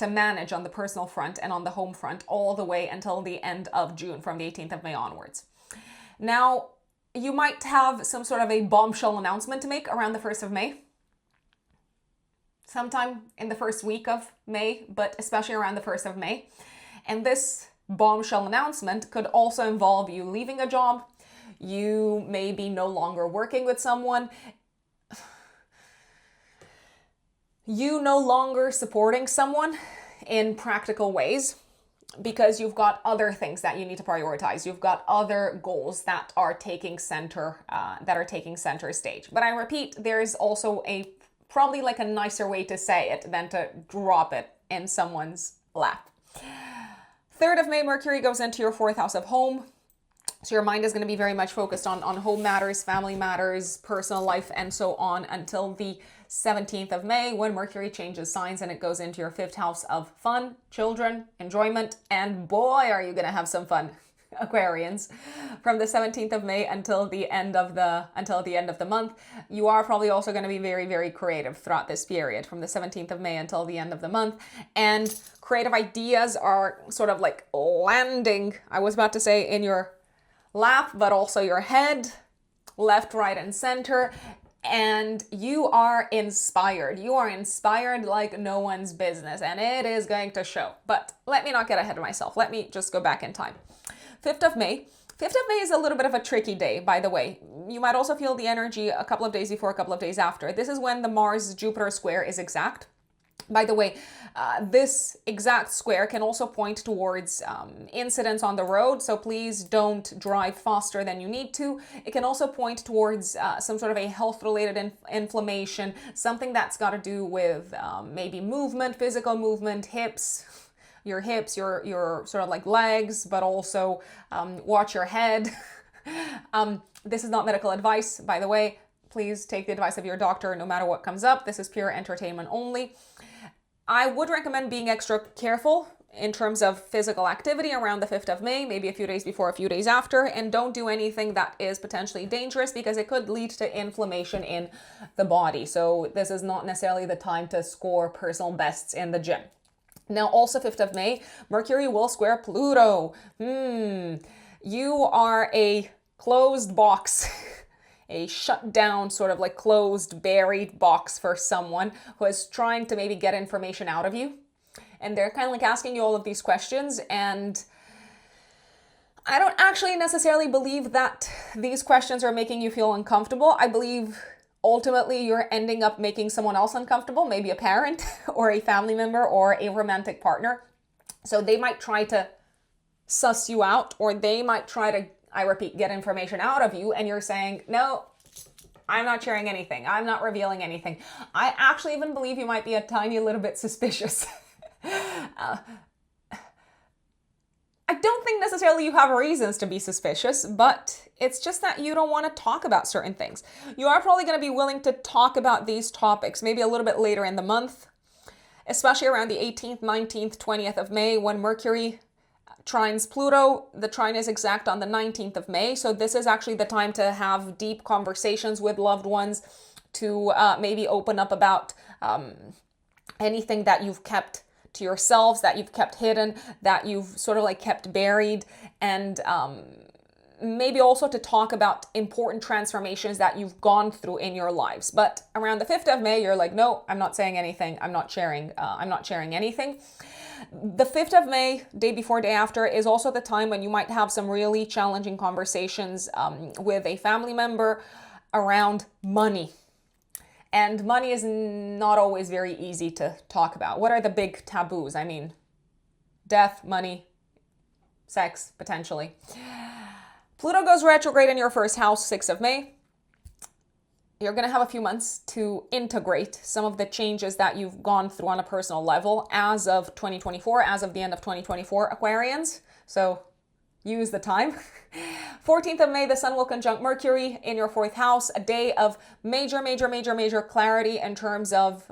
Speaker 1: manage on the personal front and on the home front all the way until the end of June, from the 18th of May onwards. Now, you might have some sort of a bombshell announcement to make around the 1st of May. Sometime in the first week of May, but especially around the 1st of May. And this bombshell announcement could also involve you leaving a job. You may be no longer working with someone. you no longer supporting someone in practical ways because you've got other things that you need to prioritize. You've got other goals that are taking center stage. But I repeat, there is also probably like a nicer way to say it than to drop it in someone's lap. 3rd of May, Mercury goes into your 4th house of home. So your mind is going to be very much focused on home matters, family matters, personal life, and so on until the 17th of May, when Mercury changes signs and it goes into your 5th house of fun, children, enjoyment, and boy, are you going to have some fun, Aquarians. From the 17th of May until the end of the month, you are probably also going to be very, very creative throughout this period, from the 17th of May until the end of the month. And creative ideas are sort of like landing, I was about to say, in your lap, but also your head, left, right, and center. And you are inspired. You are inspired like no one's business, and it is going to show. But let me not get ahead of myself. Let me just go back in time. 5th of May. 5th of May is a little bit of a tricky day, by the way. You might also feel the energy a couple of days before, a couple of days after. This is when the Mars-Jupiter square is exact. By the way, this exact square can also point towards incidents on the road, so please don't drive faster than you need to. It can also point towards some sort of a health-related inflammation, something that's got to do with maybe movement, physical movement, your hips, your sort of like legs, but also watch your head. This is not medical advice, by the way. Please take the advice of your doctor no matter what comes up. This is pure entertainment only. I would recommend being extra careful in terms of physical activity around the 5th of May, maybe a few days before, a few days after, and don't do anything that is potentially dangerous because it could lead to inflammation in the body. So this is not necessarily the time to score personal bests in the gym. Now, also 5th of May, Mercury will square Pluto. You are a closed box. A shut down, sort of like closed, buried box for someone who is trying to maybe get information out of you. And they're kind of like asking you all of these questions. And I don't actually necessarily believe that these questions are making you feel uncomfortable. I believe ultimately you're ending up making someone else uncomfortable, maybe a parent or a family member or a romantic partner. So they might try to suss you out, or they might try to, I repeat, get information out of you, and you're saying, no, I'm not sharing anything. I'm not revealing anything. I actually even believe you might be a tiny little bit suspicious. I don't think necessarily you have reasons to be suspicious, but it's just that you don't want to talk about certain things. You are probably going to be willing to talk about these topics maybe a little bit later in the month, especially around the 18th, 19th, 20th of May, when Mercury trines Pluto. The trine is exact on the 19th of May. So this is actually the time to have deep conversations with loved ones, to maybe open up about anything that you've kept to yourselves, that you've kept hidden, that you've sort of like kept buried, and maybe also to talk about important transformations that you've gone through in your lives. But around the 5th of May, you're like, no, I'm not saying anything. I'm not sharing anything. The 5th of May, day before, day after, is also the time when you might have some really challenging conversations with a family member around money. And money is not always very easy to talk about. What are the big taboos? I mean, death, money, sex, potentially. Pluto goes retrograde in your 1st house, 6th of May. You're going to have a few months to integrate some of the changes that you've gone through on a personal level as of 2024, as of the end of 2024, Aquarians. So use the time. 14th of May, the Sun will conjunct Mercury in your 4th house, a day of major clarity in terms of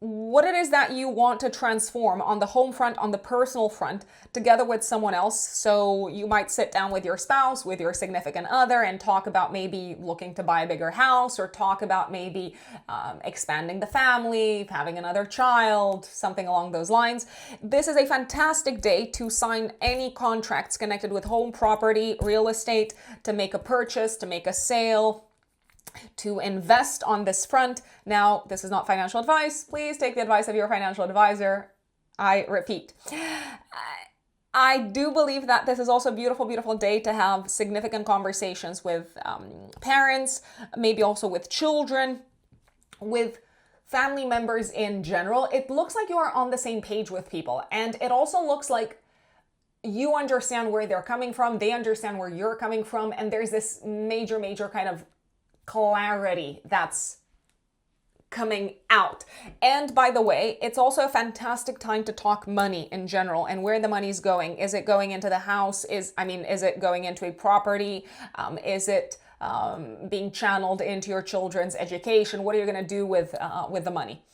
Speaker 1: what it is that you want to transform on the home front, on the personal front, together with someone else. So you might sit down with your spouse, with your significant other, and talk about maybe looking to buy a bigger house, or talk about maybe expanding the family, having another child, something along those lines. This is a fantastic day to sign any contracts connected with home, property, real estate, to make a purchase, to make a sale, to invest on this front. Now, this is not financial advice. Please take the advice of your financial advisor. I repeat, I do believe that this is also a beautiful, beautiful day to have significant conversations with parents, maybe also with children, with family members in general. It looks like you are on the same page with people. And it also looks like you understand where they're coming from. They understand where you're coming from. And there's this major, major kind of clarity that's coming out. And by the way, it's also a fantastic time to talk money in general and where the money's going. Is it going into the house? Is it going into a property? Is it being channeled into your children's education? What are you going to do with the money?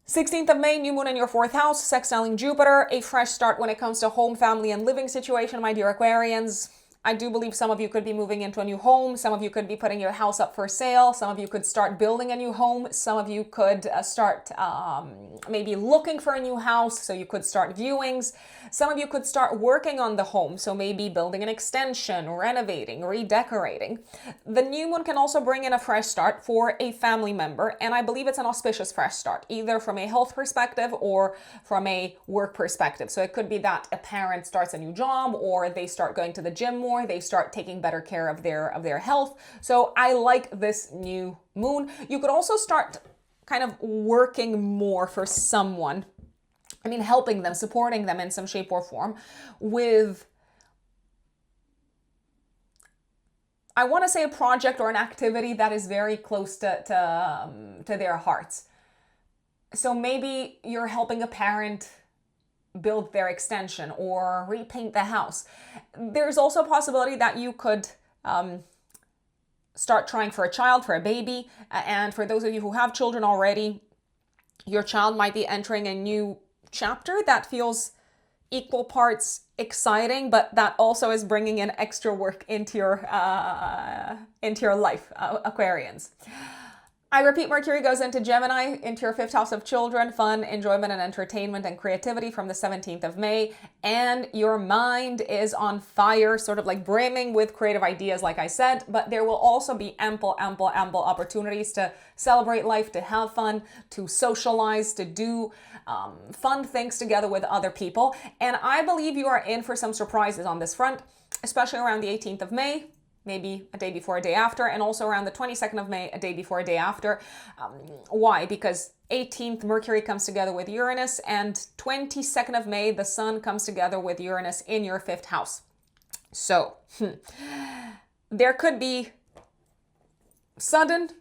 Speaker 1: 16th of May, new moon in your 4th house, sextiling Jupiter, a fresh start when it comes to home, family, and living situation, my dear Aquarians. I do believe some of you could be moving into a new home. Some of you could be putting your house up for sale. Some of you could start building a new home. Some of you could start maybe looking for a new house. So you could start viewings. Some of you could start working on the home. So maybe building an extension, renovating, redecorating. The new moon can also bring in a fresh start for a family member. And I believe it's an auspicious fresh start, either from a health perspective or from a work perspective. So it could be that a parent starts a new job, or they start going to the gym more. They start taking better care of their health. So I like this new moon. You could also start kind of working more for someone. I mean, helping them, supporting them in some shape or form with, I want to say, a project or an activity that is very close to their hearts. So maybe you're helping a parent build their extension or repaint the house. There's also a possibility that you could start trying for a child, for a baby. And for those of you who have children already, your child might be entering a new chapter that feels equal parts exciting, but that also is bringing in extra work into your life, Aquarians. I repeat, Mercury goes into Gemini, into your 5th house of children, fun, enjoyment, and entertainment and creativity from the 17th of May. And your mind is on fire, sort of like brimming with creative ideas, like I said, but there will also be ample opportunities to celebrate life, to have fun, to socialize, to do fun things together with other people. And I believe you are in for some surprises on this front, especially around the 18th of May. Maybe a day before, a day after, and also around the 22nd of May, a day before, a day after. Why? Because 18th, Mercury comes together with Uranus, and 22nd of May, the Sun comes together with Uranus in your 5th house. So, there could be sudden,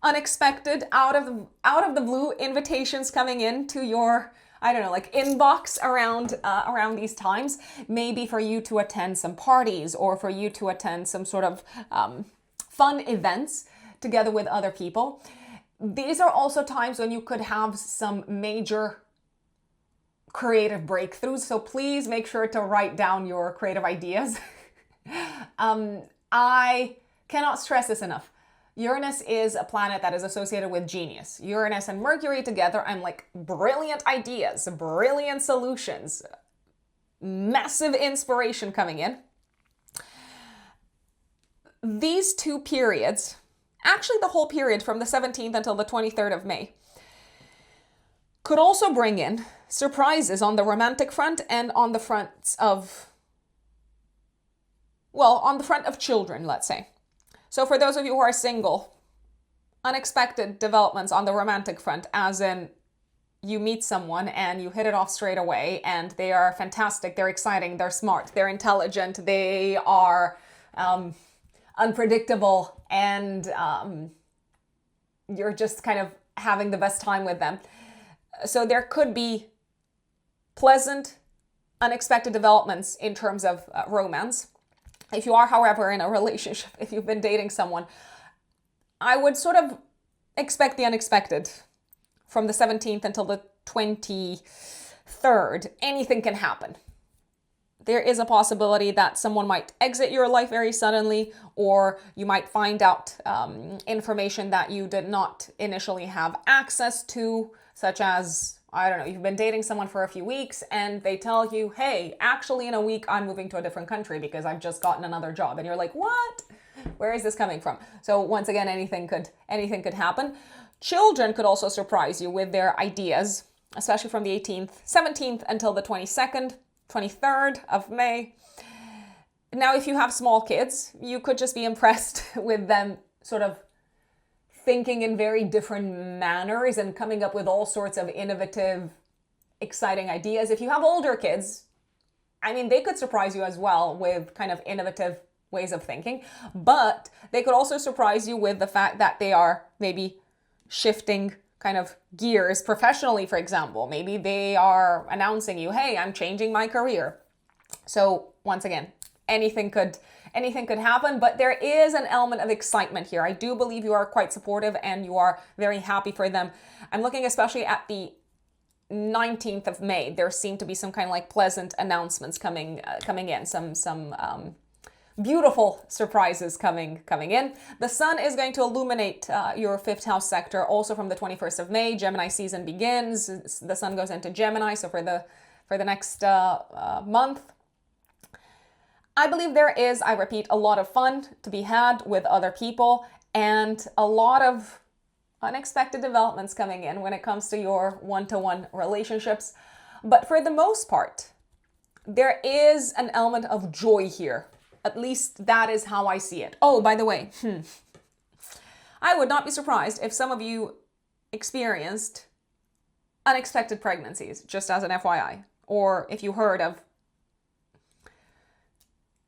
Speaker 1: unexpected, out of the blue invitations coming in to your, I don't know, like inbox around these times, maybe for you to attend some parties or for you to attend some sort of fun events together with other people. These are also times when you could have some major creative breakthroughs. So please make sure to write down your creative ideas. I cannot stress this enough. Uranus is a planet that is associated with genius. Uranus and Mercury together, I'm like brilliant ideas, brilliant solutions, massive inspiration coming in. These two periods, actually the whole period from the 17th until the 23rd of May, could also bring in surprises on the romantic front and on the front of children, let's say. So for those of you who are single, unexpected developments on the romantic front, as in you meet someone and you hit it off straight away and they are fantastic, they're exciting, they're smart, they're intelligent, they are unpredictable, and you're just kind of having the best time with them. So there could be pleasant, unexpected developments in terms of romance. If you are, however, in a relationship, if you've been dating someone, I would sort of expect the unexpected from the 17th until the 23rd. Anything can happen. There is a possibility that someone might exit your life very suddenly, or you might find out information that you did not initially have access to, such as, I don't know, you've been dating someone for a few weeks and they tell you, hey, actually in a week I'm moving to a different country because I've just gotten another job. And you're like, what? Where is this coming from? So once again, anything could happen. Children could also surprise you with their ideas, especially from the 17th until the 22nd. 23rd of May. Now, if you have small kids, you could just be impressed with them sort of thinking in very different manners and coming up with all sorts of innovative, exciting ideas. If you have older kids, I mean, they could surprise you as well with kind of innovative ways of thinking, but they could also surprise you with the fact that they are maybe shifting kind of gears professionally, for example. Maybe they are announcing you, hey, I'm changing my career. So once again, anything could happen, but there is an element of excitement here. I do believe you are quite supportive and you are very happy for them. I'm looking especially at the 19th of May. There seem to be some kind of like pleasant announcements coming in, some beautiful surprises coming in. The sun is going to illuminate your 5th house sector also from the 21st of May. Gemini season begins. The sun goes into Gemini, so for the next month. I believe there is, I repeat, a lot of fun to be had with other people and a lot of unexpected developments coming in when it comes to your one-to-one relationships. But for the most part, there is an element of joy here. At least that is how I see it. Oh, by the way, I would not be surprised if some of you experienced unexpected pregnancies, just as an FYI, or if you heard of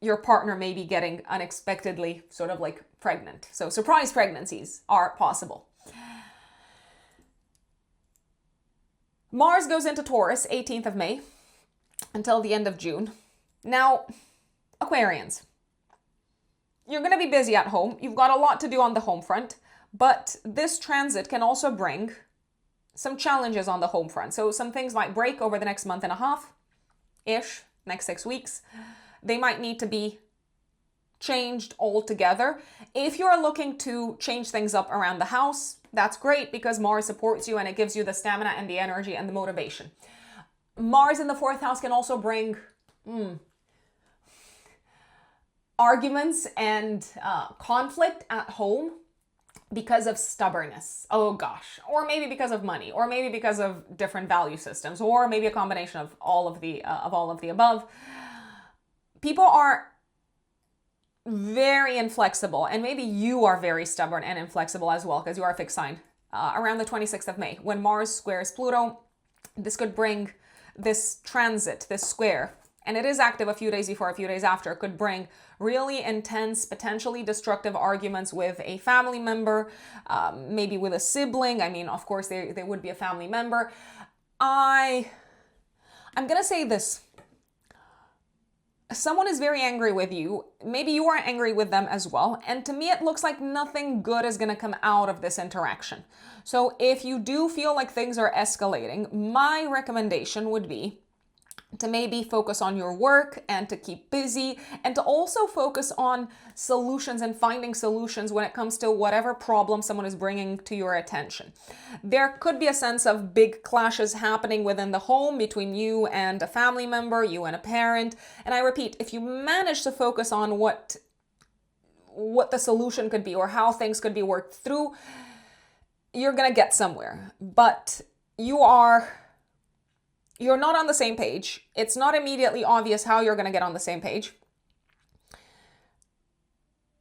Speaker 1: your partner may be getting unexpectedly sort of like pregnant. So surprise pregnancies are possible. Mars goes into Taurus 18th of May until the end of June. Now, Aquarians, you're going to be busy at home. You've got a lot to do on the home front, but this transit can also bring some challenges on the home front. So some things might break over the next month and a half-ish, next 6 weeks. They might need to be changed altogether. If you're looking to change things up around the house, that's great because Mars supports you and it gives you the stamina and the energy and the motivation. Mars in the 4th house can also bring arguments and conflict at home because of stubbornness. Oh gosh. Or maybe because of money, or maybe because of different value systems, or maybe a combination of all of the above. People are very inflexible, and maybe you are very stubborn and inflexible as well because you are a fixed sign. Around the 26th of May, when Mars squares Pluto, this could bring this transit, this square, and it is active a few days before, a few days after, could bring really intense, potentially destructive arguments with a family member, maybe with a sibling. I mean, of course, they would be a family member. I'm going to say this. Someone is very angry with you. Maybe you are angry with them as well. And to me, it looks like nothing good is going to come out of this interaction. So if you do feel like things are escalating, my recommendation would be to maybe focus on your work and to keep busy and to also focus on solutions and finding solutions when it comes to whatever problem someone is bringing to your attention. There could be a sense of big clashes happening within the home between you and a family member, you and a parent. And I repeat, if you manage to focus on what the solution could be or how things could be worked through, you're going to get somewhere. But you're not on the same page. It's not immediately obvious how you're going to get on the same page.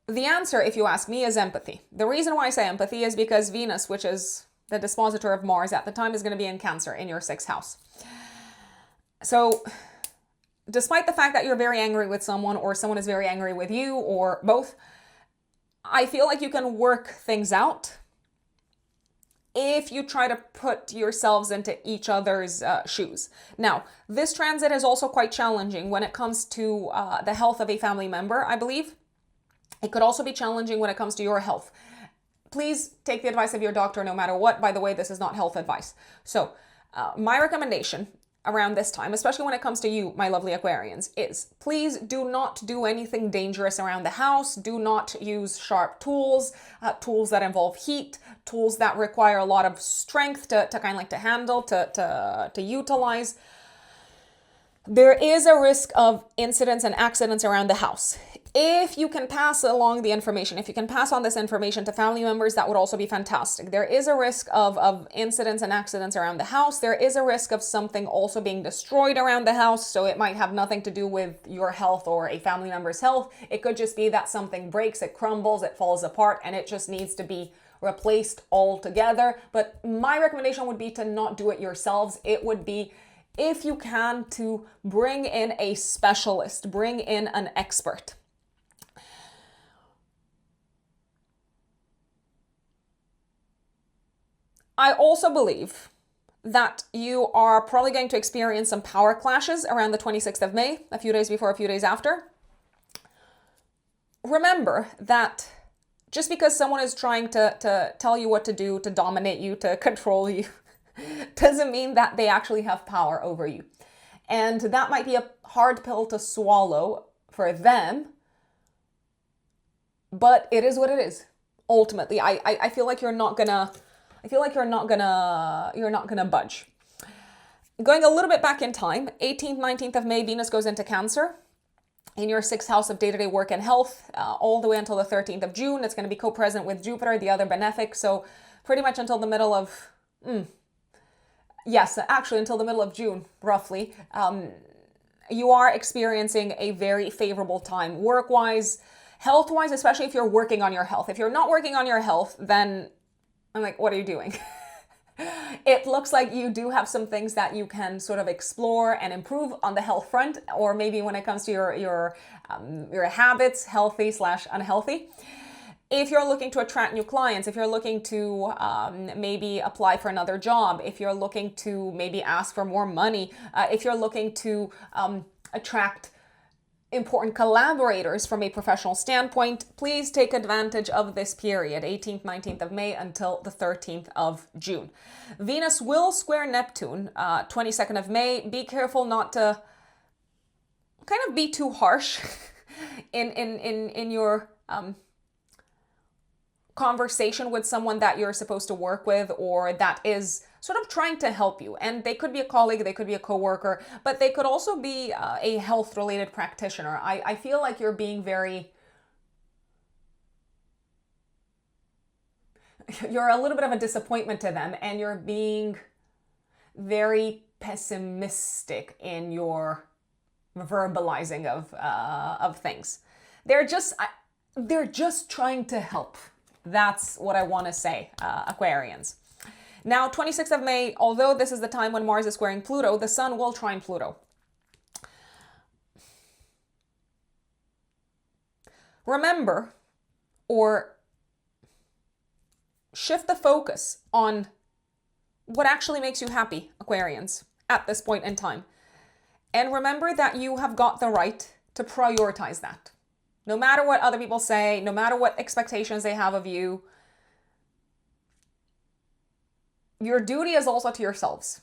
Speaker 1: The answer, if you ask me, is empathy. The reason why I say empathy is because Venus, which is the dispositor of Mars at the time, is going to be in Cancer in your 6th house. So despite the fact that you're very angry with someone or someone is very angry with you or both, I feel like you can work things out if you try to put yourselves into each other's shoes. Now, this transit is also quite challenging when it comes to the health of a family member, I believe. It could also be challenging when it comes to your health. Please take the advice of your doctor no matter what. By the way, this is not health advice. So my recommendation around this time, especially when it comes to you, my lovely Aquarians, is please do not do anything dangerous around the house. Do not use sharp tools, tools that involve heat, tools that require a lot of strength to kind of like to handle, to utilize. There is a risk of incidents and accidents around the house. If you can pass along the information, if you can pass on this information to family members, that would also be fantastic. There is a risk of incidents and accidents around the house. There is a risk of something also being destroyed around the house. So it might have nothing to do with your health or a family member's health. It could just be that something breaks, it crumbles, it falls apart, and it just needs to be replaced altogether. But my recommendation would be to not do it yourselves. It would be, if you can, to bring in a specialist, bring in an expert. I also believe that you are probably going to experience some power clashes around the 26th of May, a few days before, a few days after. Remember that just because someone is trying to tell you what to do, to dominate you, to control you, doesn't mean that they actually have power over you. And that might be a hard pill to swallow for them, but it is what it is. Ultimately, I feel like you're not gonna budge. Going a little bit back in time, 18th, 19th of May, Venus goes into Cancer in your 6th house of day-to-day work and health, all the way until the 13th of June. It's going to be co-present with Jupiter, the other benefic. So pretty much until the middle of, until the middle of June, roughly. You are experiencing a very favorable time work-wise, health-wise, especially if you're working on your health. If you're not working on your health, then I'm like, what are you doing? It looks like you do have some things that you can sort of explore and improve on the health front, or maybe when it comes to your habits, healthy / unhealthy. If you're looking to attract new clients, if you're looking to maybe apply for another job, if you're looking to maybe ask for more money, if you're looking to attract important collaborators from a professional standpoint, please take advantage of this period, 18th, 19th of May until the 13th of June. Venus will square Neptune, 22nd of May. Be careful not to kind of be too harsh in your conversation with someone that you're supposed to work with, or that is sort of trying to help you. And they could be a colleague, they could be a coworker, but they could also be a health-related practitioner. I feel like you're being you're a little bit of a disappointment to them, and you're being very pessimistic in your verbalizing of things. They're just trying to help. That's what I want to say, Aquarians. Now, 26th of May, although this is the time when Mars is squaring Pluto, the Sun will trine Pluto. Remember, or shift the focus on what actually makes you happy, Aquarians, at this point in time. And remember that you have got the right to prioritize that. No matter what other people say, no matter what expectations they have of you, your duty is also to yourselves.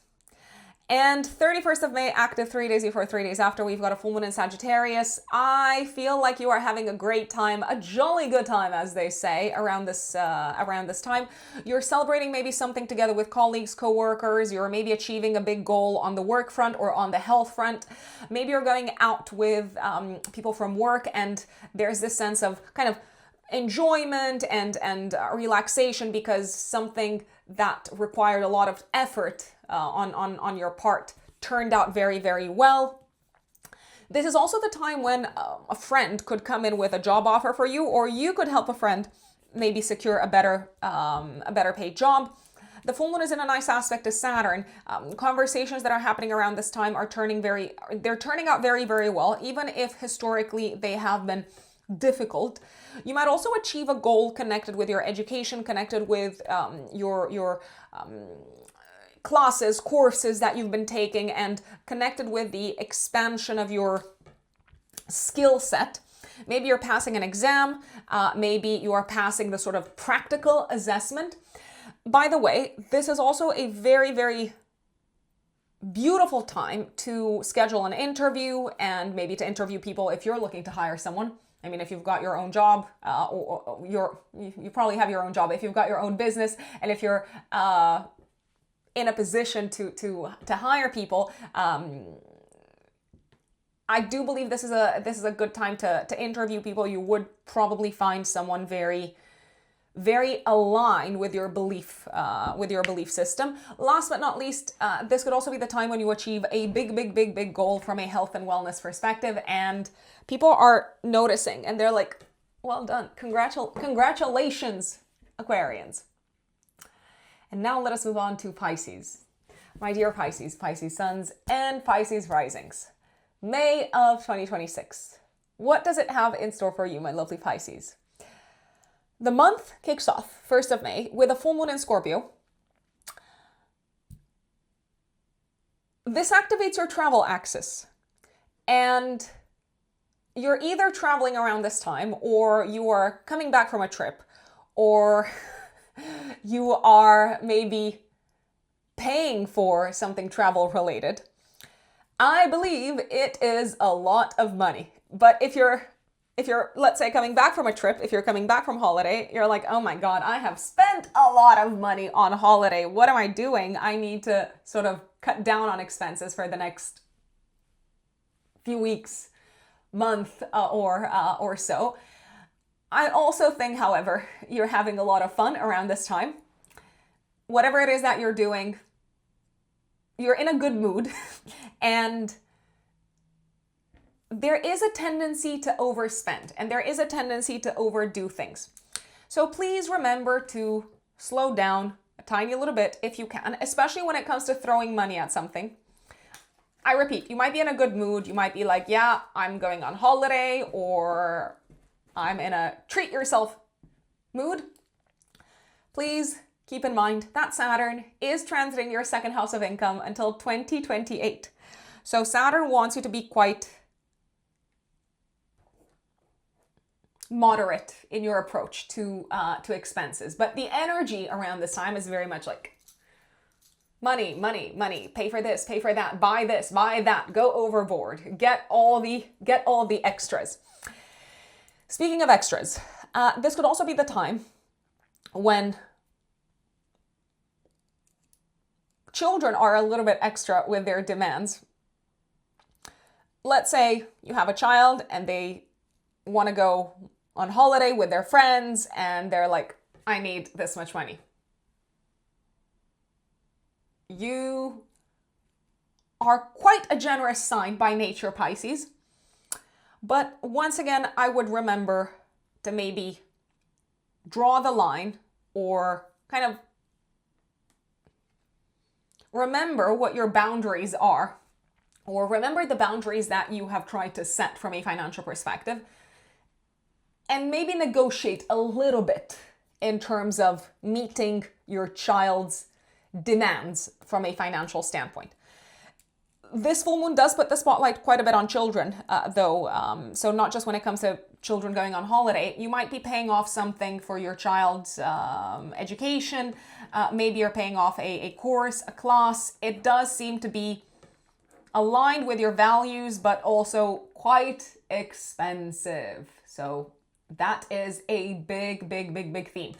Speaker 1: And 31st of May, active 3 days before, 3 days after, we've got a full moon in Sagittarius. I feel like you are having a great time, a jolly good time, as they say, around this time. You're celebrating maybe something together with colleagues, co-workers. You're maybe achieving a big goal on the work front or on the health front. Maybe you're going out with people from work, and there's this sense of kind of enjoyment and relaxation because something that required a lot of effort on your part turned out very, very well. This is also the time when a friend could come in with a job offer for you, or you could help a friend maybe secure a better paid job. The full moon is in a nice aspect to Saturn. Conversations that are happening around this time are turning out very, very well, even if historically they have been difficult. You might also achieve a goal connected with your education, connected with your classes, courses that you've been taking, and connected with the expansion of your skill set. Maybe you're passing an exam, maybe you are passing the sort of practical assessment. By the way, this is also a very, very beautiful time to schedule an interview and maybe to interview people if you're looking to hire someone. I mean, if you've got your own job, or you probably have your own job. If you've got your own business, and if you're in a position to hire people, I do believe this is a good time to interview people. You would probably find someone very, very aligned with your belief system. Last but not least, this could also be the time when you achieve a big goal from a health and wellness perspective, and people are noticing and they're like, well done, congratulations, Aquarians. And now let us move on to Pisces. My dear Pisces, Pisces suns and Pisces risings. May of 2026. What does it have in store for you, my lovely Pisces? The month kicks off, 1st of May, with a full moon in Scorpio. This activates your travel axis. And you're either traveling around this time, or you are coming back from a trip, or you are maybe paying for something travel related. I believe it is a lot of money. But if you're, let's say, coming back from a trip, if you're coming back from holiday, you're like, oh my God, I have spent a lot of money on holiday. What am I doing? I need to sort of cut down on expenses for the next few weeks, month, or so. I also think, however, you're having a lot of fun around this time. Whatever it is that you're doing, you're in a good mood, and there is a tendency to overspend, and there is a tendency to overdo things. So please remember to slow down a tiny little bit if you can, especially when it comes to throwing money at something. I repeat, you might be in a good mood. You might be like, yeah, I'm going on holiday, or I'm in a treat yourself mood. Please keep in mind that Saturn is transiting your second house of income until 2028. So Saturn wants you to be quite moderate in your approach to expenses. But the energy around this time is very much like money, money, money. Pay for this, pay for that, buy this, buy that, go overboard, get all the extras. Speaking of extras, this could also be the time when children are a little bit extra with their demands. Let's say you have a child and they want to go on holiday with their friends and they're like, I need this much money. You are quite a generous sign by nature, Pisces. But once again, I would remember to maybe draw the line, or kind of remember what your boundaries are, or remember the boundaries that you have tried to set from a financial perspective, and maybe negotiate a little bit in terms of meeting your child's demands from a financial standpoint. This full moon does put the spotlight quite a bit on children, though. So not just when it comes to children going on holiday, you might be paying off something for your child's education. Maybe you're paying off a course, a class. It does seem to be aligned with your values, but also quite expensive. So that is a big theme.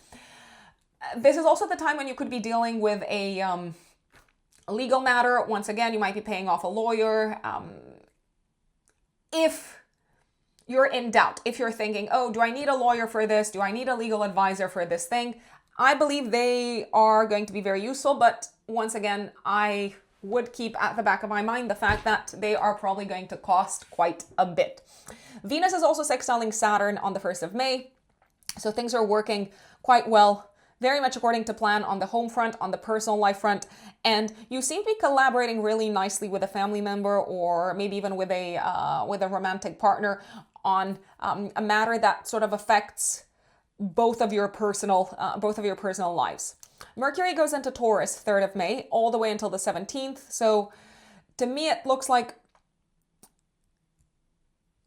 Speaker 1: This is also the time when you could be dealing with a legal matter. Once again, you might be paying off a lawyer. If you're in doubt, if you're thinking, oh, do I need a lawyer for this? Do I need a legal advisor for this thing? I believe they are going to be very useful. But once again, I would keep at the back of my mind the fact that they are probably going to cost quite a bit. Venus is also sextiling Saturn on the 1st of May. So things are working quite well, very much according to plan on the home front, on the personal life front. And you seem to be collaborating really nicely with a family member, or maybe even with a romantic partner on a matter that sort of affects both of your personal lives. Mercury goes into Taurus 3rd of May all the way until the 17th. So to me, it looks like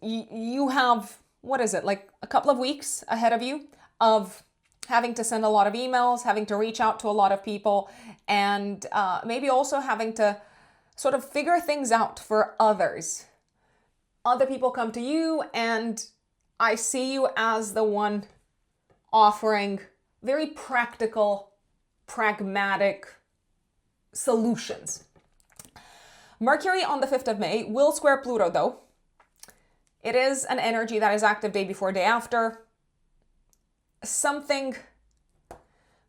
Speaker 1: you have, what is it, like a couple of weeks ahead of you of having to send a lot of emails, having to reach out to a lot of people, and maybe also having to sort of figure things out for others. Other people come to you, and I see you as the one offering very practical, pragmatic solutions. Mercury on the 5th of May will square Pluto, though. It is an energy that is active day before, day after. Something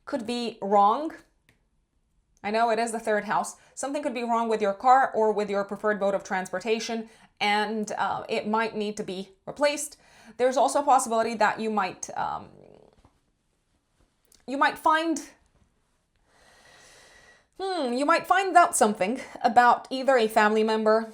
Speaker 1: could be wrong. I know it is the third house. Something could be wrong with your car or with your preferred mode of transportation, and it might need to be replaced. There's also a possibility that you might find out something about either a family member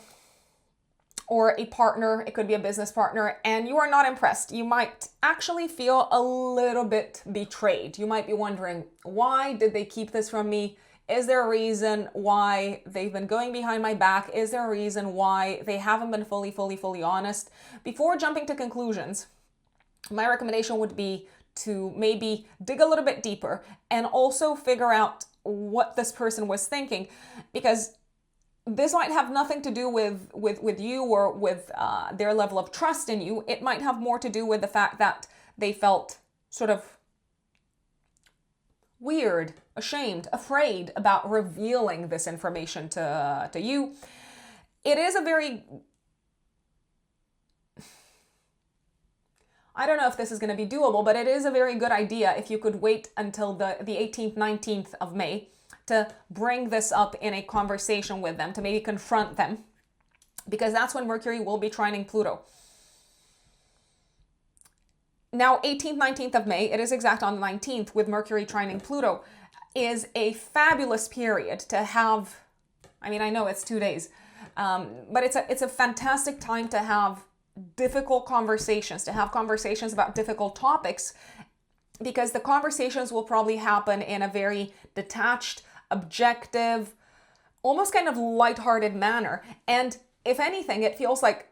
Speaker 1: or a partner. It could be a business partner, and you are not impressed. You might actually feel a little bit betrayed. You might be wondering, why did they keep this from me? Is there a reason why they've been going behind my back? Is there a reason why they haven't been fully honest? Before jumping to conclusions, my recommendation would be to maybe dig a little bit deeper and also figure out what this person was thinking, because this might have nothing to do with you or with their level of trust in you. It might have more to do with the fact that they felt sort of weird, ashamed, afraid about revealing this information to you. It is a very, I don't know if this is going to be doable, but it is a very good idea if you could wait until the 18th, 19th of May to bring this up in a conversation with them, to maybe confront them, because that's when Mercury will be trining Pluto. Now, 18th, 19th of May, it is exact on the 19th with Mercury trining Pluto, is a fabulous period to have. I mean, I know it's 2 days, but it's a fantastic time to have difficult conversations, to have conversations about difficult topics, because the conversations will probably happen in a very detached, objective, almost kind of lighthearted manner. And if anything, it feels like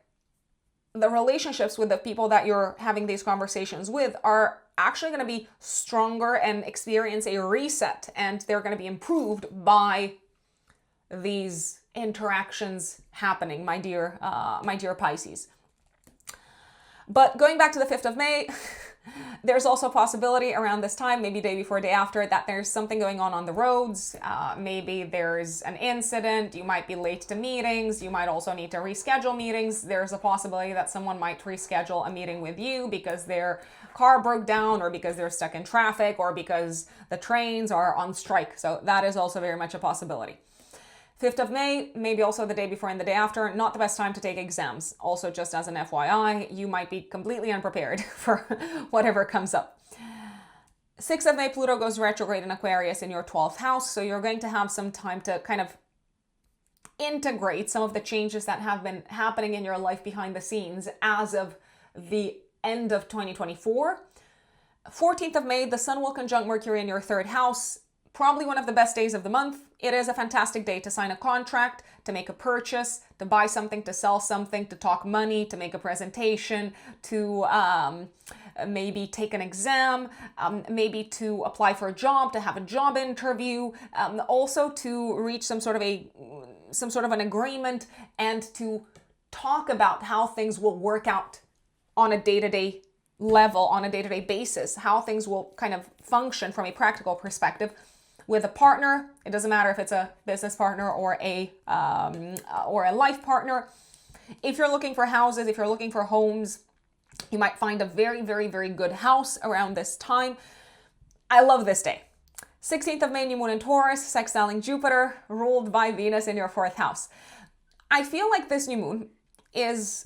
Speaker 1: the relationships with the people that you're having these conversations with are actually going to be stronger and experience a reset, and they're going to be improved by these interactions happening, my dear Pisces. But going back to the 5th of May, there's also a possibility around this time, maybe day before, day after, that there's something going on the roads. Maybe there's an incident. You might be late to meetings. You might also need to reschedule meetings. There's a possibility that someone might reschedule a meeting with you because their car broke down, or because they're stuck in traffic, or because the trains are on strike. So that is also very much a possibility. 5th of May, maybe also the day before and the day after, not the best time to take exams. Also, just as an FYI, you might be completely unprepared for whatever comes up. 6th of May, Pluto goes retrograde in Aquarius in your 12th house, so you're going to have some time to kind of integrate some of the changes that have been happening in your life behind the scenes as of the end of 2024. 14th of May, the Sun will conjunct Mercury in your 3rd house. Probably one of the best days of the month. It is a fantastic day to sign a contract, to make a purchase, to buy something, to sell something, to talk money, to make a presentation, to maybe take an exam, maybe to apply for a job, to have a job interview, also to reach some sort of an agreement, and to talk about how things will work out on a day-to-day level, on a day-to-day basis, how things will kind of function from a practical perspective. With a partner, it doesn't matter if it's a business partner or a life partner. If you're looking for houses, if you're looking for homes, you might find a very, very, very good house around this time. I love this day. 16th of May, new moon in Taurus, sextiling Jupiter, ruled by Venus in your 4th house. I feel like this new moon is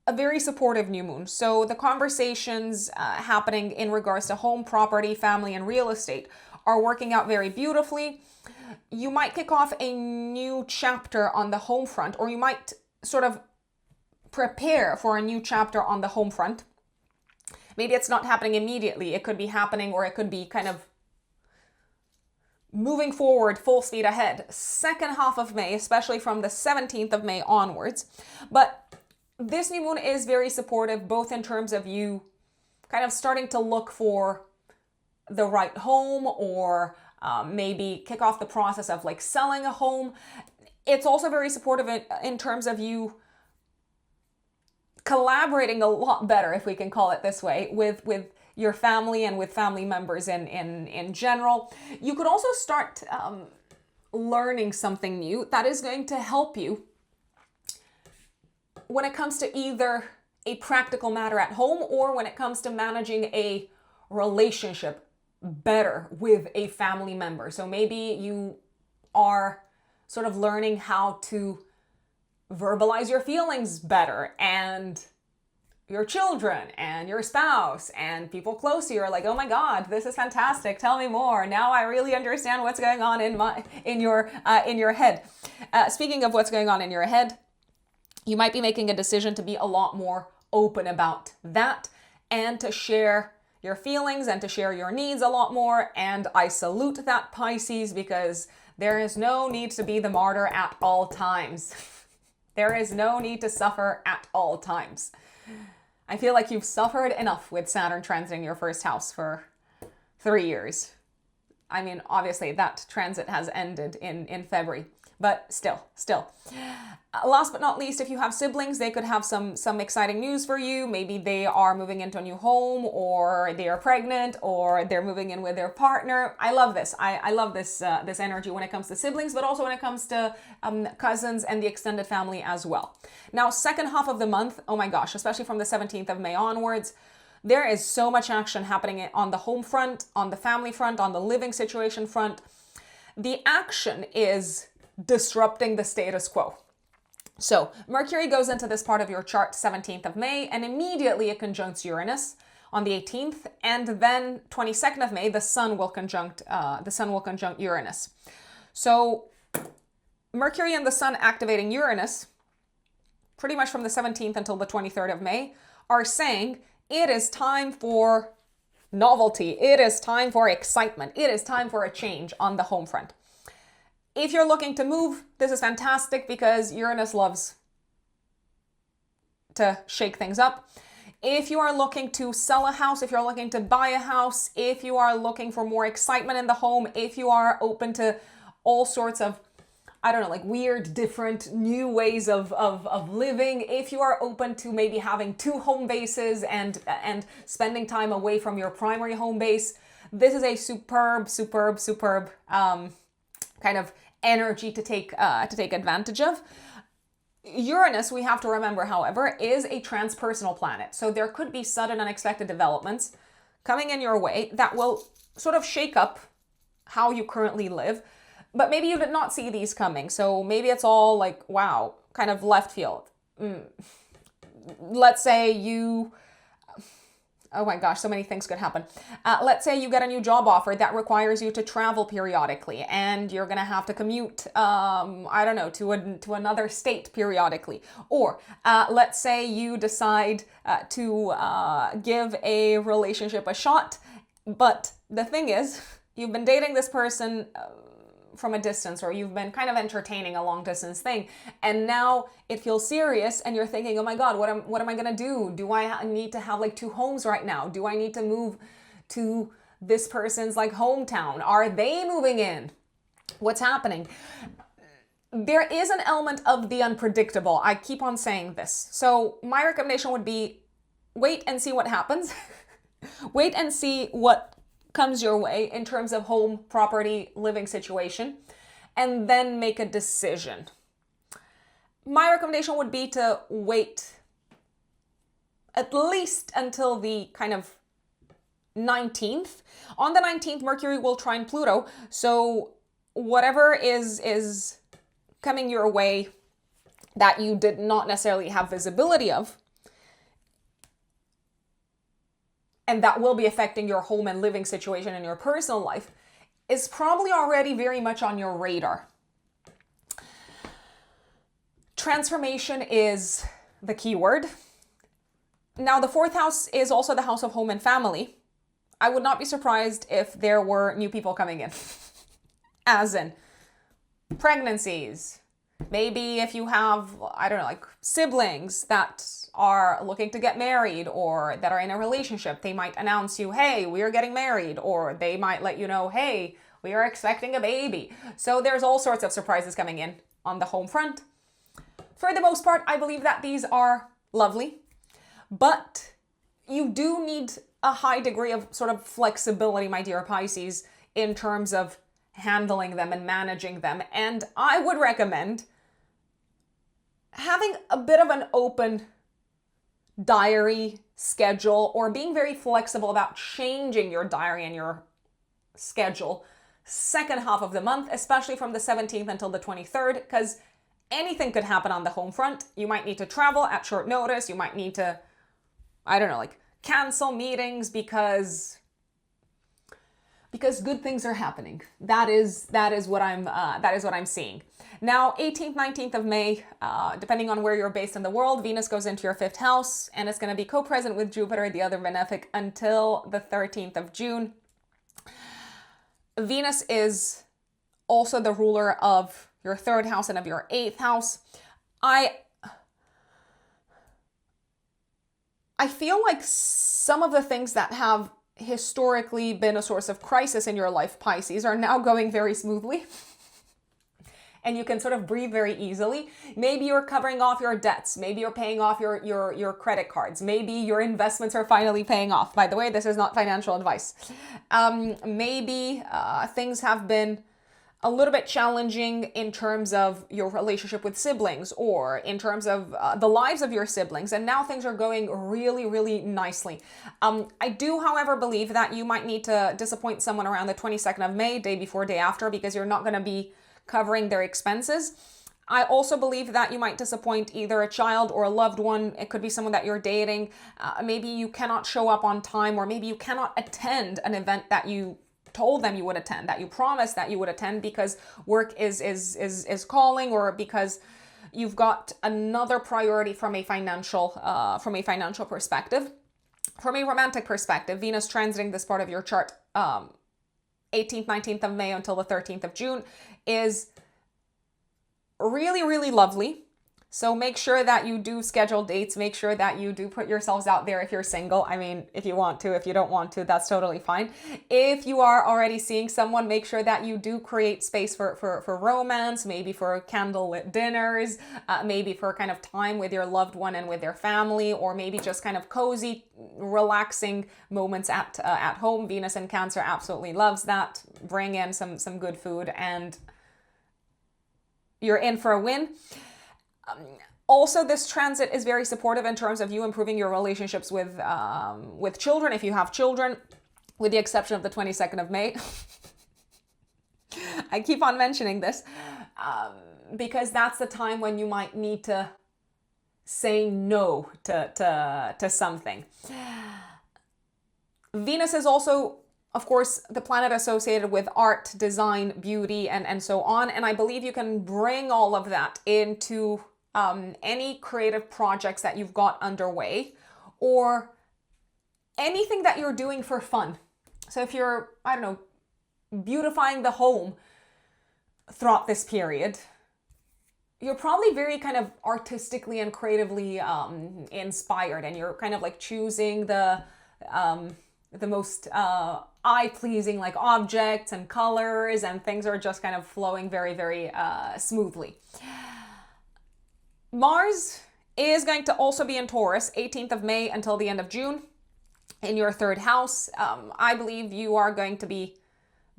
Speaker 1: a very supportive new moon. So the conversations happening in regards to home, property, family, and real estate are working out very beautifully. You might kick off a new chapter on the home front, or you might sort of prepare for a new chapter on the home front. Maybe it's not happening immediately. It could be happening, or it could be kind of moving forward full speed ahead. 2nd half of May, especially from the 17th of May onwards. But this new moon is very supportive, both in terms of you kind of starting to look for the right home, or maybe kick off the process of like selling a home. It's also very supportive in terms of you collaborating a lot better, if we can call it this way, with your family and with family members in general. You could also start learning something new that is going to help you when it comes to either a practical matter at home, or when it comes to managing a relationship better with a family member. So maybe you are sort of learning how to verbalize your feelings better, and your children and your spouse and people close to you are like, oh my God, this is fantastic. Tell me more. Now I really understand what's going on in your head. Speaking of what's going on in your head, you might be making a decision to be a lot more open about that and to share your feelings and to share your needs a lot more. And I salute that, Pisces, because there is no need to be the martyr at all times. There is no need to suffer at all times. I feel like you've suffered enough with Saturn transiting your first house for 3 years. I mean, obviously that transit has ended in February, but still. Last but not least, if you have siblings, they could have some exciting news for you. Maybe they are moving into a new home, or they are pregnant, or they're moving in with their partner. I love this. I love this energy when it comes to siblings, but also when it comes to cousins and the extended family as well. Now, second half of the month, oh my gosh, especially from the 17th of May onwards, there is so much action happening on the home front, on the family front, on the living situation front. The action is disrupting the status quo. So Mercury goes into this part of your chart 17th of May, and immediately it conjuncts Uranus on the 18th, and then 22nd of May the Sun will conjunct Uranus. So Mercury and the Sun activating Uranus pretty much from the 17th until the 23rd of May are saying it is time for novelty, it is time for excitement, it is time for a change on the home front. If you're looking to move, this is fantastic because Uranus loves to shake things up. If you are looking to sell a house, if you're looking to buy a house, if you are looking for more excitement in the home, if you are open to all sorts of, I don't know, like weird, different, new ways of living, if you are open to maybe having 2 home bases and spending time away from your primary home base, this is a superb kind of energy to take advantage of. Uranus, we have to remember, however, is a transpersonal planet. So there could be sudden unexpected developments coming in your way that will sort of shake up how you currently live. But maybe you did not see these coming. So maybe it's all like, wow, kind of left field. Let's say you... Oh my gosh, so many things could happen. Let's say you get a new job offer that requires you to travel periodically, and you're gonna have to commute, I don't know, to another state periodically. Or let's say you decide to give a relationship a shot, but the thing is, you've been dating this person from a distance, or you've been kind of entertaining a long distance thing, and now it feels serious and you're thinking, oh my God, what am I gonna do? Do I need to have like 2 homes right now? Do I need to move to this person's like hometown? Are they moving in? What's happening? There is an element of the unpredictable. I keep on saying this. So my recommendation would be wait and see what happens. Wait and see what comes your way in terms of home, property, living situation, and then make a decision. My recommendation would be to wait at least until the kind of 19th. On the 19th, Mercury will trine Pluto, so whatever is coming your way that you did not necessarily have visibility of, and that will be affecting your home and living situation in your personal life, is probably already very much on your radar. Transformation is the key word. Now, the 4th house is also the house of home and family. I would not be surprised if there were new people coming in. As in pregnancies. Maybe if you have, I don't know, like siblings that are looking to get married or that are in a relationship, they might announce you, hey, we are getting married, or they might let you know, hey, we are expecting a baby. So there's all sorts of surprises coming in on the home front. For the most part, I believe that these are lovely, but you do need a high degree of sort of flexibility, my dear Pisces, in terms of handling them and managing them. And I would recommend having a bit of an open diary schedule or being very flexible about changing your diary and your schedule second half of the month, especially from the 17th until the 23rd, because anything could happen on the home front. You might need to travel at short notice. You might need to, I don't know, like cancel meetings because good things are happening. That is what I'm seeing. Now, 18th, 19th of May, depending on where you're based in the world, Venus goes into your 5th house, and it's going to be co-present with Jupiter, the other benefic, until the 13th of June. Venus is also the ruler of your 3rd house and of your 8th house. I feel like some of the things that have historically been a source of crisis in your life, Pisces, are now going very smoothly. And you can sort of breathe very easily. Maybe you're covering off your debts. Maybe you're paying off your credit cards. Maybe your investments are finally paying off. By the way, this is not financial advice. Maybe things have been a little bit challenging in terms of your relationship with siblings or in terms of the lives of your siblings. And now things are going really, really nicely. I do, however, believe that you might need to disappoint someone around the 22nd of May, day before, day after, because you're not going to be covering their expenses. I also believe that you might disappoint either a child or a loved one. It could be someone that you're dating. Maybe you cannot show up on time, or maybe you cannot attend an event that you told them you would attend, that you promised that you would attend, because work is calling, or because you've got another priority from a financial perspective. From a romantic perspective, Venus transiting this part of your chart 18th, 19th of May until the 13th of June is really, really lovely. So make sure that you do schedule dates. Make sure that you do put yourselves out there if you're single. I mean, if you want to, if you don't want to, that's totally fine. If you are already seeing someone, make sure that you do create space for romance, maybe for candlelit dinners, maybe for kind of time with your loved one and with their family, or maybe just kind of cozy, relaxing moments at home. Venus in Cancer absolutely loves that. Bring in some good food and you're in for a win. Also, this transit is very supportive in terms of you improving your relationships with children, if you have children, with the exception of the 22nd of May. I keep on mentioning this because that's the time when you might need to say no to something. Venus is also, of course, the planet associated with art, design, beauty, and so on. And I believe you can bring all of that into any creative projects that you've got underway, or anything that you're doing for fun. So if you're, I don't know, beautifying the home throughout this period, you're probably very kind of artistically and creatively inspired, and you're kind of like choosing the most eye-pleasing like objects and colors, and things are just kind of flowing very, very smoothly. Mars is going to also be in Taurus, 18th of May until the end of June, in your 3rd house. I believe you are going to be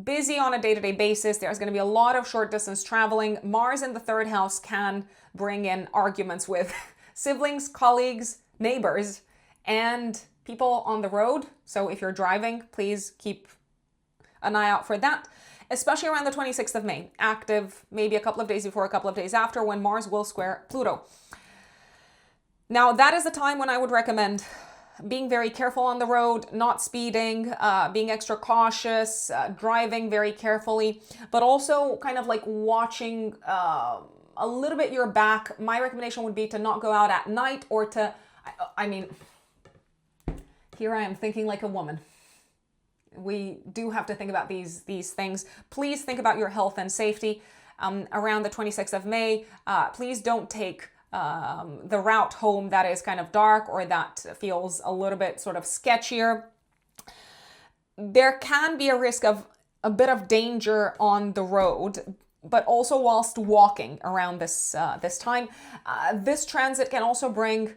Speaker 1: busy on a day-to-day basis. There's going to be a lot of short distance traveling. Mars in the 3rd house can bring in arguments with siblings, colleagues, neighbors, and people on the road. So if you're driving, please keep an eye out for that, especially around the 26th of May, active maybe a couple of days before, a couple of days after, when Mars will square Pluto. Now, that is the time when I would recommend being very careful on the road, not speeding, being extra cautious, driving very carefully, but also kind of like watching a little bit your back. My recommendation would be to not go out at night, or to, I mean, here I am thinking like a woman. We do have to think about these things. Please think about your health and safety. Around the 26th of May, please don't take the route home that is kind of dark or that feels a little bit sort of sketchier. There can be a risk of a bit of danger on the road, but also whilst walking around this time. This transit can also bring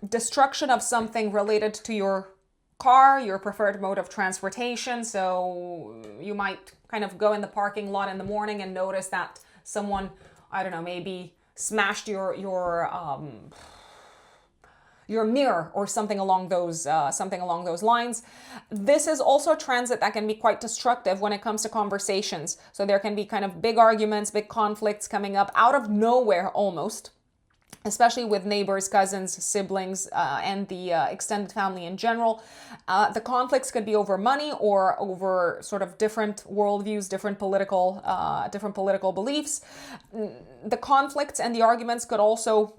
Speaker 1: destruction of something related to your car, your preferred mode of transportation. So you might kind of go in the parking lot in the morning and notice that someone, I don't know, maybe smashed your your mirror or something along those lines. This is also a transit that can be quite destructive when it comes to conversations. So there can be kind of big arguments, big conflicts coming up out of nowhere almost, especially with neighbors, cousins, siblings, and the extended family in general. The conflicts could be over money or over sort of different worldviews, different political beliefs. The conflicts and the arguments could also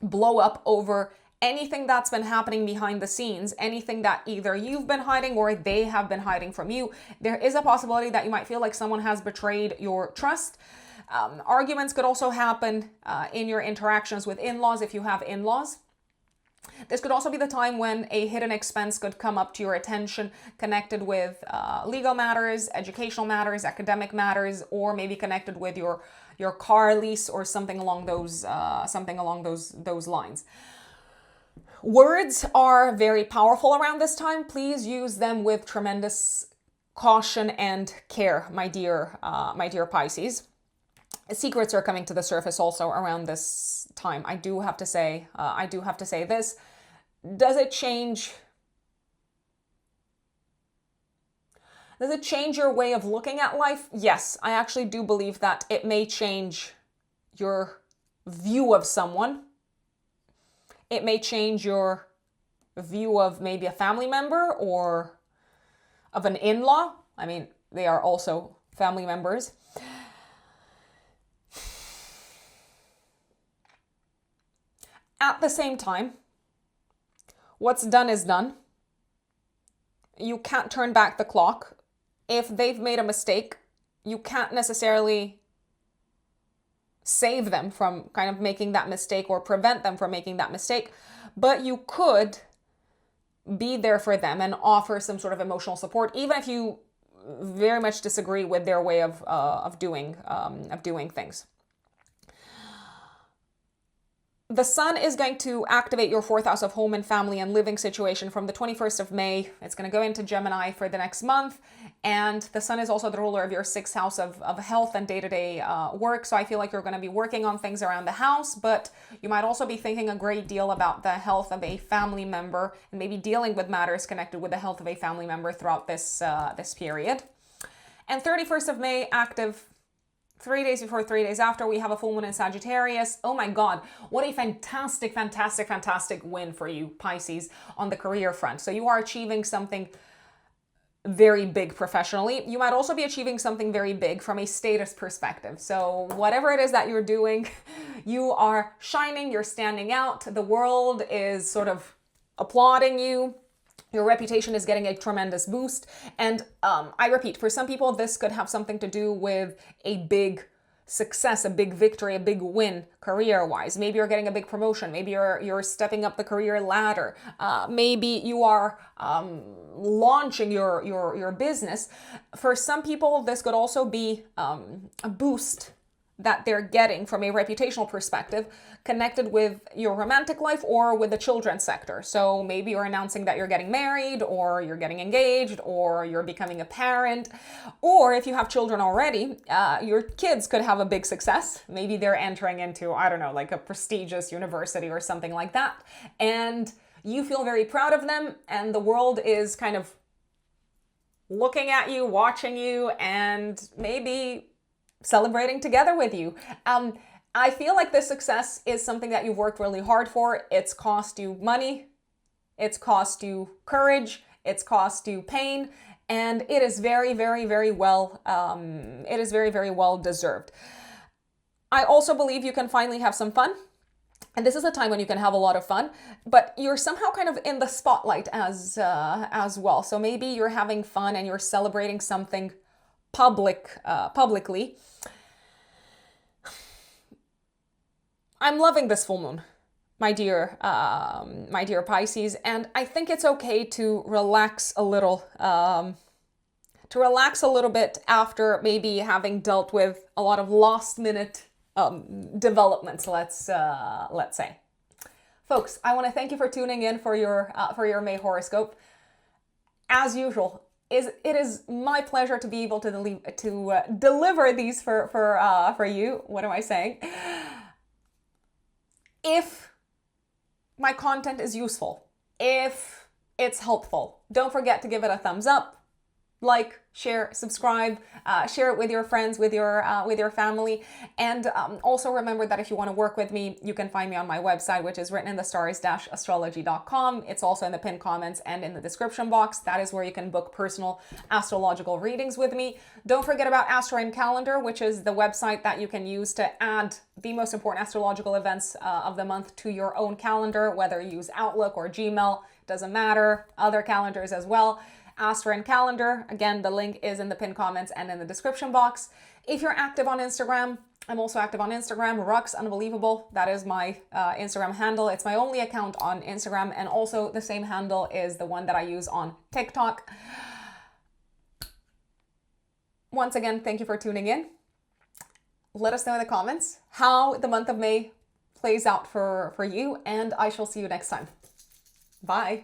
Speaker 1: blow up over anything that's been happening behind the scenes, anything that either you've been hiding or they have been hiding from you. There is a possibility that you might feel like someone has betrayed your trust. Arguments could also happen in your interactions with in-laws if you have in-laws. This could also be the time when a hidden expense could come up to your attention connected with legal matters, educational matters, academic matters, or maybe connected with your car lease or something along those lines. Words are very powerful around this time. Please use them with tremendous caution and care, my dear Pisces. Secrets are coming to the surface also around this time. I do have to say this. Does it change your way of looking at life? Yes, I actually do believe that it may change your view of someone. It may change your view of maybe a family member or of an in-law. I mean, they are also family members. At the same time, what's done is done. You can't turn back the clock. If they've made a mistake, you can't necessarily save them from kind of making that mistake or prevent them from making that mistake, but you could be there for them and offer some sort of emotional support, even if you very much disagree with their way of doing things. The sun is going to activate your fourth house of home and family and living situation from the 21st of May. It's going to go into Gemini for the next month. And the sun is also the ruler of your sixth house of health and day-to-day work. So I feel like you're going to be working on things around the house, but you might also be thinking a great deal about the health of a family member and maybe dealing with matters connected with the health of a family member throughout this period. And 31st of May, active 3 days before, 3 days after, we have a full moon in Sagittarius. Oh my God, what a fantastic win for you, Pisces, on the career front. So you are achieving something very big professionally. You might also be achieving something very big from a status perspective. So whatever it is that you're doing, you are shining, you're standing out. The world is sort of applauding you. Your reputation is getting a tremendous boost. And I repeat, for some people, this could have something to do with a big success, a big victory, a big win career-wise. Maybe you're getting a big promotion. Maybe you're stepping up the career ladder. Maybe you are launching your business. For some people, this could also be a boost that they're getting from a reputational perspective connected with your romantic life or with the children's sector. So maybe you're announcing that you're getting married or you're getting engaged or you're becoming a parent. Or if you have children already, your kids could have a big success. Maybe they're entering into, I don't know, like a prestigious university or something like that. And you feel very proud of them and the world is kind of looking at you, watching you, and maybe celebrating together with you. I feel like this success is something that you've worked really hard for. It's cost you money, it's cost you courage, it's cost you pain, and it is very, very, very well. It is very, very well deserved. I also believe you can finally have some fun. And this is a time when you can have a lot of fun, but you're somehow kind of in the spotlight as well. So maybe you're having fun and you're celebrating something publicly. I'm loving this full moon, my dear Pisces, and I think it's okay to relax a little, bit after maybe having dealt with a lot of last minute developments. Let's say, folks, I want to thank you for tuning in for your May horoscope. As usual, it is my pleasure to be able to deliver these for you. What am I saying? If my content is useful, if it's helpful, don't forget to give it a thumbs up, like, share, subscribe, share it with your friends, with your family. And also remember that if you want to work with me, you can find me on my website, which is written in the stars-astrology.com. It's also in the pinned comments and in the description box. That is where you can book personal astrological readings with me. Don't forget about Astro Calendar, which is the website that you can use to add the most important astrological events of the month to your own calendar, whether you use Outlook or Gmail, doesn't matter, other calendars as well. Astro Calendar. Again, the link is in the pinned comments and in the description box. If you're active on Instagram, I'm also active on Instagram, Rux Unbelievable. That is my Instagram handle. It's my only account on Instagram, and also the same handle is the one that I use on TikTok. Once again, thank you for tuning in. Let us know in the comments how the month of May plays out for you, and I shall see you next time. Bye.